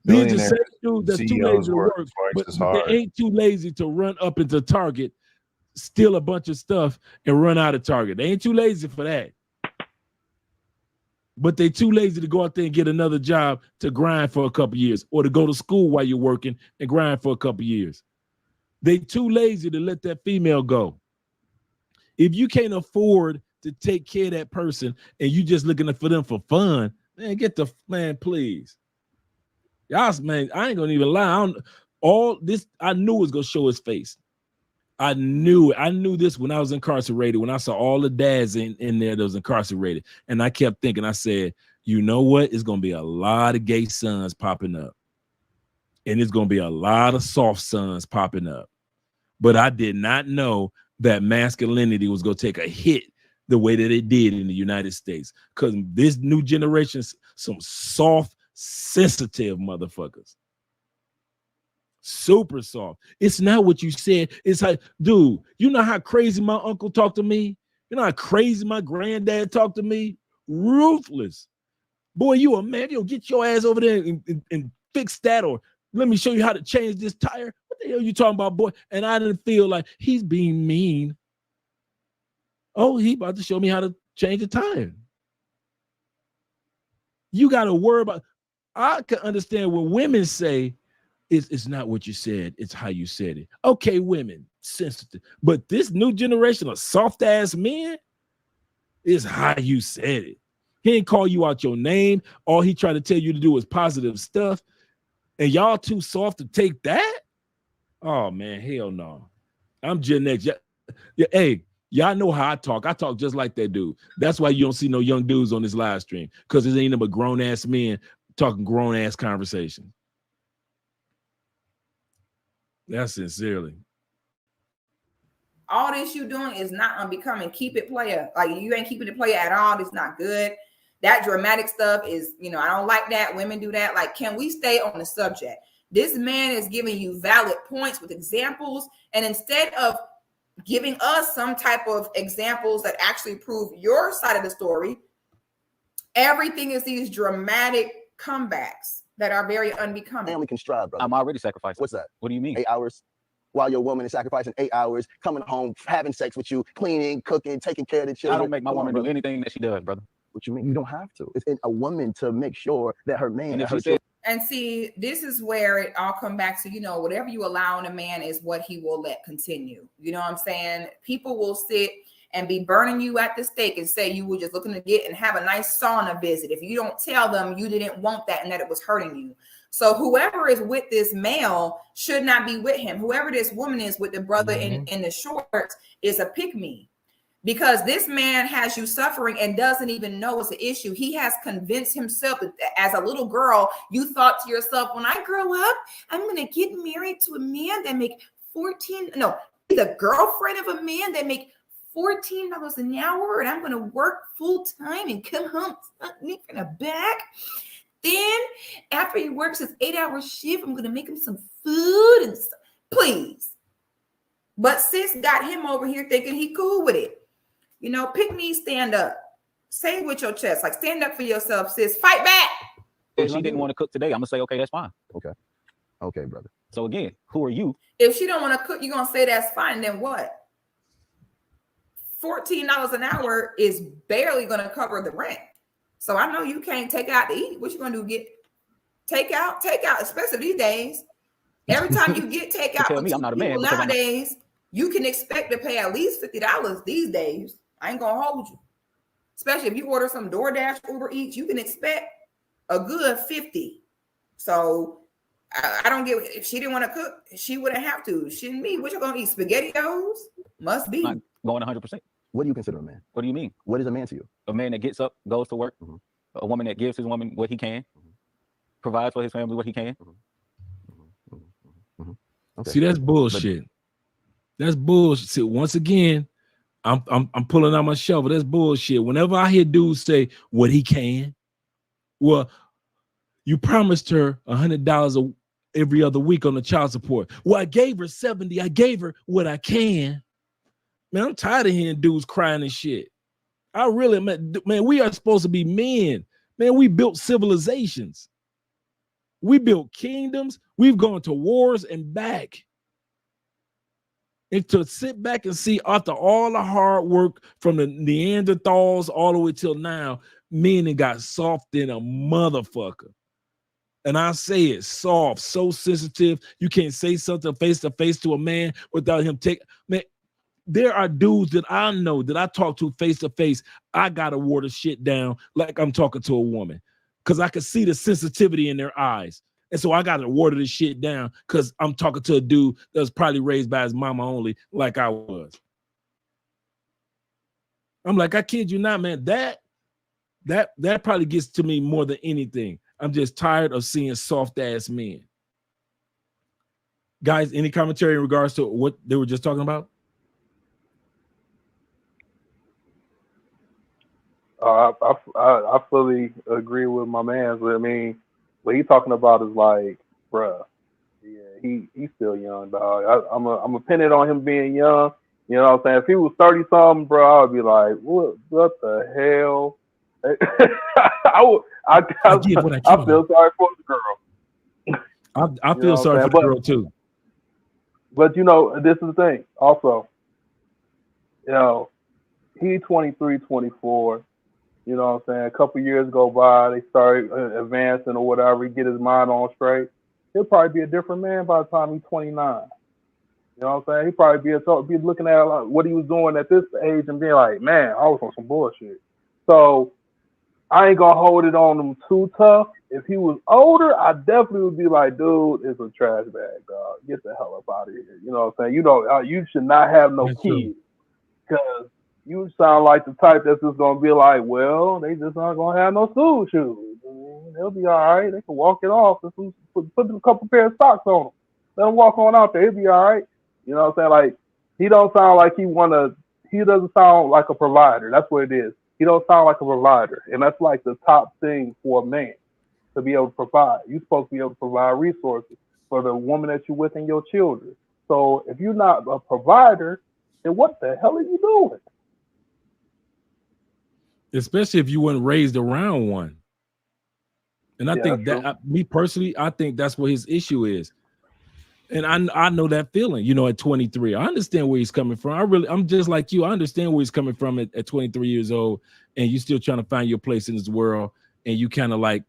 They're the same dude that's too lazy to work, but they ain't too lazy to run up into Target, steal a bunch of stuff, and run out of Target. They ain't too lazy for that. But they too lazy to go out there and get another job to grind for a couple years, or to go to school while you're working and grind for a couple years. They too lazy to let that female go. If you can't afford to take care of that person and you just looking for them for fun, man, please. Y'all, man, I ain't gonna even lie. I knew it was gonna show his face. I knew this when I was incarcerated, when I saw all the dads in there that was incarcerated. And I kept thinking, I said, you know what? It's going to be a lot of gay sons popping up. And it's going to be a lot of soft sons popping up. But I did not know that masculinity was going to take a hit the way that it did in the United States. Because this new generation, some soft, sensitive motherfuckers. Super soft. It's not what you said. It's like, dude, you know how crazy my uncle talked to me? You know how crazy my granddad talked to me? Ruthless. Boy, you a man. Yo, get your ass over there and fix that, or let me show you how to change this tire. What the hell you talking about, boy? And I didn't feel like he's being mean. Oh, he about to show me how to change the tire. You got to worry about. I can understand when women say, it's not what you said, it's how you said it. Okay, women, sensitive. But this new generation of soft-ass men is how you said it. He ain't call you out your name. All he tried to tell you to do is positive stuff. And y'all too soft to take that? Oh, man, hell no. I'm Gen X. Yeah, hey, y'all know how I talk. I talk just like that dude. That's why you don't see no young dudes on this live stream, because it ain't no but grown-ass men talking grown-ass conversation. That's sincerely. All this you doing is not unbecoming. Keep it player. Like, you ain't keeping it player at all. It's not good. That dramatic stuff is, I don't like that. Women do that. Like, can we stay on the subject? This man is giving you valid points with examples. And instead of giving us some type of examples that actually prove your side of the story, everything is these dramatic comebacks that are very unbecoming. Family can strive, brother. I'm already sacrificing. What's that? What do you mean? 8 hours? While your woman is sacrificing 8 hours, coming home, having sex with you, cleaning, cooking, taking care of the children. I don't make my woman do anything that she does, brother. What you mean? You don't have to. It's in a woman to make sure that her man And if her she said, And see, this is where it all comes back to, whatever you allow in a man is what he will let continue. You know what I'm saying? People will sit and be burning you at the stake and say you were just looking to get and have a nice sauna visit if you don't tell them you didn't want that and that it was hurting you. So whoever is with this male should not be with him. Whoever this woman is with the brother in the shorts is a pick-me. Because this man has you suffering and doesn't even know it's an issue. He has convinced himself that as a little girl, you thought to yourself, when I grow up, I'm going to get married to a man that make the girlfriend of a man that make $14 an hour, and I'm going to work full time and come home from the back. Then after he works his 8-hour shift, I'm going to make him some food and stuff. Please. But sis got him over here thinking he cool with it. Pick me, stand up. Say it with your chest. Like, stand up for yourself, sis. Fight back. if she didn't want to cook today, I'm gonna say, okay, that's fine. Okay, brother. So again, who are you? If she don't want to cook, you're going to say that's fine. Then what? $14 an hour is barely going to cover the rent. So I know you can't take out to eat. What you going to do? Get takeout, especially these days. Every time you get takeout, Tell me I'm not a man nowadays, you can expect to pay at least $50 these days. I ain't going to hold you. Especially if you order some DoorDash, Uber Eats, you can expect a good 50. So I don't get, if she didn't want to cook, she wouldn't have to. Shouldn't be. What you going to eat? SpaghettiOs? Must be. Not going 100%. What do you consider a man? What do you mean? What is a man to you? A man that gets up, goes to work, a woman that gives his woman what he can, provides for his family what he can. Okay. See, that's bullshit. That's bullshit. See, once again, I'm pulling out my shovel. That's bullshit. Whenever I hear dudes say what he can, well, you promised her $100 every other week on the child support. Well, I gave her 70. I gave her what I can. Man, I'm tired of hearing dudes crying and shit. I really, man, we are supposed to be men. Man, we built civilizations. We built kingdoms. We've gone to wars and back. And to sit back and see after all the hard work from the Neanderthals all the way till now, men and got soft in a motherfucker. And I say it soft, so sensitive. You can't say something face to face to a man without him taking. Man, there are dudes that I know that I talk to face to face. I gotta water shit down like I'm talking to a woman, because I can see the sensitivity in their eyes. And so I gotta water this shit down because I'm talking to a dude that was probably raised by his mama only, like I was. I'm like, I kid you not, man. That probably gets to me more than anything. I'm just tired of seeing soft ass men. Guys, any commentary in regards to what they were just talking about? I fully agree with my man. I mean, what he's talking about is like, bruh, yeah, he's still young, dog. I'm a pin it on him being young. You know what I'm saying? If he was 30 something, bro, I would be like, what the hell? I feel sorry for the girl. I feel sorry for the girl too. But you know, this is the thing. Also, you know, he 23, 24. You know what I'm saying? A couple years go by, they start advancing or whatever. He get his mind on straight. He'll probably be a different man by the time he's 29. You know what I'm saying? He'd probably be looking at like what he was doing at this age and being like, man, I was on some bullshit. So I ain't gonna hold it on him too tough. If he was older, I definitely would be like, dude, it's a trash bag, dog. Get the hell up out of here. You know what I'm saying? You know, you should not have no That's true. kids because you sound like the type that's just gonna be like, well, they just not gonna have no school shoes. I mean, they'll be all right. They can walk it off. Put a couple pair of socks on them. Let them walk on out there. He'll be all right. You know what I'm saying? Like, he don't sound like he doesn't sound like a provider. That's what it is. He don't sound like a provider. And that's like the top thing for a man, to be able to provide. You're supposed to be able to provide resources for the woman that you're with and your children. So if you're not a provider, then what the hell are you doing? Especially if you weren't raised around one. And I Yeah, think that's that, me personally, I think that's what his issue is. And I know that feeling, you know, at 23. I understand where he's coming from. I'm just like you. I understand where he's coming from at 23 years old, and you're still trying to find your place in this world. And you kind of like,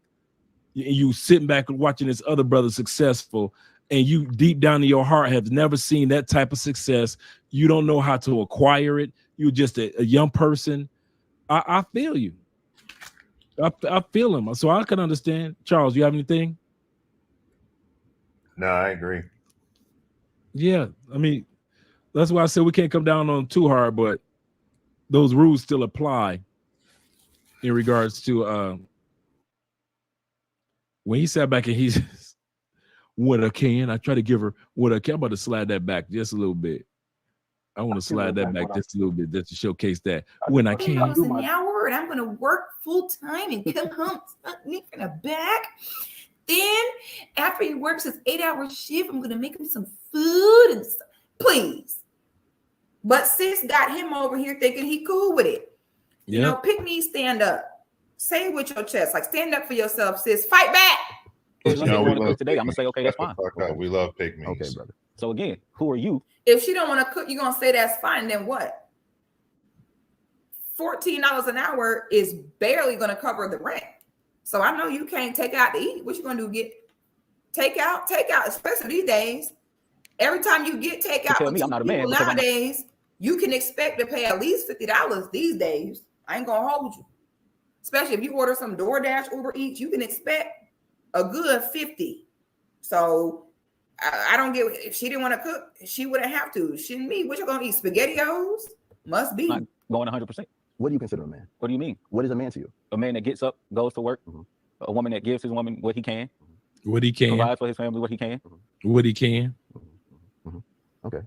you sitting back and watching this other brother successful, and you deep down in your heart have never seen that type of success. You don't know how to acquire it. You're just a young person. I feel you. I feel him. So I can understand. Charles, you have anything? No, I agree. Yeah, I mean, that's why I said we can't come down on him too hard, but those rules still apply in regards to when he sat back and he says, what I can, I try to give her what I can. I'm about to slide that back just a little bit. I want to slide that back just a little bit just to showcase that when I can. $20 an hour, and I'm going to work full time and come home me from the back. Then after he works his 8-hour shift, I'm going to make him some food and stuff. Please. But sis got him over here thinking he cool with it. You know, pick me, stand up. Say it with your chest. Like, stand up for yourself, sis. Fight back. No, we love today. I'm gonna say, okay, that's fine. We love pick me. Okay, brother. So again, who are you? If she don't want to cook, you're gonna say that's fine. Then what? $14 an hour is barely gonna cover the rent. So I know you can't take out to eat. What you gonna do? Get takeout, especially these days. Every time you get takeout, tell me I'm not a man nowadays, you can expect to pay at least $50 these days. I ain't gonna hold you. Especially if you order some DoorDash, Uber Eats, you can expect a good 50. So I don't get, if she didn't want to cook, she wouldn't have to. Shouldn't be. What you gonna eat? SpaghettiOs? Must be. I'm going 100%. What do you consider a man? What do you mean? What is a man to you? A man that gets up, goes to work, a woman that gives his woman what he can, what he can, provides for his family what he can, what he can. Okay,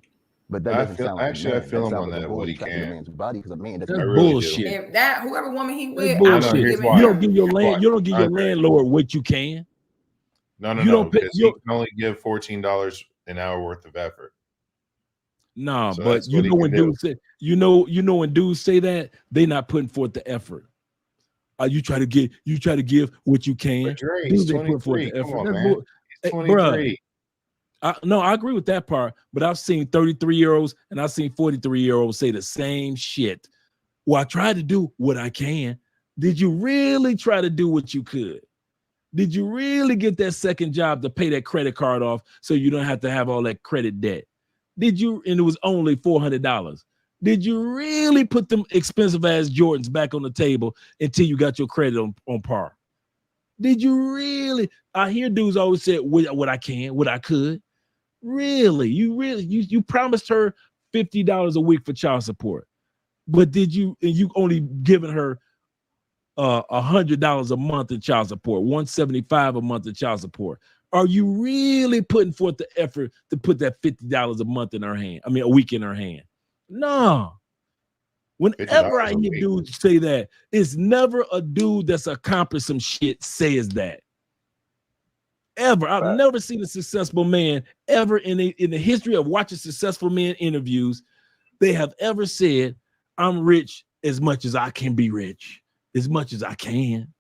but that doesn't sound like actually, I feel him on that. What he a can. man's body, because a man doesn't. That's really bullshit. If that whoever woman he with, That's I'm bullshit. giving You her. don't give your land. You don't give your landlord what you can. No, You don't pay- because he can only give $14 an hour worth of effort. Nah, So but that's you what he know when can do. dudes say, you know when dudes say that, they not putting forth the effort. You try to give what you can. But Dre, Dudes he's ain't putting forth 23. the Come effort. on, That's man. bull- He's Hey, 23. No, I agree with that part, but I've seen 33-year-olds and I've seen 43-year-olds say the same shit. Well, I tried to do what I can. Did you really try to do what you could? Did you really get that second job to pay that credit card off so you don't have to have all that credit debt? Did you, and it was only $400. Did you really put them expensive ass Jordans back on the table until you got your credit on par? Did you really? I hear dudes always say what I can, what I could. Really? You promised her $50 a week for child support, but did you? And you only given her $100 a month in child support, $175 a month in child support. Are you really putting forth the effort to put that $50 a month in her hand? I mean, a week in her hand? No. Whenever I $50 a hear week. dudes say that, it's never a dude that's accomplished some shit says that. Ever. I've never seen a successful man ever in the history of watching successful men interviews, they have ever said, I'm rich as much as I can be rich, as much as I can.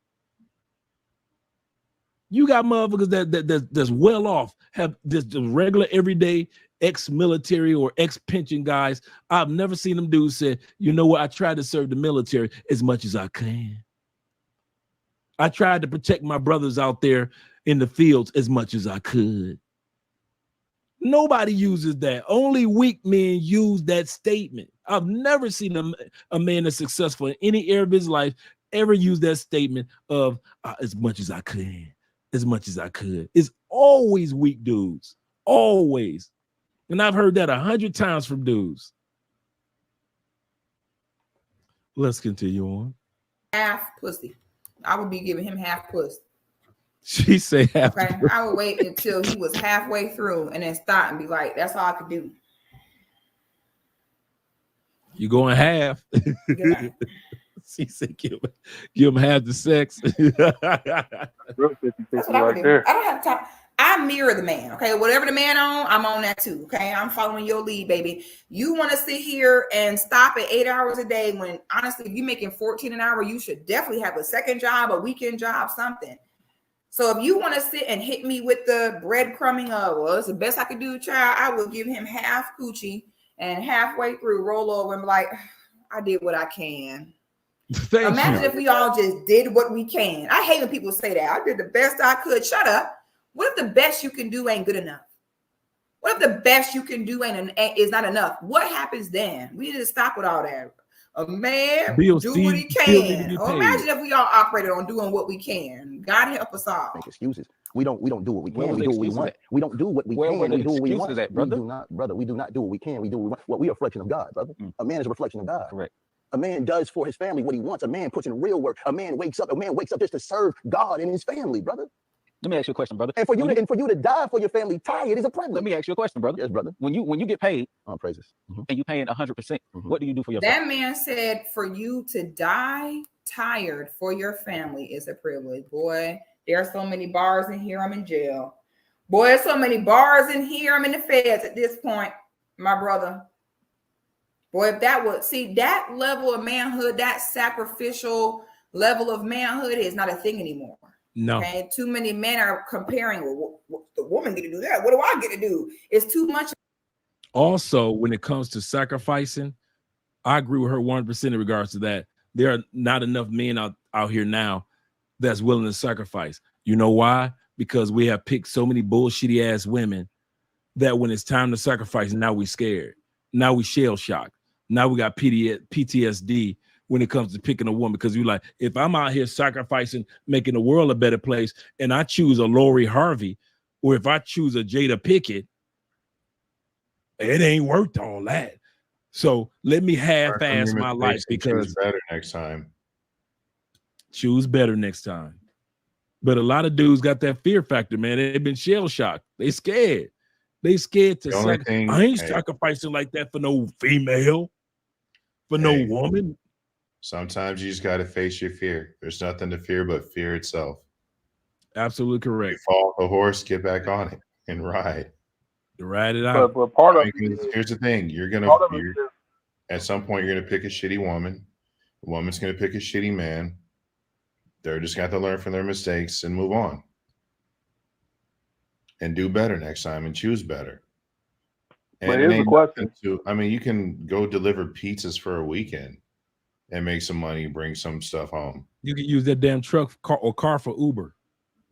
You got motherfuckers that's well off, have this regular everyday ex-military or ex-pension guys. I've never seen them dudes say, you know what, I tried to serve the military as much as I can. I tried to protect my brothers out there in the fields as much as I could. Nobody uses that. Only weak men use that statement. I've never seen a man that's successful in any area of his life ever use that statement of as much as I could, as much as I could. It's always weak dudes, always. And I've heard that 100 times from dudes. Let's continue on. Half pussy. I would be giving him half pussy. She say half. Okay, I would wait until he was halfway through and then stop and be like, "That's all I could do." You going half? Yeah. She said, give him half the sex. Real 50-50 That's what I would right do. there. I don't have time. I mirror the man. Okay, whatever the man on, I'm on that too. Okay, I'm following your lead, baby. You want to sit here and stop at 8 hours a day when honestly, if you're making 14 an hour, you should definitely have a second job, a weekend job, something. So if you want to sit and hit me with the breadcrumbing of, well, it's the best I could do, child, I will give him half coochie and halfway through roll over and be like, I did what I can. Imagine if we all just did what we can. I hate when people say that. I did the best I could. Shut up. What if the best you can do ain't good enough? What if the best you can do is not enough? What happens then? We need to stop with all that. A man do what he can. Oh, imagine if we all operated on doing what we can. God help us all. Make excuses. We don't do what we Where can. was We the do what we excuses want. at? We don't do what we Where can. were the We do what we want. excuses at, brother? We do not, brother. We do not do what we can. We do what we want. Well, we are a reflection of God, brother. A man is a reflection of God. Correct. A man does for his family what he wants. A man puts in real work. A man wakes up just to serve God and his family, brother. Let me ask you a question, brother. And for you to die for your family tired is a privilege. Let me ask you a question, brother. Yes, brother. When you get paid Praises. and you paying 100%, what do you do for your That family? man said for you to die tired for your family is a privilege. Boy, there are so many bars in here, I'm in jail. Boy, there's so many bars in here, I'm in the feds at this point, my brother. Boy, if that would see that level of manhood, that sacrificial level of manhood is not a thing anymore. No. Okay, too many men are comparing. Well, the woman get to do that. What do I get to do? It's too much. Also, when it comes to sacrificing, I agree with her 100% in regards to that. There are not enough men out here now that's willing to sacrifice. You know why? Because we have picked so many bullshitty ass women that when it's time to sacrifice, now we scared. Now we shell shocked. Now we got PTSD when it comes to picking a woman, because you're like, if I'm out here sacrificing, making the world a better place, and I choose a Lori Harvey, or if I choose a Jada Pickett, it ain't worth all that. So let me half-ass my life because choose better next time. Choose better next time. But a lot of dudes got that fear factor, man. They've been shell shocked. They scared. They scared to sacrifice. I ain't sacrificing like that for no female, for no woman. Sometimes you just got to face your fear. There's nothing to fear but fear itself. Absolutely correct. You fall off the horse, get back on it and ride. Ride it out. But part of here's the thing: you're at some point you're gonna pick a shitty woman. The woman's gonna pick a shitty man. They're just gonna have to learn from their mistakes and move on, and do better next time and choose better. And but here's the question: you can go deliver pizzas for a weekend and make some money, bring some stuff home. You can use that damn truck or car for Uber.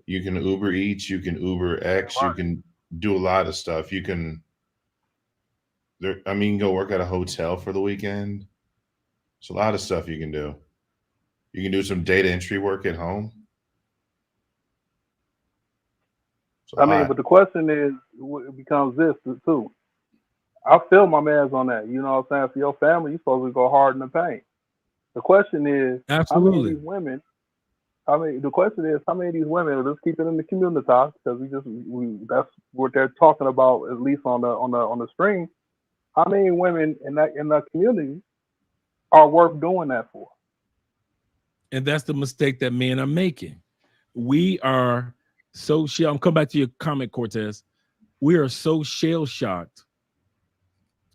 You can Uber Eats, you can Uber X, you can do a lot of stuff. You can you can go work at a hotel for the weekend. It's a lot of stuff you can do. You can do some data entry work at home. But the question is, it becomes this too. I feel my man's on that. You know what I'm saying? For your family, you're supposed to go hard in the paint. The question is, absolutely, how many of these women? The question is, how many of these women? Let's keep it in the community talk, because that's what they're talking about, at least on the stream. How many women in that community are worth doing that for? And that's the mistake that men are making. We are so I'm coming back to your comment, Cortez. We are so shell shocked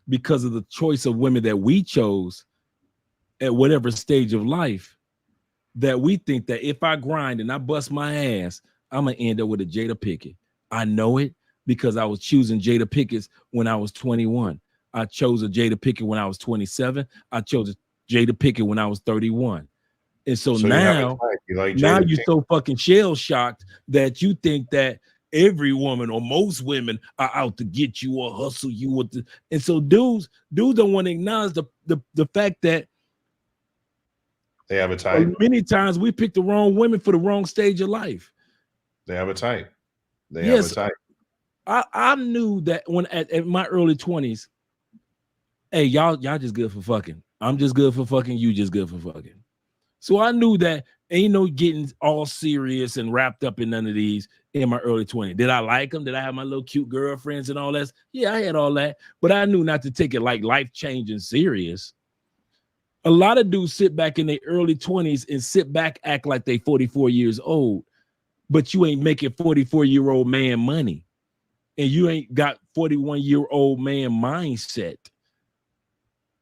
because of the choice of women that we chose at whatever stage of life, that we think that if I grind and I bust my ass, I'm gonna end up with a Jada Pickett. I know it because I was choosing Jada Pickett when I was 21. I chose a Jada Pickett when I was 27. I chose a Jada Pickett when I was 31. And so now you're so fucking shell shocked that you think that every woman or most women are out to get you or hustle you with the, and so dudes don't want to acknowledge the fact that They have a type. Many times we pick the wrong women for the wrong stage of life. They have a type. They Yes. have a type. I knew that when at my early 20s, hey, y'all just good for fucking. I'm just good for fucking. You just good for fucking. So I knew that ain't no getting all serious and wrapped up in none of these in my early 20s. Did I like them? Did I have my little cute girlfriends and all that? Yeah, I had all that. But I knew not to take it like life-changing serious. A lot of dudes sit back in their early 20s and sit back, act like they 44 years old, but you ain't making 44-year-old man money. And you ain't got 41-year-old man mindset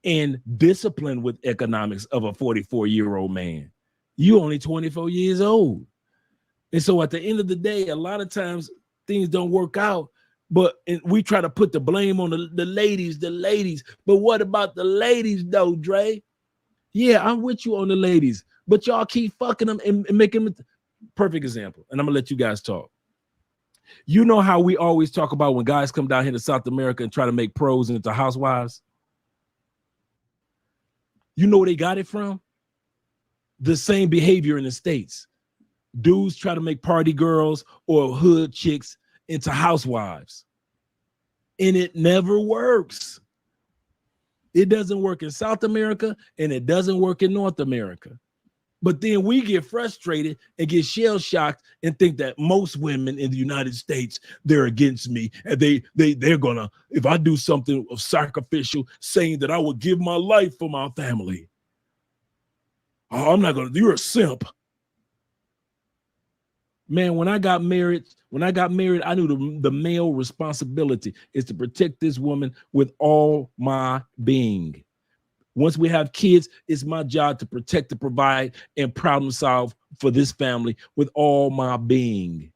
and discipline with economics of a 44-year-old man. You only 24 years old. And so at the end of the day, a lot of times things don't work out, but we try to put the blame on the ladies. But what about the ladies though, Dre? Yeah, I'm with you on the ladies, but y'all keep fucking them and making them. Perfect example. And I'm gonna let you guys talk. You know how we always talk about when guys come down here to South America and try to make pros into housewives? You know where they got it from? The same behavior in the States. Dudes try to make party girls or hood chicks into housewives. And it never works. It doesn't work in South America and it doesn't work in North America. But then we get frustrated and get shell-shocked and think that most women in the United States, they're against me. And they're gonna, if I do something of sacrificial, saying that I would give my life for my family. Oh, I'm not gonna, you're a simp. Man, when I got married, I knew the male responsibility is to protect this woman with all my being. Once we have kids, it's my job to protect, to provide, and problem solve for this family with all my being.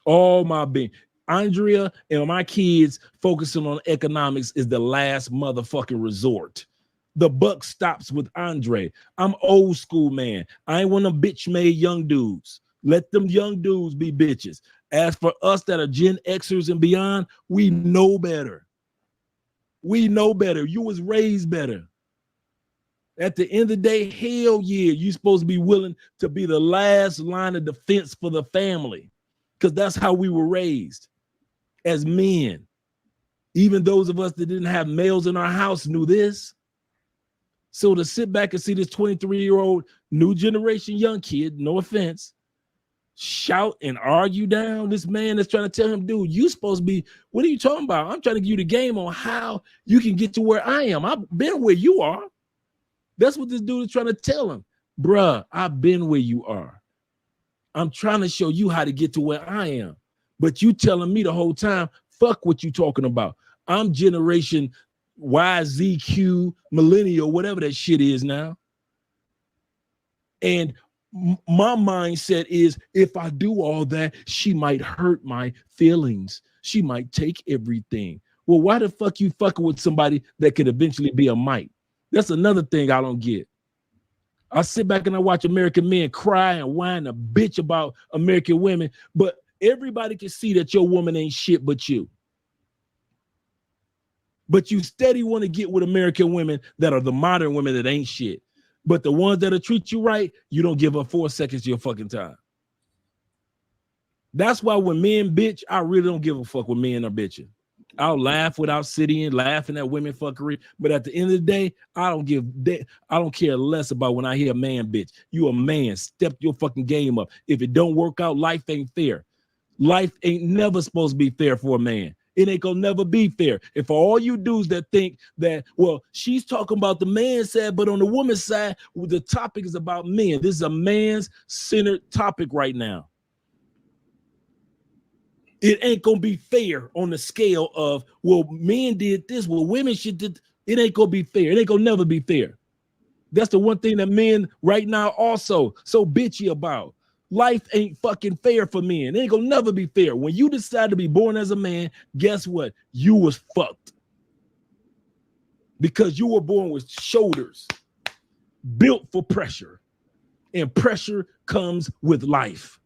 All my being. Andrea and my kids focusing on economics is the last motherfucking resort. The buck stops with Andre. I'm old school, man. I ain't one of them bitch-made young dudes. Let them young dudes be bitches. As for us that are Gen Xers and beyond, we know better. We know better. You was raised better. At the end of the day, hell yeah, you're supposed to be willing to be the last line of defense for the family, because that's how we were raised as men. Even those of us that didn't have males in our house knew this. So to sit back and see this 23-year-old new generation young kid, no offense, shout and argue down this man that's trying to tell him, dude, you supposed to be, what are you talking about? I'm trying to give you the game on how you can get to where I am. I've been where you are. That's what this dude is trying to tell him. Bruh, I've been where you are. I'm trying to show you how to get to where I am. But you telling me the whole time, fuck what you talking about. I'm generation YZQ, millennial, whatever that shit is now. And my mindset is, if I do all that, she might hurt my feelings. She might take everything. Well, why the fuck you fucking with somebody that could eventually be a mite? That's another thing I don't get. I sit back and I watch American men cry and whine a bitch about American women, but everybody can see that your woman ain't shit but you. But you steady want to get with American women that are the modern women that ain't shit. But the ones that'll treat you right, you don't give up 4 seconds of your fucking time. That's why when men bitch, I really don't give a fuck when men are bitching. I'll laugh without sitting and laughing at women fuckery. But at the end of the day, I don't care less about when I hear a man bitch. You a man, step your fucking game up. If it don't work out, life ain't fair. Life ain't never supposed to be fair for a man. It ain't gonna never be fair. And for all you dudes that think that, well, she's talking about the man's side, but on the woman's side, the topic is about men. This is a man's centered topic right now. It ain't gonna be fair on the scale of, well, men did this, well, women should did. It ain't gonna be fair. It ain't gonna never be fair. That's the one thing that men right now also so bitchy about. Life ain't fucking fair for men. It ain't gonna never be fair. When you decide to be born as a man, guess what? You was fucked. Because you were born with shoulders built for pressure. And pressure comes with life.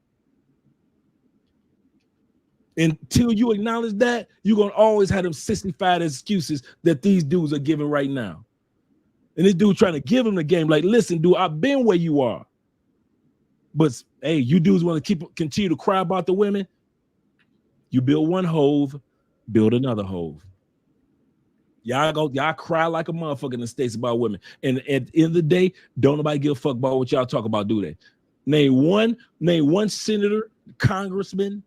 Until you acknowledge that, you're gonna always have them 65 excuses that these dudes are giving right now. And this dude trying to give him the game. Like, listen, dude, I've been where you are. But hey, you dudes want to continue to cry about the women? You build one hove, build another hove. Y'all cry like a motherfucker in the States about women. And at the end of the day, don't nobody give a fuck about what y'all talk about, do they? Name one senator, congressman,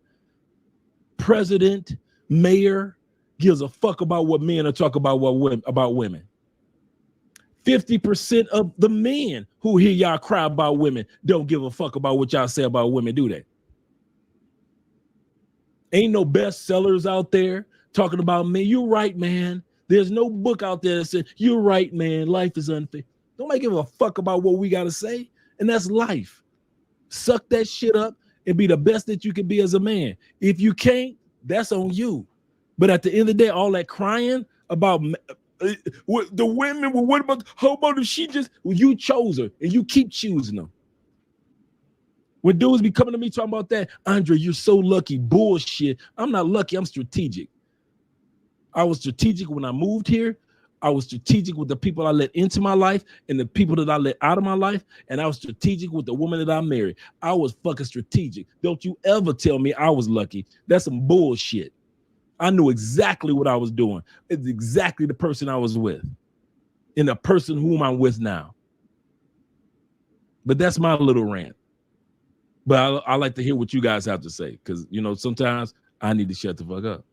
president, mayor gives a fuck about what men are talking about about women. 50% of the men who hear y'all cry about women don't give a fuck about what y'all say about women, do they? Ain't no bestsellers out there talking about men. You're right, man. There's no book out there that says, you're right, man. Life is unfair. Nobody give a fuck about what we got to say. And that's life. Suck that shit up and be the best that you can be as a man. If you can't, that's on you. But at the end of the day, all that crying about the women, well, what about, how about if she just, well, you chose her and you keep choosing them. When dudes be coming to me talking about that, Andre, you're so lucky. Bullshit. I'm not lucky. I'm strategic. I was strategic when I moved here. I was strategic with the people I let into my life and the people that I let out of my life. And I was strategic with the woman that I married. I was fucking strategic. Don't you ever tell me I was lucky. That's some bullshit. I knew exactly what I was doing. It's exactly the person I was with and the person whom I'm with now. But that's my little rant. But I like to hear what you guys have to say because, you know, sometimes I need to shut the fuck up.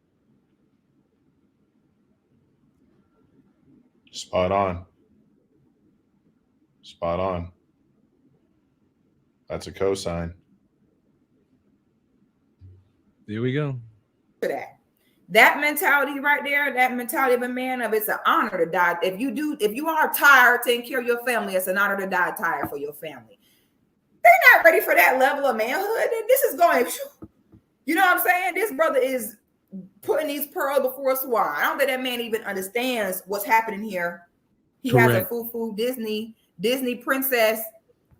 Spot on. Spot on. That's a cosign. There we go. For that mentality right there, that mentality of a man of it's an honor to die. If you are tired taking care of your family, it's an honor to die tired for your family. They're not ready for that level of manhood. This is going, you know what I'm saying? This brother is putting these pearls before a swine. I don't think that man even understands what's happening here. He Correct. has a foo-foo Disney princess,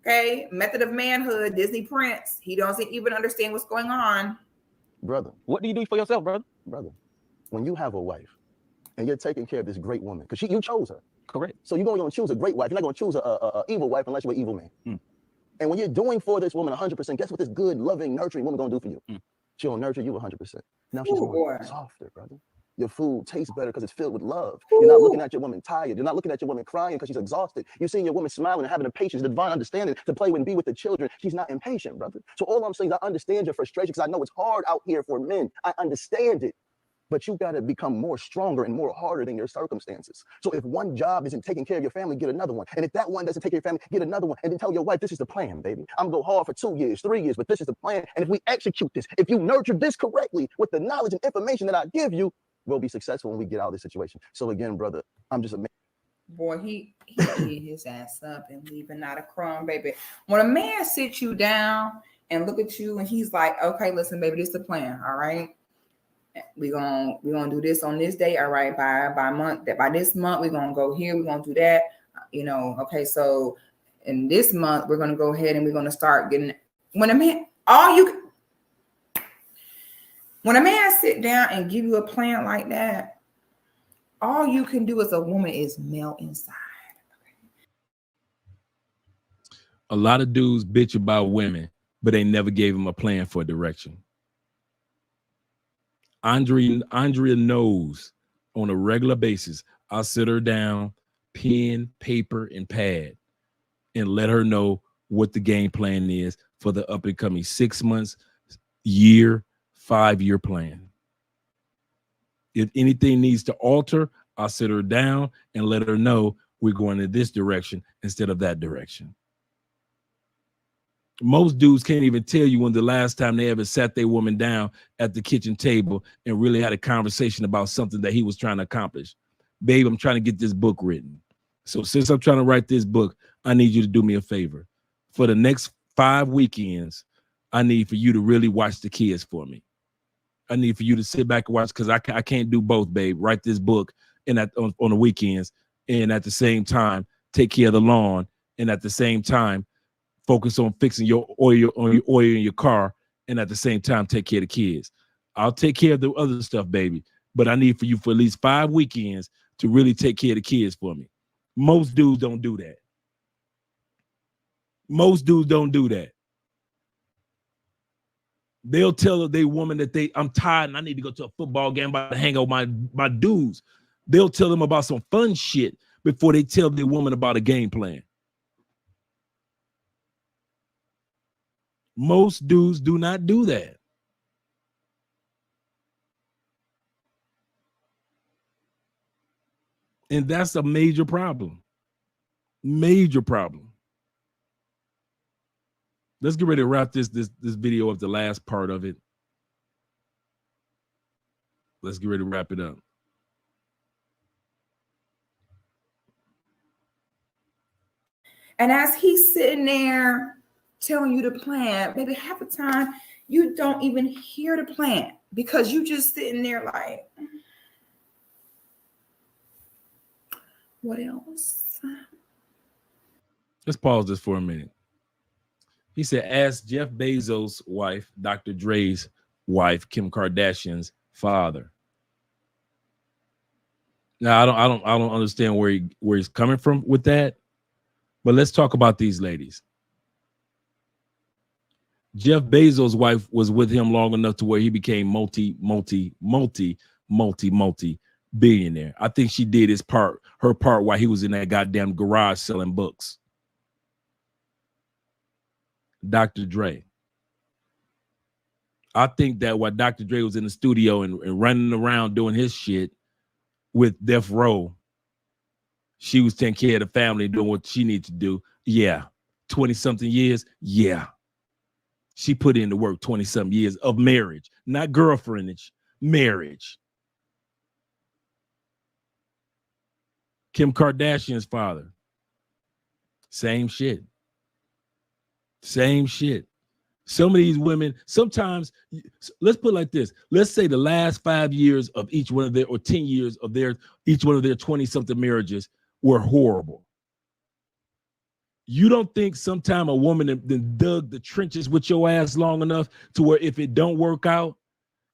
okay? Method of manhood, Disney prince. He doesn't even understand what's going on. Brother, What do you do for yourself, brother? when you have a wife and you're taking care of this great woman, because you chose her. Correct. So you're going to choose a great wife. You're not going to choose a evil wife unless you're an evil man. And when you're doing for this woman 100%, guess what this good, loving, nurturing woman going to do for you? She'll nurture you 100%. Now she's going softer, brother. Your food tastes better because it's filled with love. You're not looking at your woman tired. You're not looking at your woman crying because she's exhausted. You're seeing your woman smiling and having the patience, the divine understanding to play and be with the children. She's not impatient, brother. So all I'm saying is I understand your frustration because I know it's hard out here for men. I understand it. But you got to become more stronger and more harder than your circumstances. So if one job isn't taking care of your family, get another one. And if that one doesn't take care of your family, get another one. And then tell your wife, this is the plan, baby. I'm going to go hard for 2 years, 3 years, but this is the plan. And if we execute this, if you nurture this correctly with the knowledge and information that I give you, we'll be successful when we get out of this situation. So again, brother, I'm just amazed. Boy, he ate his ass up and leaving not a crumb, baby. When a man sits you down and look at you and he's like, okay, listen, baby, this is the plan, all right? We're gonna do this on this day, all right, by this month, we're gonna go here, we're gonna do that, you know, okay, so in this month, we're gonna go ahead and we're gonna start getting, when a man sit down and give you a plan like that, all you can do as a woman is melt inside. A lot of dudes bitch about women, but they never gave them a plan for direction. Andrea knows on a regular basis, I'll sit her down, pen, paper, and pad, and let her know what the game plan is for the up and coming 6 months, year, 5-year plan. If anything needs to alter, I'll sit her down and let her know we're going in this direction instead of that direction. Most dudes can't even tell you when the last time they ever sat their woman down at the kitchen table and really had a conversation about something that he was trying to accomplish. Babe, I'm trying to get this book written. So since I'm trying to write this book, I need you to do me a favor. For the next 5 weekends, I need for you to really watch the kids for me. I need for you to sit back and watch because I can't do both, babe. Write this book and on the weekends, and at the same time, take care of the lawn, and at the same time, focus on fixing your oil in your car, and at the same time, take care of the kids. I'll take care of the other stuff, baby, but I need for you for at least 5 weekends to really take care of the kids for me. Most dudes don't do that. Most dudes don't do that. They'll tell their woman that I'm tired and I need to go to a football game, about to hang out with my dudes. They'll tell them about some fun shit before they tell their woman about a game plan. Most dudes do not do that. And that's a major problem. Major problem. Let's get ready to wrap this video up, the last part of it. Let's get ready to wrap it up. And as he's sitting there telling you the plan, maybe half the time you don't even hear the plan because you just sitting there like, what else? Let's pause this for a minute. He said, ask Jeff Bezos' wife, Dr. Dre's wife, Kim Kardashian's father. Now, I don't understand where he's coming from with that, but let's talk about these ladies. Jeff Bezos' wife was with him long enough to where he became multi billionaire. I think she did her part while he was in that goddamn garage selling books. Dr. Dre. I think that while Dr. Dre was in the studio and running around doing his shit with Death Row, she was taking care of the family, doing what she needed to do. Yeah. 20-something years. Yeah. She put in the work 20-something years of marriage, not girlfriendage, marriage. Kim Kardashian's father. Same shit. Same shit. Some of these women, sometimes, let's put it like this. Let's say the last 5 years of each one of their, or 10 years of each one of their 20-something marriages were horrible. You don't think sometime a woman that dug the trenches with your ass long enough to where if it don't work out,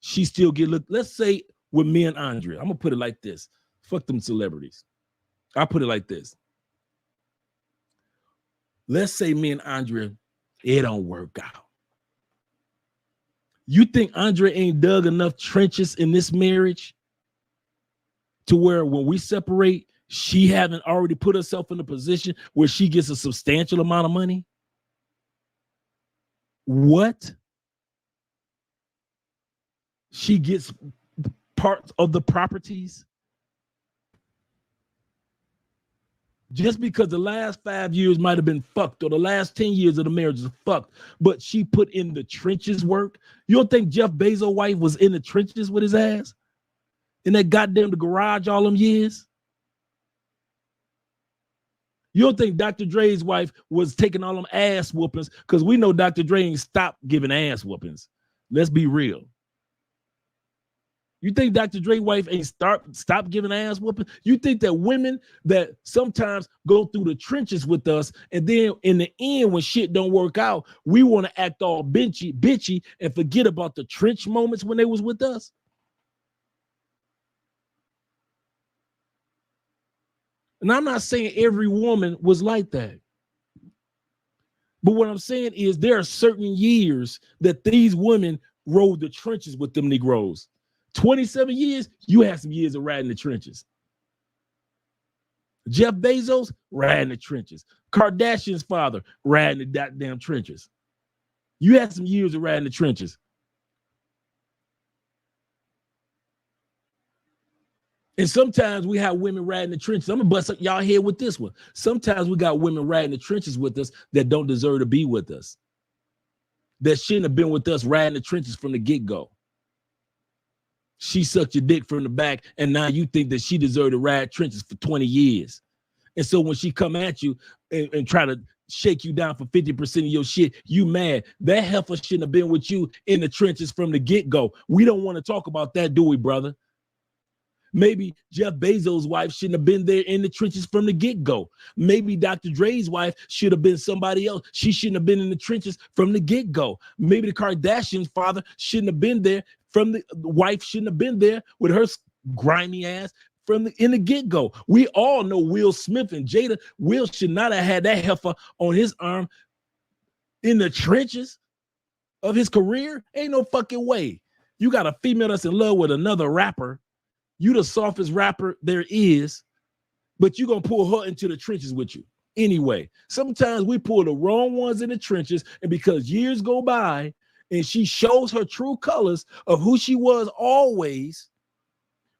she still get looked. Let's say with me and Andre, I'm gonna put it like this. Fuck them celebrities. I put it like this. Let's say me and Andre, it don't work out. You think Andre ain't dug enough trenches in this marriage to where when we separate, she haven't already put herself in a position where she gets a substantial amount of money? What? She gets parts of the properties? Just because the last 5 years might have been fucked or the last 10 years of the marriage is fucked, but she put in the trenches work. You don't think Jeff Bezos' wife was in the trenches with his ass? In that goddamn the garage all them years? You don't think Dr. Dre's wife was taking all them ass whoopings? Because we know Dr. Dre ain't stopped giving ass whoopings. Let's be real. You think Dr. Dre's wife ain't stop giving ass whooping? You think that women that sometimes go through the trenches with us, and then in the end, when shit don't work out, we want to act all bitchy and forget about the trench moments when they was with us? And I'm not saying every woman was like that. But what I'm saying is there are certain years that these women rode the trenches with them Negroes. 27 years, you had some years of riding the trenches. Jeff Bezos, riding the trenches. Kardashian's father, riding the goddamn trenches. You had some years of riding the trenches. And sometimes we have women riding the trenches. I'm gonna bust up y'all head with this one. Sometimes we got women riding the trenches with us that don't deserve to be with us. That shouldn't have been with us riding the trenches from the get-go. She sucked your dick from the back, and now you think that she deserved to ride trenches for 20 years. And so when she come at you and try to shake you down for 50% of your shit, you mad. That heifer shouldn't have been with you in the trenches from the get-go. We don't want to talk about that, do we, brother? Maybe Jeff Bezos' wife shouldn't have been there in the trenches from the get-go. Maybe Dr. Dre's wife should have been somebody else. She shouldn't have been in the trenches from the get-go. Maybe the Kardashians' father shouldn't have been there. The wife shouldn't have been there with her grimy ass in the get-go. We all know Will Smith and Jada. Will should not have had that heifer on his arm in the trenches of his career. Ain't no fucking way. You got a female that's in love with another rapper. You the softest rapper there is, but you gonna pull her into the trenches with you anyway. Sometimes we pull the wrong ones in the trenches, and because years go by and she shows her true colors of who she was always,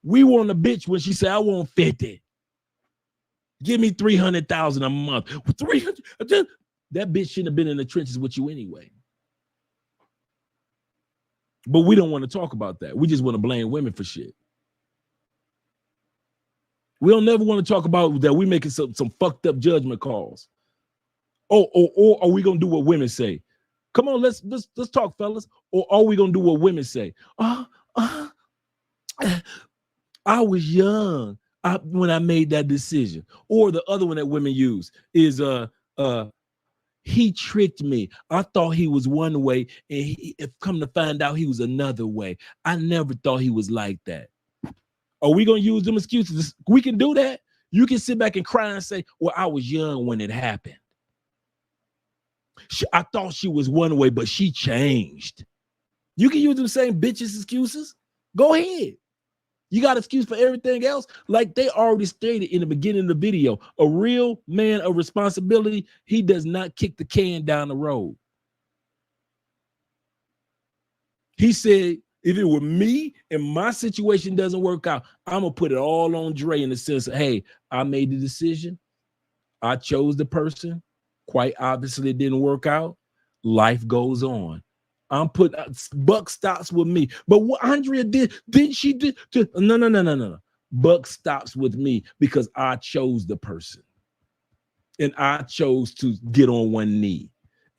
we want a bitch when she say, I want 50. Give me 300,000 a month. 300. That bitch shouldn't have been in the trenches with you anyway. But we don't want to talk about that. We just want to blame women for shit. We don't never want to talk about that we making some fucked up judgment calls. Or are we gonna do what women say? Come on, let's talk, fellas. Or are we gonna do what women say? I was young when I made that decision. Or the other one that women use is he tricked me. I thought he was one way, and he come to find out he was another way. I never thought he was like that. Are we gonna use them excuses? We can do that. You can sit back and cry and say, well, I was young when it happened. I thought she was one way, but she changed. You can use them same bitches excuses. Go ahead. You got excuse for everything else. Like they already stated in the beginning of the video, a real man of responsibility, he does not kick the can down the road. He said, if it were me and my situation doesn't work out, I'm going to put it all on Dre in the sense of, hey, I made the decision. I chose the person. Quite obviously, it didn't work out. Life goes on. I'm put buck stops with me. But what Andrea didn't she do? No. Buck stops with me because I chose the person. And I chose to get on one knee.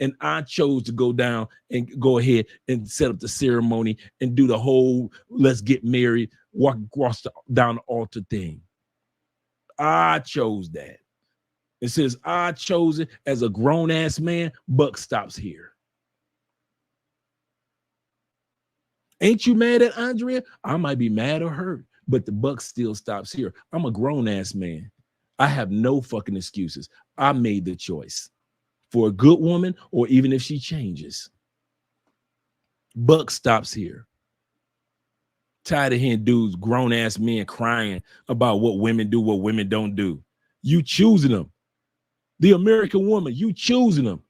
And I chose to go down and go ahead and set up the ceremony and do the whole let's get married, walk across down the altar thing. I chose that. It says I chose it as a grown-ass man. Buck stops here. Ain't you mad at Andrea? I might be mad or hurt, but the buck still stops here. I'm a grown-ass man. I have no fucking excuses. I made the choice. For a good woman, or even if she changes. Buck stops here. Tired of hearing dudes, grown-ass men crying about what women do, what women don't do. You choosing them. The American woman, you choosing them.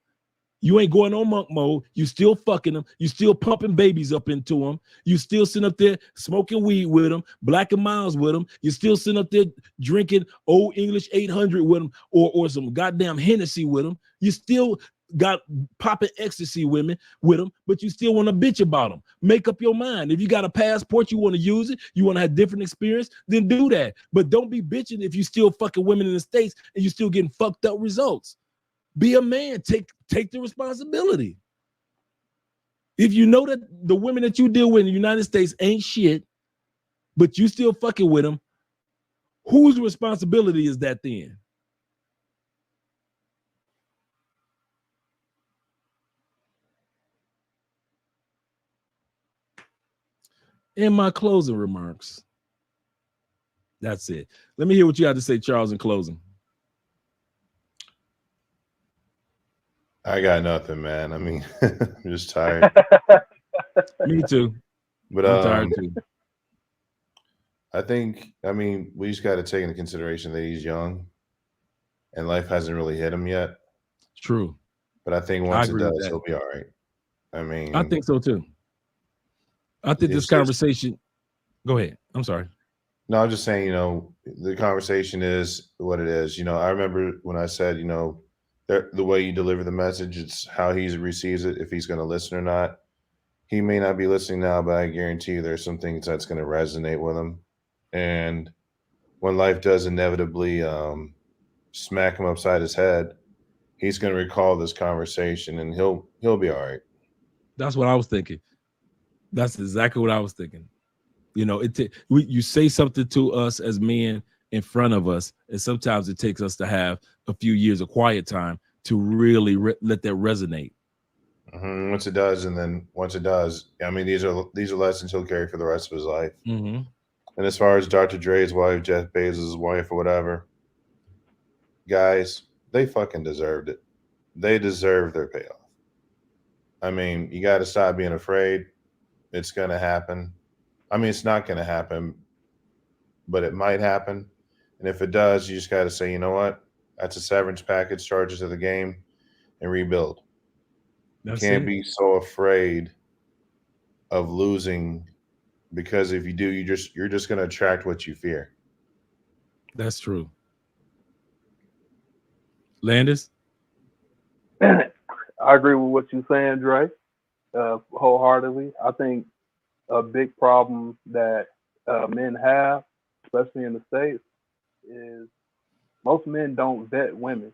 You ain't going on monk mode. You still fucking them. You still pumping babies up into them. You still sitting up there smoking weed with them, Black and Miles with them. You still sitting up there drinking Old English 800 with them, or some goddamn Hennessy with them. You still got popping ecstasy women with them, but you still want to bitch about them. Make up your mind. If you got a passport, you want to use it, you want to have different experience, then do that. But don't be bitching if you still fucking women in the States and you still getting fucked up results. Be a man. Take the responsibility. If you know that the women that you deal with in the United States ain't shit, but you still fucking with them, whose responsibility is that then? In my closing remarks, that's it. Let me hear what you have to say, Charles, in closing. I got nothing, man. I mean, I'm just tired. Me too. But I'm tired too. I mean, we just got to take into consideration that he's young and life hasn't really hit him yet. True. But I think once it does, he'll be all right. I mean, I think so too. I think this conversation. Go ahead. I'm sorry. No, I'm just saying, the conversation is what it is. I remember when I said, the way you deliver the message, it's how he receives it, if he's going to listen or not. He may not be listening now, but I guarantee you there's some things that's going to resonate with him. And when life does inevitably smack him upside his head, he's going to recall this conversation and he'll be all right. That's what I was thinking. That's exactly what I was thinking. You say something to us as men in front of us, and sometimes it takes us to have a few years of quiet time to really let that resonate. Mm-hmm. Once it does, I mean, these are lessons he'll carry for the rest of his life. Mm-hmm. And as far as Dr. Dre's wife, Jeff Bezos' wife, or whatever, guys, they fucking deserved it. They deserve their payoff. I mean, you got to stop being afraid. It's going to happen. I mean, it's not going to happen, but it might happen. And if it does, you just got to say, you know what? That's a severance package, charges to the game, and rebuild. That's You can't it. be so afraid of losing, because if you do, you're just going to attract what you fear. That's true. Landis? I agree with what you're saying, Dre, wholeheartedly. I think a big problem that men have, especially in the States, is most men don't vet women.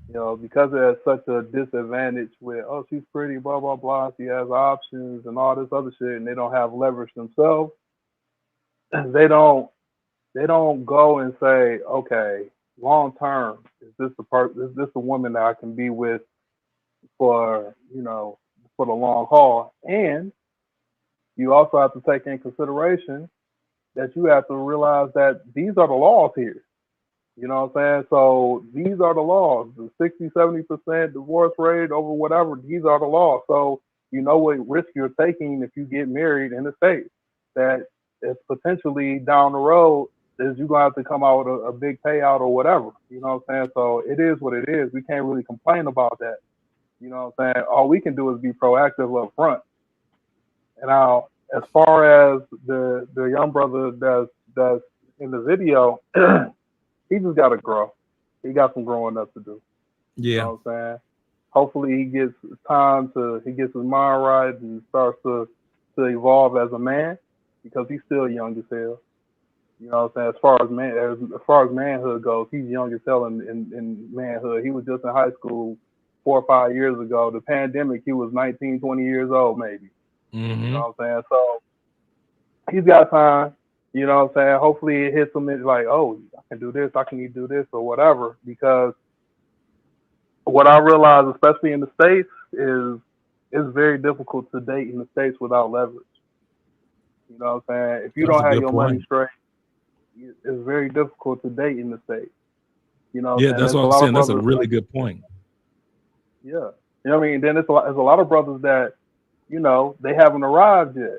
You know, because there's such a disadvantage with, oh, she's pretty, blah, blah, blah, she has options and all this other shit, and they don't have leverage themselves. They don't go and say, okay, long term, is this the woman that I can be with for, you know, for the long haul? And you also have to take in consideration that you have to realize that these are the laws here. You know what I'm saying? So these are the laws. The 60, 70% divorce rate over whatever, these are the laws. So you know what risk you're taking if you get married in the States. That it's potentially down the road is you're going to have to come out with a big payout or whatever. You know what I'm saying? So it is what it is. We can't really complain about that. You know what I'm saying? All we can do is be proactive up front. And now, as far as the young brother that's in the video, he just got to grow. He got some growing up to do. Yeah. You know what I'm saying? Hopefully he gets his mind right and starts to evolve as a man, because he's still young as hell. You know what I'm saying? As far as manhood goes, he's young as hell in manhood. He was just in high school 4 or 5 years ago. The pandemic, he was 19, 20 years old maybe. Mm-hmm. You know what I'm saying? So he's got time. You know what I'm saying? Hopefully it hits him, it's like, oh, I can do this, I can do this, or whatever. Because what I realize, especially in the States, is it's very difficult to date in the States without leverage. You know what I'm saying? If you That's don't a have good your point. money straight, it's very difficult to date in the States. You know what Yeah, I'm saying? that's There's what a I'm lot saying. of That's a brothers, really good point. yeah. You know what I mean? Then there's a lot of brothers that, you know, they haven't arrived yet.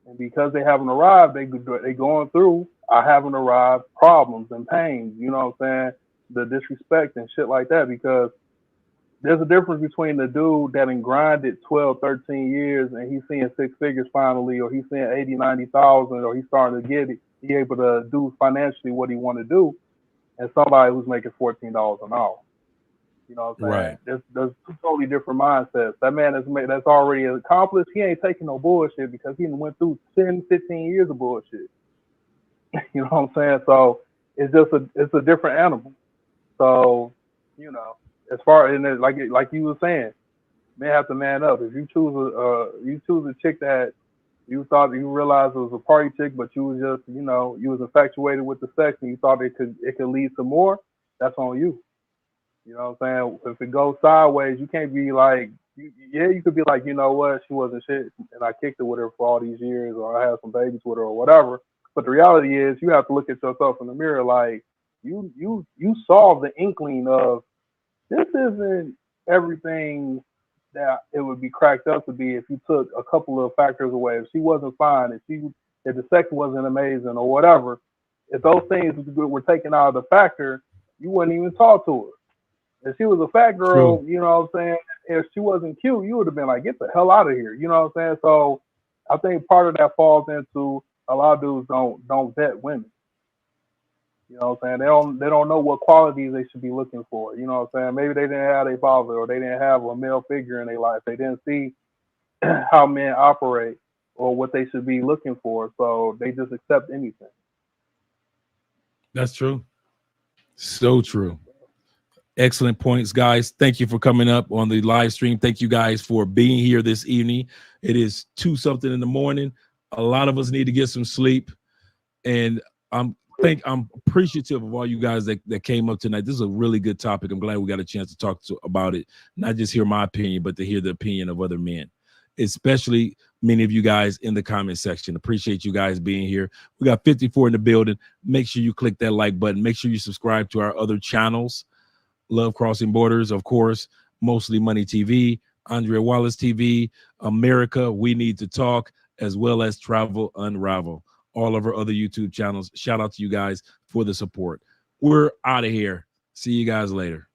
And because they haven't arrived, they going through I haven't arrived problems and pains, you know what I'm saying? The disrespect and shit like that, because there's a difference between the dude that grinded 12, 13 years and he's seeing 6 figures finally, or he's seeing 80, 90,000, or he's starting to be able to do financially what he want to do, and somebody who's making $14 an hour. You know what I'm saying? Right. There's 2 totally different mindsets. That man that's already accomplished, he ain't taking no bullshit because he went through 10, 15 years of bullshit. You know what I'm saying? So it's a different animal. So, you know, as far as like you were saying, men have to man up. If you choose a chick that you thought you realized it was a party chick, but you was just, you know, you was infatuated with the sex and you thought it could lead to more, that's on you. You know what I'm saying? If it goes sideways, you can't be like, you could be like, you know what, she wasn't shit, and I kicked it with her for all these years, or I had some babies with her, or whatever. But the reality is, you have to look at yourself in the mirror, like you saw the inkling of this isn't everything that it would be cracked up to be if you took a couple of factors away. If she wasn't fine, if the sex wasn't amazing, or whatever, if those things were taken out of the factor, you wouldn't even talk to her. If she was a fat girl, True. you know what I'm saying? If she wasn't cute, you would have been like, get the hell out of here. You know what I'm saying? So I think part of that falls into a lot of dudes don't vet women. You know what I'm saying? They don't know what qualities they should be looking for. You know what I'm saying? Maybe they didn't have a father, or they didn't have a male figure in their life. They didn't see how men operate or what they should be looking for. So they just accept anything. That's true. So true. Excellent points, guys. Thank you for coming up on the live stream. Thank you guys for being here this evening. It is 2-something in the morning. A lot of us need to get some sleep, and I'm appreciative of all you guys that came up tonight. This is a really good topic. I'm glad we got a chance to talk about it, not just hear my opinion, but to hear the opinion of other men, especially many of you guys in the comment section. Appreciate you guys being here. We got 54 in the building. Make sure you click that like button. Make sure you subscribe to our other channels. Love Crossing Borders, of course, Mostly Money TV, Andrea Wallace TV, America, We Need to Talk, as well as Travel Unravel. All of our other YouTube channels. Shout out to you guys for the support. We're out of here. See you guys later.